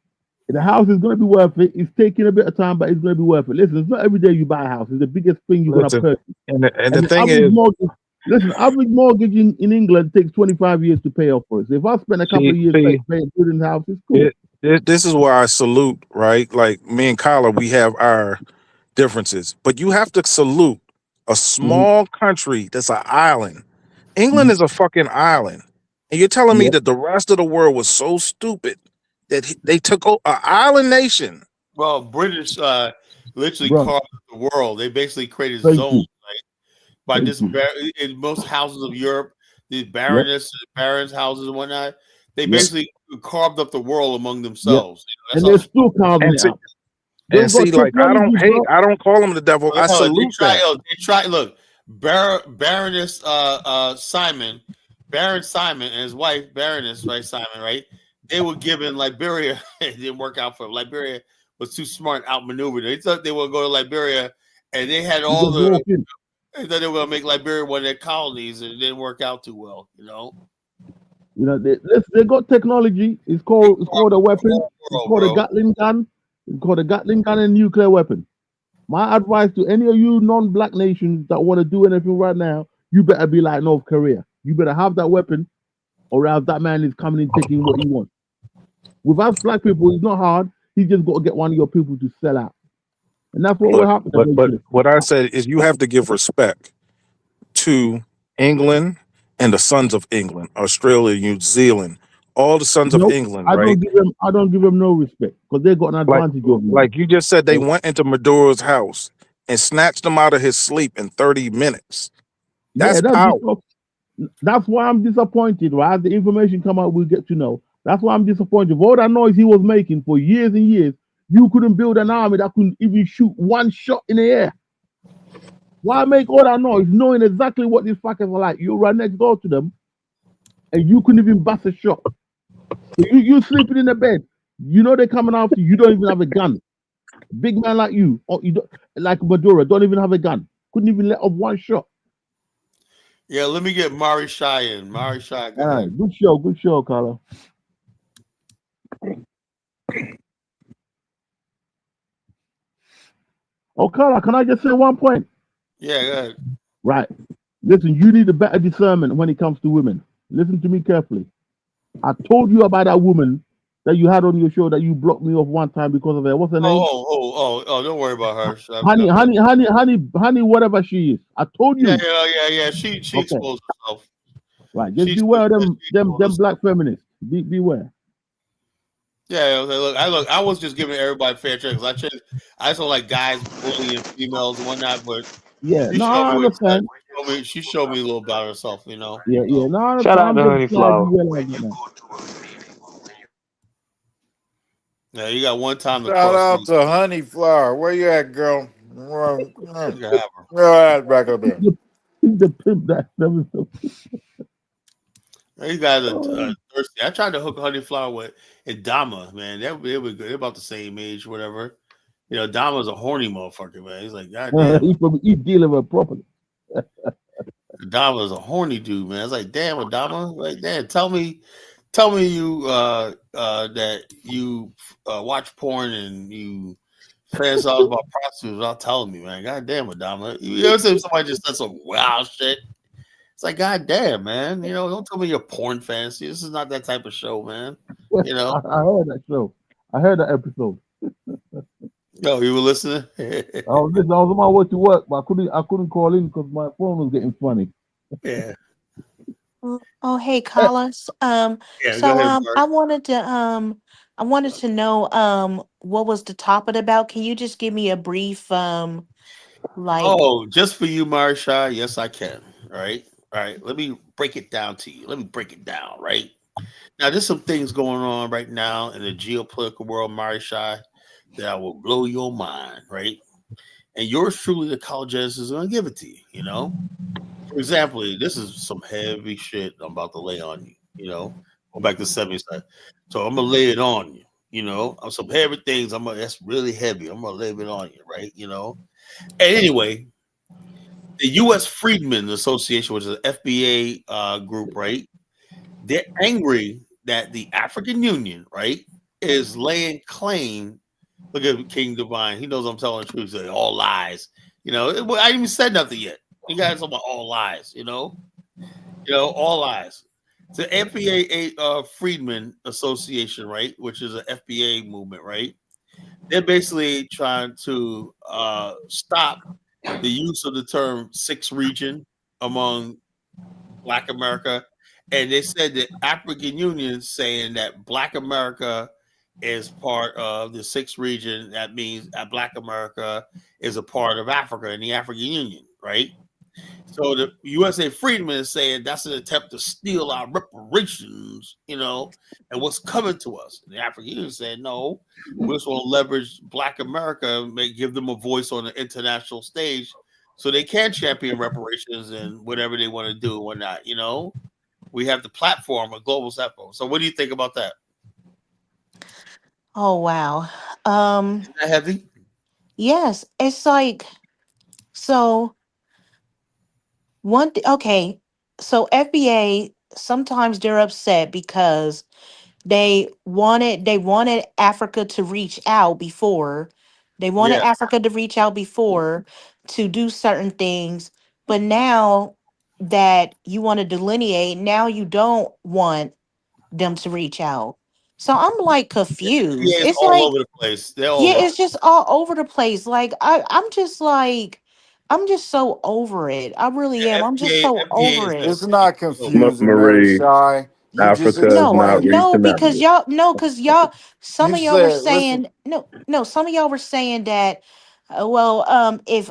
the house is gonna be worth it. It's taking a bit of time, but it's gonna be worth it. Listen, it's not every day you buy a house. It's the biggest thing you're gonna Listen, purchase. and the And the thing average is, mortgage, listen, average mortgage in England takes 25 years to pay off for it. So if I spend a couple of years see, building the house, it's cool. this is why I salute, right? Like me and Kyler, we have our differences, but you have to salute a small country that's an island. England is a fucking island, and you're telling me Yep. that the rest of the world was so stupid that they took an island nation. Well, British literally Bro, carved the world. They basically created thank zones, you. right? By Thank this, you. in most houses of Europe, these Yep. barons' houses and whatnot, they Yep. basically carved up the world among Yep. themselves. And That's they're how. still carving And it see, up. They've got like I technology, don't hate, bro. I don't call him the devil. I Hell, salute that. they try. Look, Baroness Simon, Baron Simon and his wife Baroness, right? Simon, right? They were given Liberia. It didn't work out for them. Liberia was too smart, outmaneuvered. They thought they would go to Liberia, and they had You all just the. walk in. They thought they were going to make Liberia one of their colonies, and it didn't work out too well. You know. You know, they got technology. It's called a weapon. It's called a Bro. Gatling gun. It's called a Gatling gun and nuclear weapon. My advice to any of you non-black nations that want to do anything right now, you better be like North Korea. You better have that weapon, or else that man is coming and taking what he wants. With us black people, it's not hard. He just got to get one of your people to sell out, and that's what will happen But eventually. what I said is you have to give respect to England and the sons of England, Australia, New Zealand, all the sons of Nope, England, I right? don't give them no respect because they got an advantage over me. Like you just said, they went into Maduro's house and snatched him out of his sleep in 30 minutes. That's power. That's why I'm disappointed. Right, as the information come out, we'll get to know. That's why I'm disappointed. With all that noise he was making for years and years, you couldn't build an army that couldn't even shoot one shot in the air. Why make all that noise, knowing exactly what these fuckers are like? You run next door to them, and you couldn't even bust a shot. So you sleeping in the bed. You know they're coming after you. You don't even have a gun. Big man like you, or you don't, like Maduro, don't even have a gun. Couldn't even let off one shot. Yeah, let me get Mari Shai in. Mari Shai, go All ahead. right, good show, Carla. Oh, Carla, can I just say one point? Yeah, go ahead. Right. Listen, you need a better discernment when it comes to women. Listen to me carefully. I told you about that woman that you had on your show that you blocked me off one time because of her. What's her name? Oh! Don't worry about her. Honey, whatever she is. I told Yeah, you. yeah. She Okay. exposed herself. Right. Just beware of them black feminists. Beware. Yeah, look, I was just giving everybody fair chance. I just don't like guys bullying females and whatnot, but Yeah. she No, showed I me, understand. she showed me a little about herself, you know. Yeah. So, No, I Shout understand. out I'm to just Honey glad Flower. you realize that now. yeah, you got one time to Shout cross out me. to Honey Flower. Where you at, girl? You can have her. Back up there. He's the pimp that never. You guys are Oh, thirsty. I tried to hook Honey Flower with and Dama, man. They were good. They're about the same age, whatever. You know, Dama's a horny motherfucker, man. He's like, God damn. he's dealing with properly. Dama's a horny dude, man. It's like, damn, Adama, like, damn, tell me you that you watch porn and you fantasize about prostitutes without telling me, man. God damn, Adama. You ever see somebody just said some wild shit? It's like, God damn, man. You know, don't tell me your porn fantasy. This is not that type of show, man. You know. I heard that show. I heard that episode. No, you were listening. I was on my way to work, but I couldn't call in because my phone was getting funny. Yeah. Oh, hey, Carlos. Yeah, go ahead, Mark. I wanted to know what was the topic about. Can you just give me a brief like Oh, just for you, Marsha. Yes, I can. All right. Let me break it down to you. Let me break it down. Right now, there's some things going on right now in the geopolitical world, Marsha, that will blow your mind. Right, and yours truly, the college is going to give it to you. You know, for example, this is some heavy shit I'm about to lay on you. You know, go back to 70s. So I'm gonna lay it on you. You know, on some heavy things. That's really heavy. I'm gonna lay it on you. Right. You know. And anyway, the U.S. Freedman Association, which is an FBA group, right? They're angry that the African Union, right, is laying claim. Look at King Divine. He knows I'm telling the truth. He's like, all lies. You know, I ain't even said nothing yet. You guys talking about all lies. You know, all lies. The FBA Freedman Association, right, which is an FBA movement, right? They're basically trying to stop the use of the term sixth region among Black America. And they said that African Union saying that Black America is part of the sixth region. That means that Black America is a part of Africa and the African Union, right? So the USA Freedmen is saying that's an attempt to steal our reparations, you know, and what's coming to us. And the African Union said, no, we just want to leverage Black America, give them a voice on the international stage so they can champion reparations and whatever they want to do and whatnot, you know. We have the platform, a global platform. So what do you think about that? oh wow. Isn't that heavy? Yes, it's like so okay. So FBA sometimes they're upset because they wanted Africa to reach out before. They wanted Yeah. Africa to reach out before to do certain things, but now that you want to delineate, now you don't want them to reach out. So I'm like confused. FBA is It's all like, over the place. They're all yeah, over. it's just all over the place. Like I'm just so over it. I really am. I'm just so FBA over is it. It's not just confusing, man. Marie, Shy. You just Africa is No, not explained it. no, reaching because out. y'all, no, because y'all, some You of y'all were said, listen, saying, no, some of y'all were saying that, if,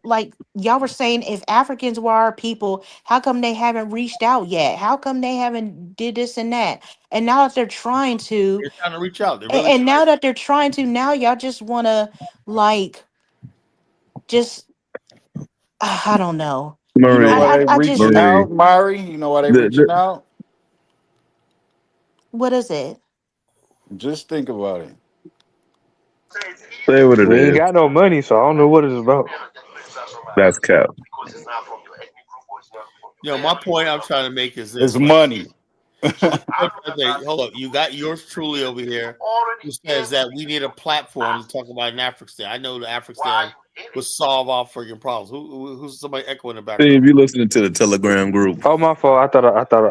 like y'all were saying, if Africans were our people, how come they haven't reached out yet? How come they haven't did this and that? And now that they're trying to, they're trying to reach out. They're and, really and trying. now that they're trying to, now y'all just want to, like, just, I don't know. you know Marie, why they I reaching just, Marie, out, Mari? You know why they the, reaching the, out? what is it? Just think about it. say what it We ain't is. got no money, so I don't know what it's about. That's cap. You know, my point I'm trying to make is It's this, right? money. Hold up, you got yours truly over here who says that we need a platform to talk about in Afghanistan. I know the Afghanistan would solve our freaking problems. Who's somebody echoing in the Steve, background? you listening to the Telegram group? Oh, my fault.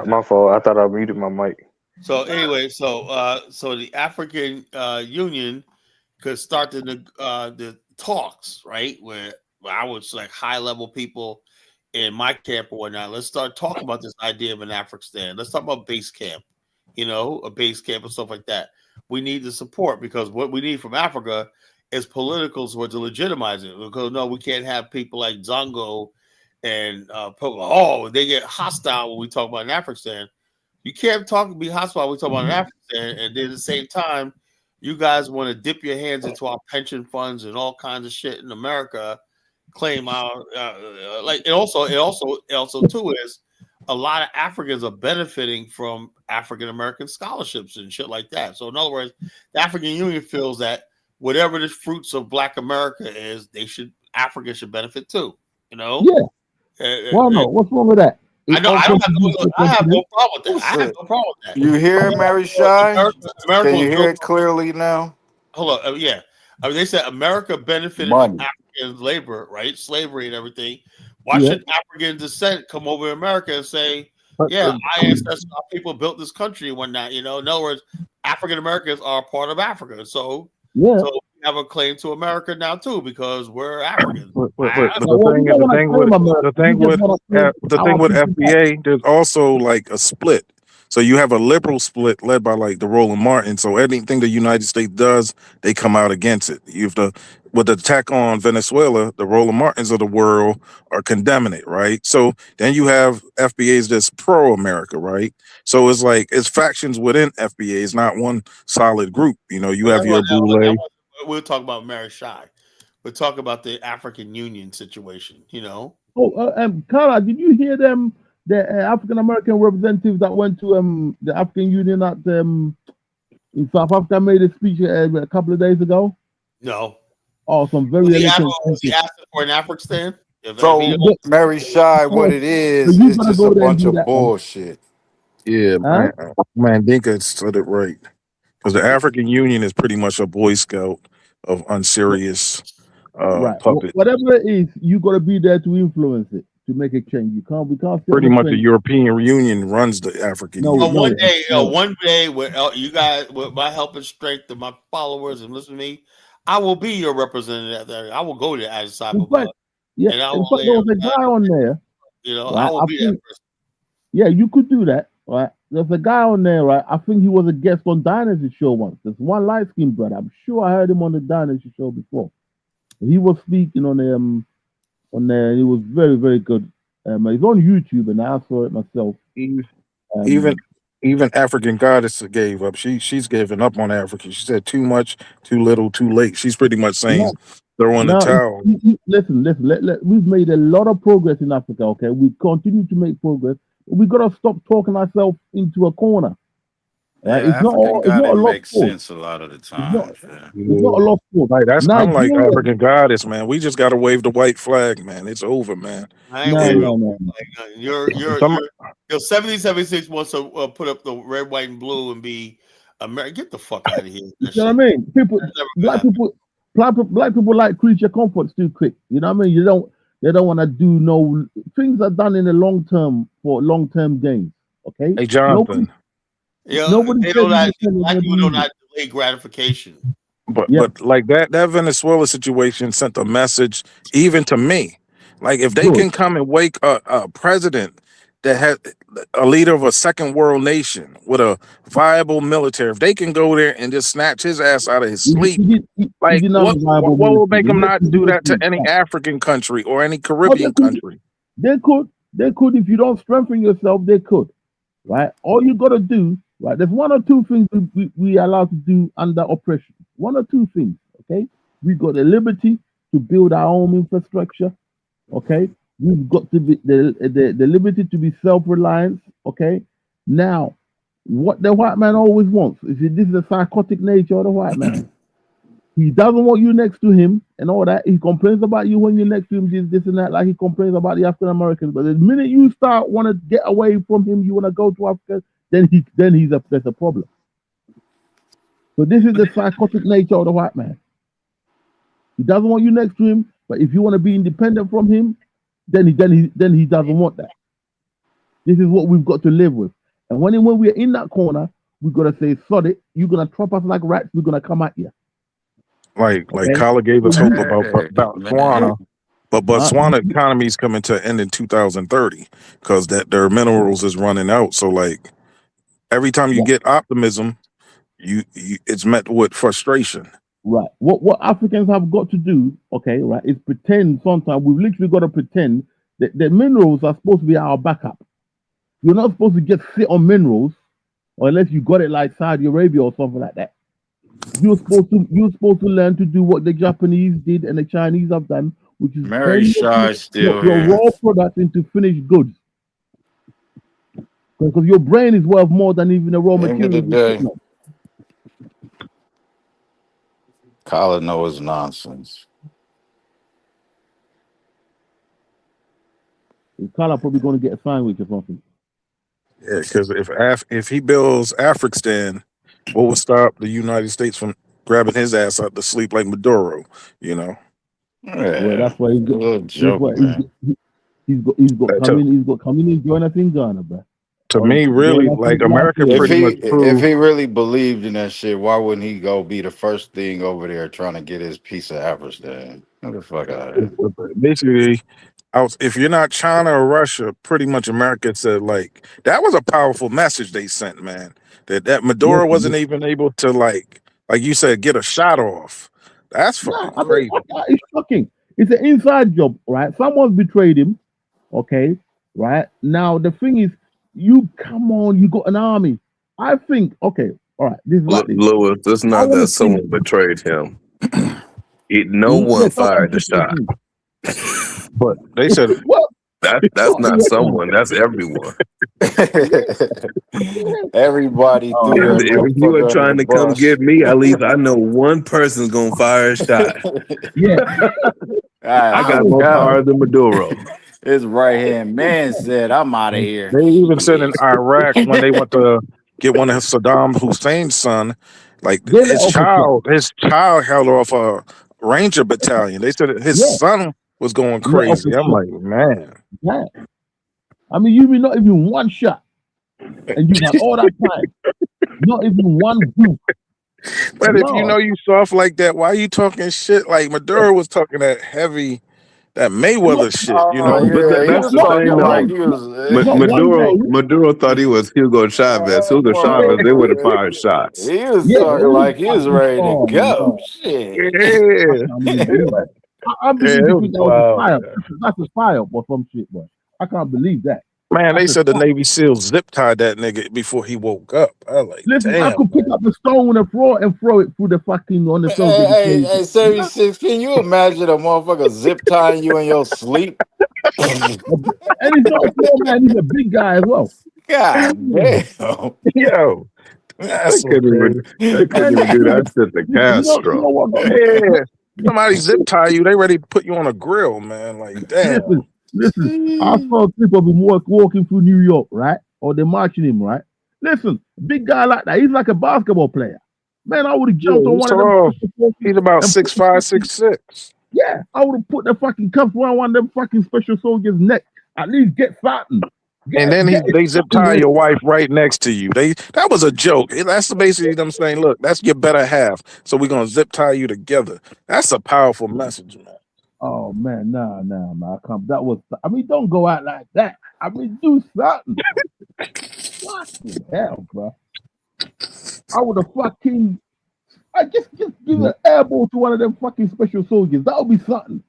My fault. I thought I muted my mic. So anyway, so the African Union could start the talks, right? Where I would like high level people in my camp or whatnot. Let's start talking about this idea of an Afghanistan. Let's talk about base camp, a base camp and stuff like that. We need the support because what we need from Africa is politicals to legitimize it. Because no, we can't have people like Zongo and they get hostile when we talk about an Afghanistan. You can't be hostile when we talk about an Afghanistan, and then at the same time, you guys want to dip your hands into our pension funds and all kinds of shit in America, claim our and also too is a lot of Africans are benefiting from African American scholarships and shit like that. So in other words, the African Union feels that whatever the fruits of Black America is, Africa should benefit too. Yeah. Well, no, what's wrong with that? I know. I have no problem with that. I have no problem with that. You hear it, Mary Shy? America Can you hear it clearly now? Hold on. Yeah. I mean, they said America benefited from African labor, right? Slavery and everything. Why should African descent come over to America and say, yeah, our ancestors, our people built this country and whatnot? In other words, African Americans are part of Africa. So we have a claim to America now too because we're Africans. But the thing with FBA, there's also like a split. So you have a liberal split led by like the Roland Martin. So anything the United States does, they come out against it. With the attack on Venezuela, the Roland Martins of the world are condemning it, right? So then you have FBAs that's pro-America, right? So it's factions within FBA. It's not one solid group. You have your Boule. We'll talk about Mary Shy. We'll talk about the African Union situation, Oh, Carla, did you hear them? The African American representatives that went to the African Union in South Africa made a speech a couple of days ago. No. Oh, some very was he asking for an Afghanistan? So Mary Shy, what it is just a bunch of bullshit. Yeah, man, Dinka said it right. Because the African Union is pretty much a Boy Scout of unserious puppet. Whatever it is, you got to be there to influence it, to make a change. We can't. Pretty much the European Union runs the African Union. One day, with you guys, with my help and strength of my followers and listen to me, I will be your representative there. I will go to Addis Ababa. Yeah, there was a guy on there. I will be that person. Yeah, you could do that, right? There's a guy on there, right? I think he was a guest on Dynasty Show once. There's one light-skinned brother. I'm sure I heard him on the Dynasty Show before. He was speaking on there. He was very, very good. He's on YouTube, and I saw it myself. Even African Goddess gave up. She's given up on Africa. She said too much, too little, too late. She's pretty much saying throw in the towel. Listen. We've made a lot of progress in Africa. Okay, we continue to make progress. We gotta stop talking ourselves into a corner. Yeah, it's not a lot. Makes sense a lot of the time. It's not a lot. Like I'm like African Goddess, man. We just gotta wave the white flag, man. It's over, man. No. Your 7076 wants to put up the red, white, and blue and be American. Get the fuck out of here. You know what I mean? Black people like creature comforts too quick. You know what I mean? They don't want to do things are done in the long term for long-term gains. Okay. Hey, Jonathan. Nobody black people do not delay gratification. But like that Venezuela situation sent a message even to me. Like if they can come and wake a president that had a leader of a second world nation with a viable military, if they can go there and just snatch his ass out of his sleep, what will make them not do that to any African country or any Caribbean country? They could if you don't strengthen yourself. They could, right? All you got to do, right? There's one or two things we are allowed to do under oppression. One or two things, okay? We got the liberty to build our own infrastructure, okay? We've got to be the liberty to be self-reliant, okay? Now, what the white man always wants is this is the psychotic nature of the white man. He doesn't want you next to him and all that. He complains about you when you're next to him, this and that, like he complains about the African Americans. But the minute you start want to get away from him, you want to go to Africa, then there's a problem. So this is the psychotic nature of the white man. He doesn't want you next to him, But if you want to be independent from him, then he doesn't want that. This is what we've got to live with. And when we're in that corner, we've got to say, sod it, you're gonna trap us like rats, we're gonna come at you. Like Okay? Kala gave us hope about Hey, man. Botswana, but Botswana economy is coming to an end in 2030 because that their minerals is running out. So like every time you get optimism, you it's met with frustration. Right. What Africans have got to do, okay, right, is pretend sometimes we've literally got to pretend that the minerals are supposed to be our backup. You're not supposed to just sit on minerals, or unless you got it like Saudi Arabia or something like that. You're supposed to learn to do what the Japanese did and the Chinese have done, which is Mary turn Shy's still your here. raw products into finished goods. Because your brain is worth more than even the raw End of the materials you're day, sitting on. Kala knows nonsense. Carla probably going to get a sandwich or something. Yeah, because if he builds Afghanistan, what would stop the United States from grabbing his ass out to sleep like Maduro? You know. Well, Yeah, that's why he's a got. little That's joke, why man. he's got come To, in. He's got come in and join us in Ghana, bro. to Or me, join really, us in like last America year, If pretty bro. he much if proved. he really believed in that shit, why wouldn't he go be the first thing over there trying to get his piece of Afghanistan? Get the fuck out of here. Basically, if you're not China or Russia, pretty much America said like that was a powerful message they sent, man. That Yes, Maduro wasn't even able to like you said, get a shot off. That's no, fucking I mean crazy. it's shocking. It's an inside job, right? Someone's betrayed him. Okay, right now the thing is, you come on, you got an army. I think okay, all right. This is like this. Lewis, it's I not want that to think. someone betrayed him. No Yeah, one someone fired the betrayed shot. him. But they said Well, That's not not the someone. That's everyone. Everybody threw oh, that If you are motherfucker under the trying to come bus. get me, at least I know one person's gonna fire a shot. yeah. I I got more forgot. power than Maduro. His right hand man said, "I'm out of here." they even said in Shit. Iraq when they went to get one of Saddam Hussein's son, like They let off a shot. his child held off a Ranger battalion. They said his Yeah, son was going let off a crazy. I'm shot. like, man. Yeah. I mean, you mean not even one shot, and you had all that time, not even one goof. But if you No, know you soft like that, why you talking shit? Like Maduro was talking that heavy, that not, Mayweather shit, you Oh know? But yeah, he that's not, was the not, thing, talking not though. like one, he was. not one Maduro day. Maduro thought he was Hugo Chavez. Hugo Chavez, they would have fired shots. He was Yeah, they talking was like he was fucking. ready to Oh go. no, Shit. I Yeah. can't really believe that. I Yeah, believe it you was think that was a wild, fire. man. That's a fire or some shit, boy. I can't believe that. Man, they That's a said the fire. Navy SEALs zip tied that nigga before he woke up. I was like, Listen, I damn, could pick man. up the stone and throw it through the fucking on the Hey, soldier before he. hey, 76, can you imagine a motherfucker zip tying you in your sleep? And he's not a small man; he's a big guy as well. God damn. Yo, They that's so couldn't even crazy. they couldn't And even do that shit to you know Castro. what got me? Yeah. Somebody zip tie you, they ready to put you on a grill, man. Like, damn. Listen. I saw people be walking through New York, right? Or they're marching him, right? Listen, big guy like that, he's like a basketball player. Man, I would have Yeah, jumped on you one of them saw special forces he's about and put the 6'5", fucking 6'6". yeah, I would have put the fucking cuffs around one of them fucking special soldiers' neck. At least get something. And then Get they zip something tie ready. your wife right next to you. That was a joke. That's basically them saying, look, that's your better half. So we're gonna zip tie you together. That's a powerful message, man. Oh man, nah, man. That was. I mean, don't go out like that. I mean, do something. Fucking hell, bro. I would have fucking. I just give an airball to one of them fucking special soldiers. That would be something.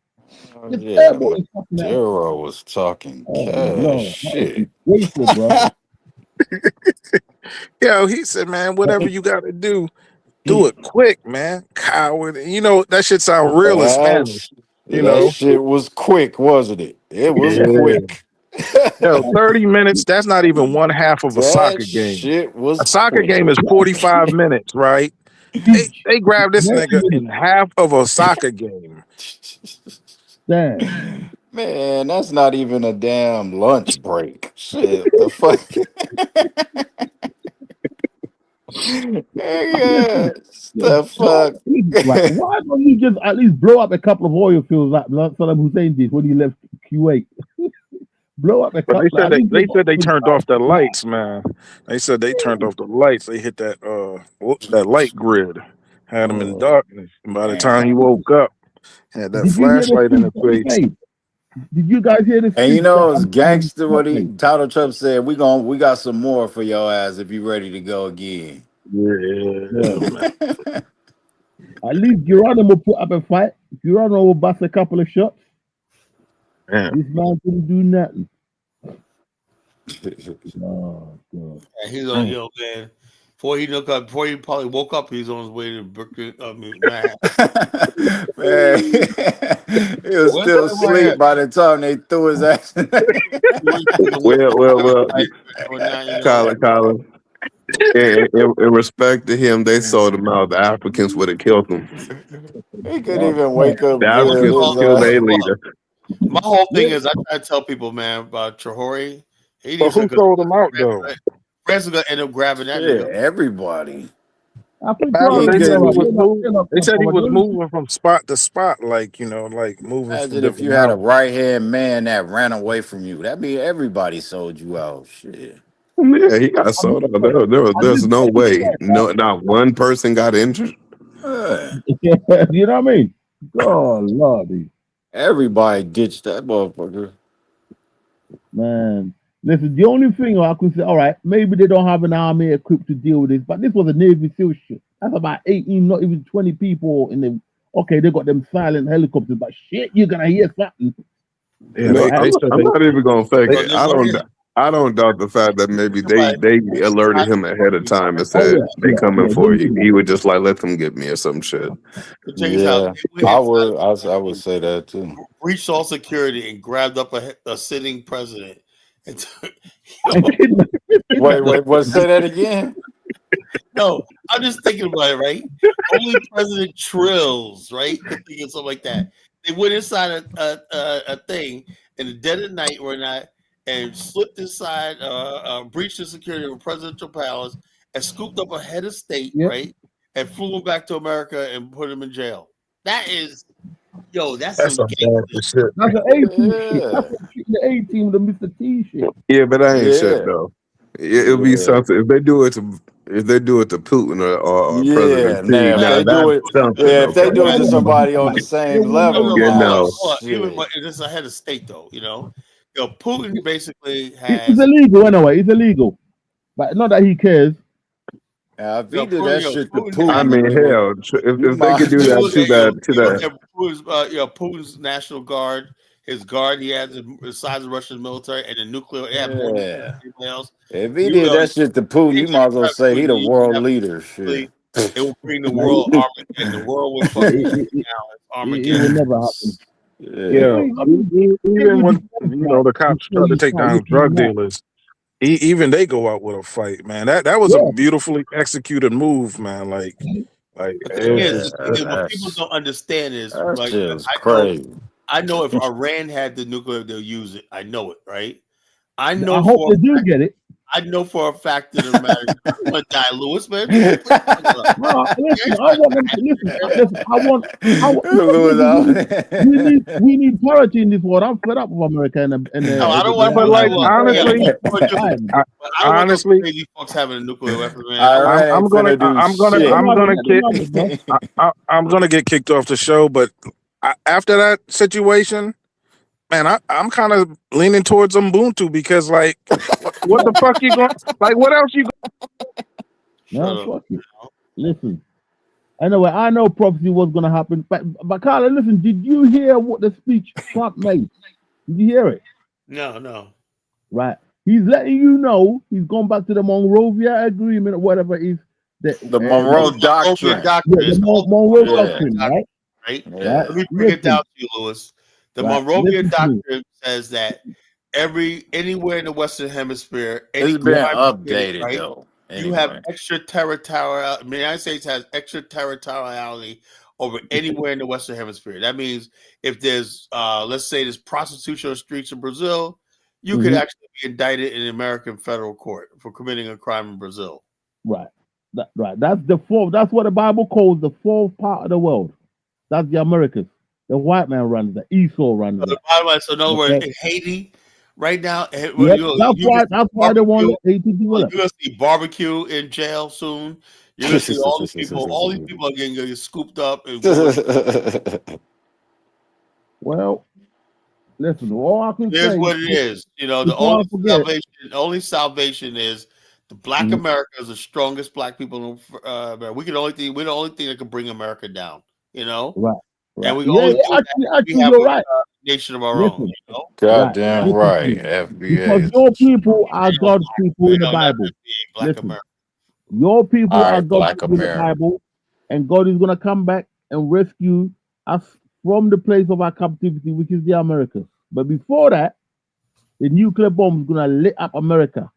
Oh, Just yeah, airball his fucking ass. Maduro was talking Oh cash no, that would be shit. grateful, bro. Yo, he said, man, whatever you gotta do it quick, man. Coward. And you know, that shit sound real in Spanish, you That know? shit was quick, wasn't it? It was Yeah, Yeah. quick. Yo, 30 minutes, that's not even one half of a That soccer game. shit A was soccer quick. game is 45 minutes, right? each They grabbed this 90 nigga in minutes. half of a soccer game. Damn. Man, that's not even a damn lunch break. Shit, the fuck. Yeah, Listen, the fuck. right? Why don't you just at least blow up a couple of oil fields like Saddam Hussein did when he left Kuwait? Blow up a But couple. At least they turned off the lights, man. They said they turned off the lights. They hit that that light grid, had him in darkness. And by the time he Damn. woke up, had that Did you hear the flashlight in speech his that he face. made? Did you guys hear the And you speech that know it's gangster what he Donald Trump said, we got some more for your ass if you ready to go again. Yeah, man. At least Geronimo put up a fight. Geronimo will bust a couple of shots. Man. This man didn't do nothing. Oh God! And he's on, man. Before he probably woke up, he's on his way to Brooklyn. I mean, man, Man, he was still asleep by the time they threw his ass. Well, Colin. In respect to him, they sold him out. The Africans would have killed him. He couldn't even wake up The good. Africans would kill their leader. My whole thing is, I try to tell people, man, about Traore. But who sold him out though? France is gonna end up grabbing that nigga. Everybody. I think They said he was moving from spot to spot, like like moving Imagine from if different you had a houses. right hand man that ran away from you. That'd be everybody sold you out. Shit. Yeah, he got sold out. There's no way. No, not one person got injured. You know what I mean? Oh Lordy. Everybody ditched that motherfucker. Man, listen, the only thing I could say, all right, maybe they don't have an army equipped to deal with this, but this was a Navy SEAL ship. That's about 18, not even 20 people in the. Okay, they got them silent helicopters, but shit, you're gonna hear something. Yeah, I'm not even gonna fake it. I don't doubt the fact that maybe they alerted him ahead of time and said they coming for you. He would just like let them get me or some shit. Yeah, I would say that too. Breached all security and grabbed up a sitting president. And Wait, say that again. No, I'm just thinking about it, right? Only President Trills, right, could think of something like that. They went inside a thing in the dead of night or not, and slipped inside, breached the security of a presidential palace, and scooped up a head of state, right, and flew him back to America and put him in jail. That is, that's some gangster shit. That's an A-team shit. That's the A-team, the Mr. T shit. Yeah, but that ain't shit though. It'll be something if they do it to Putin or President Xi. If Now they do that's it, something. if they do it to somebody on the same level, Even it's a head of state, though. Putin basically It's has. illegal anyway. It's illegal, but not that he cares. If he did that shit to Putin, I mean, hell, if they could do that to that. Putin's National Guard, his guard, he has the size of Russian military, and the nuclear. Else. If he did that shit to Putin, you might as well say he the world leader. Shit. It will bring the world Armageddon. The world will fucking Armageddon. It will never happen. Yeah, even when the cops try to take down drug dealers, even they go out with a fight, man. That was a beautifully executed move, man. Like the thing is what people don't understand is like I know if Iran had the nuclear, they'll use it. I know it, right? I hope they do get it. I know for a fact that America will die, Lewis, man. We need parity in this world. I'm fed up with America and I don't want. But like honestly, honestly, crazy folks having a nuclear weapon, man. I'm gonna get kicked off the show, but after that situation, man, I'm kind of leaning towards Ubuntu because, like, what the fuck you going? Like, what else you? No, fuck you. Listen, anyway, I know prophecy was gonna happen, but Carla, listen, did you hear what the speech Trump made? Did you hear it? No. Right, he's letting you know he's gone back to the Monrovia Agreement or whatever it is. The Monroe Doctrine. The Monroe Doctrine, right? Right. Let me bring it down to you, Lewis. The Monrovia Doctrine says that anywhere in the Western Hemisphere, it's been updated, right, though. Anyway. You have extraterritorial. The United States has extraterritoriality over anywhere in the Western Hemisphere. That means if there's, let's say, there's prostitution on the streets of Brazil, you could actually be indicted in the American federal court for committing a crime in Brazil. Right. Right. That's the fourth. That's what the Bible calls the fourth part of the world. That's the Americas. The white man runs that. Esau runs So the that. bottom line, so in other words, Okay. in Haiti, right now, well, Yep. That's you can why. see That's why they won't barbecue. let Haiti develop. You're gonna see barbecue in jail soon. You're gonna see all these people. All these people are getting scooped up and going. Well, listen. All I can It is say what it is. You know, before I forget. the only salvation is the Black Mhm. America is the strongest Black people. America. We're the only thing that can bring America down. You know, Right. and Right. we can Yeah. only Yeah. do that if we Actually, have you're a right. nation of our own. Listen. You know, Right. Goddamn Listen to right. me. Because FBA is your people are God's people in you the know, not Bible. just being Black Listen. America. Your people all are right, God's Black people in the America. Bible, and God is going to come back and rescue us from the place of our captivity, which is the Americas. But before that, the nuclear bomb is going to lit up America.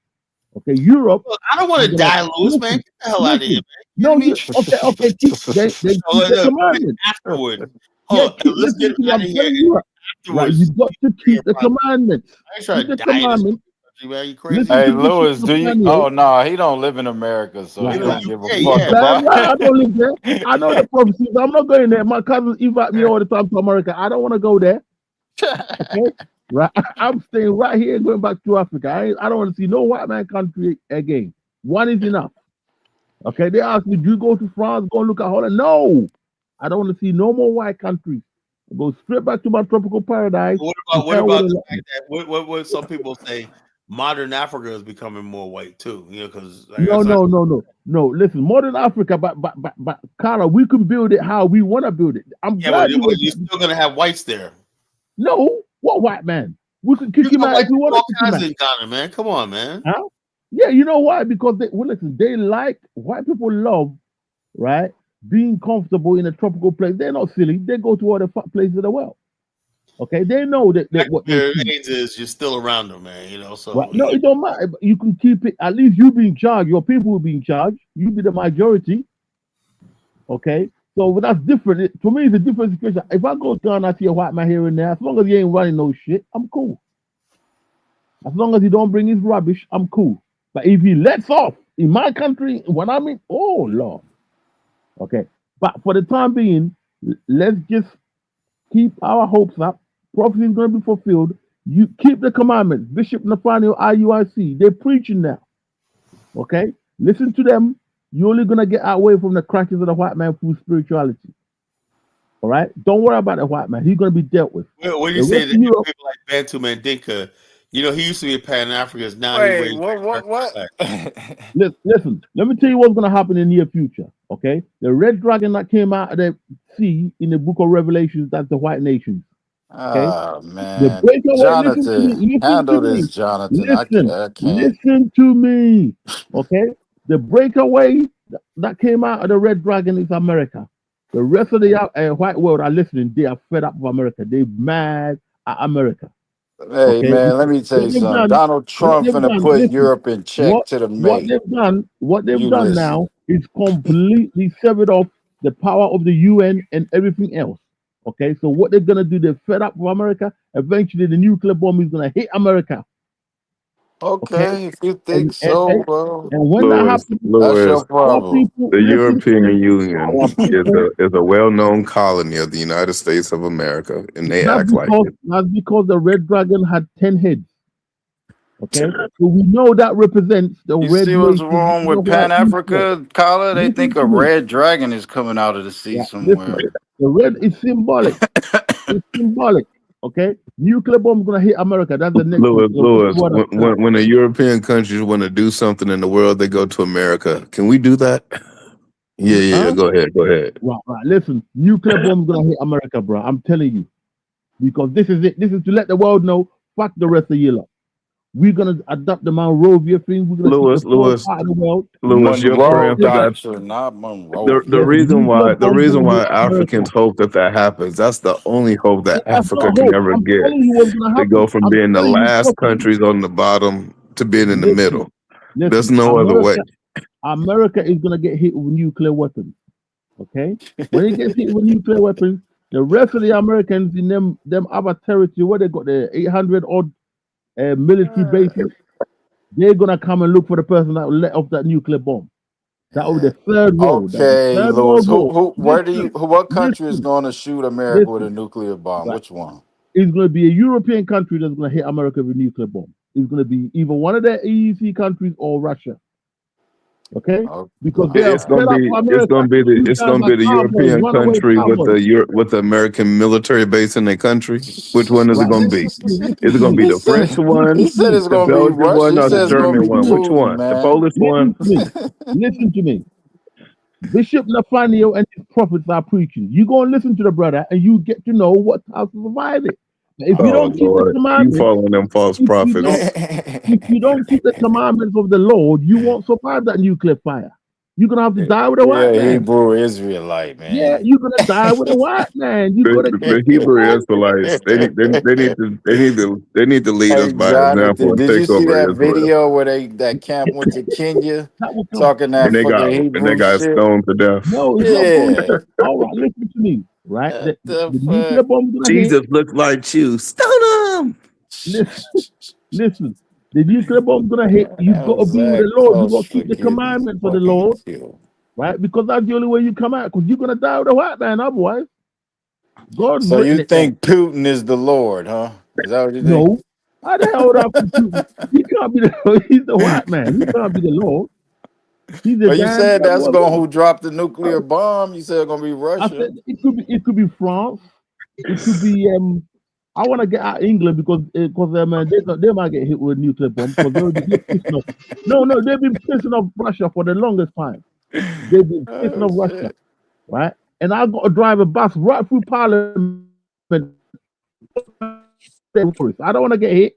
Okay, Europe Look, I don't is want to going to die, Lewis, man. listen, Get the hell out of here, listen. man. You No, kidding me? you okay? Okay, they So keep the maybe commandments. afterwards. Yeah, Hold on, let's get listen to me. out I'm of here. telling you, right? Right, you Afterwards, got to bring your keep the problem. commandments. I ain't Keep trying to the die in this commandments. country, man. You Listen crazy? Hey to Bishop Lewis, do you? Nathaniel. Oh no, he don't live in America, so Right, he He live right. don't in give a UK, fuck yeah. Damn about. right, I don't live there. I know the prophecies. I'm not going there. My cousins invite me all the time to America. I don't want to go there. Okay, right. I'm staying right here, going back to Africa. I don't want to see no white man country again. One is enough. Okay, they asked me, "Do you go to France? Go and look at Holland?" No, I don't want to see no more white countries. I go straight back to my tropical paradise. To What hell with about the the lot. fact that what some people say modern Africa is becoming more white too? You know, because like No, that's like no, no, no, no. Listen, modern Africa, but, Carla, we can build it how we want to build it. I'm yeah, but glad you went. you're still gonna have whites there. No, what white man? We can You kick him got out white if we people want to all kick him kinds out. in Ghana, man. Come on, man. Huh? Yeah, you know why? Because listen, they like white people love right being comfortable in a tropical place. They're not silly. They go to all the places of the world. Okay, they know that what they Their see. AIDS is you're still around them, man. You know, Right? so No, it don't matter. You can keep it. At least you be in charge. Your people will be in charge. You be the majority. Okay, so that's different. For me, it's a different situation. If I go to Ghana, I see a white man here and there. As long as he ain't running no shit, I'm cool. As long as he don't bring his rubbish, I'm cool. But if he lets off in my country, when I'm in, oh Lord. Okay. But for the time being, let's just keep our hopes up. Prophecy is going to be fulfilled. You keep the commandments. Bishop Nathaniel, IUIC, they're preaching now. Okay? Listen to them. You're only going to get away from the crashes of the white man through spirituality. All right? Don't worry about the white man. He's going to be dealt with. when The you say rest that of Europe, people like Bantu Mandinka, you know, he used to be a Pan Africanist. Now he Wait, wears what? listen, let me tell you what's going to happen in the near future. Okay? The red dragon that came out of the sea in the book of Revelations, that's the white nations. Okay? Oh The man, breakaway, listen to Jonathan, me, listen to handle me, this, Jonathan. listen, I can't. listen to me. Okay? The breakaway that came out of the red dragon is America. The rest of the white world are listening. They are fed up with America. They're mad at America. Hey Okay? man, let me tell What you they've something. done, Donald what Trump they've finna done, put listen, Europe in check to the mate. what they've You done now listen. is completely severed off the power of the UN and everything else. Okay, so what they're gonna do, they're fed up with America. Eventually, the nuclear bomb is gonna hit America. Okay, Okay, if you think and so, well, when that happens, that's your our problem. people The listen to European me. Union Our people, is a well known colony of the United States of America, and they act like it. that's because the red dragon had 10 heads. Okay, so we know that represents the You red see what's nation, wrong the with white Pan people. Africa, Carla? They Listen think a to me. red dragon is coming out of the sea Yeah, listen. somewhere. The red is symbolic. It's symbolic. Okay, nuclear bomb gonna hit America. That's the next one. So this is Lewis, what I'm saying. when the European countries want to do something in the world, they go to America. Can we do that? Yeah. Huh? Go ahead. Go ahead. Right, right. Listen, nuclear bomb gonna hit America, bro. I'm telling you, because this is it. This is to let the world know. Fuck the rest of you lot. We're gonna adopt the Monrovia thing. We're gonna keep the fourth Lewis, part of the world. Your Monroe praying for Nuclear, that. doctor, not The Monrovia. listen, nuclear the bomb reason gonna why hit America. Africans hope that happens, that's the only hope that That's Africa not can hope. ever I'm get, telling you what's gonna to go happen. from I'm being the telling you last prophecy. countries on the bottom to being in the Listen, middle. There's listen. no other way. America is gonna get hit with nuclear weapons. Okay, when it gets hit with nuclear weapons, the rest of the Americans in them other territory where they got the 800 odd military bases, they're gonna come and look for the person that let off that nuclear bomb. That will be the third world. That's the Okay, third Lewis. world war. What country is Listen, going to shoot America with a listen. nuclear bomb? Right. Which one? It's going to be a European country that's going to hit America with a nuclear bomb. It's going to be either one of the EEC countries or Russia. Okay? Oh, Because they are It's fed gonna up be with it's America. gonna be You guys are the cowboys, European runaway country cowboys. with the American military base in their country. Which one is it Right. gonna Listen be? to me. Listen Is it to gonna me. be he the French said Listen one, he to said me. it's the gonna be Belgian Russia. one, He or said the it's Listen gonna German be to one? me. Which Putin, one? The man. Polish one? Listen to me. Listen to me. Bishop Nathaniel and his prophets are preaching. You go and listen to the brother and you get to know what how to survive it. Now, if you Oh don't keep the Lord, you commandments, following them false if you don't prophets? if you don't keep the commandments of the Lord, you won't survive that nuclear fire. You're gonna have to die with a Yeah, white man. Hebrew Israelite, Yeah, man. you're gonna die with a white man. You gotta keep The the Hebrew commandments. Israelites, they need to lead us Hey, by example Jonathan, and did you take see over that Israel. video where that camp went to Kenya That will come. talking that fucking And they Hebrew got shit? stoned to death. No, it's not going Yeah. to. All right, listen to me. Right, What the the nuclear fuck? bomb is gonna hit. Jesus looks like you. Stone him. Listen, listen. The nuclear bomb is gonna hit. You That gotta was be with the that Lord. You close gotta for keep the getting commandments of the fucking Lord, killed. right? Because that's the only way you come out. Because you're gonna die with a white man otherwise. God's So you written it there. think Putin is the Lord, huh? Is that what you think? No, how the hell would I put Putin? He can't be the. He's the white man. He can't be the Lord. He's the Well, you damn said that's devil of going God. who dropped the nuclear bomb. You said it's gonna be I Russia. said it could be France. It could be I want to get out of England because they might get hit with a nuclear bomb because they're pissing off. No, no, they've been pissing off Russia for the longest time. They've been pissing Oh off Russia, shit. right? And I got to drive a bus right through Parliament. I don't want to get hit.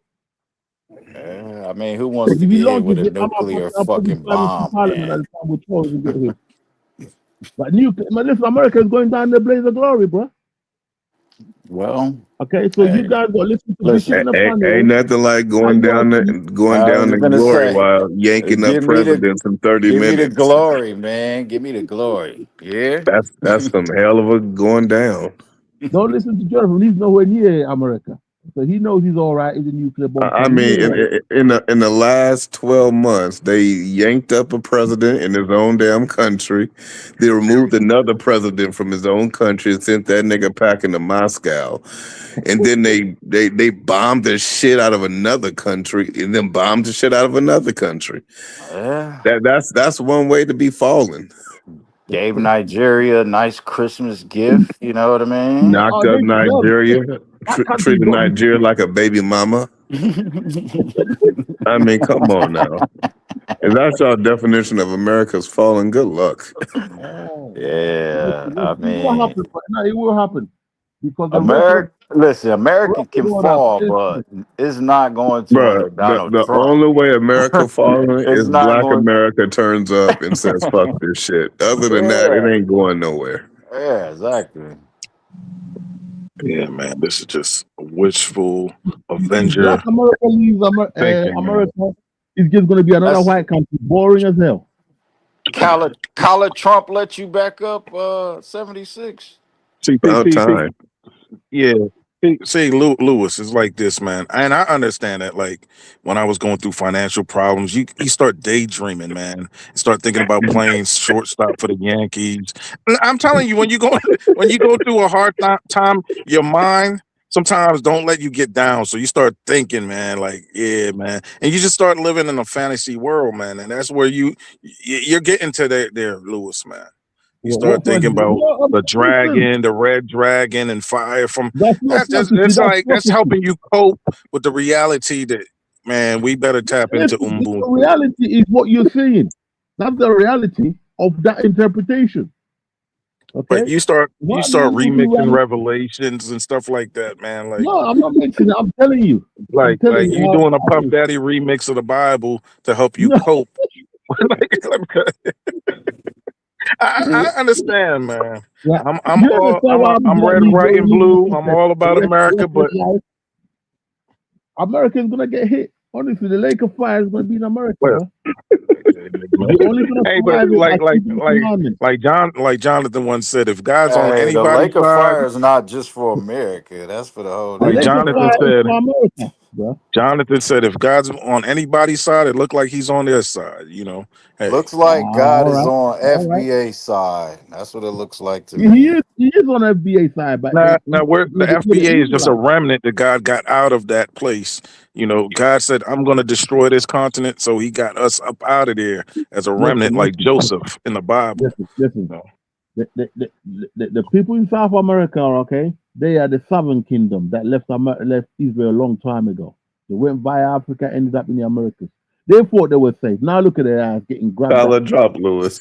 I mean, who wants Because to if he get hit with launches a it, nuclear I'll probably fucking climb into bomb, Parliament at man? the time with trolls and get hit. But nuclear, man, listen, America is going down the blaze of glory, bro. Well, Okay, so you hey, guys got to listen to Bishop listen. Ain't Nathaniel. nothing like Now you gotta see, going I down was the gonna glory say, while yanking up presidents in 30 give me the minutes. glory, man. Give me the glory. Yeah. That's some hell of a going down. don't listen to Jonathan. He's nowhere near America. So he knows he's all right if the nuclear bomb I comes. He mean, ain't worried. in the last 12 months, they yanked up a president in his own damn country. They removed another president from his own country and sent that nigga packing to Moscow. And then they bombed the shit out of another country and then bombed the shit out of another country. Yeah. That's one way to be falling. Gave Nigeria a nice Christmas gift. You know what I mean? Knocked Oh, up they deserve it. Nigeria, That country treated got Nigeria like a baby mama. I mean, come on now. If that's our definition of America's falling, good luck. oh, Yeah. I it will mean, happen. But no, it will happen because the America. Listen, rest America of the can world are fall, pissed. but it's not going to Bruh, under Donald the Trump. only way America falling It's is not Black going. America turns up and says, fuck this shit. Other than that, it Yeah. ain't going nowhere. Yeah. Exactly. Yeah, man, this is just a wishful If Black Avenger America leaves thinking, man. America, it's just going to be another That's white country, boring as hell. Collar Trump let you back up 76. See, About time. yeah. See, Lewis is like this, man, and I understand that. Like when I was going through financial problems, you start daydreaming, man. Start thinking about playing shortstop for the Yankees. I'm telling you, when you go when you go through a hard time, your mind sometimes don't let you get down. So you start thinking, man, like yeah, man, and you just start living in a fantasy world, man, and that's where you're getting to there, Lewis, man. You start What for? thinking about the Listen, dragon, the red dragon, and fire from that's not that's just prophecy. it's That's like that's prophecy. helping you cope with the reality that man, we better tap into Listen, the Ubuntu. reality is what you're seeing. That's the reality of that interpretation. But Okay? you What start man will do remixing right? revelations and stuff like that, man. No, I'm not mentioning it. I'm telling you. I'm telling Like you you how doing a it Puff is. Daddy remix of the Bible to help you No, cope. I understand, man. yeah. You understand why I'm I'm gonna red, leave white, and Leave blue. I'm all the about rest America, of his but life. America's gonna get hit. Honestly, the lake of fire is gonna be in America, well, bro. You're only gonna hey, but survive it by keeping the commandments. like Jonathan once said, if God's on Hey, the anybody's Lake of side, Fire is not just for America. That's for the whole The like lake nation, of Jonathan fire bro. is said, for America. bro. Jonathan said if God's on anybody's side, it looked like he's on their side. Hey, Looks like God All is right, on all right. FBA side. That's what it looks like to He me. is he is on FBA side, but now where the with the FBA is just a Israelites. remnant that God got out of that place. God said, "I'm going to destroy this continent," so He got us up out of there as a remnant, like Listen, Joseph in the Bible. listen. The people in South America, okay, they are the Southern Kingdom that left Israel a long time ago. They went via Africa, ended up in the Americas. They thought they were safe. Now look at their ass getting grabbed. Dollar drop, Lewis.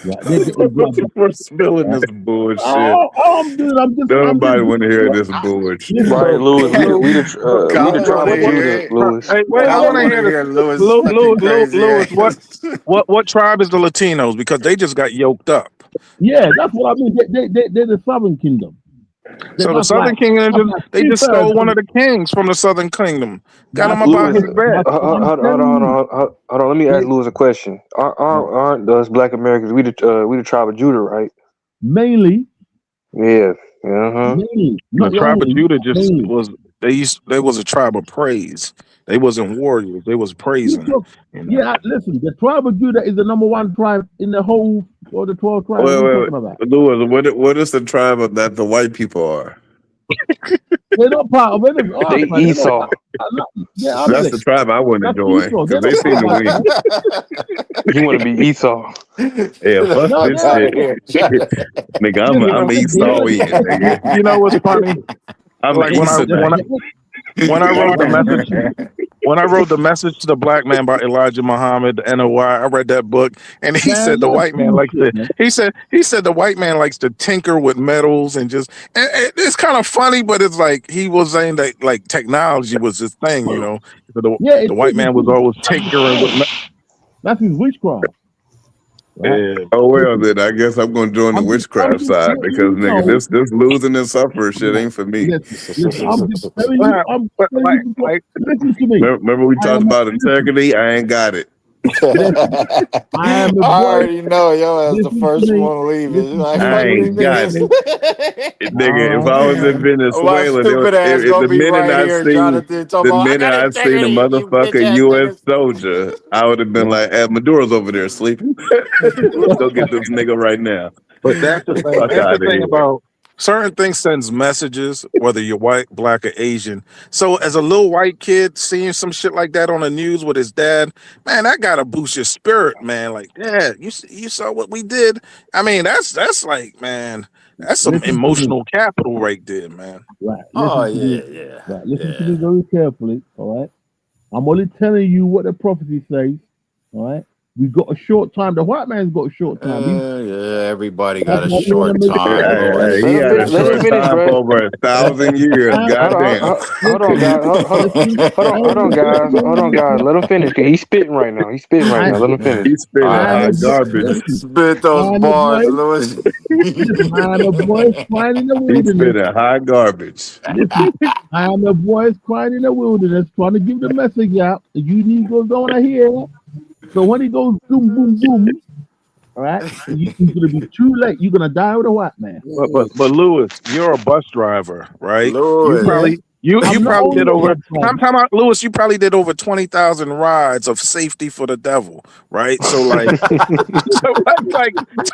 Right, they're getting grabbed. We're spilling Right? this bullshit. All I'm doing, I'm just Nobody want to hear this bullshit. Right, Lewis. We the tribe of Judah, Lewis. Hey, wait, I want to hear this. Lewis fucking crazy. Lewis, what tribe is the Latinos? Because they just got yoked up. Yeah, that's what I mean. They're the Southern Kingdom. So the Southern Kingdom, they just stole one of the kings from the Southern Kingdom. Got him about his back. Hold on. Let me ask Lewis a question. Aren't us Black Americans? We the tribe of Judah, right? Mainly. Yeah. Uh-huh. Mainly. The tribe of Judah was a tribe of praise. They wasn't warriors. They was praising. Yeah, listen. The tribe of Judah is the number one tribe in the whole or the 12 tribes. Wait. Lewis, what is the tribe that the white people are? They're not part of it. They Esau. That's the tribe I want to join because they seem to win. You want to be Esau? Yeah, fuck this shit. Nigga, I'm Esau in, nigga. You know what's funny? I'm like when I wrote the message. When I wrote the message to the black man by Elijah Muhammad, the NOI, I read that book, and he said the white man likes to. He said the white man likes to tinker with metals and just. And it's kind of funny, but it's like he was saying that like technology was his thing, The white man was always tinkering with. That's his witchcraft. Yeah. Oh well, then I guess I'm going to join the witchcraft side because nigga, this losing and suffering shit ain't for me. Listen, I'm just telling you. Listen to me. Remember we talked about integrity? I ain't got it. I already know yo as the first one to leave it. Like, I ain't got it. Nigga, if I was in Venezuela, the minute I seen a motherfucking U.S. soldier, I would have been like, hey, Maduro's over there sleeping. Let's go get this nigga right now. But that's the thing. That's the thing about certain things sends messages, whether you're white, black, or Asian. So as a little white kid seeing some shit like that on the news with his dad, man, that gotta boost your spirit, man. Like, yeah, you saw what we did. I mean, that's like, man, that's some emotional capital right there, man. Right. Yeah. Right. Listen to me very carefully. All right. I'm only telling you what the prophecy says. All right. We got a short time. The white man's got a short time. Everybody got a short time. Hey, he had a short time for over 1,000 years. Goddamn. Hold on, guys. Hold on, guys. Let him finish. He's spitting right now. Let him finish. He's spitting hot garbage. Spit those bars, Lewis. I am a voice crying in the He's wilderness. spitting hot garbage. I am a voice crying in the wilderness, trying to give the message out. You need to go to hear. So when he goes boom, boom, boom, all right, you're gonna be too late. You're gonna die with a white man. But Lewis, you're a bus driver, right? Lewis. You probably did over. I'm talking about Lewis. You probably did over 20,000 rides of safety for the devil, right? So like, so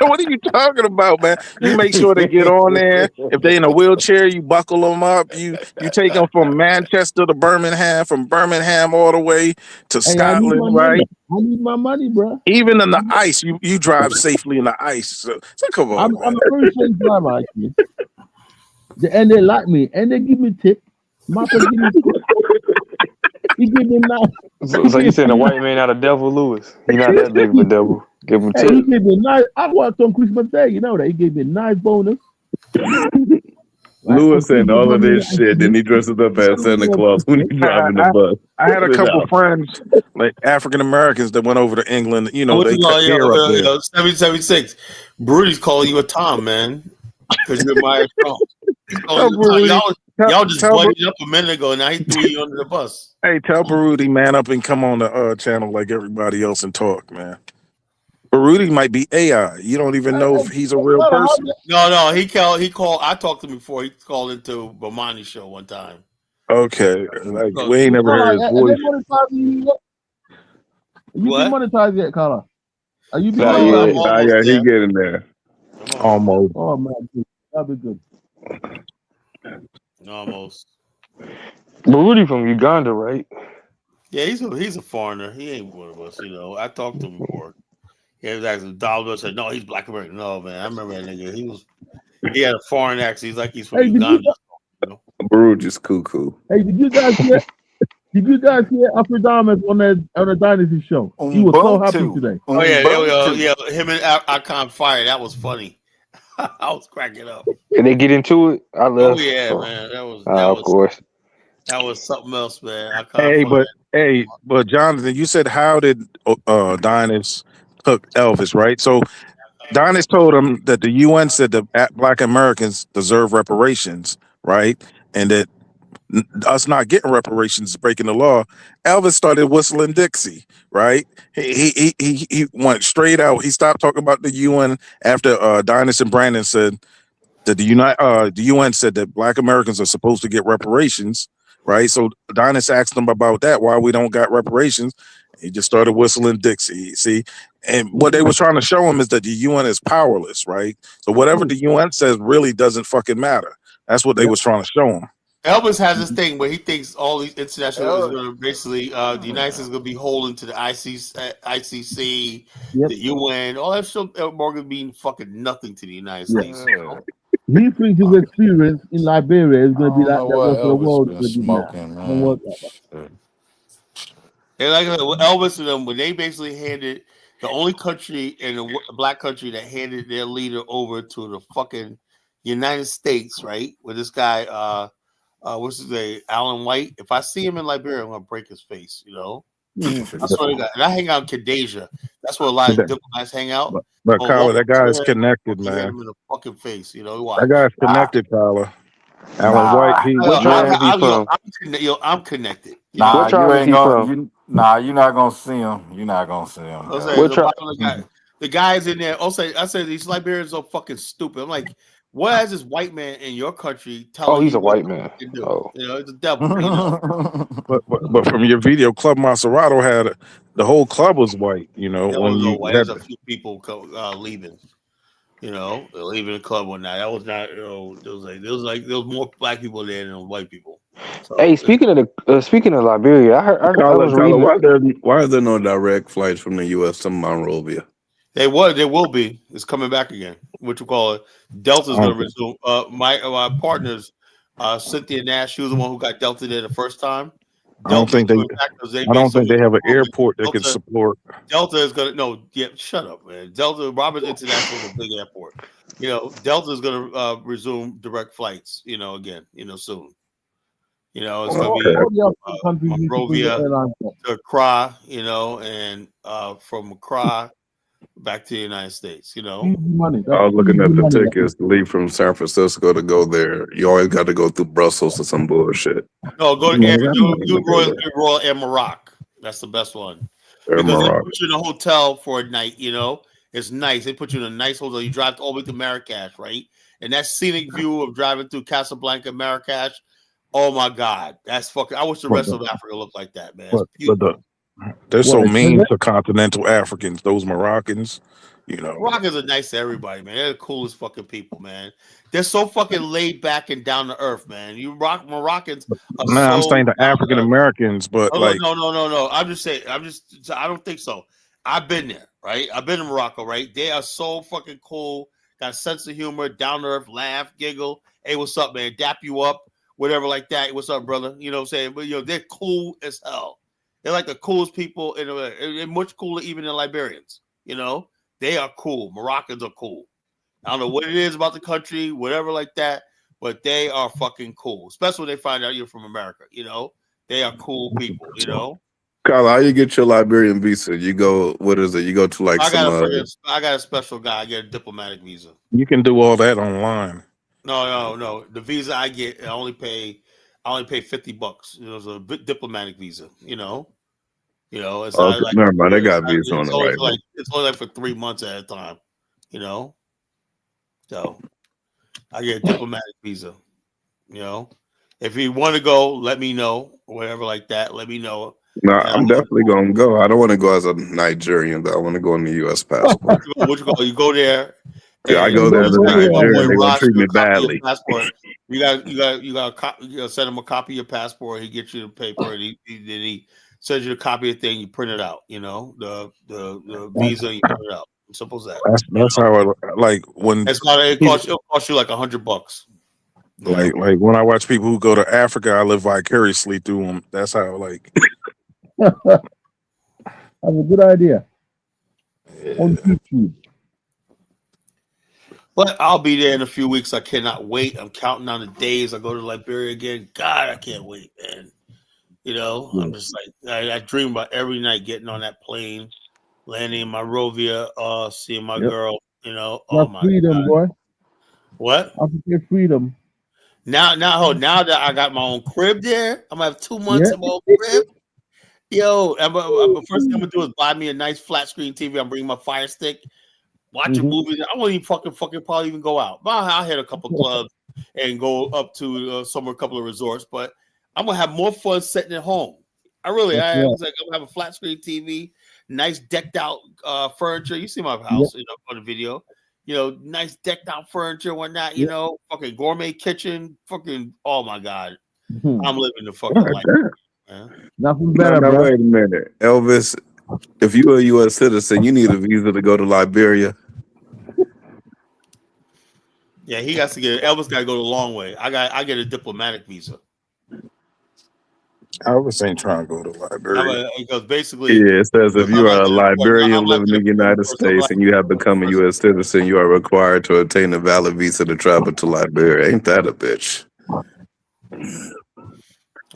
what are you talking about, man? You make sure they get on there. If they in a wheelchair, you buckle them up. You take them from Manchester to Birmingham, from Birmingham all the way to Scotland, right? I need my money, bro. Even in the ice, you drive safely in the ice. So come on, I'm a very safe driver, actually. And they like me, and they give me tips. Martha give me tips. He give me nice. So you saying the white man not a devil, Lewis? He not that big of a devil. Give him tips. He gave me nice. I watched on Christmas Day. You know that he gave me a nice bonus. Lewis and all of this shit, then he dresses up as Santa Claus when he's driving the bus. I had a couple friends, like African Americans, that went over to England. They cut hair up there. 776. Brudy's calling you a Tom, man, because you're my strong. Y'all just buddied up a minute ago, and now he threw you under the bus. Hey, tell Baruti, man up and come on the channel like everybody else and talk, man. Baruti might be AI. You don't even know if he's a real person. No, he called. I talked to him before. He called into Bomani's show one time. Okay, like So, we ain't never Carla, heard his are they voice. monetizing you yet? Have you been what? monetized yet, Carla? Are you being Not No, I'm yet. monetized? almost Yeah, he there. getting there. I'm almost there. Almost. Oh man, good. That'll be good. Almost. But Rudy from Uganda, right? Yeah, he's a foreigner. He ain't one of us. I talked to him before. He was actually Dollar said, "No, he's Black American." No, man, I remember that nigga. He had a foreign accent. He's like he's from Hey, Uganda. Baruch is cuckoo. did you guys hear? Did you guys hear Afrodamas on the Dynasty show? He was so happy Ubuntu. today. Oh yeah, Ubuntu. yeah. Him and Icon Fire. That was funny. I was cracking up. Did they get into it? I Oh left. yeah, So, man. of course. That was something else, man. Icon Hey, Fire. but Jonathan, you said how did Dynus took Elvis, right? So Dynus told him that the UN said that Black Americans deserve reparations, right? And that us not getting reparations is breaking the law. Elvis started whistling Dixie, right? He went straight out. He stopped talking about the UN after Dynus and Brandon said that the UN said that Black Americans are supposed to get reparations, right? So Dynus asked them about that, why we don't got reparations. He just started whistling Dixie. See, and what they were trying to show him is that the UN is powerless, right? So whatever the UN says really doesn't fucking matter. That's what they was trying to show him. Elvis has this thing where he thinks all these international is going to basically the United States is going to be holding to the ICC, the UN, all that shit. Morgan being fucking nothing to the United States. He thinks his experience in Liberia is going to be like the What rest of the Elvis world is been going to be now. smoking, Don't work like man? And like I said, with Elvis and them, when they basically handed the only country in the black country that handed their leader over to the fucking United States, right? With this guy, what's his name, Alan White. If I see him in Liberia, I'm gonna break his face. I swear to God. And I hang out in Kadeja. That's where a lot of diplomats hang out. But Kyler, that guy is Hit connected, him man. in the fucking face. That Watch. guy's connected, Kyler. Alan White. What tribe is he from? I'm connected. Nah, What tribe you is ain't he gonna. from? You're not gonna see him. You're not gonna see him. I say What tribe? the guys in there. I say these Liberians are fucking stupid. I'm like, what has this white man in your country Oh, telling he's you a what white man. to do? Oh, It's the devil. But from your video, Club Maserado had the whole club was white. That When was no you white. had There's a few people leaving. Leaving the club one night. That was not. There was more black people there than white people. So hey, speaking of Liberia, I was Tyler, reading. why are there no direct flights from the U.S. to Monrovia? there will be. It's coming back again. What you call it? Delta's going to resume. My partners, Cynthia Nash, she was the one who got Delta there the first time. I don't think they. I don't think they have an airport that can support. Delta is going to shut up, man. Delta Roberts International is a big airport. Delta is going to resume direct flights. Again. Soon. It's going to be Monrovia to Accra. And from Accra back to the United States. Easy money. I was looking at the tickets to leave from San Francisco to go there. You always got to go through Brussels or some bullshit. No, go to do Royal Air Morocco. That's the best one. Because they put you in a hotel for a night, It's nice. They put you in a nice hotel. You drive all the way to Marrakesh, right? And that scenic view of driving through Casablanca, Marrakesh, oh my God. That's fucking I wish the rest of Africa looked like that, man. They're so mean to continental Africans, those Moroccans, Moroccans are nice to everybody, man. They're the coolest fucking people, man. They're so fucking laid back and down to earth, man. Moroccans are I'm saying the African Americans, but no. I'm just saying. I don't think so. I've been there, right? I've been in Morocco, right? They are so fucking cool. Got a sense of humor, down to earth, laugh, giggle. Hey, what's up, man? Dap you up, whatever like that. What's up, brother? You know what I'm saying? But they're cool as hell. They're like the coolest people and much cooler even than Liberians. They are cool. Moroccans are cool. I don't know what it is about the country, whatever like that, but they are fucking cool. Especially when they find out you're from America. They are cool people. Kyle, how you get your Liberian visa? You go. What is it? You go to like I got some. a special guy. I get a diplomatic visa. You can do all that online. No. The visa I get, I only pay $50. It's a diplomatic visa. It's not like never mind. They got visa on the right. It's only like for 3 months at a time. So I get a diplomatic visa. If you want to go, let me know. Or whatever like that, let me know. No, And I'm definitely gonna go. I don't want to go as a Nigerian, though. I want to go on the U.S. passport. you go there, Yeah, I and go you there as just a tell your Nigerian. homeboy They're gonna Ross treat you me a copy of your badly. passport. You got send him a copy of your passport. He gets you the paper, and he sends you a copy of the thing. You print it out. The visa. You print it out. Simple as that. That's how I like when people It'll cost you like $100. like when I watch people who go to Africa, I live vicariously through them. That's how like That's a good idea. On YouTube. But I'll be there in a few weeks. I cannot wait. I'm counting down the days. I go to Liberia again. God, I can't wait, man. I'm just like I dream about every night getting on that plane, landing in Monrovia, seeing my girl. Oh That's my freedom, God. boy. What? African freedom. Now that I got my own crib there, I'm gonna have 2 months Yeah. in my own crib. Yo, the first thing I'm gonna do is buy me a nice flat screen TV. I'm bringing my Fire Stick. Watch a movie. I won't even fucking probably even go out. But I'll hit a couple clubs and go up to a couple of resorts. But I'm gonna have more fun sitting at home. I was like, I'm gonna have a flat screen TV, nice decked out furniture. You see my house, on the video. Nice decked out furniture, whatnot. Fucking gourmet kitchen. Fucking, oh my God, I'm living the fucking life. Man. Nothing No, better, no, bro. wait a minute, Elvis. If you're a U.S. citizen, you need a visa to go to Liberia. Yeah, he has to get Elvis. Got to go the long way. I get a diplomatic visa. Elvis ain't trying to go to Liberia. Because basically, Yeah, it says if you are a I'm Liberian like living in the United States and you have become a person. U.S. citizen, you are required to obtain a valid visa to travel to Liberia. Ain't that a bitch?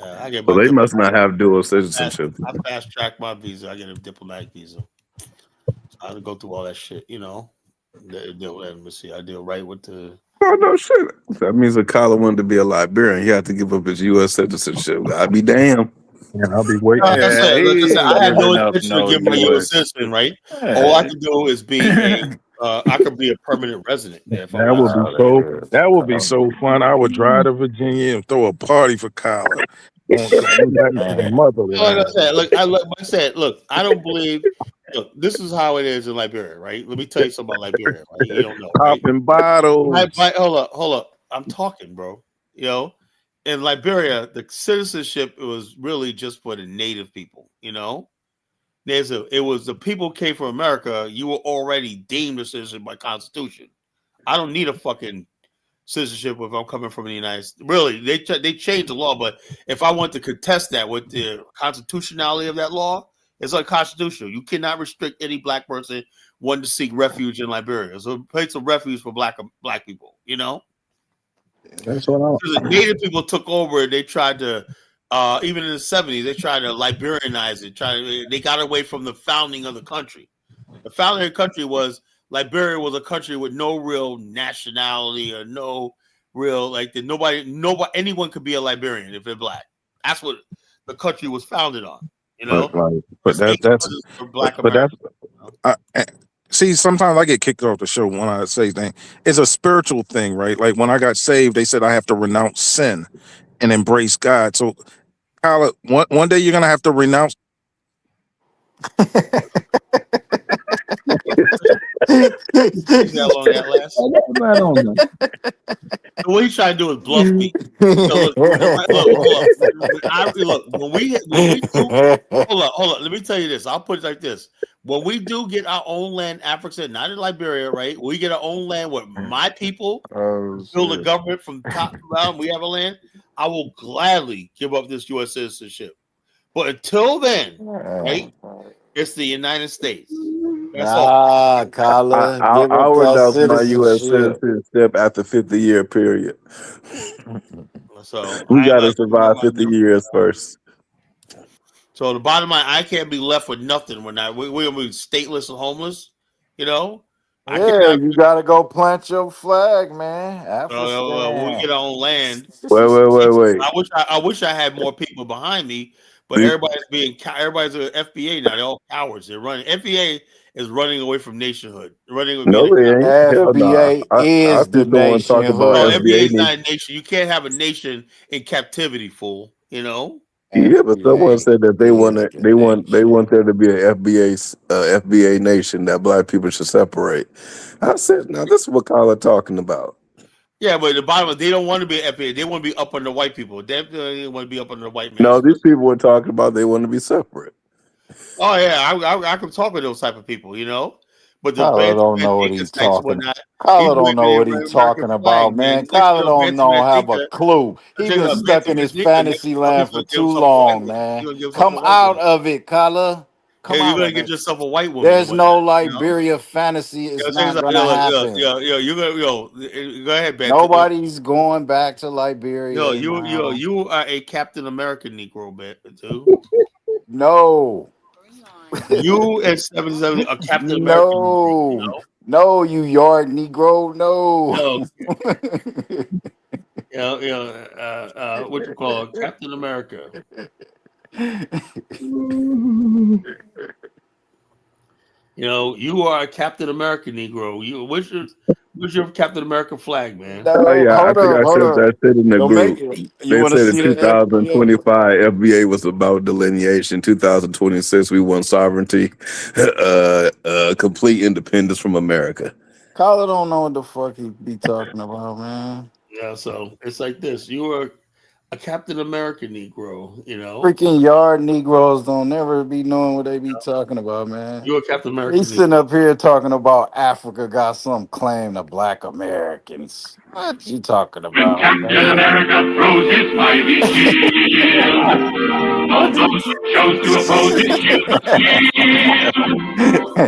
I get So my they must diplomatic. not have dual citizenship. I fast track my visa. I get a diplomatic visa. So I don't go through all that shit. Let me see. I deal right with the. Oh no, shit. That means if Kyler wanted to be a Liberian, he had to give up his U.S. citizenship. I'd be damned. Yeah, I'll be waiting. Like I said, he I ain't had no giving up intention of no getting my U.S. U.S. citizen. Right. All I Hey. can do is be I could be a permanent resident there if I That want would to. be so fun. I would drive to Virginia and throw a party for Kyler. With that Man. Like I motherland. said, look, I don't believe. Look, this is how it is in Liberia, right? Let me tell you something about Liberia, right? You don't know, right? Popping bottles. Hold up. I'm talking, bro. In Liberia, the citizenship was really just for the native people. It was the people who came from America. You were already deemed a citizen by Constitution. I don't need a fucking citizenship if I'm coming from the United States. Really, they changed the law, but if I want to contest that with the constitutionality of that law, it's unconstitutional. You cannot restrict any black person wanting to seek refuge in Liberia. It's a place of refuge for black people. That's what I. The native people took over. And they tried to, even in the '70s, they tried to Liberianize it. They got away from the founding of the country. The founding of the country was Liberia was a country with no real nationality or no real nobody anyone could be a Liberian if they're black. That's what the country was founded on. But that's for Black but that's. Americans. See, sometimes I get kicked off the show when I say things. It's a spiritual thing, right? Like when I got saved, they said I have to renounce sin and embrace God. So, Kyler, one day you're gonna have to renounce. See how long that lasts? I don't know. What he's trying to do is bluff me. Look, hold up. When we do, hold up. Let me tell you this. I'll put it like this: when we do get our own land, Africa, not in Liberia, right? We get our own land with my people, build a government from top to bottom. We have a land. I will gladly give up this U.S. citizenship. But until then, right? It's the United States. That's all. Kyler, give I up would that renounce my U.S. citizenship. citizenship after 50-year period. So We I got to like. survive 50 years first. So the bottom line, I can't be left with nothing when we're gonna be stateless and homeless. I Yeah, cannot. you gotta go plant your flag, man. When we Afghanistan. get our own land, Wait. I wish I had more people behind me, but We- everybody's a FBA now. They're all cowards. They're running FBA. is running away from nationhood, running with being a No, they ain't. Hell no. FBA I is see the someone talk about no. nationhood. NBA FBA is not nation. a nation. You can't have a nation in captivity, fool. You know. Yeah, but someone FBA said that is the they want nation. there to be a FBA nation that black people should separate. I said, now this is what Kyla talking about. Yeah, but the bottom line, they don't want to be FBA. They want to be up under white people. They definitely want to be up under the white No, man's. these people were talking about they want to be separate. Oh yeah, I can talk with those type of people, you know. But the Kyler Bantam don't know what Mandinka he's types and talking. whatnot, he's Kyler don't waving know what the he's American talking flag, about, man. man. Next Kyler year, don't Bantam know have a Mandinka, clue. He check it been out, stuck Bantam in his Mandinka. Next fantasy year, land he's for gonna give too himself a white long, woman. He's man. gonna give himself a Come white out woman. of it, Kyler. Yeah, Come you're out gonna of get it. yourself a white woman and There's no whatnot, you know. Liberia fantasy. It's Check this not out, gonna happen. you're gonna go ahead, Bantam. Nobody's going back to Liberia now. You are a Captain America Negro, too. No. You and 77 are Captain America Negro, you No. know. No, you yard Negro. No. No, what you call it, Captain America. You know, you are a Captain America Negro. What's your Captain America flag, man? Oh No, yeah, I hold think up, I hold said up. that shit in the Don't make group. it. You They want to said in see the FBA? 2025 FBA was about delineation. 2026 we want sovereignty, complete independence from America. Collar don't know what the fuck he be talking about, man. Yeah, so it's like this. You are a Captain America Negro, you know. Freaking yard Negroes don't never be knowing what they be talking about, man. You're a Captain America He's Negro. sitting up here talking about Africa got some claim to black Americans. What you talking about, Captain man? America throws his mighty shield. All What those who chose to oppose his shield were killed.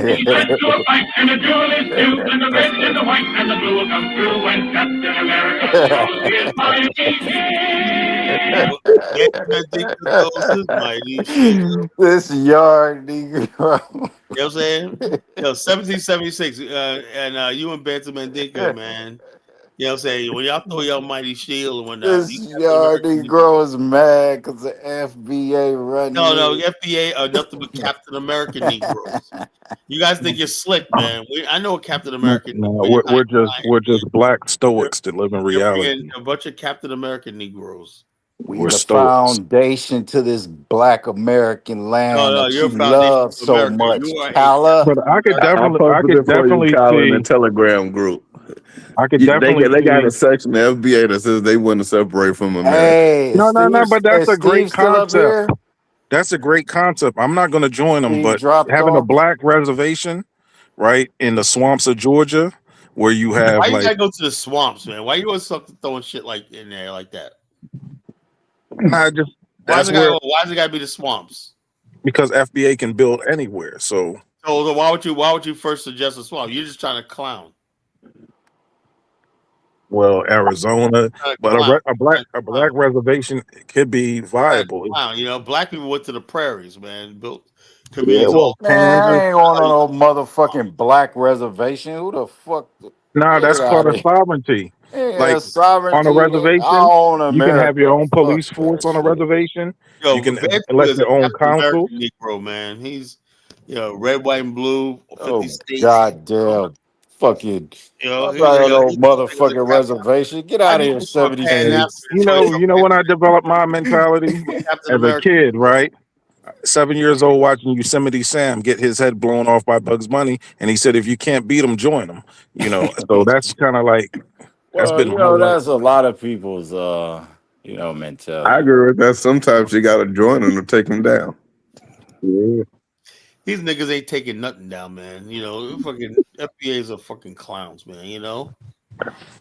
He led to a fight and a duel ensued, and the red and the white and the blue will come through when Captain America throws his mighty shield. Mandinka throws his mighty shield. This yard Negro. You know what I'm saying? 1776, and you and Bantam Mandinka, man. You know what I'm saying? When y'all throw your mighty shield and whatnot, This you Captain yard America Negro. Negro is mad because the FBA running No, it. FBA are nothing but Captain America Negroes. You guys think you're slick, man. I know a Captain America No, Negro. You're not we're just black You're, stoics that live in you're freaking reality. a bunch of Captain America Negroes. We We're the stoics. foundation to this black American No, land that you're you a foundation love of so America. much, You are a Kala. But I I posted could it for you, definitely Kyle, in the see Telegram group. I could They definitely got a see section of FBA that says they want to separate from America. Hey, no, but that's Is a great Steve still up concept. here? That's a great concept. I'm not gonna join them, Steve but dropped having a off. black reservation, right, in the swamps of Georgia, where you Why have you like gotta go to the swamps, man? Why you always throwing shit like in there like that? I just that's where Why does it gotta be the swamps? because FBA can build anywhere. So So why would you first suggest a swamp? You're just trying to clown. well, Arizona, Trying to but clown. a black reseration could be viable. Clown. You know, black people went to the prairies, man, built Yeah, communities well, all. Man, Kansas. I ain't on no motherfucking black reservation. Who the fuck? Nah, Get that's it part out of of here. sovereignty. Yeah, Like on a sovereignty. I reservation, own you can have your America. own Fuck police force that on a shit. reservation. You Yo, can Bantu elect is a your own Captain council. American Negro, man. He's red, white, and blue, 50 Oh states. goddamn fucking! I'm He's not like on no he thinks he's a motherfucking captain. reservation. Get Why out do of you here, think I'm a '76. Pan African? So You know when I developed my mentality I'm a Captain as a American kid, Negro. right? 7 years old, watching Yosemite Sam get his head blown off by Bugs Bunny, and he said, "If you can't beat him, join him." You know, so that's kind of like that's Well, been my life. that's a lot of people's I mentality. agree with that. Sometimes you got to join them to take them down. Yeah. These niggas ain't taking nothing down, man. You know, fucking FBAs are fucking clowns, man. You know,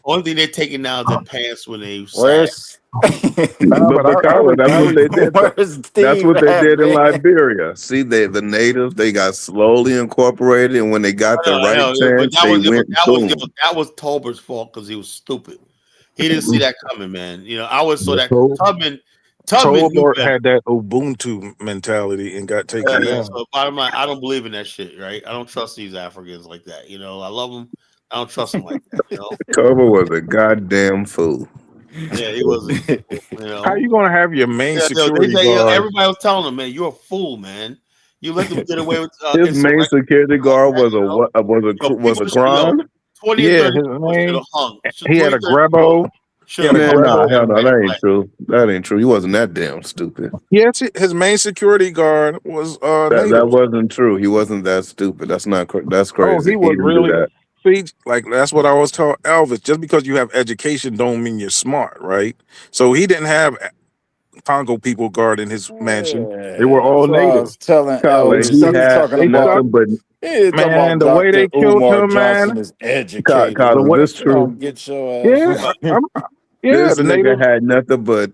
only thing they're taking down is their pants when they sad. Where's Nah, but But Kyler, that's I what would they did. Where's That's Steve what they at, did in man? Liberia. See, the natives they got slowly incorporated, and when they got the I right know, but chance, they went boom. that was Tolbert's fault because he was stupid. He didn't see that coming, man. You know, I always saw Yeah, that Tubman knew Tolbert better. had that Ubuntu mentality and got taken Yeah. down. So bottom line, I don't believe in that shit, right? I don't trust these Africans like that. You know, I love them. I don't trust them like that. You know. Cover was a goddamn fool. Yeah, he wasn't. You How know. you gonna have your main Yeah, they security say guard? everybody was telling him, man, you're a fool, man. You let them get away with His main insurrection security like guard that, was you know? Yo, was people a should, yo, Gron. 20 or Yeah, 30 his people should have name. hung. He had 20 a or 30 people Grebo. He should had have a Man, hung nah, for hell Grebo. no, that that red ain't flag. true. That ain't true. He wasn't that damn stupid. Yes, his main security guard was That native. wasn't true. He wasn't that stupid. That's not. That's Oh, crazy. he He was didn't do really. that. See, like that's what I was told Elvis. Just because you have education don't mean you're smart, right? So he didn't have Congo people guarding his mansion. They were Yeah, all that's what I native. was telling Colin, Elvis. he He's had talking They about nothing but he's talking man, about the way Dr. they killed Umar him, man. Johnson is educated. The Colin. way, This You true. don't get your ass yeah, right. I'm, yeah, This the nigga native. had nothing but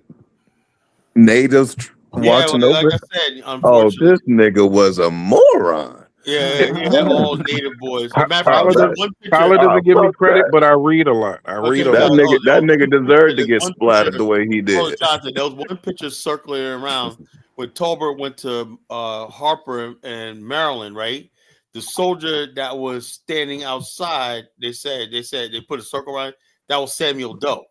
natives Yeah, watching like over. I said, Oh, unfortunately. this nigga was a moron. Yeah, he had all native boys. As a matter of fact, Oh, there's that. one picture. Tyler doesn't Oh, give me fuck credit, that. but I read a lot. I read a Okay, That lot. nigga. there That was nigga one picture. deserved to There's get one picture. splattered the way he Oh, did. Jonathan, there was one picture circulating around when Tolbert went to Harper and Maryland, right? The soldier that was standing outside, they said they put a circle around it. That was Samuel Doe.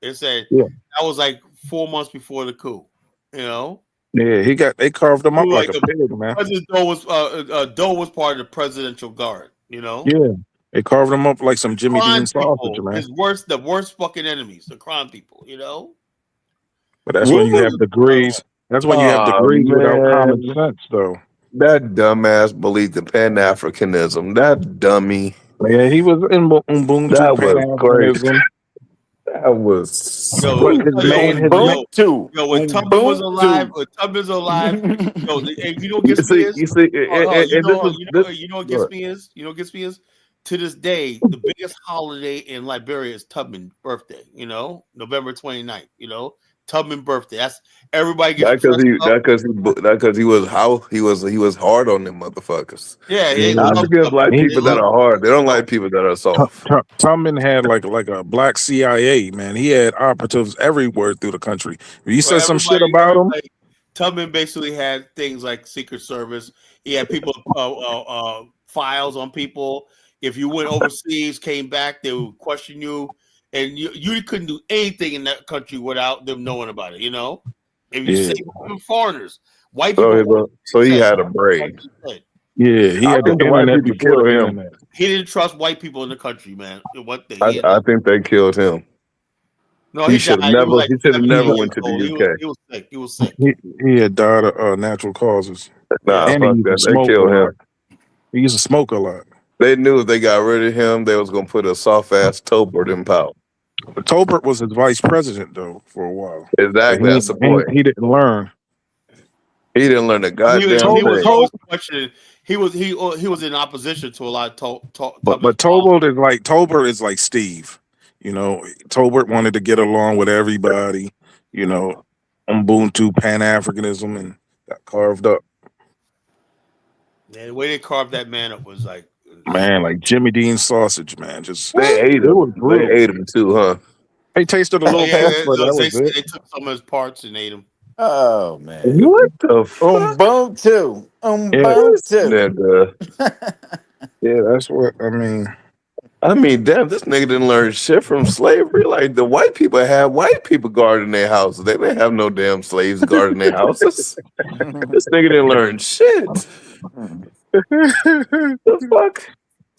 They said Yeah, that was like 4 months before the coup. You know, yeah. They carved him he up was like like a pig, man. President Doe was part of the presidential guard. You know, Yeah, they carved him up like some Jimmy Dean crime sausage, people, man. the worst fucking enemies, the crime people. You know, But that's when you What? have degrees. That's when you have Oh degrees without common man, sense, though. that dumbass believed in Pan Africanism. That dummy. Yeah, he was in Ubuntu That Pan was crazy. Africanism, That was yo, but so his main, his main. Ubuntu. when Tubman was alive, Ubuntu. if you know what gets me is, you see, and this was this. you know what gets Look, me is, to this day, the biggest holiday in Liberia is Tubman's birthday. You know, November 29th. You know, Tubman birthday. That's everybody gets dressed up. that because he was hard on them motherfuckers. Yeah, they Yeah, love Africans like Tubman. They people that love are hard. They don't Tubman. like people that are soft. Tubman had like a black CIA, man. He had operatives everywhere through the country. If you Well, said some shit about him, everybody. Tubman basically had things like Secret Service. He had people files on people. If you went overseas, came back, they would question you, and you couldn't do anything in that country without them knowing about it. You know, if you yeah, say even foreigners, white people, So he said, had a brain. yeah, he I had the think the white internet people before killed the him. internet. he didn't trust white people in the country, man. One thing, I think they killed him. no, He he should died. have He was never. like He should have 70 never years went to the old. UK. He was sick. He was sick. He had died of natural causes, Yeah. Nah, and he fuck used to that. They smoke a killed lot. him. He used to smoke a lot. They knew if they got rid of him, they was gonna put a soft ass Tolbert in power. But Tolbert was his vice president though for a while, but Exactly. That's the point. he didn't learn. He didn't learn a goddamn He was thing. always questioning. He was in opposition to a lot of But Tubman's policies. Tolbert is like Steve. You know, Tolbert wanted to get along with everybody. You know, Ubuntu Pan Africanism, and got carved up. And the way they carved that man up was like, Man, like Jimmy Dean sausage, man. Just They ate it was him. They brutal. ate him too, huh? They tasted a oh little yeah, flesh, but that they was it. they took some of his parts and ate him. Oh man. What the fuck? Ubuntu. Yeah, This Ubuntu. nigga. yeah, that's what I mean. I mean, damn, this nigga didn't learn shit from slavery. Like the white people had white people guarding their houses. They didn't have no damn slaves guarding their houses. This nigga didn't learn shit. The fuck?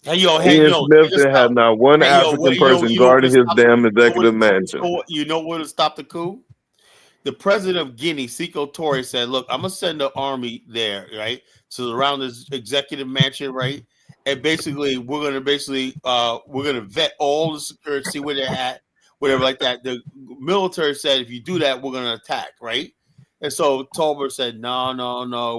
Hey yo, Ian Smith check this didn't out. have not one Hey yo, African person guarding his damn executive mansion. You know what would stop the coup? The president of Guinea, Sekou Touré, said, "Look, I'm gonna send the army there, right, to around this executive mansion, right, and basically we're gonna vet all the security, see where they're at, whatever like that." The military said, "If you do that, we're gonna attack, right?" And so Tolbert said, "No,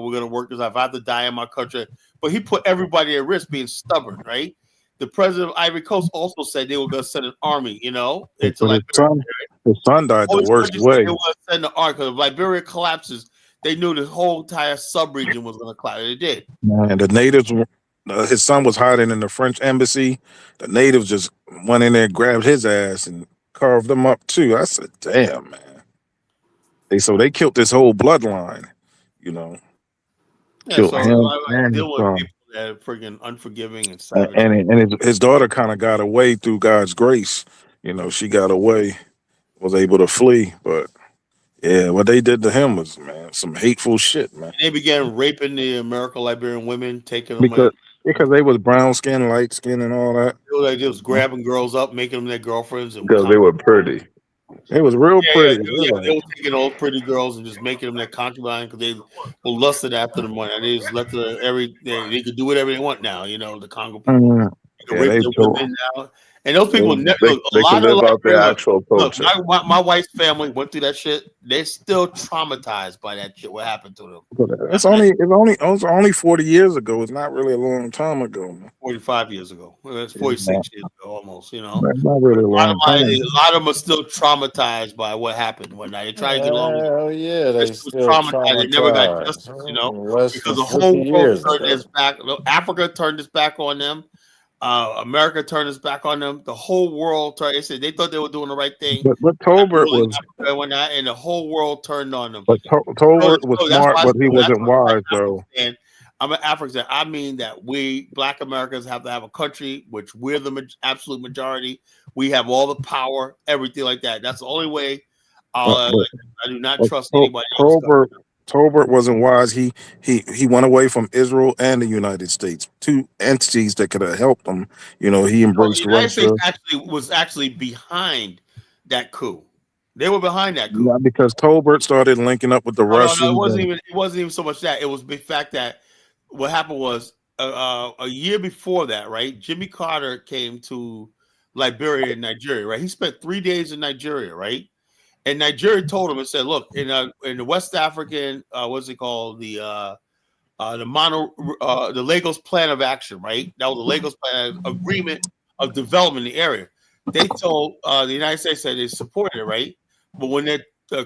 we're gonna work this out. If I have to die in my country," but he put everybody at risk, being stubborn, right? The president of Ivory Coast also said they were gonna send an army, into But Liberia. his son died All the these worst countries said way. they were going to send the army because if Liberia collapses, they knew the whole entire sub-region was going to collapse. It did. Man, the natives. His son was hiding in the French embassy. The natives just went in there, grabbed his ass, and carved him up too. I said, "Damn, man!" They killed this whole bloodline. You know, Yeah, killed so him I and his deal with son. people that are freaking unforgiving and savage. And his daughter kind of got away through God's grace. You know, she got away, was able to flee, but Yeah, what they did to him was, man, some hateful shit, man. And they began raping the American Liberian women, taking them like Because they was brown skin, light skin, and all that. they was grabbing girls up, making them their girlfriends, and Because they were pretty. It was real pretty. they were taking old pretty girls and just making them their concubine because they were lusted after the money. And they just left they could do whatever they want now. You know, the Congo people. Mm. They can Yeah, rape they their told. women now. And those people never look. A They lot can of live out their Liberian, actual look, culture. my wife's family went through that shit. They're still traumatized by that shit. What happened to them? It's only 40 years ago. It's not really a long time ago, man. 45 years ago. It's 46 years ago, almost. You know, It's not really a long time. a lot of them are still traumatized by what happened one night. They tried to get along with Hell yeah, They're they still still traumatized. They never got traumatized. justice, you know, Less than because the 50 whole world years turned ago. its back. Africa turned its back on them. America turned its back on them. The whole world turned. They said they thought they were doing the right thing. But Tolbert was. Africa and whatnot, and the whole world turned on them. But Tolbert was So that's smart, why but he that's wasn't why wise, though. I'm an African. I mean that we Black Americans have to have a country, which we're the absolute majority. We have all the power, everything like that. That's the only way. I do not trust anybody else. Tolbert wasn't wise. He went away from Israel and the United States, two entities that could have helped him. You know, he The embraced United States Russia. was actually behind that coup. They were behind that coup. Yeah, because Tolbert started linking up with the No, Russians. it wasn't even so much that. It was the fact that what happened was a year before that, right? Jimmy Carter came to Liberia and Nigeria, right? He spent 3 days in Nigeria, right? And Nigeria told him and said, "Look, in the West African, what's it called? The Lagos Plan of Action, right? That was the Lagos Plan agreement of development in the area. They told the United States that they supported it, right? But when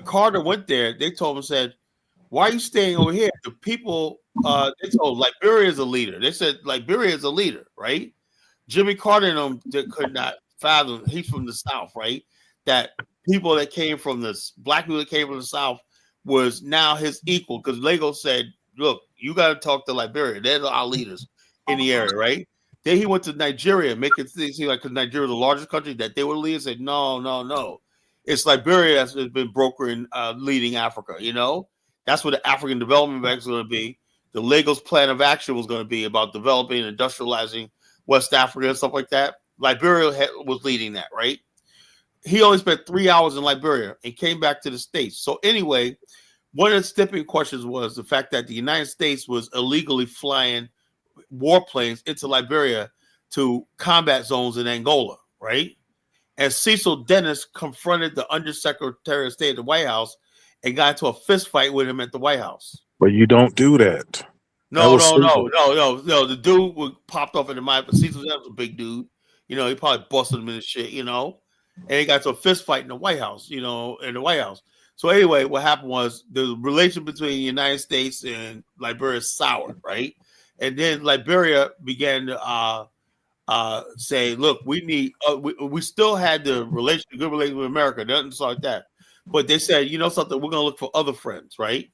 Carter went there, they told him said, "Why are you staying over here?" The people they told Liberia is a leader. They said Liberia is a leader, right? Jimmy Carter and them could not fathom. He's from the South, right? That people that came from black people that came from the South was now his equal because Lagos said, "Look, you got to talk to Liberia. They're our leaders in the area, right?" Then he went to Nigeria, making it seem like because Nigeria is the largest country that they were leading. Said, "No, no, no, it's Liberia that's been brokering, leading Africa. You know, that's what the African Development Bank is going to be. The Lagos Plan of Action was going to be about developing and industrializing West Africa and stuff like that. Liberia was leading that, right?" He only spent 3 hours in Liberia and came back to the States. So anyway, one of the stipping questions was the fact that the United States was illegally flying warplanes into Liberia to combat zones in Angola, right? And Cecil Dennis confronted the Undersecretary of State at the White House and got into a fist fight with him at the White House. But you don't do that. No. The dude popped off in the mind, but Cecil Dennis was a big dude. You know, he probably busted him in the shit, you know. And he got to a fist fight in the White House, you know, in the White House. So anyway, what happened was the relation between the United States and Liberia soured, right? And then Liberia began to say, "Look, we need." We still had the good relation with America, nothing like that. But they said, "You know something? We're going to look for other friends, right?"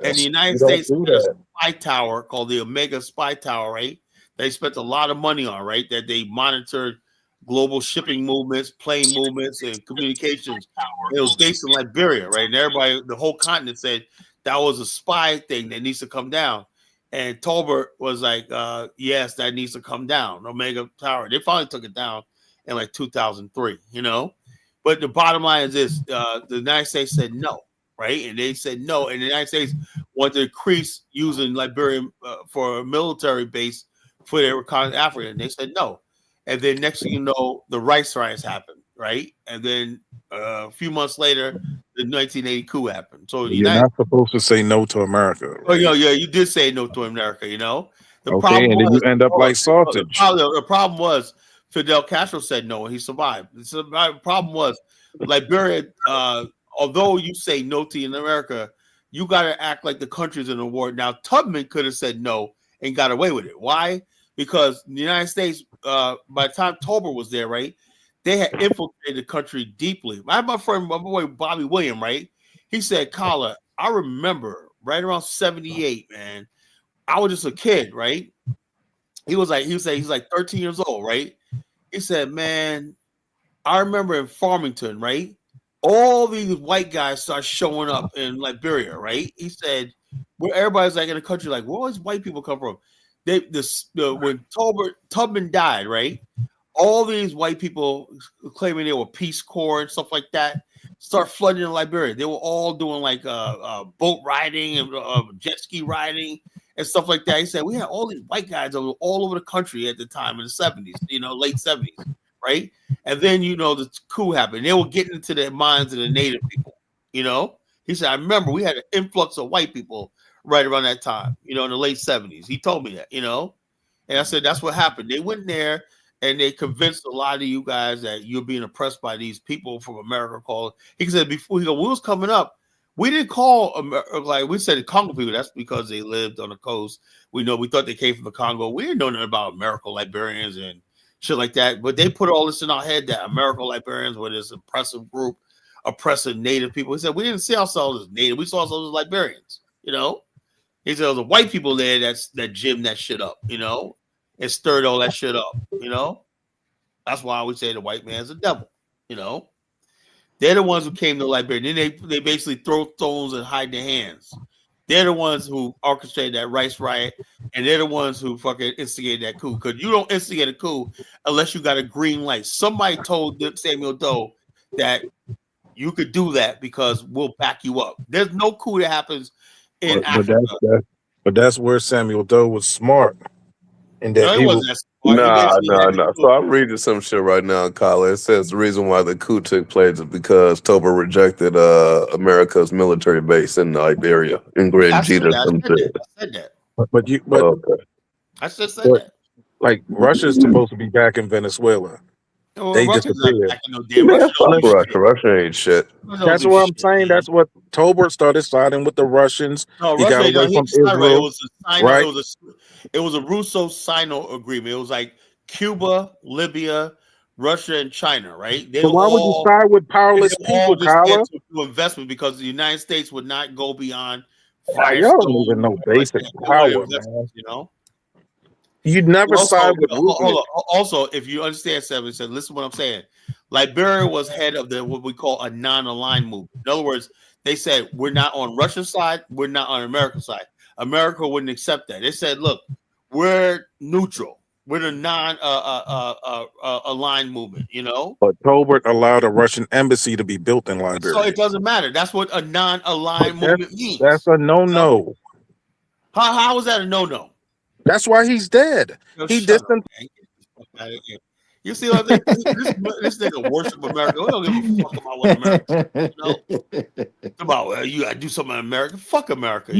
And the United States had a spy tower called the Omega Spy Tower, right? They spent a lot of money on, right? That they monitored global shipping movements, plane movements, and communications. It was based in Liberia, right? And everybody, the whole continent said that was a spy thing that needs to come down. And Tolbert was like, yes, that needs to come down. Omega Tower. They finally took it down in like 2003, you know? But the bottom line is this, the United States said no, right? And they said no. And the United States wanted to increase using Liberia for a military base for their continent Africa. And they said no. And then next thing you know, the rice riots happened, right? And then a few months later, the 1980 coup happened. So You're not supposed to say no to America. Right? Oh, yeah, you did say no to America, you know. And then you end up like sausage. The problem was Fidel Castro said no and he survived. So the problem was Liberia, although you say no to in America, you got to act like the country's in a war. Now, Tubman could have said no and got away with it. Why? Because the United States, by the time Tolbert was there, right, they had infiltrated the country deeply. I have my boy Bobby William, right? He said, "Collar, I remember right around 78, man. I was just a kid, right?" He was like 13 years old, right? He said, "Man, I remember in Farmington, right? all these white guys start showing up in Liberia, right? He said, where everybody's like in the country, like, where all these white people come from? When Tubman died, right? All these white people claiming they were Peace Corps and stuff like that start flooding in Liberia. They were all doing like boat riding and jet ski riding and stuff like that. He said we had all these white guys all over the country at the time in the 70s, late 70s, right? And then the coup happened. They were getting into the minds of the native people. He said I remember we had an influx of white people right around that time. In the late 70s. He told me that. And I said that's what happened. They went there. And they convinced a lot of you guys that you're being oppressed by these people from America. He said before we was coming up, we didn't call America, like we said the Congo people. That's because they lived on the coast. We thought they came from the Congo. We didn't know nothing about American Liberians and shit like that. But they put all this in our head that American Liberians were this oppressive group, oppressing native people. He said we didn't see ourselves as native. We saw ourselves as Liberians. He said there was the white people there that gymmed that shit up. And stirred all that shit up, That's why I always say the white man's a devil, They're the ones who came to Liberia. Then they basically throw stones and hide their hands. They're the ones who orchestrated that rice riot, and they're the ones who fucking instigated that coup. Because you don't instigate a coup unless you got a green light. Somebody told Samuel Doe that you could do that because we'll back you up. There's no coup that happens in Africa. But that's where Samuel Doe was smart. And that No, it wasn't that smart. Nah. So I'm reading some shit right now, Kyle. It says the reason why the coup took place is because Toba rejected America's military base in Liberia in Grand Jita. I said that. I just said that. Like Russia's supposed to be back in Venezuela. Well, they Russia's disappeared. not backing no damn Russia. Russia ain't shit. That's what I'm saying. That's what Tolbert started siding with the Russians. No, he Russia, got away from Israel. Right? It was a Russo-Sino agreement. It was like Cuba, Libya, Russia, and China, right? So why would you side with powerless people, Kyla? To investment because the United States would not go beyond Y'all don't even know basic power, man. You'd never side with hold on. Also, if you understand something, listen to what I'm saying. Liberia was head of what we call a non-aligned movement. In other words, they said we're not on Russia's side, we're not on America's side. America wouldn't accept that. They said, look, we're neutral. We're the non-aligned movement, But Tolbert allowed a Russian embassy to be built in Liberia. So it doesn't matter. That's what a non-aligned movement means. That's a no-no. How is that a no-no? That's why he's dead. He distant. You see what I'm saying? This nigga worship America. We don't give a fuck about what America. About you gotta do something in America. Fuck America.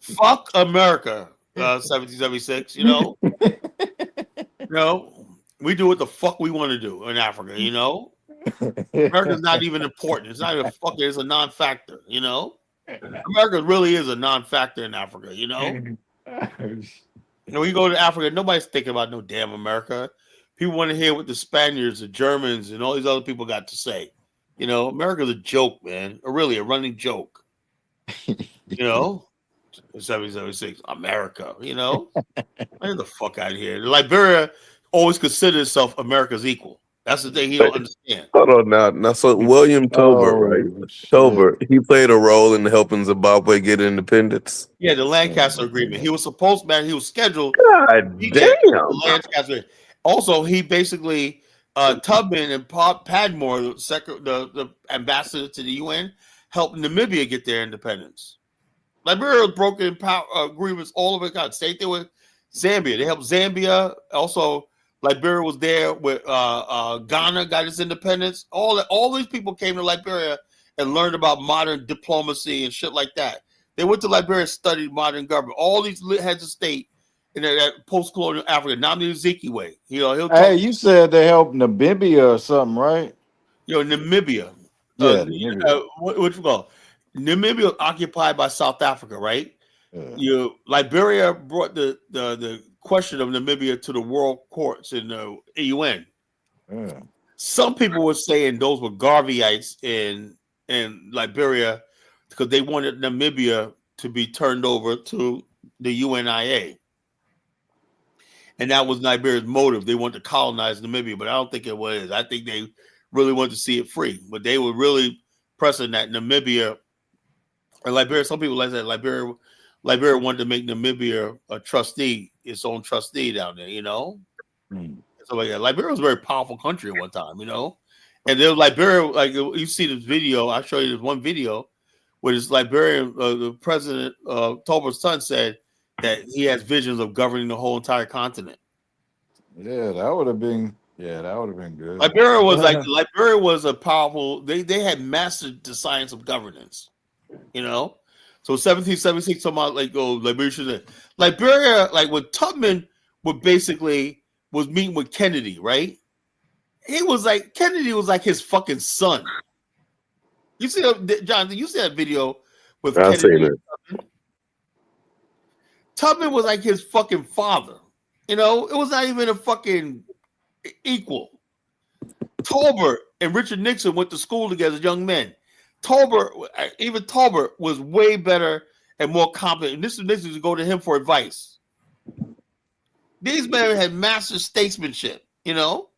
Fuck America. 1776. We do what the fuck we want to do in Africa. America's not even important. It's not even fucking. It's a non-factor. America really is a non-factor in Africa. We go to Africa, nobody's thinking about no damn America. People want to hear what the Spaniards, the Germans, and all these other people got to say. America's a joke, man. Really, a running joke. 1776, America, Get the fuck out of here. Liberia always considered itself America's equal. That's the thing he don't understand. Hold on now. So William Tolbert, right? Tolbert, he played a role in helping Zimbabwe get independence. Yeah, the Lancaster Agreement. He was supposed, man. He was scheduled. God damn. Lancaster. Also, he basically Tubman and Padmore, the ambassador to the UN, helped Namibia get their independence. Liberia was broken agreements all over the country. Same thing with Zambia. They helped Zambia. Also, Liberia was there with Ghana got its independence. All these people came to Liberia and learned about modern diplomacy and shit like that. They went to Liberia, studied modern government. All these heads of state in that post-colonial Africa, Nnamdi Azikiwe. Hey, you said they helped Namibia or something, right? Namibia. Yeah, Namibia. What you call Namibia was occupied by South Africa, right? Yeah. Liberia brought the question of Namibia to the world courts in the UN. Yeah. Some people were saying those were Garveyites in Liberia because they wanted Namibia to be turned over to the UNIA. And that was Liberia's motive. They wanted to colonize Namibia, but I don't think it was. I think they really wanted to see it free, but they were really pressing that Namibia or Liberia. Some people like that Liberia wanted to make Namibia a trustee, its own trustee down there, So like Liberia was a very powerful country at one time, And then Liberia, like you see this video, I'll show you this one video where this Liberian, the president, Tolbert's son said that he has visions of governing the whole entire continent. Yeah, that would have been good. Liberia was a powerful. They had mastered the science of governance. So 1776, talking about Liberia, like when Tubman was meeting with Kennedy, right? Kennedy was like his fucking son. You see, John? Did you see that video with I've Kennedy? seen it. Tubman was like his fucking father. It was not even a fucking equal. Tolbert and Richard Nixon went to school together as young men. Tolbert was way better and more competent. Nixon would go to him for advice. These men had master statesmanship, So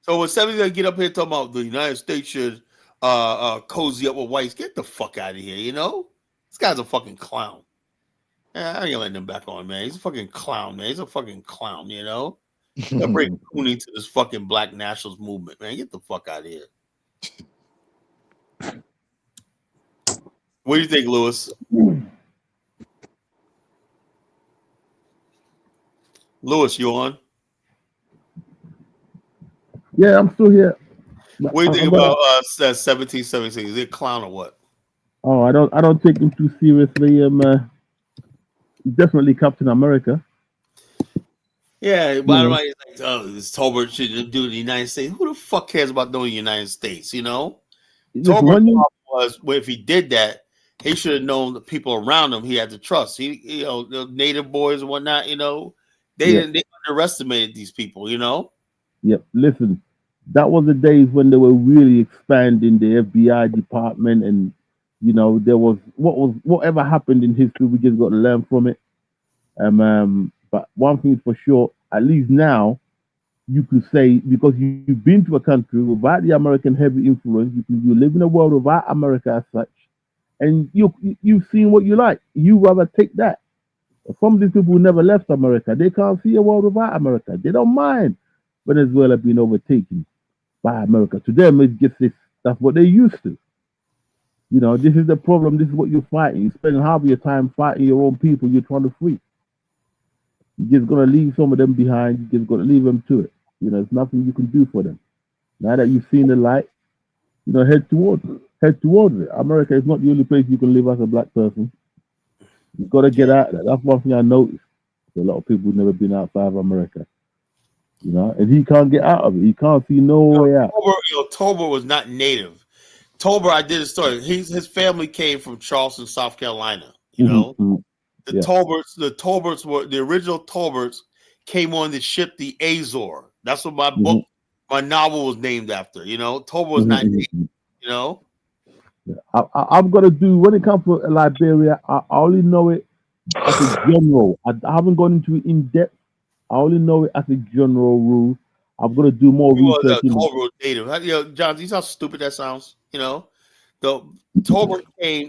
when somebody's gonna get up here talking about the United States should cozy up with whites, get the fuck out of here, This guy's a fucking clown. I ain't letting him back on, man. He's a fucking clown, man. He's a fucking clown, Gotta bring Cooney to this fucking black nationalist movement, man. Get the fuck out of here. What do you think, Lewis? Lewis, you on? Yeah, I'm still here. What do you think about 1776? Is it a clown or what? Oh, I don't take him too seriously. Definitely Captain America. Yeah, bottom line is like, this Tolbert should do the United States. Who the fuck cares about doing the United States? Tolbert was, well, if he did that, he should have known the people around him he had to trust. The native boys and whatnot. They underestimated these people. Yep. Listen, that was the days when they were really expanding the FBI department, and there was whatever happened in history, we just got to learn from it. But one thing is for sure, at least now, you can say, because you've been to a country without the American heavy influence, you live in a world without America as such, and you've seen what you like. You rather take that. Some of these people who never left America, they can't see a world without America. They don't mind Venezuela being overtaken by America. To them, it's just that's what they're used to. This is the problem. This is what you're fighting. You're spending half of your time fighting your own people you're trying to free. You're just going to leave some of them behind. You're just going to leave them to it. There's nothing you can do for them. Now that you've seen the light, head towards it. America is not the only place you can live as a black person. You've got to get out of that. That's one thing I noticed. A lot of people who've never been outside of America. And he can't get out of it. He can't see no way out. Tolbert was not native. Tolbert, I did a story. His family came from Charleston, South Carolina. The Tolberts were the original Tolberts came on the ship the Azor. That's what my novel was named after. Tolbert was not native. I'm gonna do when it comes to Liberia. I only know it as a general. I haven't gone into it in depth. I only know it as a general rule. I'm gonna do more research. Tolbert native. John, you see how stupid that sounds? The Tolbert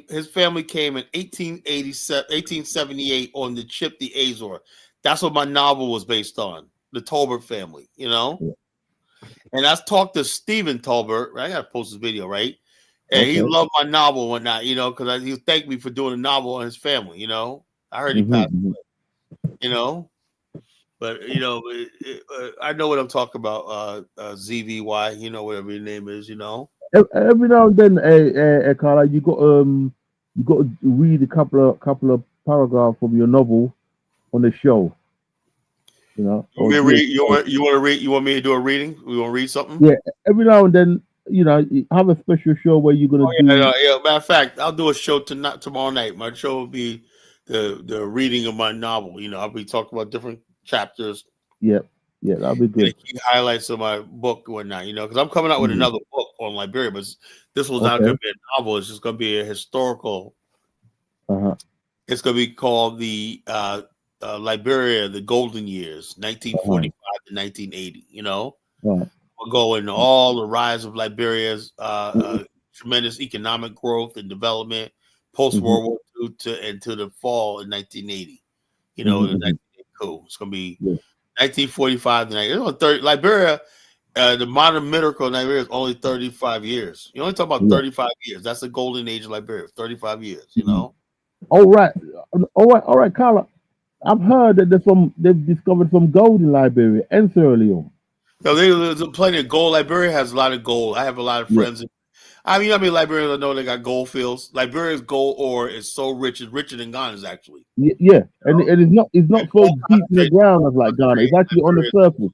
his family came in 1878 on the ship the Azor. That's what my novel was based on. The Tolbert family, And I talked to Stephen Tolbert. Right? I gotta post this video, right? And he loved my novel and whatnot, because he thanked me for doing a novel on his family, I heard he passed away, But I know what I'm talking about. ZVY, whatever your name is, Every now and then, Carla, you got to read a couple of paragraphs from your novel on the show. You want me to read? You want me to do a reading? We want to read something? Yeah. Every now and then, have a special show where you're gonna do. Yeah. Matter of fact, I'll do a show tomorrow night. My show will be the reading of my novel. I'll be talking about different chapters. Yep. Yeah, that'll be good. Key highlights of my book and whatnot, because I'm coming out with another book on Liberia, but this one's not going to be a novel. It's just going to be a historical. It's going to be called the Liberia, the Golden Years, 1945 to 1980. We'll go into all the rise of Liberia's tremendous economic growth and development post World War II to the fall in 1980. You know, the 1980 coup. It's going to be 1945 to 30. Liberia, the modern miracle of Liberia is only 35 years. You only talk about 35 years. That's the golden age of Liberia. 35 years. You know. All right, all right, Carla. I've heard that they've discovered some gold in Liberia and Sierra Leone. No, there's plenty of gold. Liberia has a lot of gold. I have a lot of friends. I mean, Liberians I know they got gold fields. Liberia's gold ore is so rich, it's richer than Ghana's actually. Yeah, and it's not so deep in the ground as like Ghana. It's actually on the surface.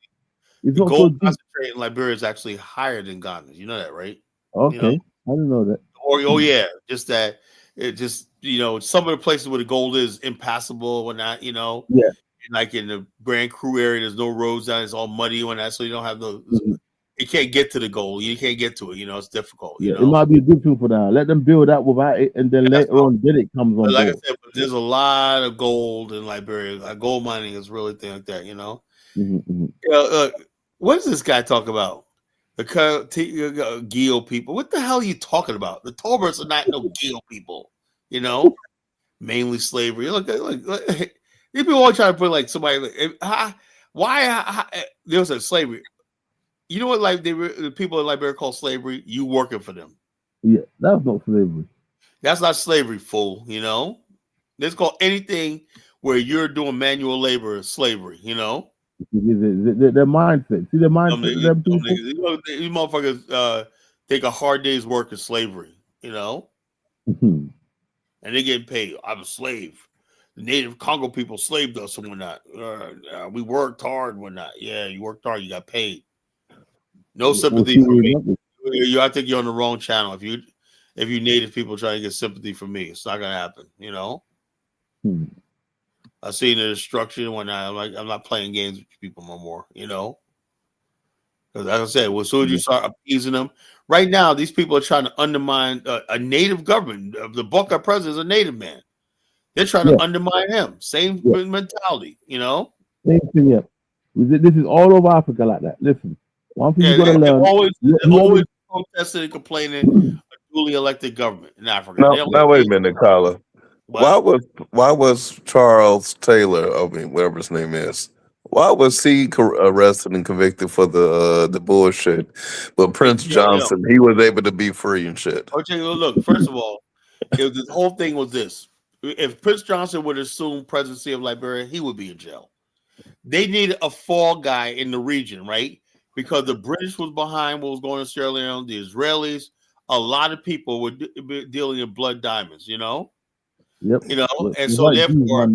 It's the not so gold deep. concentrate in Liberia is actually higher than Ghana's. You know that, right? Okay, You know? I didn't know that. Oh yeah, just that. It just some of the places where the gold is impassable or not. Yeah. Like in the Grand Cru area, there's no roads down. It's all muddy and that, so you don't have the. You can't get to the gold. You can't get to it. It's difficult. It might be a good thing for that. Let them build that without it, and then later on, then it comes on like board. I said, but there's a lot of gold in Liberia. Gold mining is really thing like that. What does this guy talk about? The Geo people. What the hell are you talking about? The Tolberts are not no Geo people. Mainly slavery. Look, these people always try to put like somebody. Why there was a slavery? You know what? Like the people in Liberia call slavery. You working for them. Yeah, that's not slavery. That's not slavery, fool. It's called anything where you're doing manual labor is slavery. Their mindset. See the mindset of them people. These motherfuckers think a hard day's work is slavery. And they getting paid. I'm a slave. The native Congo people slaved us and whatnot. We worked hard and whatnot. Yeah, you worked hard. You got paid. No sympathy for me. I think you're on the wrong channel. If you native people trying to get sympathy from me, it's not gonna happen. I've seen the destruction and whatnot. I'm not playing games with people no more. Because like I said, as soon as you start appeasing them, right now these people are trying to undermine a native government. The Buckeye president is a native man. They're trying to undermine him. Same mentality. Same thing. Yeah. This is all over Africa like that. Listen. One thing you gotta learn. They're always protesting and complaining a duly elected government in Africa. Now wait a minute, Carla. Why was Charles Taylor, whatever his name is, why was he arrested and convicted for the bullshit? But Prince Johnson, he was able to be free and shit. Okay, look. First of all, the whole thing was this: if Prince Johnson would assume presidency of Liberia, he would be in jail. They needed a fall guy in the region, right? Because the British was behind what was going on in Sierra Leone, the Israelis, a lot of people were dealing in blood diamonds, Yep. And so therefore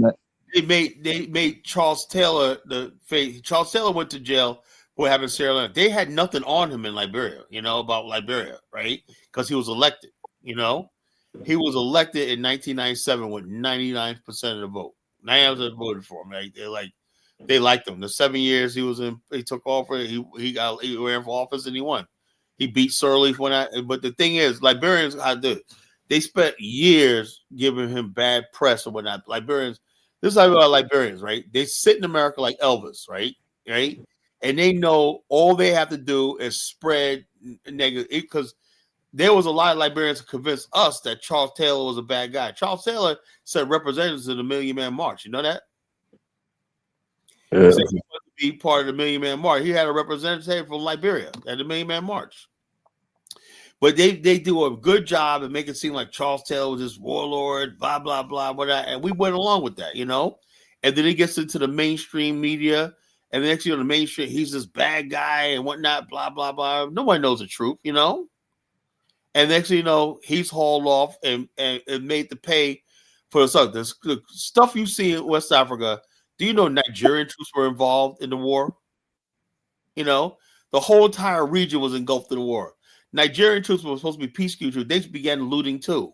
they made Charles Taylor the face. Charles Taylor went to jail for what happened in Sierra Leone. They had nothing on him in Liberia, about Liberia, right? Because he was elected, He was elected in 1997 with 99% of the vote. 99% voted for him. Right? They liked him. The 7 years he took office, he ran for office and he won. He beat Sirleaf but the thing is, Liberians they spent years giving him bad press or whatnot. Liberians, this is about Liberians, right? They sit in America like Elvis, right? Right? And they know all they have to do is spread negative, because there was a lot of Liberians who convinced us that Charles Taylor was a bad guy. Charles Taylor sent representatives to the Million Man March. You know that? Yeah. So he wanted to be part of the Million Man March. He had a representative from Liberia at the Million Man March. But they do a good job of making it seem like Charles Taylor was this warlord, blah, blah, blah, whatnot. And we went along with that, And then he gets into the mainstream media. And the next thing on the mainstream, he's this bad guy and whatnot, blah, blah, blah. Nobody knows the truth, And next thing you know, he's hauled off and made to pay for the stuff. The stuff you see in West Africa. Do you know Nigerian troops were involved in the war? The whole entire region was engulfed in the war. Nigerian troops were supposed to be peacekeeping troops. They began looting too.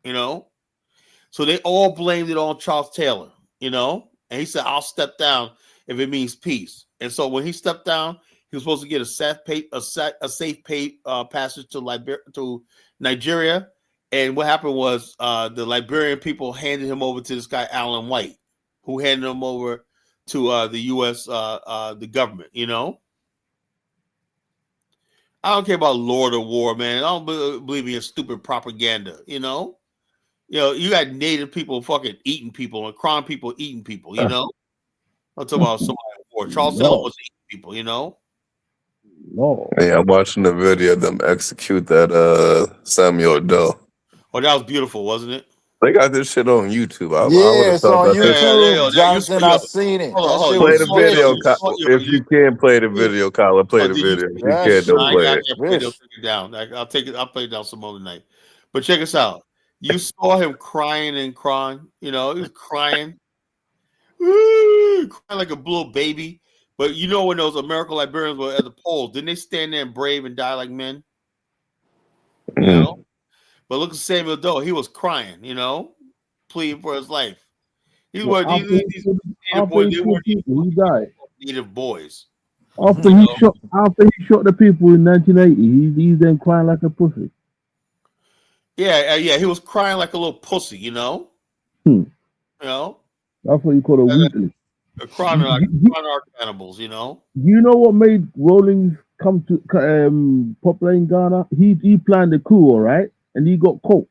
So they all blamed it on Charles Taylor, And he said, I'll step down if it means peace. And so when he stepped down, he was supposed to get a safe passage to Nigeria. And what happened was the Liberian people handed him over to this guy, Alan White, who handed him over to the U.S. The government, I don't care about Lord of War, man. I don't believe in stupid propaganda. You know, you got native people fucking eating people and crime people eating people. You know, I'm talking about somebody war. Charles Taylor No, was eating people. You know. no. Yeah, I'm watching the video of them execute that Samuel Doe. Oh, that was beautiful, wasn't it? They got this shit on YouTube. I would Yeah, have it's thought on that this YouTube, That you Jonathan. yo, I seen it. hold on, That hold on. shit You play was the saw yo, video. you saw vicious. yo, If you can play the video, Colin, play oh, the did you video. If see you it? That can't, shit don't I play was it. can't play. They'll vicious. take it down. I'll take it. I'll play it down some other night. But check us out. You saw him crying and crying. You know, he was crying, crying like a little baby. But you know when those American Liberians were at the polls, didn't they stand there and brave and die like men? You know. Mm. But look at Samuel Doe. He was crying. You know, pleading for his life. These Well, were these native after boys. he They killed weren't even people, he fucking died. native boys. After You he know. shot the people in 1980, he's then crying like a pussy. Yeah. He was crying like a little pussy. You know. Hmm. You know. That's what you call a weakling. Crying like You crying our cannibals. You know. know what made Rawlings come to popular in Ghana? He planned the coup, all right, and he got caught.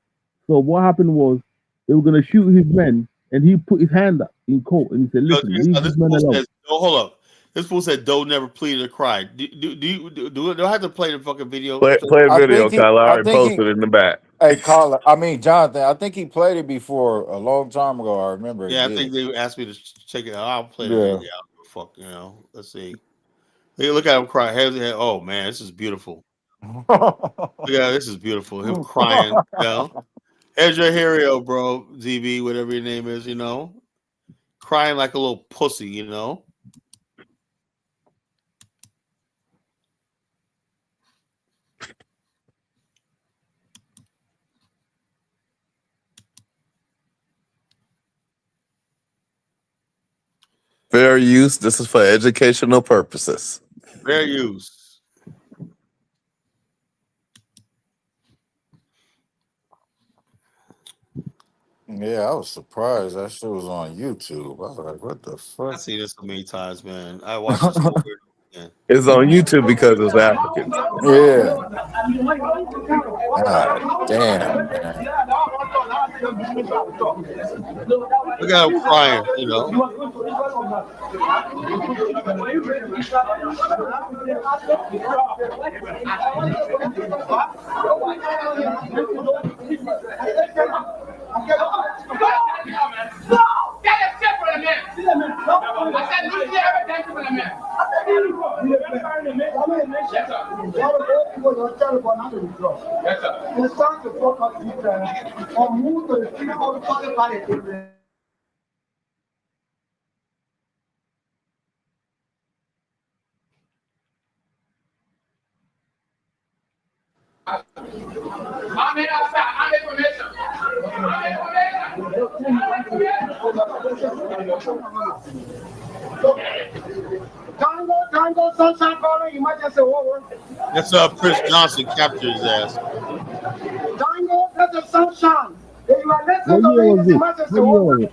So what happened was they were gonna shoot his men, and he put his hand up in court and he said, "Listen, leave This these men fool alone." says, "Oh, hold up." This fool said, "Doe never pleaded or cried." Do I have to play the fucking video? Play a I video, think he. Kyle. I I already think he. posted it in the back. Hey, Colin. I mean, Jonathan. I think he played it before a long time ago. I remember he Yeah, I did. think they asked me to check it out. I'll play the Yeah. video. I don't give a fuck, you know. Let's see. Hey, look at him cry. Oh man, this is beautiful. Look at this is beautiful. Him crying. You know. Here's your hero, bro. ZB, whatever your name is. You know, crying like a little pussy. You know. Fair use. This is for educational purposes. Fair use. Yeah, I was surprised that shit was on YouTube. I was like, what the I fuck? see this so many times, man. I watch this over and over again. It's on YouTube because it's Africans. Yeah. God damn, man. Look at him crying, you know. Tango, sunshine calling, emergency over. That's Prince Johnson captured his ass. Tango, that's the sunshine. If you are listening What to year me, was it's this? emergency What year over. was it?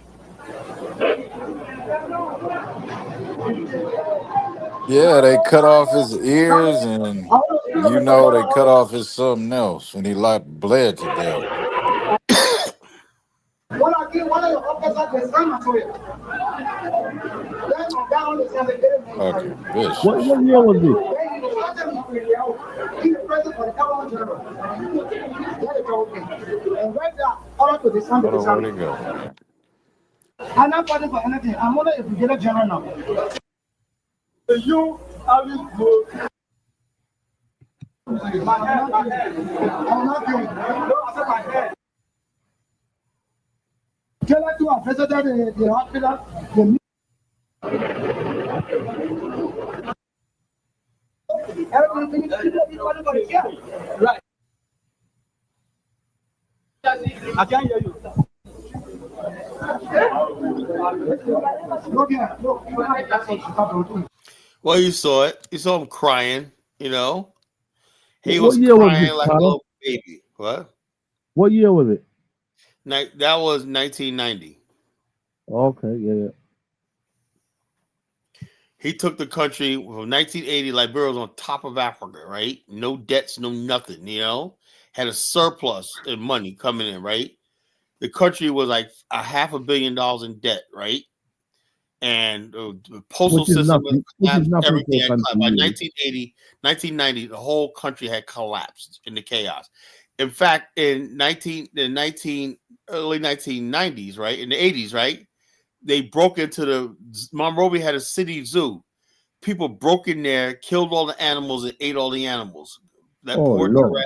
Yeah, they cut off his ears and they cut off his something else and he like bled to death. One of your officers is coming to you. Fucking What vicious. year was this? He's the president for the government general. That is okay. And right now, all to the Sunday. Hold on, where'd it go, man? I'm not fighting for anything. I'm only a brigadier general now. You are you good? I'm not doing. No, I said my head. Tell her to have visited the hospital. Right. I can't hear you. Well, you saw it. You saw him crying, you know. He What was year was this, crying like a Tyler? little baby. What? What year was it? That was 1990. Okay, yeah. He took the country from 1980. Liberia was on top of Africa, right? No debts, no nothing. Had a surplus in money coming in, right? The country was like $500 million in debt, right? And the postal Which is system had nothing. Which is collapsed. nothing Everything for a had country, collapsed. By really. 1980, 1990, the whole country had collapsed into chaos. In fact, in early 1990s, right, in the 80s, right, they broke into the Monrovia had a city zoo. People broke in there, killed all the animals, and ate all the animals. That Oh poor Lord. giraffe.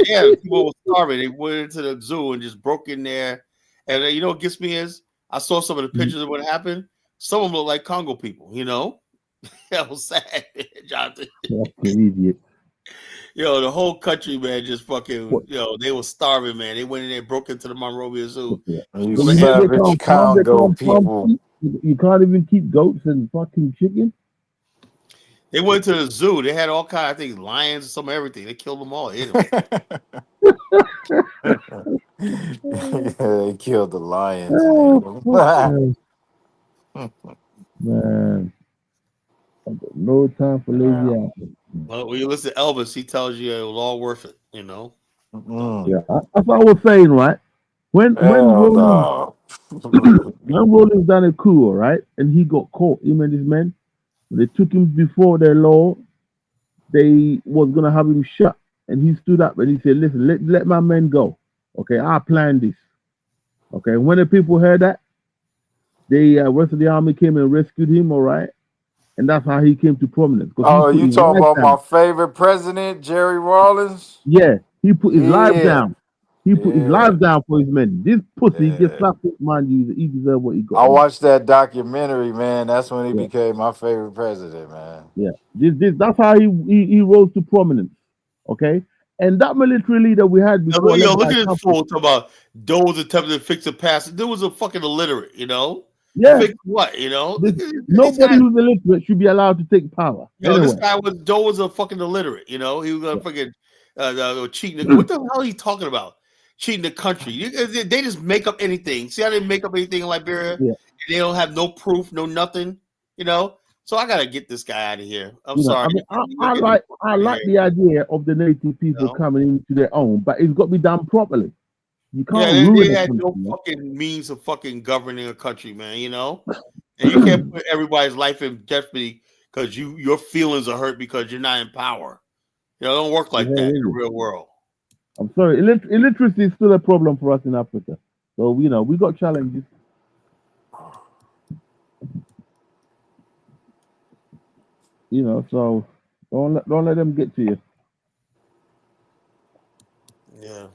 Yeah, people were starving. They went into the zoo and just broke in there. And you know what gets me is I saw some of the pictures of what happened. Some of them look like Congo people, That was sad, Jonathan. Fucking idiot. The whole country, man, just fucking, What? they were starving, man. They went in there, broke into the Monrovia Zoo. Yeah. You Well, they savage can't farm. They Congo can't farm people. sheep. You can't even keep goats and fucking chicken. They went to the zoo. They had all kinds, I think, lions, some everything. They killed them all, ate them. They killed the lions and ate Oh, fuck them. man. I got no time for lazy ass. Well, when you listen to Elvis, he tells you it was all worth it, Yeah, that's what I was saying, right? When Hell Rollins no. when Rollins done a coup, right, and he got caught, him and his men, they took him before their law. They was gonna have him shot, and he stood up and he said, "Listen, let my men go. Okay, I planned this. Okay." When the people heard that, the rest of the army came and rescued him. All right, and that's how he came to prominence because he Oh, put you his talking life about my down. favorite president, Jerry Rawlins? Yeah, he put his life Yeah. down. He put his Yeah. life down for his men. This pussy gets Yeah. slapped, mind you, he deserved what he got. I watched that documentary, man. That's when he Yeah, became my favorite president, man. yeah. That's how he rose to prominence. Okay, and that military leader we had before, led Look by at this Trump. fool talking about Doe was attempting to fix the past. There was a fucking illiterate, Yeah, Fix what, Look at these nobody guys. who's illiterate should be allowed to take power. This Anyway, guy Doe was a fucking illiterate, He was gonna fucking cheating. What the hell are you talking about? Cheating the country. They just make up anything. See how they make up anything in Liberia? yeah. They don't have no proof, no nothing, So I gotta get this guy out of here. I'm I sorry. mean, You I look at like this I right like here, the idea of the native people coming into their own, but it's got to be done properly. You can't Yeah, ruin they a had country. no fucking means of fucking governing a country, man. And you can't put everybody's life in jeopardy because your feelings are hurt because you're not in power. It don't work like that in the real world. I'm sorry, illiteracy is still a problem for us in Africa. So we got challenges. So don't let them get to you. Yeah.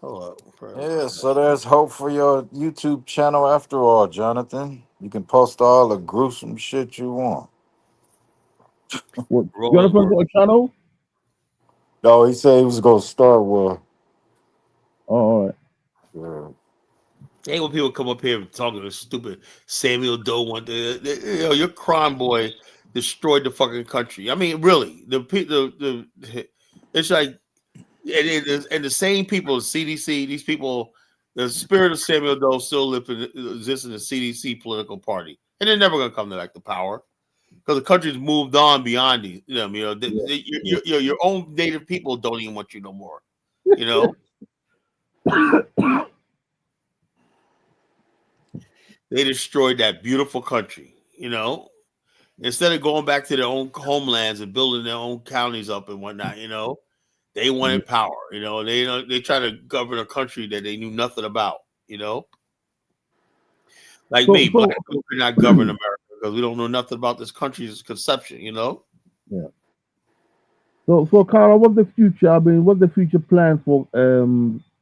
Hold up. Yeah, so there's hope for your YouTube channel after all, Jonathan. You can post all the gruesome shit you want. What, Jonathan got a channel? No, he said he was gonna start one. Oh, all right. Yeah. Ain't when people come up here talking to stupid Samuel Doe one day. Your crime boy destroyed the fucking country. I mean, really, it's like and the same people, the CDC, these people, the spirit of Samuel Doe still exists in the CDC political party, and they're never gonna come to the power because the country's moved on beyond these. Your own native people don't even want you no more. They destroyed that beautiful country, Instead of going back to their own homelands and building their own counties up and whatnot, they wanted power, they try to govern a country that they knew nothing about, Like me, black people cannot govern America because we don't know nothing about this country's conception, Yeah. So Carl, what's the future? I mean, what's the future plan for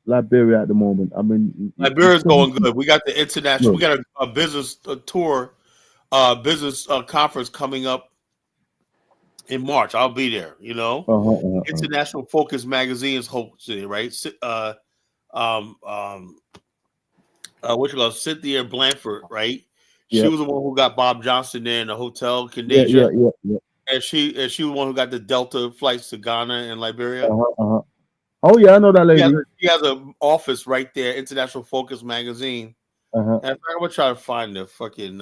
Liberia at the moment? I mean, Liberia's going good. We got the international. We got a business tour, business conference coming up in March. I'll be there. International Focus Magazine is hosting it, right? What you call Cynthia Blanford, right? She was the one who got Bob Johnson there in the hotel, Canada. Yeah. And she was the one who got the Delta flights to Ghana and Liberia. Oh yeah, I know that lady. She has an office right there, International Focus Magazine. And I'm gonna try to find the fucking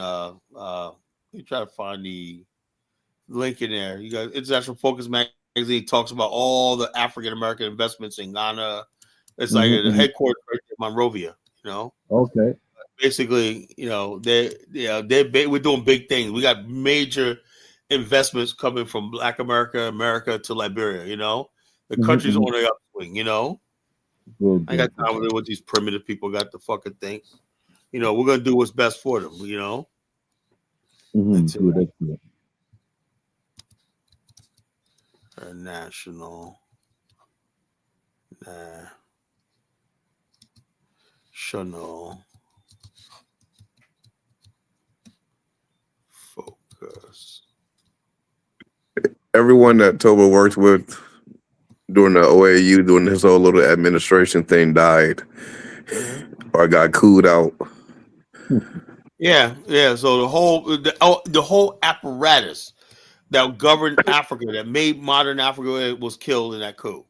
You try to find the link in there. You got International Focus Magazine talks about all the African American investments in Ghana. It's like the Mm-hmm. headquarters right there, Monrovia. You know, Okay. basically, we're doing big things. We got major investments coming from Black America to Liberia. You know, the country's Mm-hmm. on the upswing. You know, Good, I ain't good, got time with what these primitive people got to fucking think. You know, we're gonna do what's best for them. You know, that's it. Good, excellent. National focus. Everyone that Toba worked with during the OAU, during this whole little administration thing, died or got cooed out. Yeah, yeah. So the whole apparatus that governed Africa, that made modern Africa, was killed in that coup.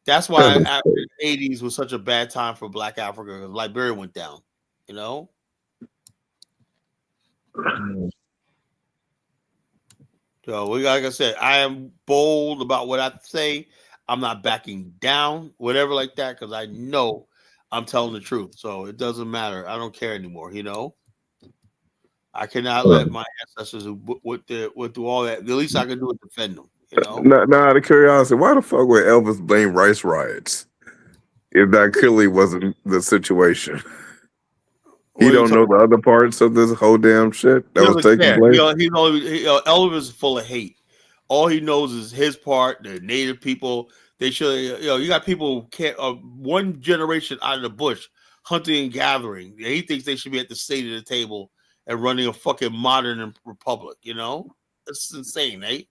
That's why after the '80s was such a bad time for Black Africa, because Liberia went down. You know. So like I said, I am bold about what I say. I'm not backing down, whatever like that, because I know I'm telling the truth. So it doesn't matter. I don't care anymore. You know. I cannot let my ancestors who went through all that. The least I can do is defend them. You know. Now, out of curiosity, why the fuck would Elvis blame rice riots if that clearly wasn't the situation? He What are you don't know talking the other parts of this whole damn shit that He was doesn't taking care. place. Elvis is full of hate. All he knows is his part. The native people. They should. You got people who can't. One generation out of the bush, hunting and gathering. He thinks they should be at the state of the table and running a fucking modern republic. You know, it's insane, eh?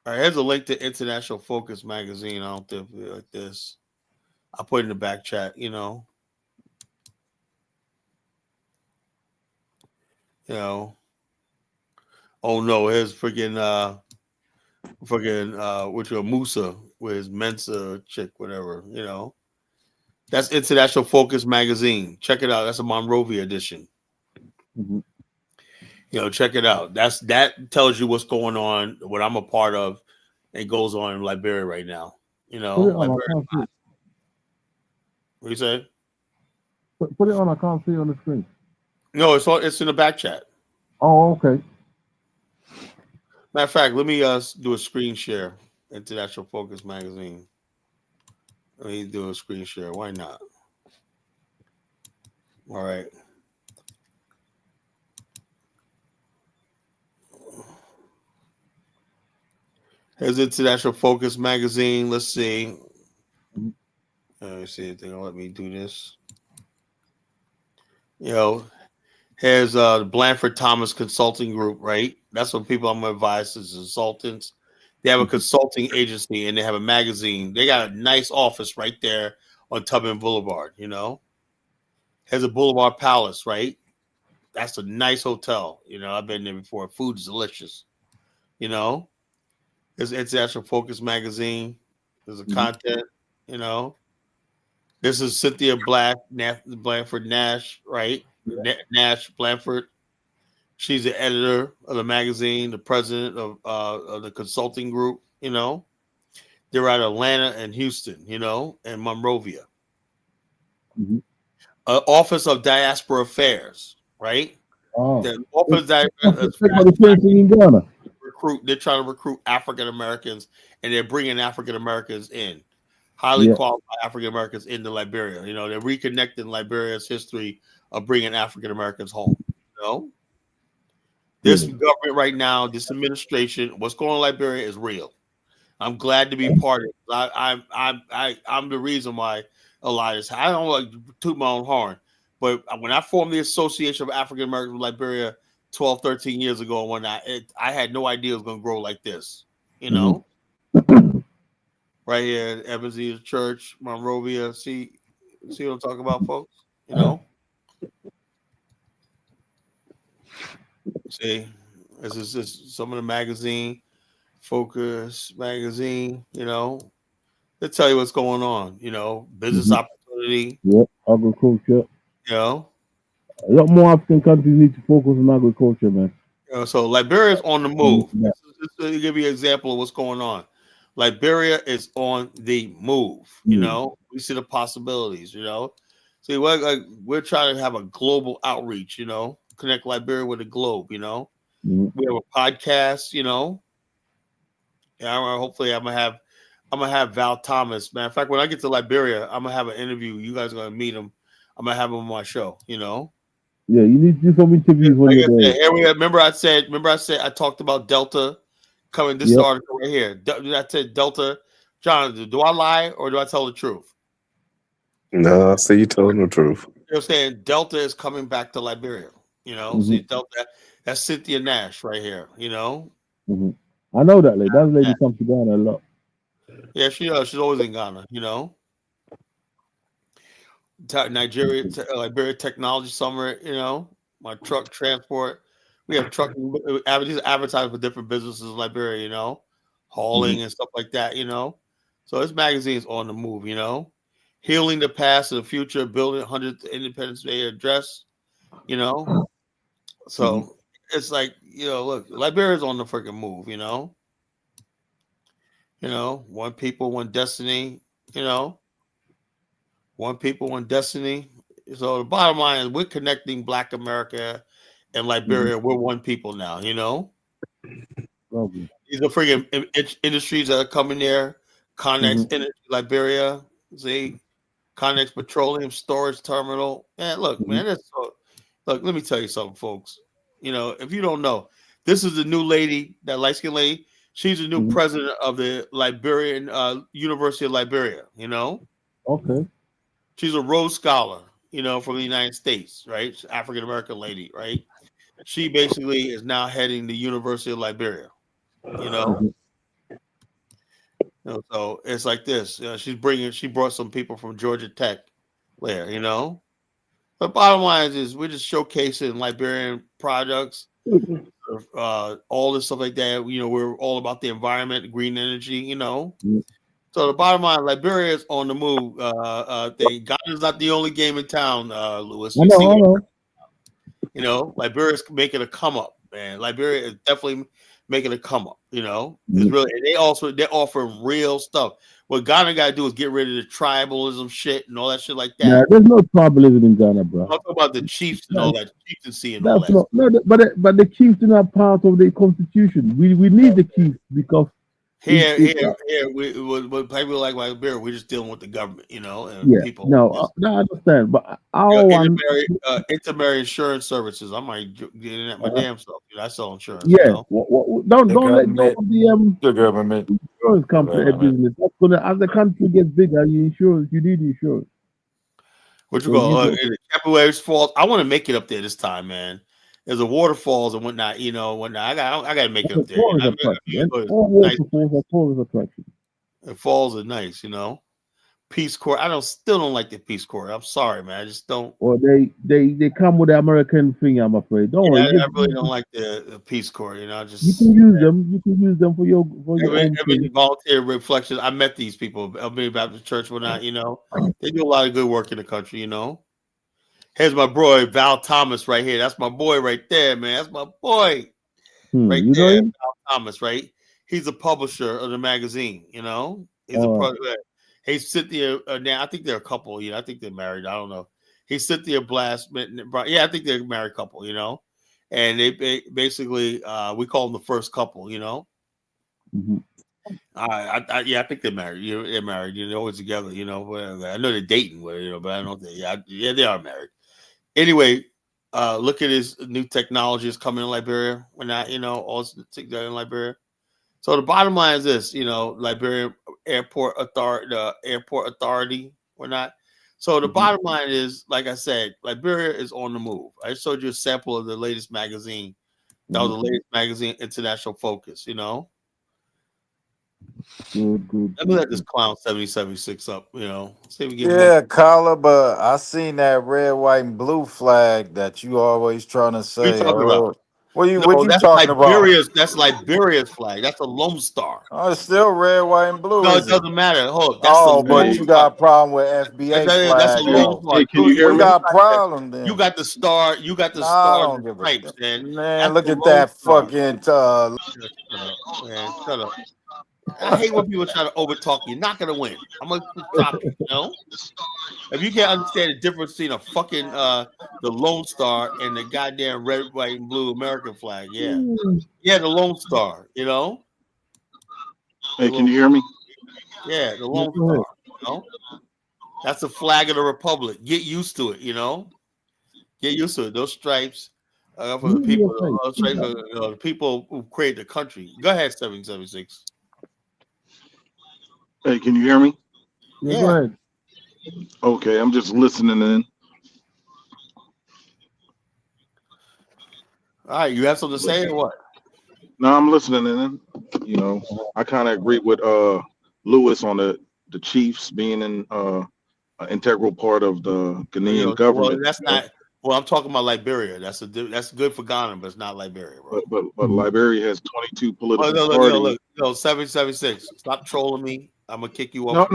All right, here's a link to International Focus magazine. I don't think like this. I'll put it in the back chat. You know. Oh no, here's freaking which are Musa with his Mensa chick, whatever, you know. That's International Focus magazine. Check it out. That's a Monrovia edition. Mm-hmm. You know, check it out. That tells you what's going on, what I'm a part of, and goes on in Liberia right now. You know, Put it on. I Liberia. can't see it. What you say? Put it on. I can't see it on the screen. No, it's in the back chat. Oh, okay. Matter of fact, let me do a screen share. International Focus magazine. Let me do a screen share. Why not? All right. Here's International Focus magazine. Let's see. Let me see if they'll let me do this. You know, here's the Blanford Thomas Consulting Group, right? That's what people I'm gonna advise as consultants. They have a consulting agency and they have a magazine. They got a nice office right there on Tubman Boulevard, you know. Here's a Boulevard Palace, right? That's a nice hotel. You know, I've been there before. Food is delicious. You know, there's International Focus magazine. There's a content, you know. This is Cynthia Blanford Nash, right? Nash Blanford. She's the editor of the magazine, the president of the consulting group. You know, they're out of Atlanta and Houston. You know, and Monrovia. Mm-hmm. Office of Diaspora Affairs, right? Oh. The Office of in Ghana. They're trying to recruit African Americans, and they're bringing African Americans in. Highly Yeah. qualified African Americans into Liberia. You know, they're reconnecting Liberia's history of bringing African Americans home. You know, this government right now, this administration, what's going on in Liberia is real. I'm glad to be part of it. I'm the reason why a lot of this. I don't like to toot my own horn, but when I formed the Association of African Americans of Liberia 12, 13 years ago, when I had no idea it was going to grow like this. You know. Right here at Ebenezer Church, Monrovia. See what I'm talking about, folks? You know? See, this is just some of the magazine, Focus magazine, you know. They tell you what's going on, you know, business opportunity, Yep, agriculture. you know. A lot more African countries need to focus on agriculture, man. So Liberia is on the And move. that. Just to give you an example of what's going on. Liberia is on the move. Mm. We see the possibilities. See, we're trying to have a global outreach. Connect Liberia with the globe. Mm. We have a podcast. Hopefully I'm gonna have Val Thomas. Matter of fact, when I get to Liberia, I'm gonna have an interview. You guys are gonna meet him. I'm gonna have him on my show. Yeah, you need to do some interviews when Like you're I said, there. here remember I said I talked about Delta coming. This Yep. article right here. I said Delta. John, do I lie or do I tell the truth? No, I see you told the truth. You're saying Delta is coming back to Liberia. See Hmm. Delta. That's Cynthia Nash right here. Hmm. I know that lady. That lady Yeah, comes to Ghana a lot. yeah, she's always in Ghana. Nigeria, Liberia Technology Summit. My truck transport. We have trucking. These advertising for different businesses in Liberia. Hmm. Hauling and stuff like that. So this magazine's on the move. Healing the past and the future, building 100th Independence Day address. You know, Hmm. so it's like look, Liberia's on the freaking move. One people, one destiny. You know, one people, one destiny. So the bottom line is we're connecting Black America and Hmm. Liberia. We're one people now. Lovely. These are freaking industries that are coming there. Hmm. Connex Energy, Liberia. See, Connex Petroleum Storage Terminal. Man, look, Hmm. man, look. Let me tell you something, folks. If you don't know, this is the new lady, that light skinned lady. She's the new Hmm. president of the Liberian University of Liberia. Okay. She's a Rhodes Scholar. From the United States, right? African American lady, right? She basically is now heading the University of Liberia. You know, Hmm. so it's like this. She brought some people from Georgia Tech there. But bottom line is we're just showcasing Liberian products, all this stuff like that. We're all about the environment, green energy. So the bottom line, Liberia is on the move. Ghana's not the only game in town, Lewis. I You see know. I know. Liberia's making a come up, man. Liberia is definitely making a come up. It's Hmm. really, and they're offering real stuff. What Ghana got to do is get rid of the tribalism shit and all that shit like Nah, that. there's no tribalism in Ghana, bro. I'm talking about the chiefs and all That's, that, chieftaincy and all that's that. not no, but the chiefs are not part of the constitution. We need the chiefs because What people like Liberia, we're just dealing with the government, and yeah. people. No, no, I understand, but our one, Intermarriage insurance services. I might get in at my uh, damn self. I sell insurance. yeah. Don't The let go government, of the the government, insurance company business. That's gonna as the country gets bigger, you need insurance. What you So you call get capillaries falls? I want to make it up there this time, man. There's a waterfalls and whatnot, whatnot. I got to make it up there. tourist attraction. And all Nice. waterfalls are tourist attraction. The falls are nice, Peace Corps. Still don't like the Peace Corps. I'm sorry, man. I just don't. Or they come with the American thing. I'm afraid. Don't Yeah, worry. I really don't like the Peace Corps. You can use them. You can use them for your own Every thing. volunteer reflection. I met these people. I've been Baptist Church, whatnot. They do a lot of good work in the country. Here's my boy Val Thomas right here. That's my boy right there, man. That's my boy right You know there, him? Val Thomas. Right, he's a publisher of the magazine. He's a Uh, pro. Hey, Cynthia. Now I think they're a couple. I think they're married. I don't know. He's Cynthia Blast. Yeah, I think they're a married couple. And they basically we call them the first couple. mhm. Yeah, I think they're married. They're married. They're always together. I know they're dating. But I don't think. Yeah, they are married. Anyway, look at his new technology is coming in Liberia. We're not, all together in Liberia. So the bottom line is this, Liberian airport authority. We're not. So the bottom line is, like I said, Liberia is on the move. I showed you a sample of the latest magazine. That was the latest magazine, International Focus. Good. Let me let this clown 7076 up. See if we get more. yeah, collar. But I seen that red, white, and blue flag that you always trying to What are you say. talking about? Oh, What you No, that's talking about? Liberia's flag. That's a Lone Star. Oh, it's still red, white, and blue, No, it is it? doesn't matter. Hold up, that's the Oh, but Lone Hey, you Star. got a problem with FBA That's a flag hey, Lone though. Star. hey, can you hear We me? got a problem You then. got the star. You got the Nah, I stars don't and give a stripes, man. man. That's Look the at Lone that Star. fucking. Shut up, man. Shut up. I hate when people try to overtalk you. You're not gonna win. I'm gonna stop you. You know, if you can't understand the difference between a fucking the Lone Star and the goddamn red, white, and blue American flag, yeah, the Lone Star. You know, Hey, can you hear me? Yeah, the Yeah, Lone go ahead. Star. You know, that's the flag of the Republic. Get used to it. You know, get used to it. Those stripes. For the Move your people, face. stripes are, the people who create the country. Go ahead, 776. Hey, can you hear me? Yeah, go Yeah. ahead. Okay, I'm just listening in. All right, you have something to say or what? No, I'm listening in. You know, I kind of agree with Lewis on the Chiefs being an integral part of the Ghanaian Well, government. that's not. Well, I'm talking about Liberia. That's good for Ghana, but it's not Liberia, bro. But Liberia has 22 Oh, political look, parties. 776. Stop trolling me. I'm gonna kick you off.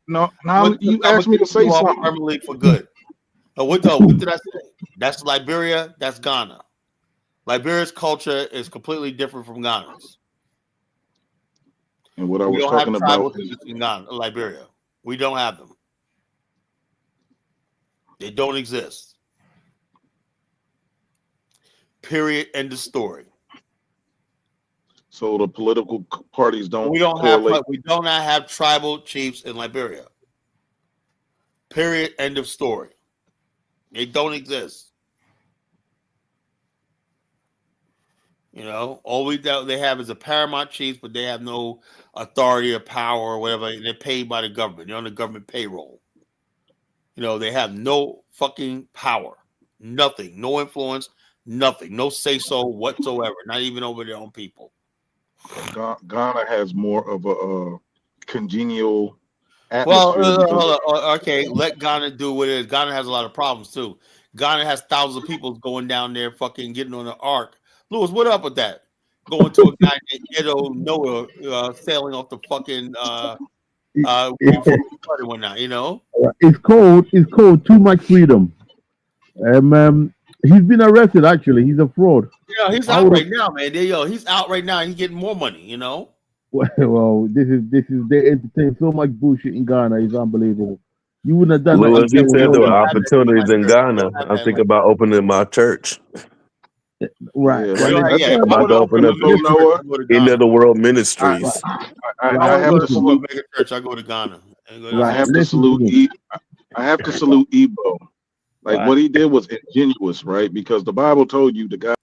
No. I'm You gonna asked me to kick you say off something. permanently for good. What did I say? That's Liberia. That's Ghana. Liberia's culture is completely different from Ghana's. And what I We was don't have talking tribal about is chiefs in Ghana, Liberia. We don't have them. They don't exist. Period. End of story. so the political parties don't We don't correlate. not have tribal chiefs in Liberia. Period. End of story. They don't exist. You know, all they have is a paramount chief, but they have no authority or power or whatever. They're paid by the government. They're on the government payroll. You know, they have no fucking power, nothing, no influence, nothing, no say so whatsoever. Not even over their own people. Ghana has more of a congenial Well, atmosphere because of, okay, let Ghana do what it is. Ghana has a lot of problems too. Ghana has thousands of people going down there, fucking getting on the ark. Lewis, what up with that? Going to a guy named Edo Noah sailing off the fucking waiting for the flood and whatnot. You know, It's called Too Much Freedom. He's been arrested. Actually, he's a fraud. He's I out would right now, man. He's out right now. He's getting more money. You know. well, this is they entertain so much bullshit in Ghana. It's unbelievable. You wouldn't have done that Lewis, if you there was said there no were law. opportunities in Ghana. Have I'm that thinking about opening my church. Right. yeah. We don't have, That's if I'm I about want to to open open a up mega church, Noah. I go to End of Ghana. the World I, Right. Ministries. If I I want to have go to to a salute. mega church, I go to Ghana. I Right. have to Listen to salute. me. I have to salute Ebo. Like Right. what he did was ingenuous, right? Because the Bible told you the guy.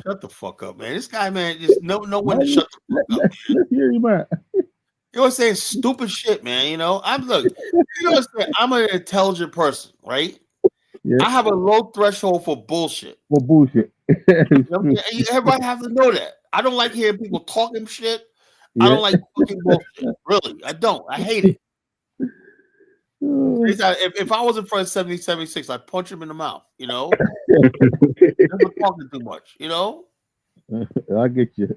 Shut the fuck up, man. This guy, man, just know when to shut the fuck up. Let's hear him out. You know what I'm saying? Stupid shit, man. You know, I'm an intelligent person, right? Yeah. I have a low threshold for bullshit. For bullshit. You know what I'm saying? Everybody have to know that. I don't like hearing people talking shit. I don't like fucking bullshit. Really, I don't. I hate it. If I was in front of 76, I'd punch him in the mouth. You know, never talking too much. You know. I get you.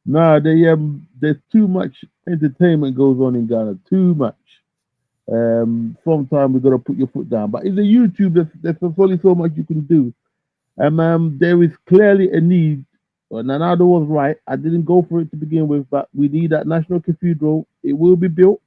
There's too much entertainment goes on in Ghana. Too much. Sometimes we gotta put your foot down. But in the YouTube, there's only so much you can do. There is clearly a need. Nanado was right. I didn't go for it to begin with, but we need that national cathedral. It will be built.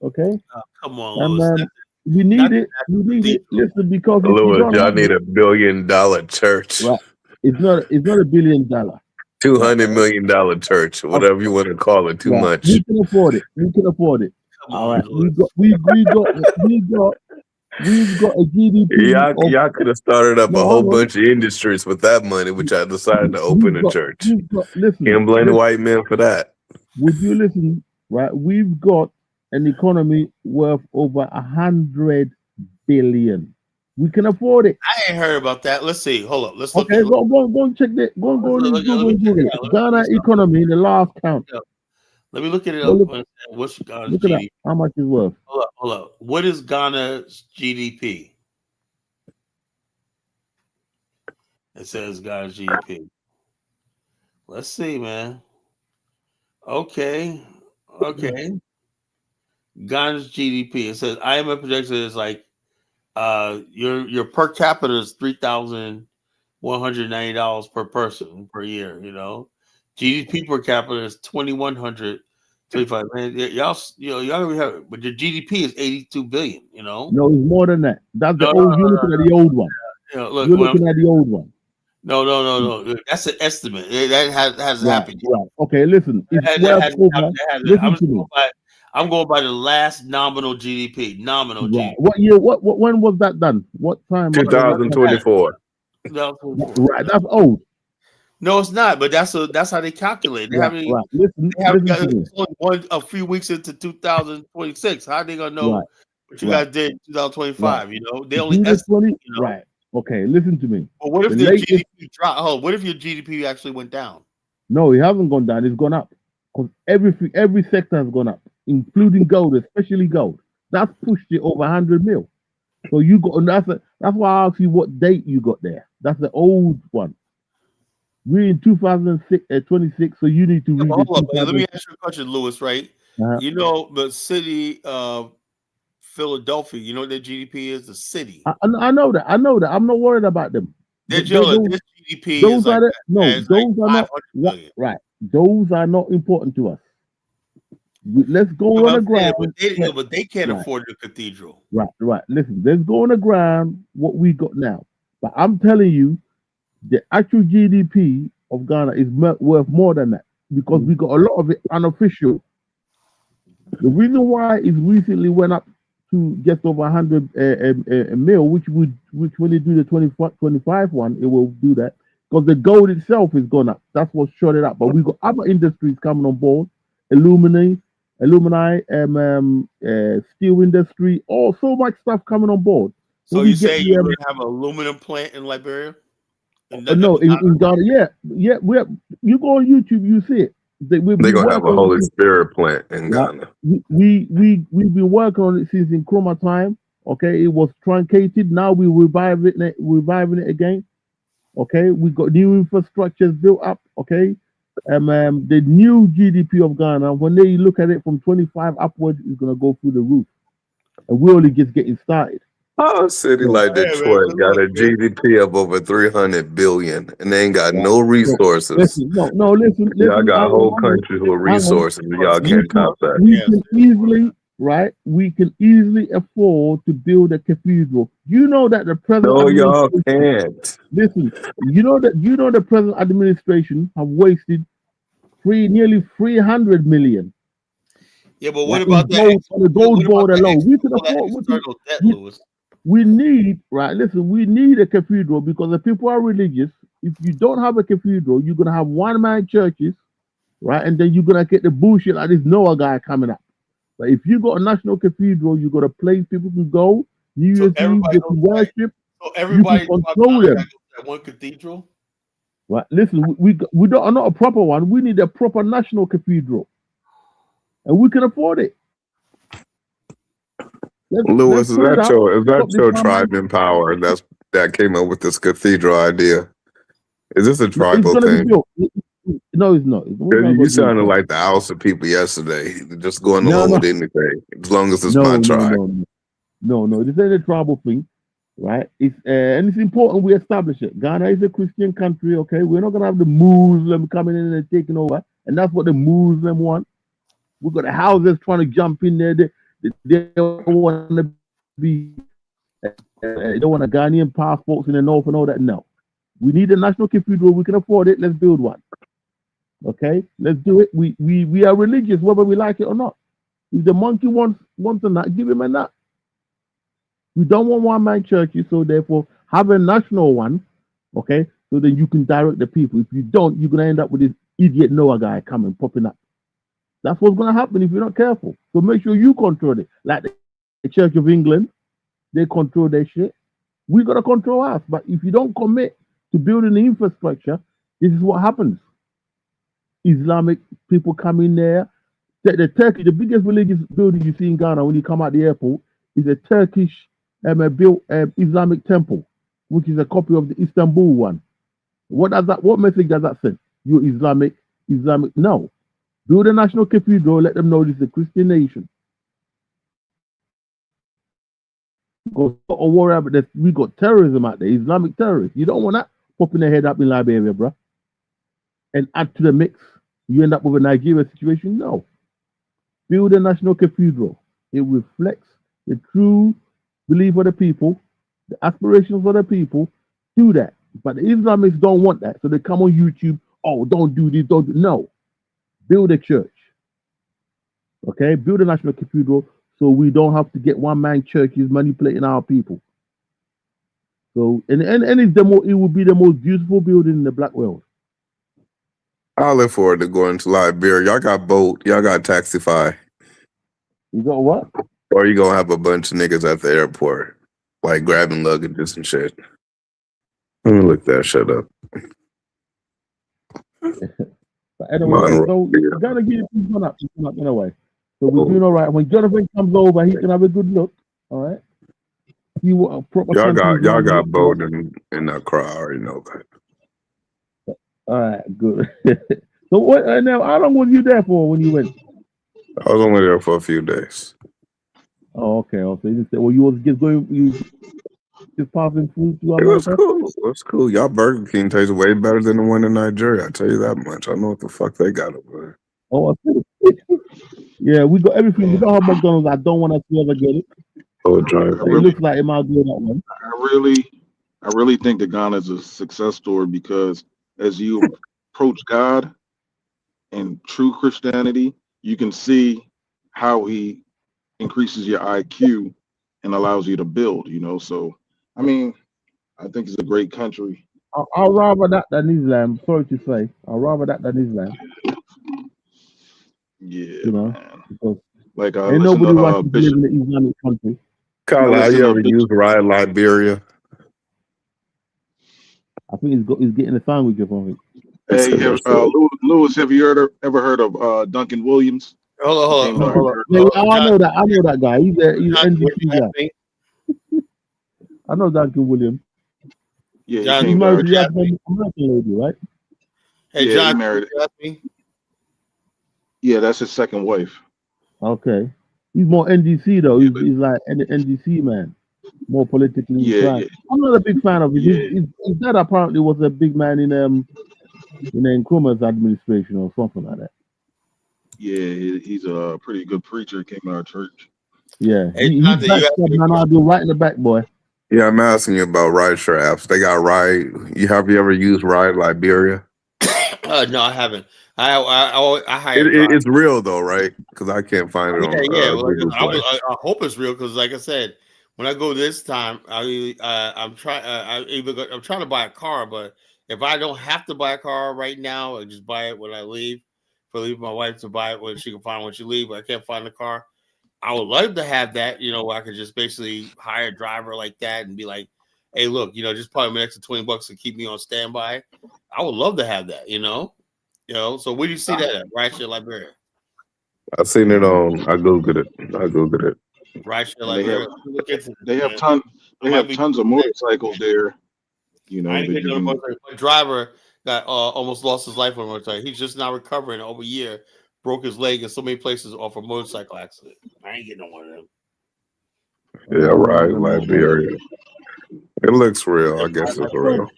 Okay. Oh, come on, Lewis. We need it. We need it. Listen, because if you Lewis, don't y'all have need it, $1 billion church. right? It's not $1 billion. $200 million church, whatever you want to call it, too Right. much. We can afford it. We can afford it. Come All on, right. Lewis. We've got a GDP of Y'all could have started up no, a whole hold on. bunch of industries with that money, which I decided to open a church. Listen. Can't blame the white man for that. Would you listen? Right. We've got an economy worth over 100 billion. We can afford it. I ain't heard about that. Let's see. Hold up. Let's look Okay, at. go and check that. Go and Google it. Ghana economy in the last count. Let me look at it Go up. look, What's Ghana's look at that. GDP? How much is worth? Hold up. What is Ghana's GDP? It says Ghana's GDP. Let's see, man. Okay, okay. Ghana's GDP. It says IMF projection is like your per capita is $3,190 per person per year. You know, GDP per capita is 2,125. Man, y'all have, but your GDP is 82 billion. You know, No, it's more than that. That's the no, old. You're looking at the old one. look, You're looking at the old one. no. That's an estimate. That hasn't Right, happened yet. right. Okay, listen. It's That well hasn't over. happened. Listen to me. I'm going by the last nominal GDP. Nominal Right. GDP. What year? What? When was that done? What time was that? 2024. Right. That's old. No, it's not. But that's how they calculate. They Right. haven't. Right. Listen. They haven't got Listen to me. it's only a few weeks into 2026. How are they gonna know Right. what you Right. guys did in Right. 2025? You know, they only Do the estimate. 20. You know, Right. Okay. Listen to me. but what if The the latest. GDP dropped? Oh, what if your GDP actually went down? No, it hasn't gone down. It's gone up because every sector has gone up, including gold, especially gold. That's pushed it over 100 mil. So you got, and that's why I asked you what date you got there. That's the old one. We're in 2006, 26, so you need to Yeah, read but the hold up, man. Let 2000. me ask you a question, Lewis. Right? You know the city of Philadelphia. You know what their GDP is? The city. I know that. I know that. I'm not worried about them. Their Those GDP those is like are the, no. as like Those are not 500 right, million. right. Those are not important to us. Let's go No, on the I'm saying, ground. but they can't Right. afford the cathedral. Right, right. Listen, let's go on the ground what we got now. But I'm telling you, the actual GDP of Ghana is worth more than that because we got a lot of it unofficial. The reason why it recently went up to just over 100 mil, which when they do the 25 one, it will do that because the gold itself is gone up. That's what shot it up. But we got other industries coming on board, alumini, steel industry, all so much stuff coming on board. So When we you get say the you're gonna have an aluminum plant in Liberia? no, in Ghana, yeah, you go on YouTube, you see it. We've They're been gonna have a working on Holy it. Spirit plant in Right. Ghana. We've been working on it since in Chroma time. Okay, it was truncated. Now we reviving it again. Okay, we got new infrastructures built up. Okay, the new GDP of Ghana, when they look at it from 25 upwards, is gonna go through the roof, and we're only just getting started. Oh, a city So, like Detroit got a GDP of over 300 billion, and they ain't got no resources. listen, listen. Y'all got a whole hang on, country with hang on. resources, and y'all We can't can, top that. we can easily, right? We can easily afford to build a cathedral. You know that the present No, y'all administration. can't. Listen, you know the present administration have wasted nearly 300 million. Yeah, but what Right, about that? gold, on the gold board alone? We can afford. External debt, We, Lewis? we need, right? Listen, we need a cathedral because the people are religious. If you don't have a cathedral, you're gonna have one-man churches, right? And then you're gonna get the bullshit like this Noah guy coming up. But if you got a national cathedral, you got a place people can go, New Year's Eve, they can worship. So everybody you can control them. that one cathedral. Right? Listen, we don't not a proper one. We need a proper national cathedral, and we can afford it. Lewis, is that your Stop tribe in power that came up with this cathedral idea? Is this a It's tribal gonna be thing? built. No, it's not. You sounded like the Hausa people yesterday, just going No, along no. with anything, as long as it's No, my no, tribe. no. This ain't a tribal thing, right? It's and it's important we establish it. Ghana is a Christian country, okay? We're not gonna have the Muslim coming in and taking over, and that's what the Muslim want. We've got the houses trying to jump in there. They want to be, they don't want a Ghanaian passports in the north and all that. No, we need a national cathedral. We can afford it. Let's build one. Okay, let's do it. We are religious, whether we like it or not. If the monkey wants a nut, give him a nut. We don't want one-man churches, so therefore have a national one. Okay, so then you can direct the people. If you don't, you're gonna end up with this idiot Noah guy coming popping up. That's what's going to happen if you're not careful. So make sure you control it. Like the Church of England, they control their shit. We got to control us. But if you don't commit to building the infrastructure, this is what happens. Islamic people come in there. The biggest religious building you see in Ghana when you come out the airport is a Turkish built Islamic temple, which is a copy of the Istanbul one. What does that? What message does that send? You Islamic, No. Build a national cathedral. Let them know this is a Christian nation. Go or worry about that. We got terrorism out there, Islamic terrorists. You don't want that popping their head up in Liberia, bro. And add to the mix, you end up with a Nigeria situation. No. Build a national cathedral. It reflects the true belief of the people, the aspirations of the people. Do that. But the Islamists don't want that. So they come on YouTube. Oh, don't do this, don't do. No. Build a church. Okay? Build a national cathedral so we don't have to get one man churches manipulating our people. So and it's it will be the most beautiful building in the black world. I look forward to going to Liberia. Y'all got boat. Y'all got Taxify. You got what? Or you gonna have a bunch of niggas at the airport, like grabbing luggages and shit. Let me look that shit up. But anyway, so you gotta get it up anyway. So we're doing all right. When Jonathan comes over, he can have a good look. All right. You want a proper Y'all got boat in that crowd. I already know that. All right, good. So what? Now, how long were you there for when you went? I was only there for a few days. Oh, okay. So you just said, well, you was just going, you just passing through. It was cool. It was cool. Y'all Burger King tastes way better than the one in Nigeria. I tell you that much. I know what the fuck they got over there. Oh, yeah, we got everything. We don't have McDonald's. I don't want us to ever get it. Oh, drive. It looks like it might be that one. I really think that Ghana is a success story because as you approach God and true Christianity, you can see how he increases your IQ and allows you to build, So, I mean, I think it's a great country. I'll rather that than Islam. Sorry to say. I'll rather that than Islam. Yeah, man. Because like ain't nobody wants to live in an Islamic country. Kyle, have you ever used Ride Liberia? I think he's getting a sandwich or something. Hey, Lewis, have you ever heard of Duncan Williams? Hold on. Yeah, I know that guy. He's NBC guy. I know Duncan Williams. Yeah, John, he's married to the American lady, right? Hey, yeah, John, he married. Yeah, that's his second wife. Okay. He's more NDC though. He's like an NDC man, more politically inclined. I'm not a big fan of it. His dad apparently was a big man in Nkrumah's administration or something like that. Yeah, he's a pretty good preacher. Came out of church. Yeah, Hey, he's backstabbed, man. I'll do right in the back, boy. Yeah, I'm asking you about rideshare apps. They got Ride. Have you ever used Ride Liberia? No, I haven't. I hired. It's real though, right? Because I can't find it on Well, Google Play. I hope it's real because, like I said, when I go this time, I'm trying to buy a car, but if I don't have to buy a car right now, I just buy it when I leave. If I leave my wife to buy it when she can find when she leave, but I can't find the car. I would love to have that, where I could just basically hire a driver like that and be like, hey, look, just probably an extra $20 to keep me on standby. I would love to have that, So where do you see that at? Rideshare Liberia. I've seen it on. I googled it. Rideshare Liberia. They have tons of motorcycles there. My driver got almost lost his life on a motorcycle. He's just now recovering over a year. Broke his leg in so many places off a motorcycle accident. I ain't getting on one of them. Yeah, right, Liberia. It looks real. I guess it's real.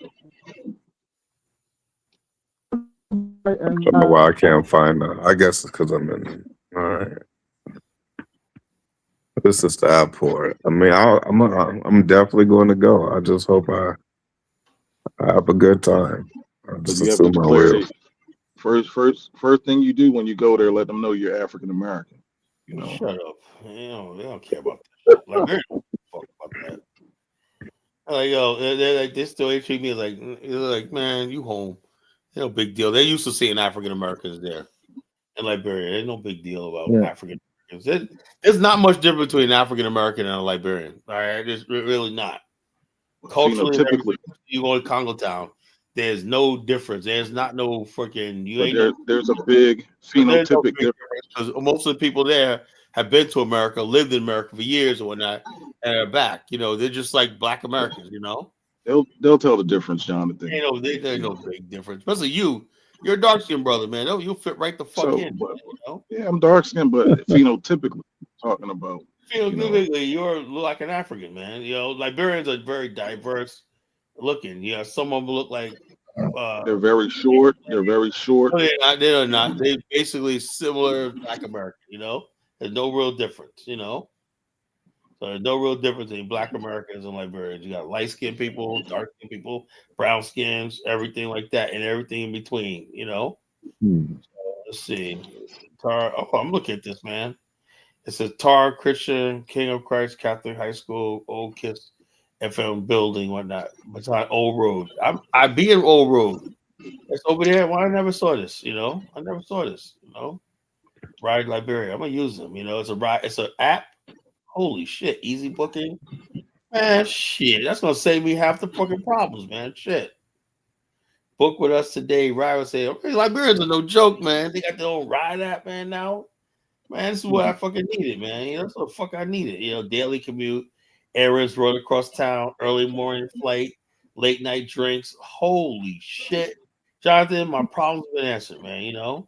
I don't know why I can't find that. I guess it's because I'm in. All right. This is the app for it. I mean, I'm definitely going to go. I just hope I have a good time. I just you have to assume I declare will. First thing you do when you go there, let them know you're African American. Shut up. They don't care about that. Like, they don't fuck about that. Like, they still treat me like, man, you home. No big deal. They're used to seeing African Americans there in Liberia. There's no big deal about African Americans. There's not much difference between an African American and a Liberian. All right, there's really not. Culturally, typically, you go to Congo Town. There's no difference. There's not no freaking. There's a big phenotypic difference because most of the people there have been to America, lived in America for years or whatnot, and are back. They're just like Black Americans. They'll tell the difference, Jonathan. There ain't no big difference. Especially you. You're a dark skinned brother, man. You'll fit right the fuck So, in, but you know? yeah, I'm dark skinned, but phenotypically talking about, you know, Phenotypically, you're like an African, man. Liberians are very diverse looking. Some of them look like they're very short. They're very short. no, they're not. They're not. They basically similar to Black American. There's no real difference. So there's no real difference between Black Americans and Liberians. You got light skinned people, dark skinned people, brown skins, everything like that, and everything in between. Let's see. I'm looking at this, man. It says Tar Christian King of Christ Catholic High School, Old Kiss FM building, whatnot. Beside Old Road. I be in Old Road. It's over there. Well, I never saw this. I never saw this. Ride Liberia. I'm gonna use them. It's a ride. It's an app. Holy shit! Easy booking. Man, shit. That's gonna save me half the fucking problems, man. Shit. Book with us today. Ride will say, okay, Liberians are no joke, man. They got their own ride app, man. Now, man, this is what I fucking needed, man. That's what the fuck I needed. Daily commute, errands, run across town, early morning flight, late night drinks. Holy shit, Jonathan, my problems have been answered, man.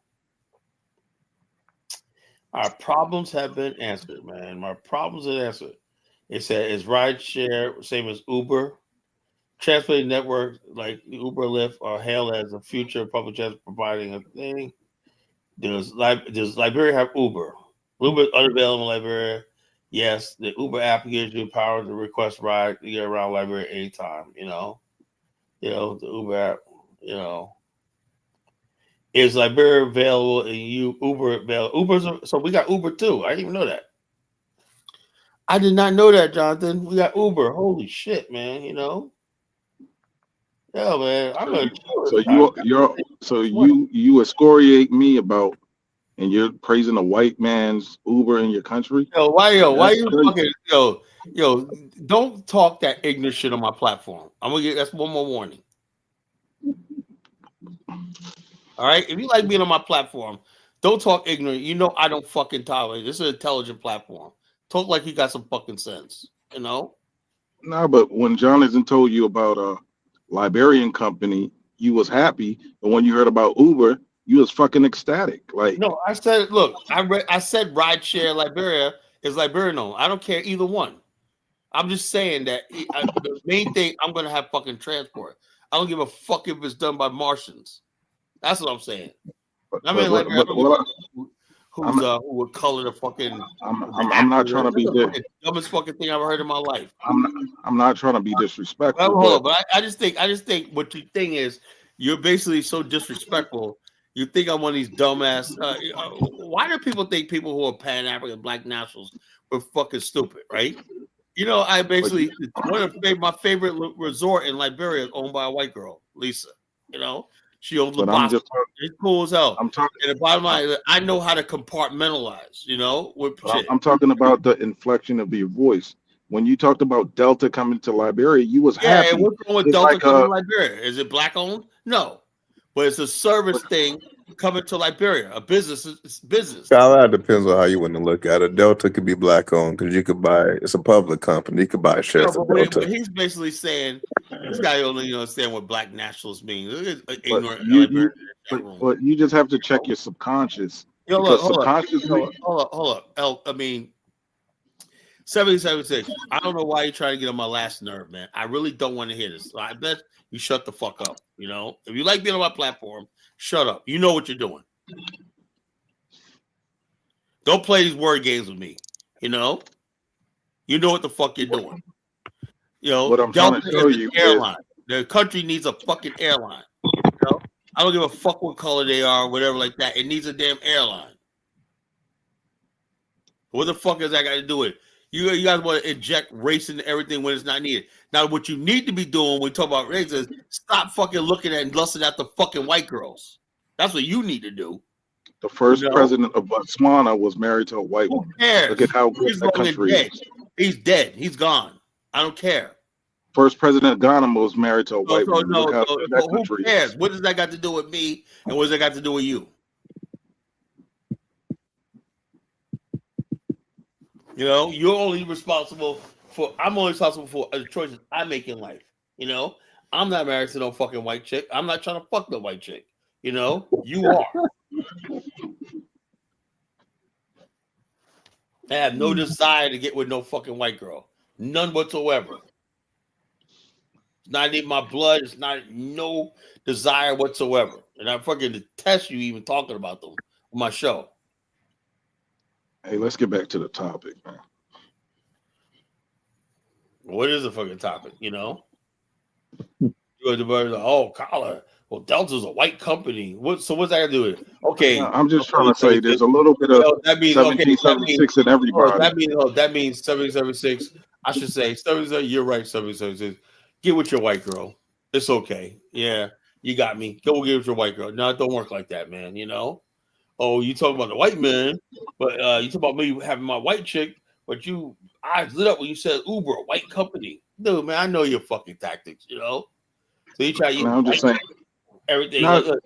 Our problems have been answered, man. My problems are answered. It said it's ride share, same as Uber. Transport network like Uber, Lyft are hailed as the future of public transport providing a thing. Does Liberia have Uber? Uber is unavailable in Liberia. Yes, the Uber app gives you power to request ride to get around Liberia anytime. The Uber app. Is Liberia available and Uber available? So we got Uber too. I didn't even know that. I did not know that, Jonathan. We got Uber. Holy shit, man. Yeah, man. I'm gonna you excoriate me about, and you're praising a white man's Uber in your country. Why That's you crazy. fucking don't talk that ignorant shit on my platform. I'm gonna get that's one more warning. All right, if you like being on my platform, don't talk ignorant. I don't fucking tolerate. This is an intelligent platform. Talk like you got some fucking sense. No, but when Jonathan told you about a Liberian company, you was happy, but when you heard about Uber, you was fucking ecstatic. Like, No, I said, look, I said rideshare Liberia is Liberian owned. I don't care either one. I'm just saying that the main thing, I'm gonna have fucking transport. I don't give a fuck if it's done by Martians. That's what I'm saying. I mean, Liberia, I don't give a fuck who would color the fucking. I'm not trying to be the dumbest fucking thing I've ever heard in my life. I'm not trying to be disrespectful. Well, hold on, but I just think what your thing is, you're basically so disrespectful. You think I'm one of these dumbass. Why do people think people who are Pan African Black nationals were fucking stupid, right? I basically my favorite resort in Liberia is owned by a white girl, Lisa. She owns the boss. It's cool as hell. And the bottom line is, I know how to compartmentalize. With shit. I'm talking about the inflection of your voice. When you talked about Delta coming to Liberia, you was happy. And what's wrong with Delta coming to Liberia? Is it black owned? No, but it's a service thing coming to Liberia. A business. It's business. That depends on how you want to look at it. Delta could be black owned because you could buy. It's a public company. You could buy shares of Delta. But he's basically saying this guy only understand what black nationalists mean. But you just have to check your subconscious. Hold up. I mean, 776. I don't know why you're trying to get on my last nerve, man. I really don't want to hear this. So I bet you shut the fuck up. If you like being on my platform, shut up. You know what you're doing. Don't play these word games with me. You know what the fuck you're doing. What I'm trying to tell you airline. The country needs a fucking airline. I don't give a fuck what color they are or whatever like that. It needs a damn airline. What the fuck has that got to do with it? You guys want to inject race into everything when it's not needed. Now, what you need to be doing when we talk about race is stop fucking looking at and lusting at the fucking white girls. That's what you need to do. The first president of Botswana was married to a white woman. Who cares? Look at how good that country is. He's dead. He's gone. I don't care. First president of Ghana was married to a white woman. Who cares? What does that got to do with me? And what does that got to do with you? You're only responsible for. I'm only responsible for the choices I make in life. You know, I'm not married to no fucking white chick. I'm not trying to fuck no white chick. You know, you are. I have no desire to get with no fucking white girl. None whatsoever. It's not in my blood. It's not no desire whatsoever. And I fucking detest you even talking about them on my show. Hey, let's get back to the topic, man. What is the fucking topic? You know? You go to the oh, Collar. Well, Delta's a white company. So what's that got to do with it? Okay. No, I'm just trying to say there's a little bit of that means 1776 in everybody. That means 776. I should say 776. You're right, 776. Get with your white girl. It's okay. Yeah, you got me. Go get with your white girl. No, it don't work like that, man. You know? Oh, you talking about the white man, but you talk about me having my white chick, but you eyes lit up when you said Uber, a white company. Dude, man, I know your fucking tactics, you know? So you try to use I'm just saying everything. Look,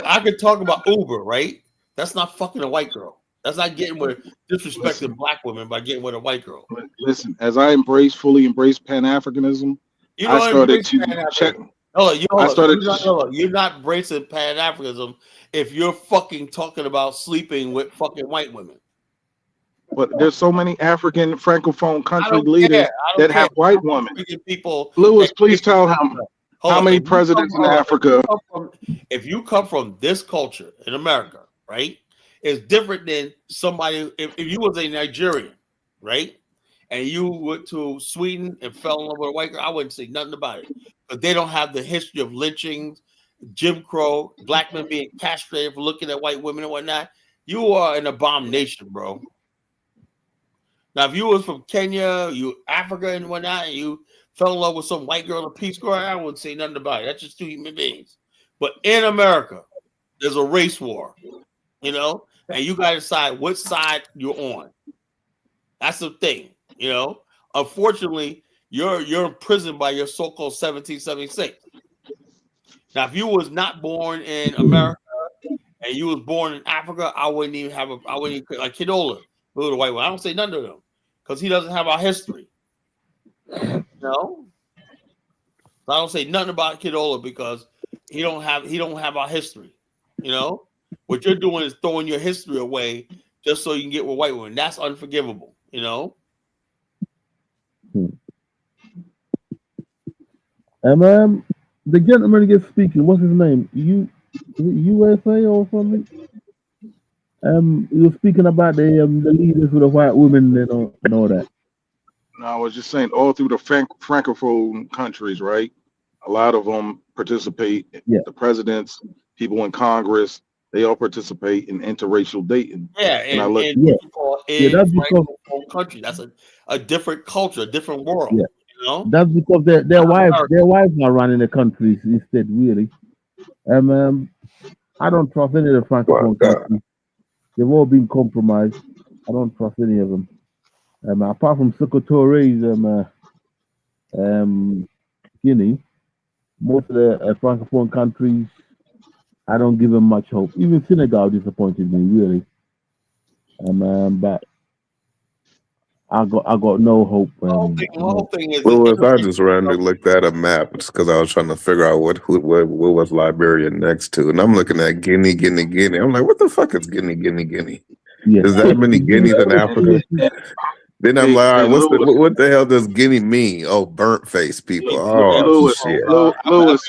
I could talk about Uber, right? That's not fucking a white girl. That's not getting with disrespecting black women by getting with a white girl. Listen, as I fully embrace Pan-Africanism, I started to check. You're not embracing Pan-Africanism if you're fucking talking about sleeping with fucking white women. But there's so many African Francophone country leaders that have white women. People, Lewis, please tell him how many presidents in Africa. If you come from this culture in America, right, it's different than somebody. If you was a Nigerian, right, and you went to Sweden and fell in love with a white girl, I wouldn't say nothing about it. But they don't have the history of lynchings, Jim Crow, black men being castrated for looking at white women and whatnot. You are an abomination, bro. Now, if you was from Kenya, you Africa and whatnot, and you fell in love with some white girl in a Peace Corps, I wouldn't say nothing about it. That's just two human beings. But in America, there's a race war, you know, and you got to decide which side you're on. That's the thing, you know. Unfortunately, you're imprisoned by your so-called 1776. Now, if you was not born in America and you was born in Africa, I wouldn't even like Kidola, the white one. I don't say none of them because he doesn't have our history. You know, so I don't say nothing about Kidola because he don't have our history. You know, what you're doing is throwing your history away just so you can get with white women. That's unforgivable. You know. The gentleman gets speaking. What's his name? USA or something? He was speaking about the leaders of the white women and all that. No, I was just saying all through the Francophone countries, right? A lot of them participate. Yeah. The presidents, people in Congress, they all participate in interracial dating. Yeah, that's because country. That's a different culture, a different world. Yeah. You know? That's because their wives are running the countries instead, really. I don't trust any of the Francophone countries. They've all been compromised. I don't trust any of them. Apart from Secretary's Guinea, most of the Francophone countries, I don't give them much hope. Even Senegal disappointed me, really. But I got no hope. The whole thing is Louis, I just randomly looked at a map just because I was trying to figure out what was Liberia next to, and I'm looking at Guinea. I'm like, what the fuck is Guinea? Yeah. Is that many Guineas in Africa? Then I'm like, all right, what the hell does Guinea mean? Oh, burnt face people. Oh shit. Lewis,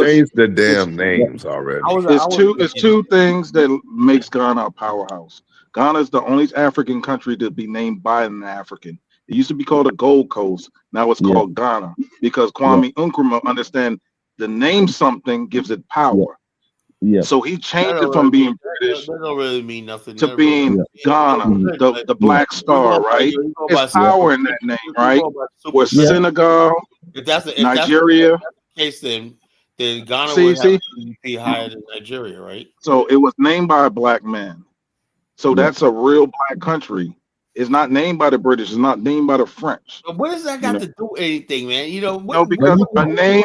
change the damn names already. It's two things that makes Ghana a powerhouse. Ghana is the only African country to be named by an African. It used to be called the Gold Coast. Now it's called Ghana because Kwame Nkrumah understand the name something gives it power. Yeah. So he changed it from being British that don't really mean nothing to being Ghana, the Black Star, right? It's power in that name, right? With Senegal, Nigeria. If that's the case, then Ghana would have GDP higher than Nigeria, right? So it was named by a black man. So that's a real black country. It's not named by the British. It's not named by the French. But what does that got to do with anything, man? You know, because a name.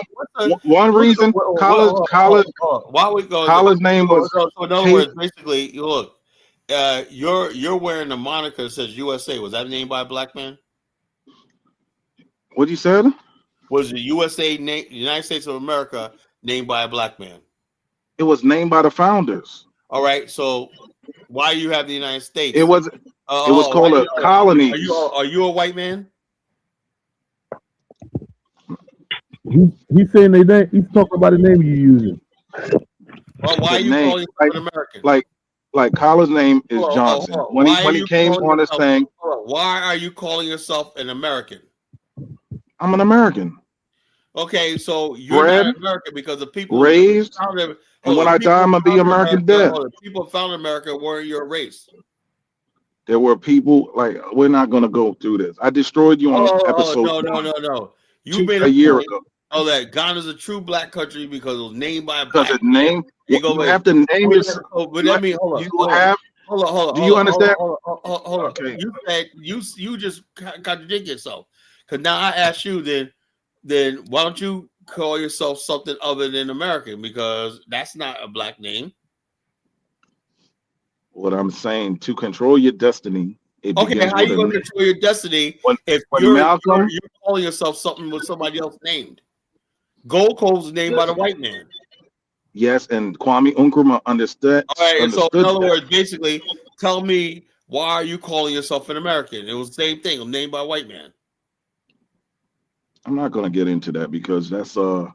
One reason, College name was. So in other words, basically, look, you're wearing a moniker that says USA. Was that named by a black man? What you said? Was the USA United States of America named by a black man? It was named by the founders. All right. So why you have the United States? It was Why called a colonies. Are you a white man? He's saying he's talking about the name you're using. Well, why are you calling yourself an American? Like Colin's name is Johnson. When he came on this thing, why are you calling yourself an American? I'm an American. Okay, so you're not American because the people raised, and when I die, I'm gonna be American dead. The people who founded America weren't your race. There were people we're not gonna go through this. I destroyed you on episode. No. You made a year ago. Oh, that Ghana's a true black country because it was named by a black. Because name you have to name yourself. But that means hold on. Do you understand? Hold on. Okay. You just contradict yourself. Because now I ask you, then why don't you call yourself something other than American? Because that's not a black name. What I'm saying, to control your destiny. Okay, how you gonna control your destiny if you're calling yourself something with somebody else named? Gold Coast is named by the white man. Yes, and Kwame Nkrumah understood. All right, so in other words, basically, tell me why are you calling yourself an American? It was the same thing. I'm named by a white man. I'm not going to get into that because that's a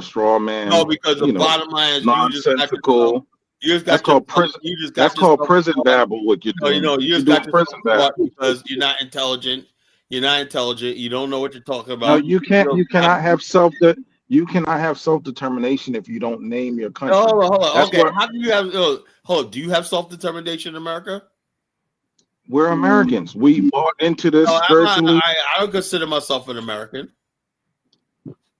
straw man. No, because the bottom line is nonsensical. That's called prison. That's called prison babble. What you're doing? You just got prison babble because you're not intelligent. You're not intelligent. You don't know what you're talking about. No, you can't. You cannot have You cannot have self-determination if you don't name your country. Hold on. Okay, how do you have? Hold on. Do you have self-determination in America? We're Americans. We bought into this spiritually. I don't consider myself an American.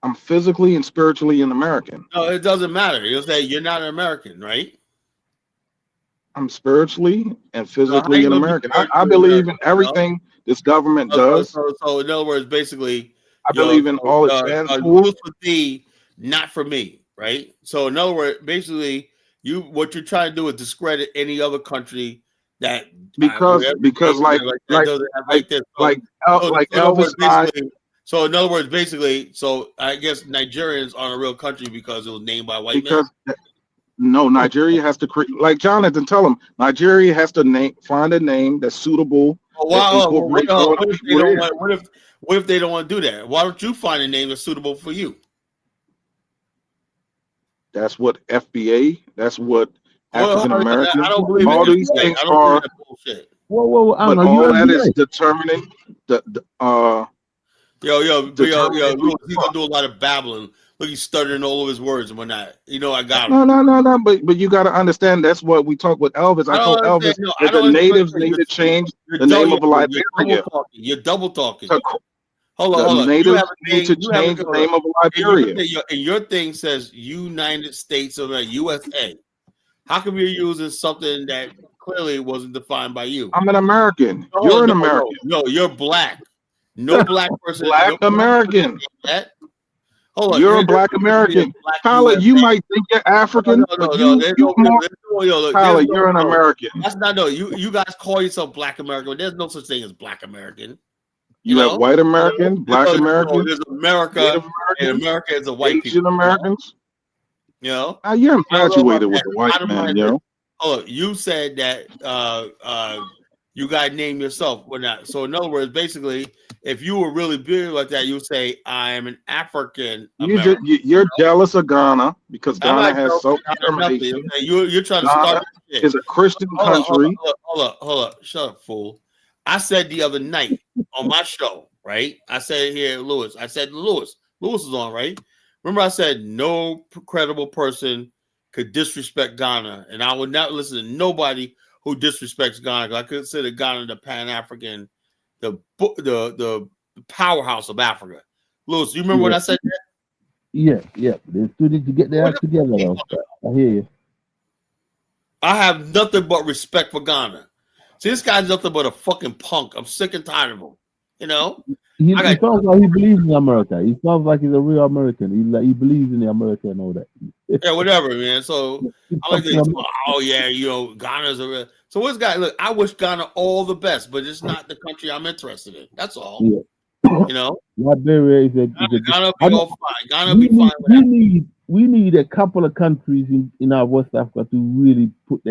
I'm physically and spiritually an American. No, it doesn't matter. You'll say you're not an American, right? I'm spiritually and physically an American. I believe in everything this government does. So in other words, basically, I believe in all it stands for. Rules for thee, not for me, right? So in other words, basically, what you're trying to do is discredit any other country that because Elvis. So in other words, basically, so I guess Nigerians aren't a real country because it was named by white men. No, Nigeria has to create, like Jonathan, tell him Nigeria has to find a name that's suitable. What if they don't want to do that? Why don't you find a name that's suitable for you? That's what FBA. That's what African Americans. I don't believe all these things are. Whoa! But all that is determining the. Yo, he's gonna do a lot of babbling. Look, he's stuttering all of his words and whatnot. You know, I got him. No. But you got to understand that's what we talk with Elvis. I told Elvis that the natives need to change the name of Liberia. You're double talking. Hold on. Natives need to change the name of Liberia. And your thing says United States of USA. How come you're using something that clearly wasn't defined by you? I'm an American. You're an American. No, you're black. No black person. Black American. Hold on. You're a black American. Tyler, you might think you're African, but Tyler, you're an American. That's not you guys call yourself black American, but there's no such thing as black American. You have white American, black American. There's America, and America is a white Asian Americans. You know? You're infatuated with the white man, yo. Oh, you said that you got to name yourself. Well, not. So in other words, basically, if you were really big like that, you would say, I am an African American. You're jealous of Ghana because Ghana has self-determination. You're trying to start. It's a Christian country. Hold up. Shut up, fool. I said the other night on my show, right? I said here, Lewis. I said Lewis is on, right? Remember, I said no credible person could disrespect Ghana, and I would not listen to nobody who disrespects Ghana. I consider Ghana the Pan-African, the powerhouse of Africa. Lewis, you remember when I said that? Yeah. They still need to get their act together. I hear you. I have nothing but respect for Ghana. See, this guy's nothing but a fucking punk. I'm sick and tired of him. You know? He sounds like he believes in America. He sounds like he's a real American. He believes in the America and all that. Yeah, whatever, man. So I like to, oh yeah, Ghana's a real. So what's guy? Look, I wish Ghana all the best, but it's not the country I'm interested in. That's all. Yeah. You know, Liberia is a good. Ghana I be don't, all fine. Ghana be fine with that. we need a couple of countries in our West Africa to really put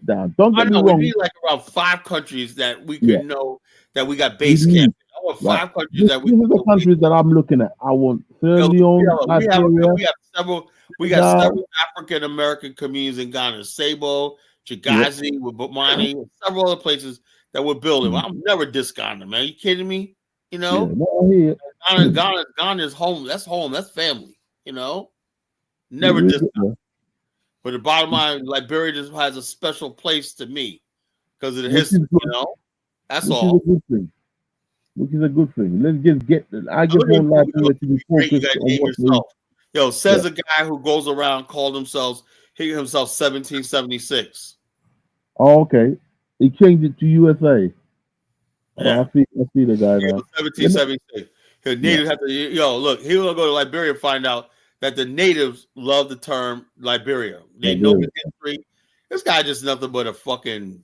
down. Don't I get me know we wrong. need like around 5 countries that we Yeah, could know that we got we base camp. need I want right. 5 countries This that we is can the know base. countries that I'm looking at. I want Sierra You know, Leone, Liberia, we got Senegal. several African American communities in Ghana, Sabo, Yep. Chagazi, with Bomani, several other places that we're building. Mm. I'm never diss Ghana, man. You kidding me? You Yeah, know, no, I hear it. Ghana's home. That's home. That's family. You know, never We'll diss. get there. But the bottom line, Liberia just has a special place to me because of the Which history. is good. You know, that's Which all. is a good thing. Which is a good thing. Let's just get. I just Look at want what we Liberia to be great. You focused guys on name what we. yourself. Yo, says Yeah. a guy who goes around called himself 1776. Oh, okay. He changed it to USA. Oh, Yeah. I see the guy now. 1776. The native have to. Yo, look, he will go to Liberia and find out that the natives love the term Liberia. They know the history. This guy just nothing but a fucking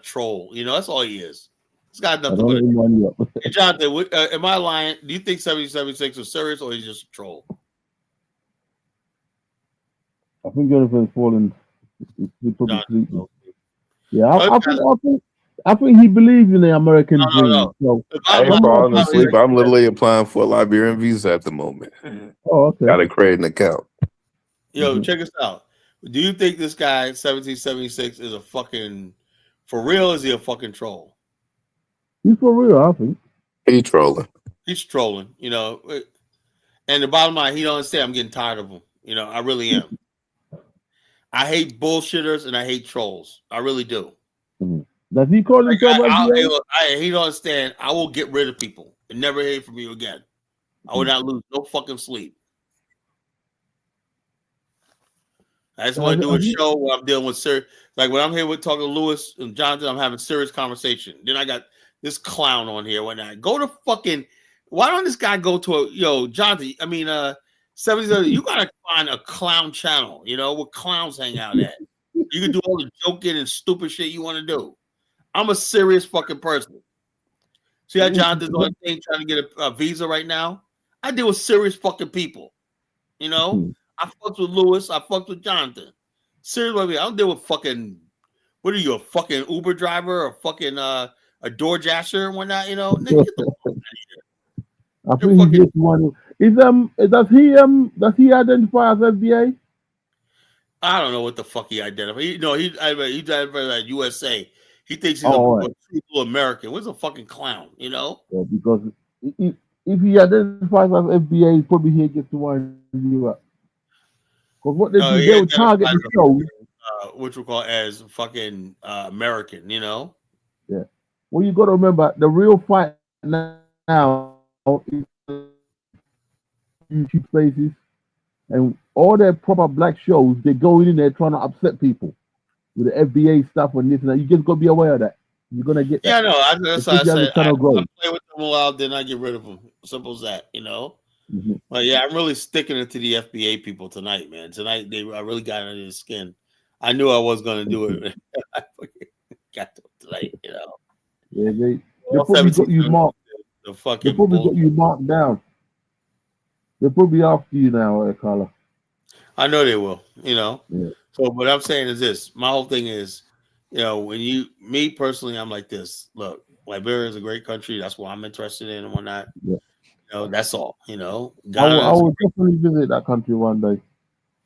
troll. You know, that's all he is. This guy's I nothing don't but a know troll. money up. Hey, Jonathan, am I lying? Do you think 1776 is serious or he's just a troll? I think Jonathan's fallen. He's probably Jonathan, sleeping. Yeah, okay. I think he believes in the American dream. So I ain't falling asleep. I'm literally applying for a Liberian visa at the moment. Oh, okay. Got to create an account. Yo, check us out. Do you think this guy 1776 is a fucking for real? Or is he a fucking troll? He's for real, I think. He trolling. He's trolling, you know. And the bottom line, he don't understand. I'm getting tired of him. You know, I really am. I hate bullshitters and I hate trolls. I really do. Does he call himself he don't understand. I will get rid of people and never hear from you again. I will not lose no fucking sleep. I just want to do a show where I'm dealing with serious. Like when I'm here with talking to Lewis and Jonathan, I'm having serious conversation. Then I got this clown on here. When I go to fucking, why don't this guy go to a Jonathan? I mean, 70s. You gotta find a clown channel, you know, where clowns hang out at. You can do all the joking and stupid shit you want to do. I'm a serious fucking person. See how Jonathan's on the thing trying to get a visa right now? I deal with serious fucking people. You know, I fucked with Lewis. I fucked with Jonathan. Seriously, I don't deal with fucking. What are you, a fucking Uber driver or fucking a door jasher and whatnot? You know, nigga, get the fuck out of here. I think he gets one. Does he identify as FBA? I don't know what the fuck he identified. He identified as USA. He thinks he's right. a true American. What's a fucking clown? You know? Yeah, because if he identifies as FBA, he probably here gets to wind you up. Because what they do, they will target the show. Which we call as fucking American, you know? Yeah. Well, you got to remember the real fight now is YouTube spaces and all their proper black shows. They go in there trying to upset people with the FBA stuff and this and that. You just got to be aware of that. You're gonna get that. Yeah, no, that's why I said I play with them a while, then I get rid of them. Simple as that, you know. Mm-hmm. But yeah, I'm really sticking it to the FBA people tonight, man. Tonight I really got under the skin. I knew I was gonna do it. I got to it tonight, you know. Yeah, they probably got you marked. They probably got you marked down. They're probably after you now, Carla. I know they will, you know. Yeah. So what I'm saying is this: my whole thing is, you know, me personally, I'm like this. Look, Liberia is a great country. That's what I'm interested in and whatnot. Yeah. You know, that's all. You know, I will definitely visit that country one day.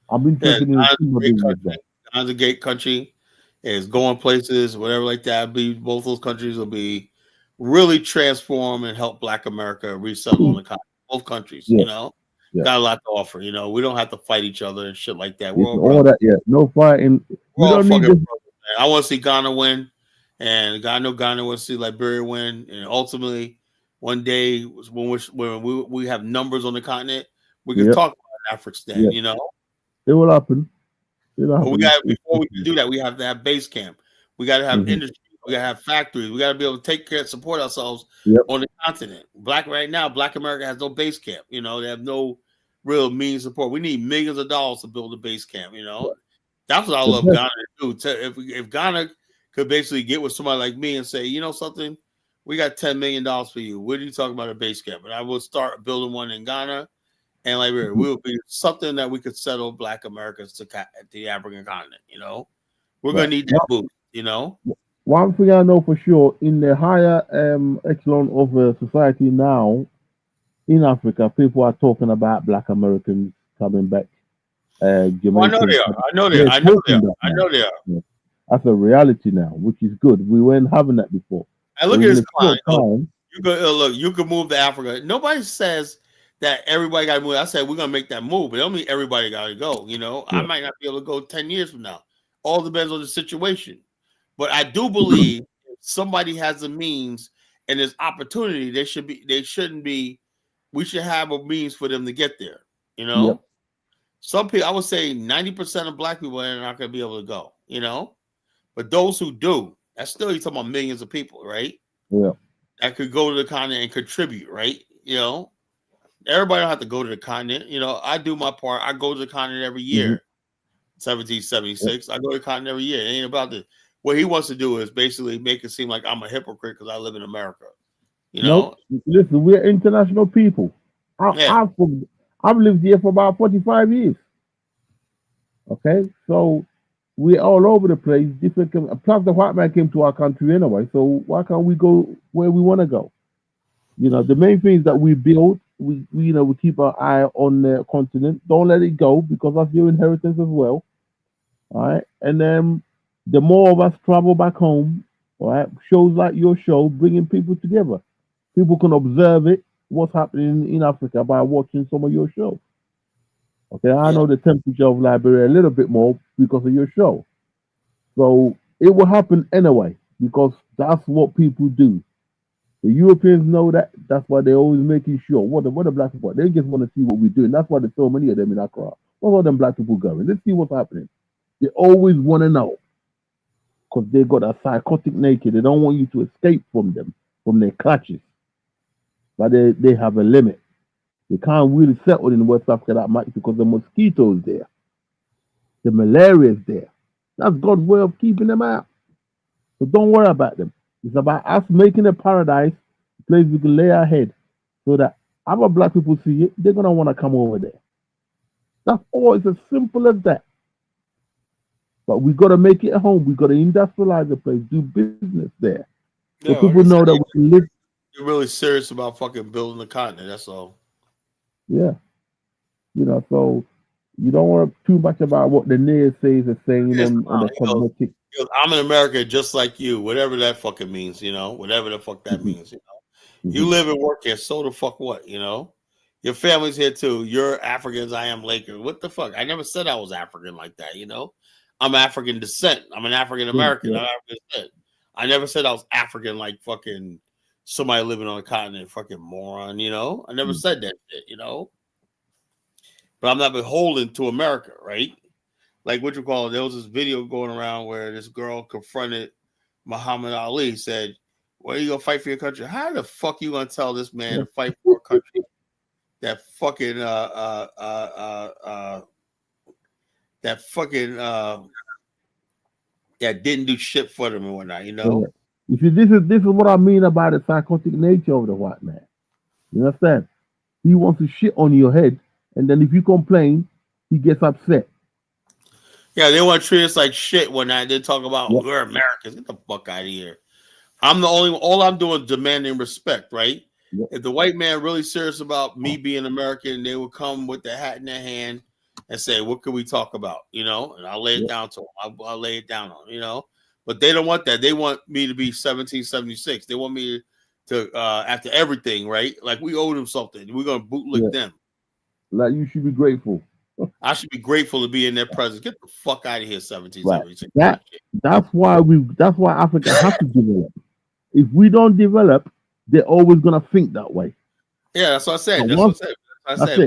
I'm interested in Ghana's a great country. It's going places, whatever like that. Both those countries will be really transform and help Black America resettle on the continent. Both countries, you know, got a lot to offer. You know, we don't have to fight each other and shit like that. We're all that, no fighting. We don't need this. I want to see Ghana win, and I know Ghana wants to see Liberia win, and ultimately, one day when we have numbers on the continent, we can talk about African. You know, it will happen. But before we can do that, we have to have base camp. We got to have industry. We got to have factories. We got to be able to take care, support ourselves on the continent. Black America has no base camp. You know, they have no real means of support. We need millions of dollars to build a base camp. You know, that's what I love Ghana to do. If Ghana could basically get with somebody like me and say, you know something, we got $10 million for you. What are you talking about a base camp? And I will start building one in Ghana and Liberia. Mhm. We'll be something that we could settle Black Americans to the African continent. You know, we're Right. gonna need that boost. You know, One thing I know for sure, in the higher echelon of society now in Africa, people are talking about Black Americans coming back, oh, I know Jamaicans. they are. I know they are. They're I know they talking are. that I now. know they are. Yeah. That's a reality now, which is good. We weren't having that before. And So look at in this a clown. short time, You could look. You could move to Africa. Nobody says that everybody got to move. I said we're gonna make that move, but it don't mean everybody got to go. You know, I yeah, might not be able to go 10 years from now. All depends on the situation. But I do believe if somebody has the means and there's opportunity, they should be. They shouldn't be. We should have a means for them to get there. You yep, know, some people. I would say 90% of Black people are not going to be able to go. You know, but those who do, that's still you're talking about millions of people, right? yeah. That could go to the continent and contribute, right? You know, everybody don't have to go to the continent. You know, I do my part. I go to the continent every Mm-hmm. year. 1776. I go to the continent every year. It ain't about this. What he wants to do is basically make it seem like I'm a hypocrite because I live in America. You Nope. know? Listen, we're international people. Yeah. I've lived here for about 45 years. Okay, so we're all over the place. Different. Plus, the white man came to our country anyway. So why can't we go where we want to go? You know, the main thing is that we build. We keep our eye on the continent. Don't let it go because that's your inheritance as well. All right, and then the more of us travel back home, all right, shows like your show, bringing people together. People can observe it, what's happening in Africa by watching some of your shows. Okay, I know the temperature of Liberia a little bit more because of your show. So it will happen anyway because that's what people do. The Europeans know that. That's why they're always making sure. What the black people? They just want to see what we're doing. That's why there's so many of them in Accra. Where's all them black people going? Let's see what's happening. They always want to know because they got a psychotic nature. They don't want you to escape from them, from their clutches. But they have a limit. They can't really settle in West Africa that much because the mosquitoes there, the malaria is there. That's God's way of keeping them out. So don't worry about them. It's about us making a paradise, a place we can lay our head, so that other black people see it, they're gonna want to come over there. That's all. It's as simple as that. But we got to make it a home. We got to industrialize the place, do business there, so Yeah, people know that we can live. you're really serious about fucking building the continent. That's all. Yeah, so you don't worry too much about what the naysayers are saying It's on the he goes, cosmetic. he goes, I'm in America just like you, whatever that fucking means, whatever the fuck that means, You live and work here, so the fuck what, Your family's here too. You're Africans, I am Lakers. What the fuck? I never said I was African like that, I'm African descent. I'm an African American. Yeah. I'm African descent. I never said I was African like fucking somebody living on the continent, fucking moron, I never said that shit, But I'm not beholden to America, right? Like what you call it, there was this video going around where this girl confronted Muhammad Ali, said, "Well, you gonna fight for your country? How the fuck you gonna tell this man to fight for a country that fucking that didn't do shit for them and whatnot, Yeah. You see, this is what I mean about the psychotic nature of the white man. You understand? He wants to shit on your head, and then if you complain, he gets upset. Yeah, they want to treat us like shit when they talk about Yep. we're Americans. Get the fuck out of here. I'm the only. All I'm doing is demanding respect, right? Yep. If the white man really serious about me being American, they will come with the hat in their hand and say, "What can we talk about?" And I'll lay it down to them. I'll lay it down on them, But they don't want that. They want me to be 1776. They want me to after everything, right? Like we owe them something. We're gonna bootlick them. Like you should be grateful. I should be grateful to be in their presence. Get the fuck out of here, 1776. Right. That's why Africa has to develop. If we don't develop, they're always gonna think that way. Yeah, that's what I said.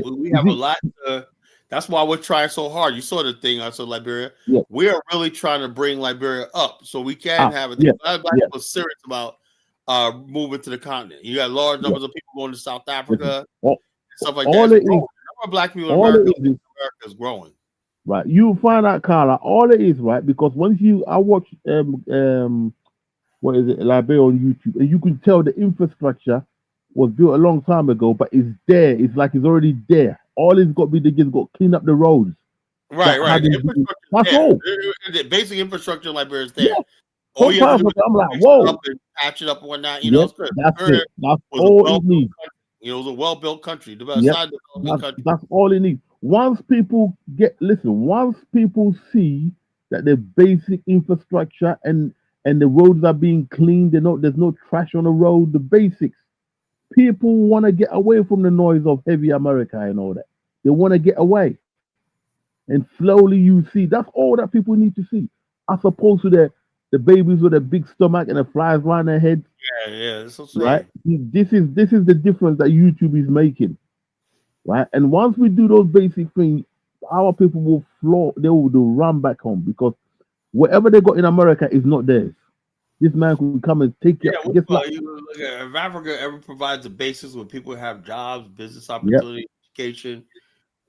We have a lot to, that's why we're trying so hard. You saw the thing I saw Liberia. Yeah. We are really trying to bring Liberia up so we can have it. A lot of black people are serious about moving to the continent. You got large numbers of people going to South Africa, stuff like that. The number of black people in America is growing. Right. You find out, Carla, all it is, right? Because I watch what is it, Liberia on YouTube, and you can tell the infrastructure was built a long time ago, but it's there. It's like it's already there. All it's got to be, they just got to clean up the roads Right, that right. The hadn't been. infrastructure is That's there. all. The basic infrastructure in Liberia is Yeah. there. All you have to do is Sometimes I'm like, fix it up whoa. and patch it up and whatnot. You know, Yep, it's good. that's Liberia it. That's was a all it well-built needs. country. You know, it was a well-built country. Yep, Besides developing country. that's all it needs. Once people once people see that the basic infrastructure and the roads are being cleaned, there's no trash on the road, the basics. People want to get away from the noise of heavy America and all that. They want to get away. And slowly you see that's all that people need to see. As opposed to the babies with a big stomach and the flies around their head. Yeah, that's what I'm Right? saying. This is the difference that YouTube is making. Right? And once we do those basic things, our people will flow, they will run back home because whatever they got in America is not theirs. This man could come and take Yeah, it. Just like you look at if Africa ever provides the basis where people have jobs, business yep, opportunity, education,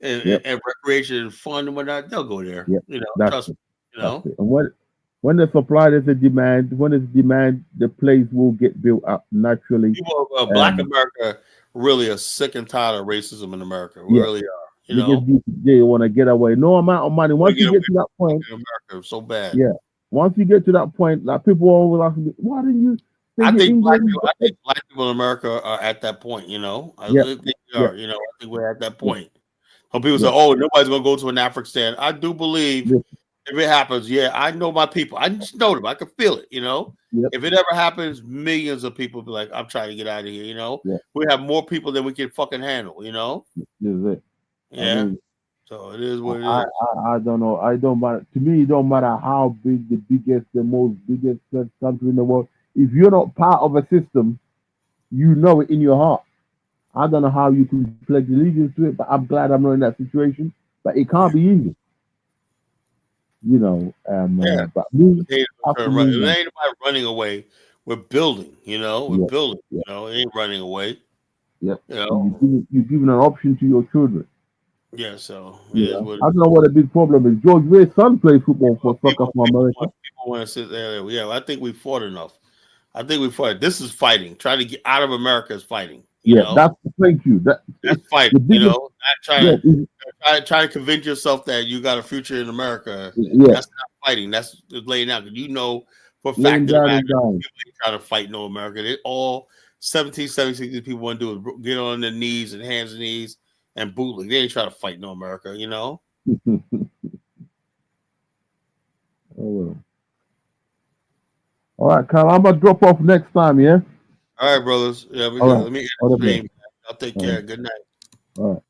yep, and recreation and fun and whatnot, they'll go there. yep. You know, That's trust me. it. You That's know, it. And when the supply there's a demand, when there's demand, the place will get built up naturally. people, Black America, really are sick and tired of racism in America. We Yeah. really are. You They know, they want to get away. No amount of money. we Once get you away get to that from point, fucking America so bad. yeah. Once you get to that point, like people always ask me, why didn't you I think think England? black people in America are at that point. You know, I Yeah, think they yeah, are. You know, I think we're at that yeah, point. Some people say, yeah. "Oh, nobody's gonna go to an Afghanistan." I do believe Yes, if it happens, yeah, I know my people. I just know them. I can feel it. You know, yep, if it ever happens, millions of people be like, "I'm trying to get out of here." You know, yeah. we have more people than we can fucking handle. You know, This is it. I yeah. mean, So it is what it I, is. I don't know. I don't matter. To me, it don't matter how big the most biggest country in the world. If you're not part of a system, you know it in your heart. I don't know how you can pledge allegiance to it, but I'm glad I'm not in that situation. But it can't be easy, you know. Yeah. But me, It ain't up no to turn right. me, It man. ain't about running away. We're building. You know, we're Yeah, building. yeah, You know, it ain't running away. yeah. You And know, you're giving an option to your children. yeah. So it is Yeah, what it I don't is. know what the big problem is. George Ray's son played football for soccer for America. People want to sit there. Yeah, I think we fought enough. I think we fought. This is fighting. Trying to get out of America is fighting. You Yeah, know, that's thank you. that's fighting. The You biggest. know, not Yeah, trying to convince yourself that you got a future in America. yeah. That's not fighting. That's just laying out. You know, for a Laying fact of the down matter, and dying. people ain't trying to fight no America. They all 17, 16 people want to do is get on their knees and hands and knees and bootleg. They ain't trying to fight no America. You know. Oh, well. All right, Kyle, I'm gonna drop off next time. Yeah. All right, brothers. Yeah, we All got. right. Let me end All the the best. stream. I'll take All care. right. Good night. All right.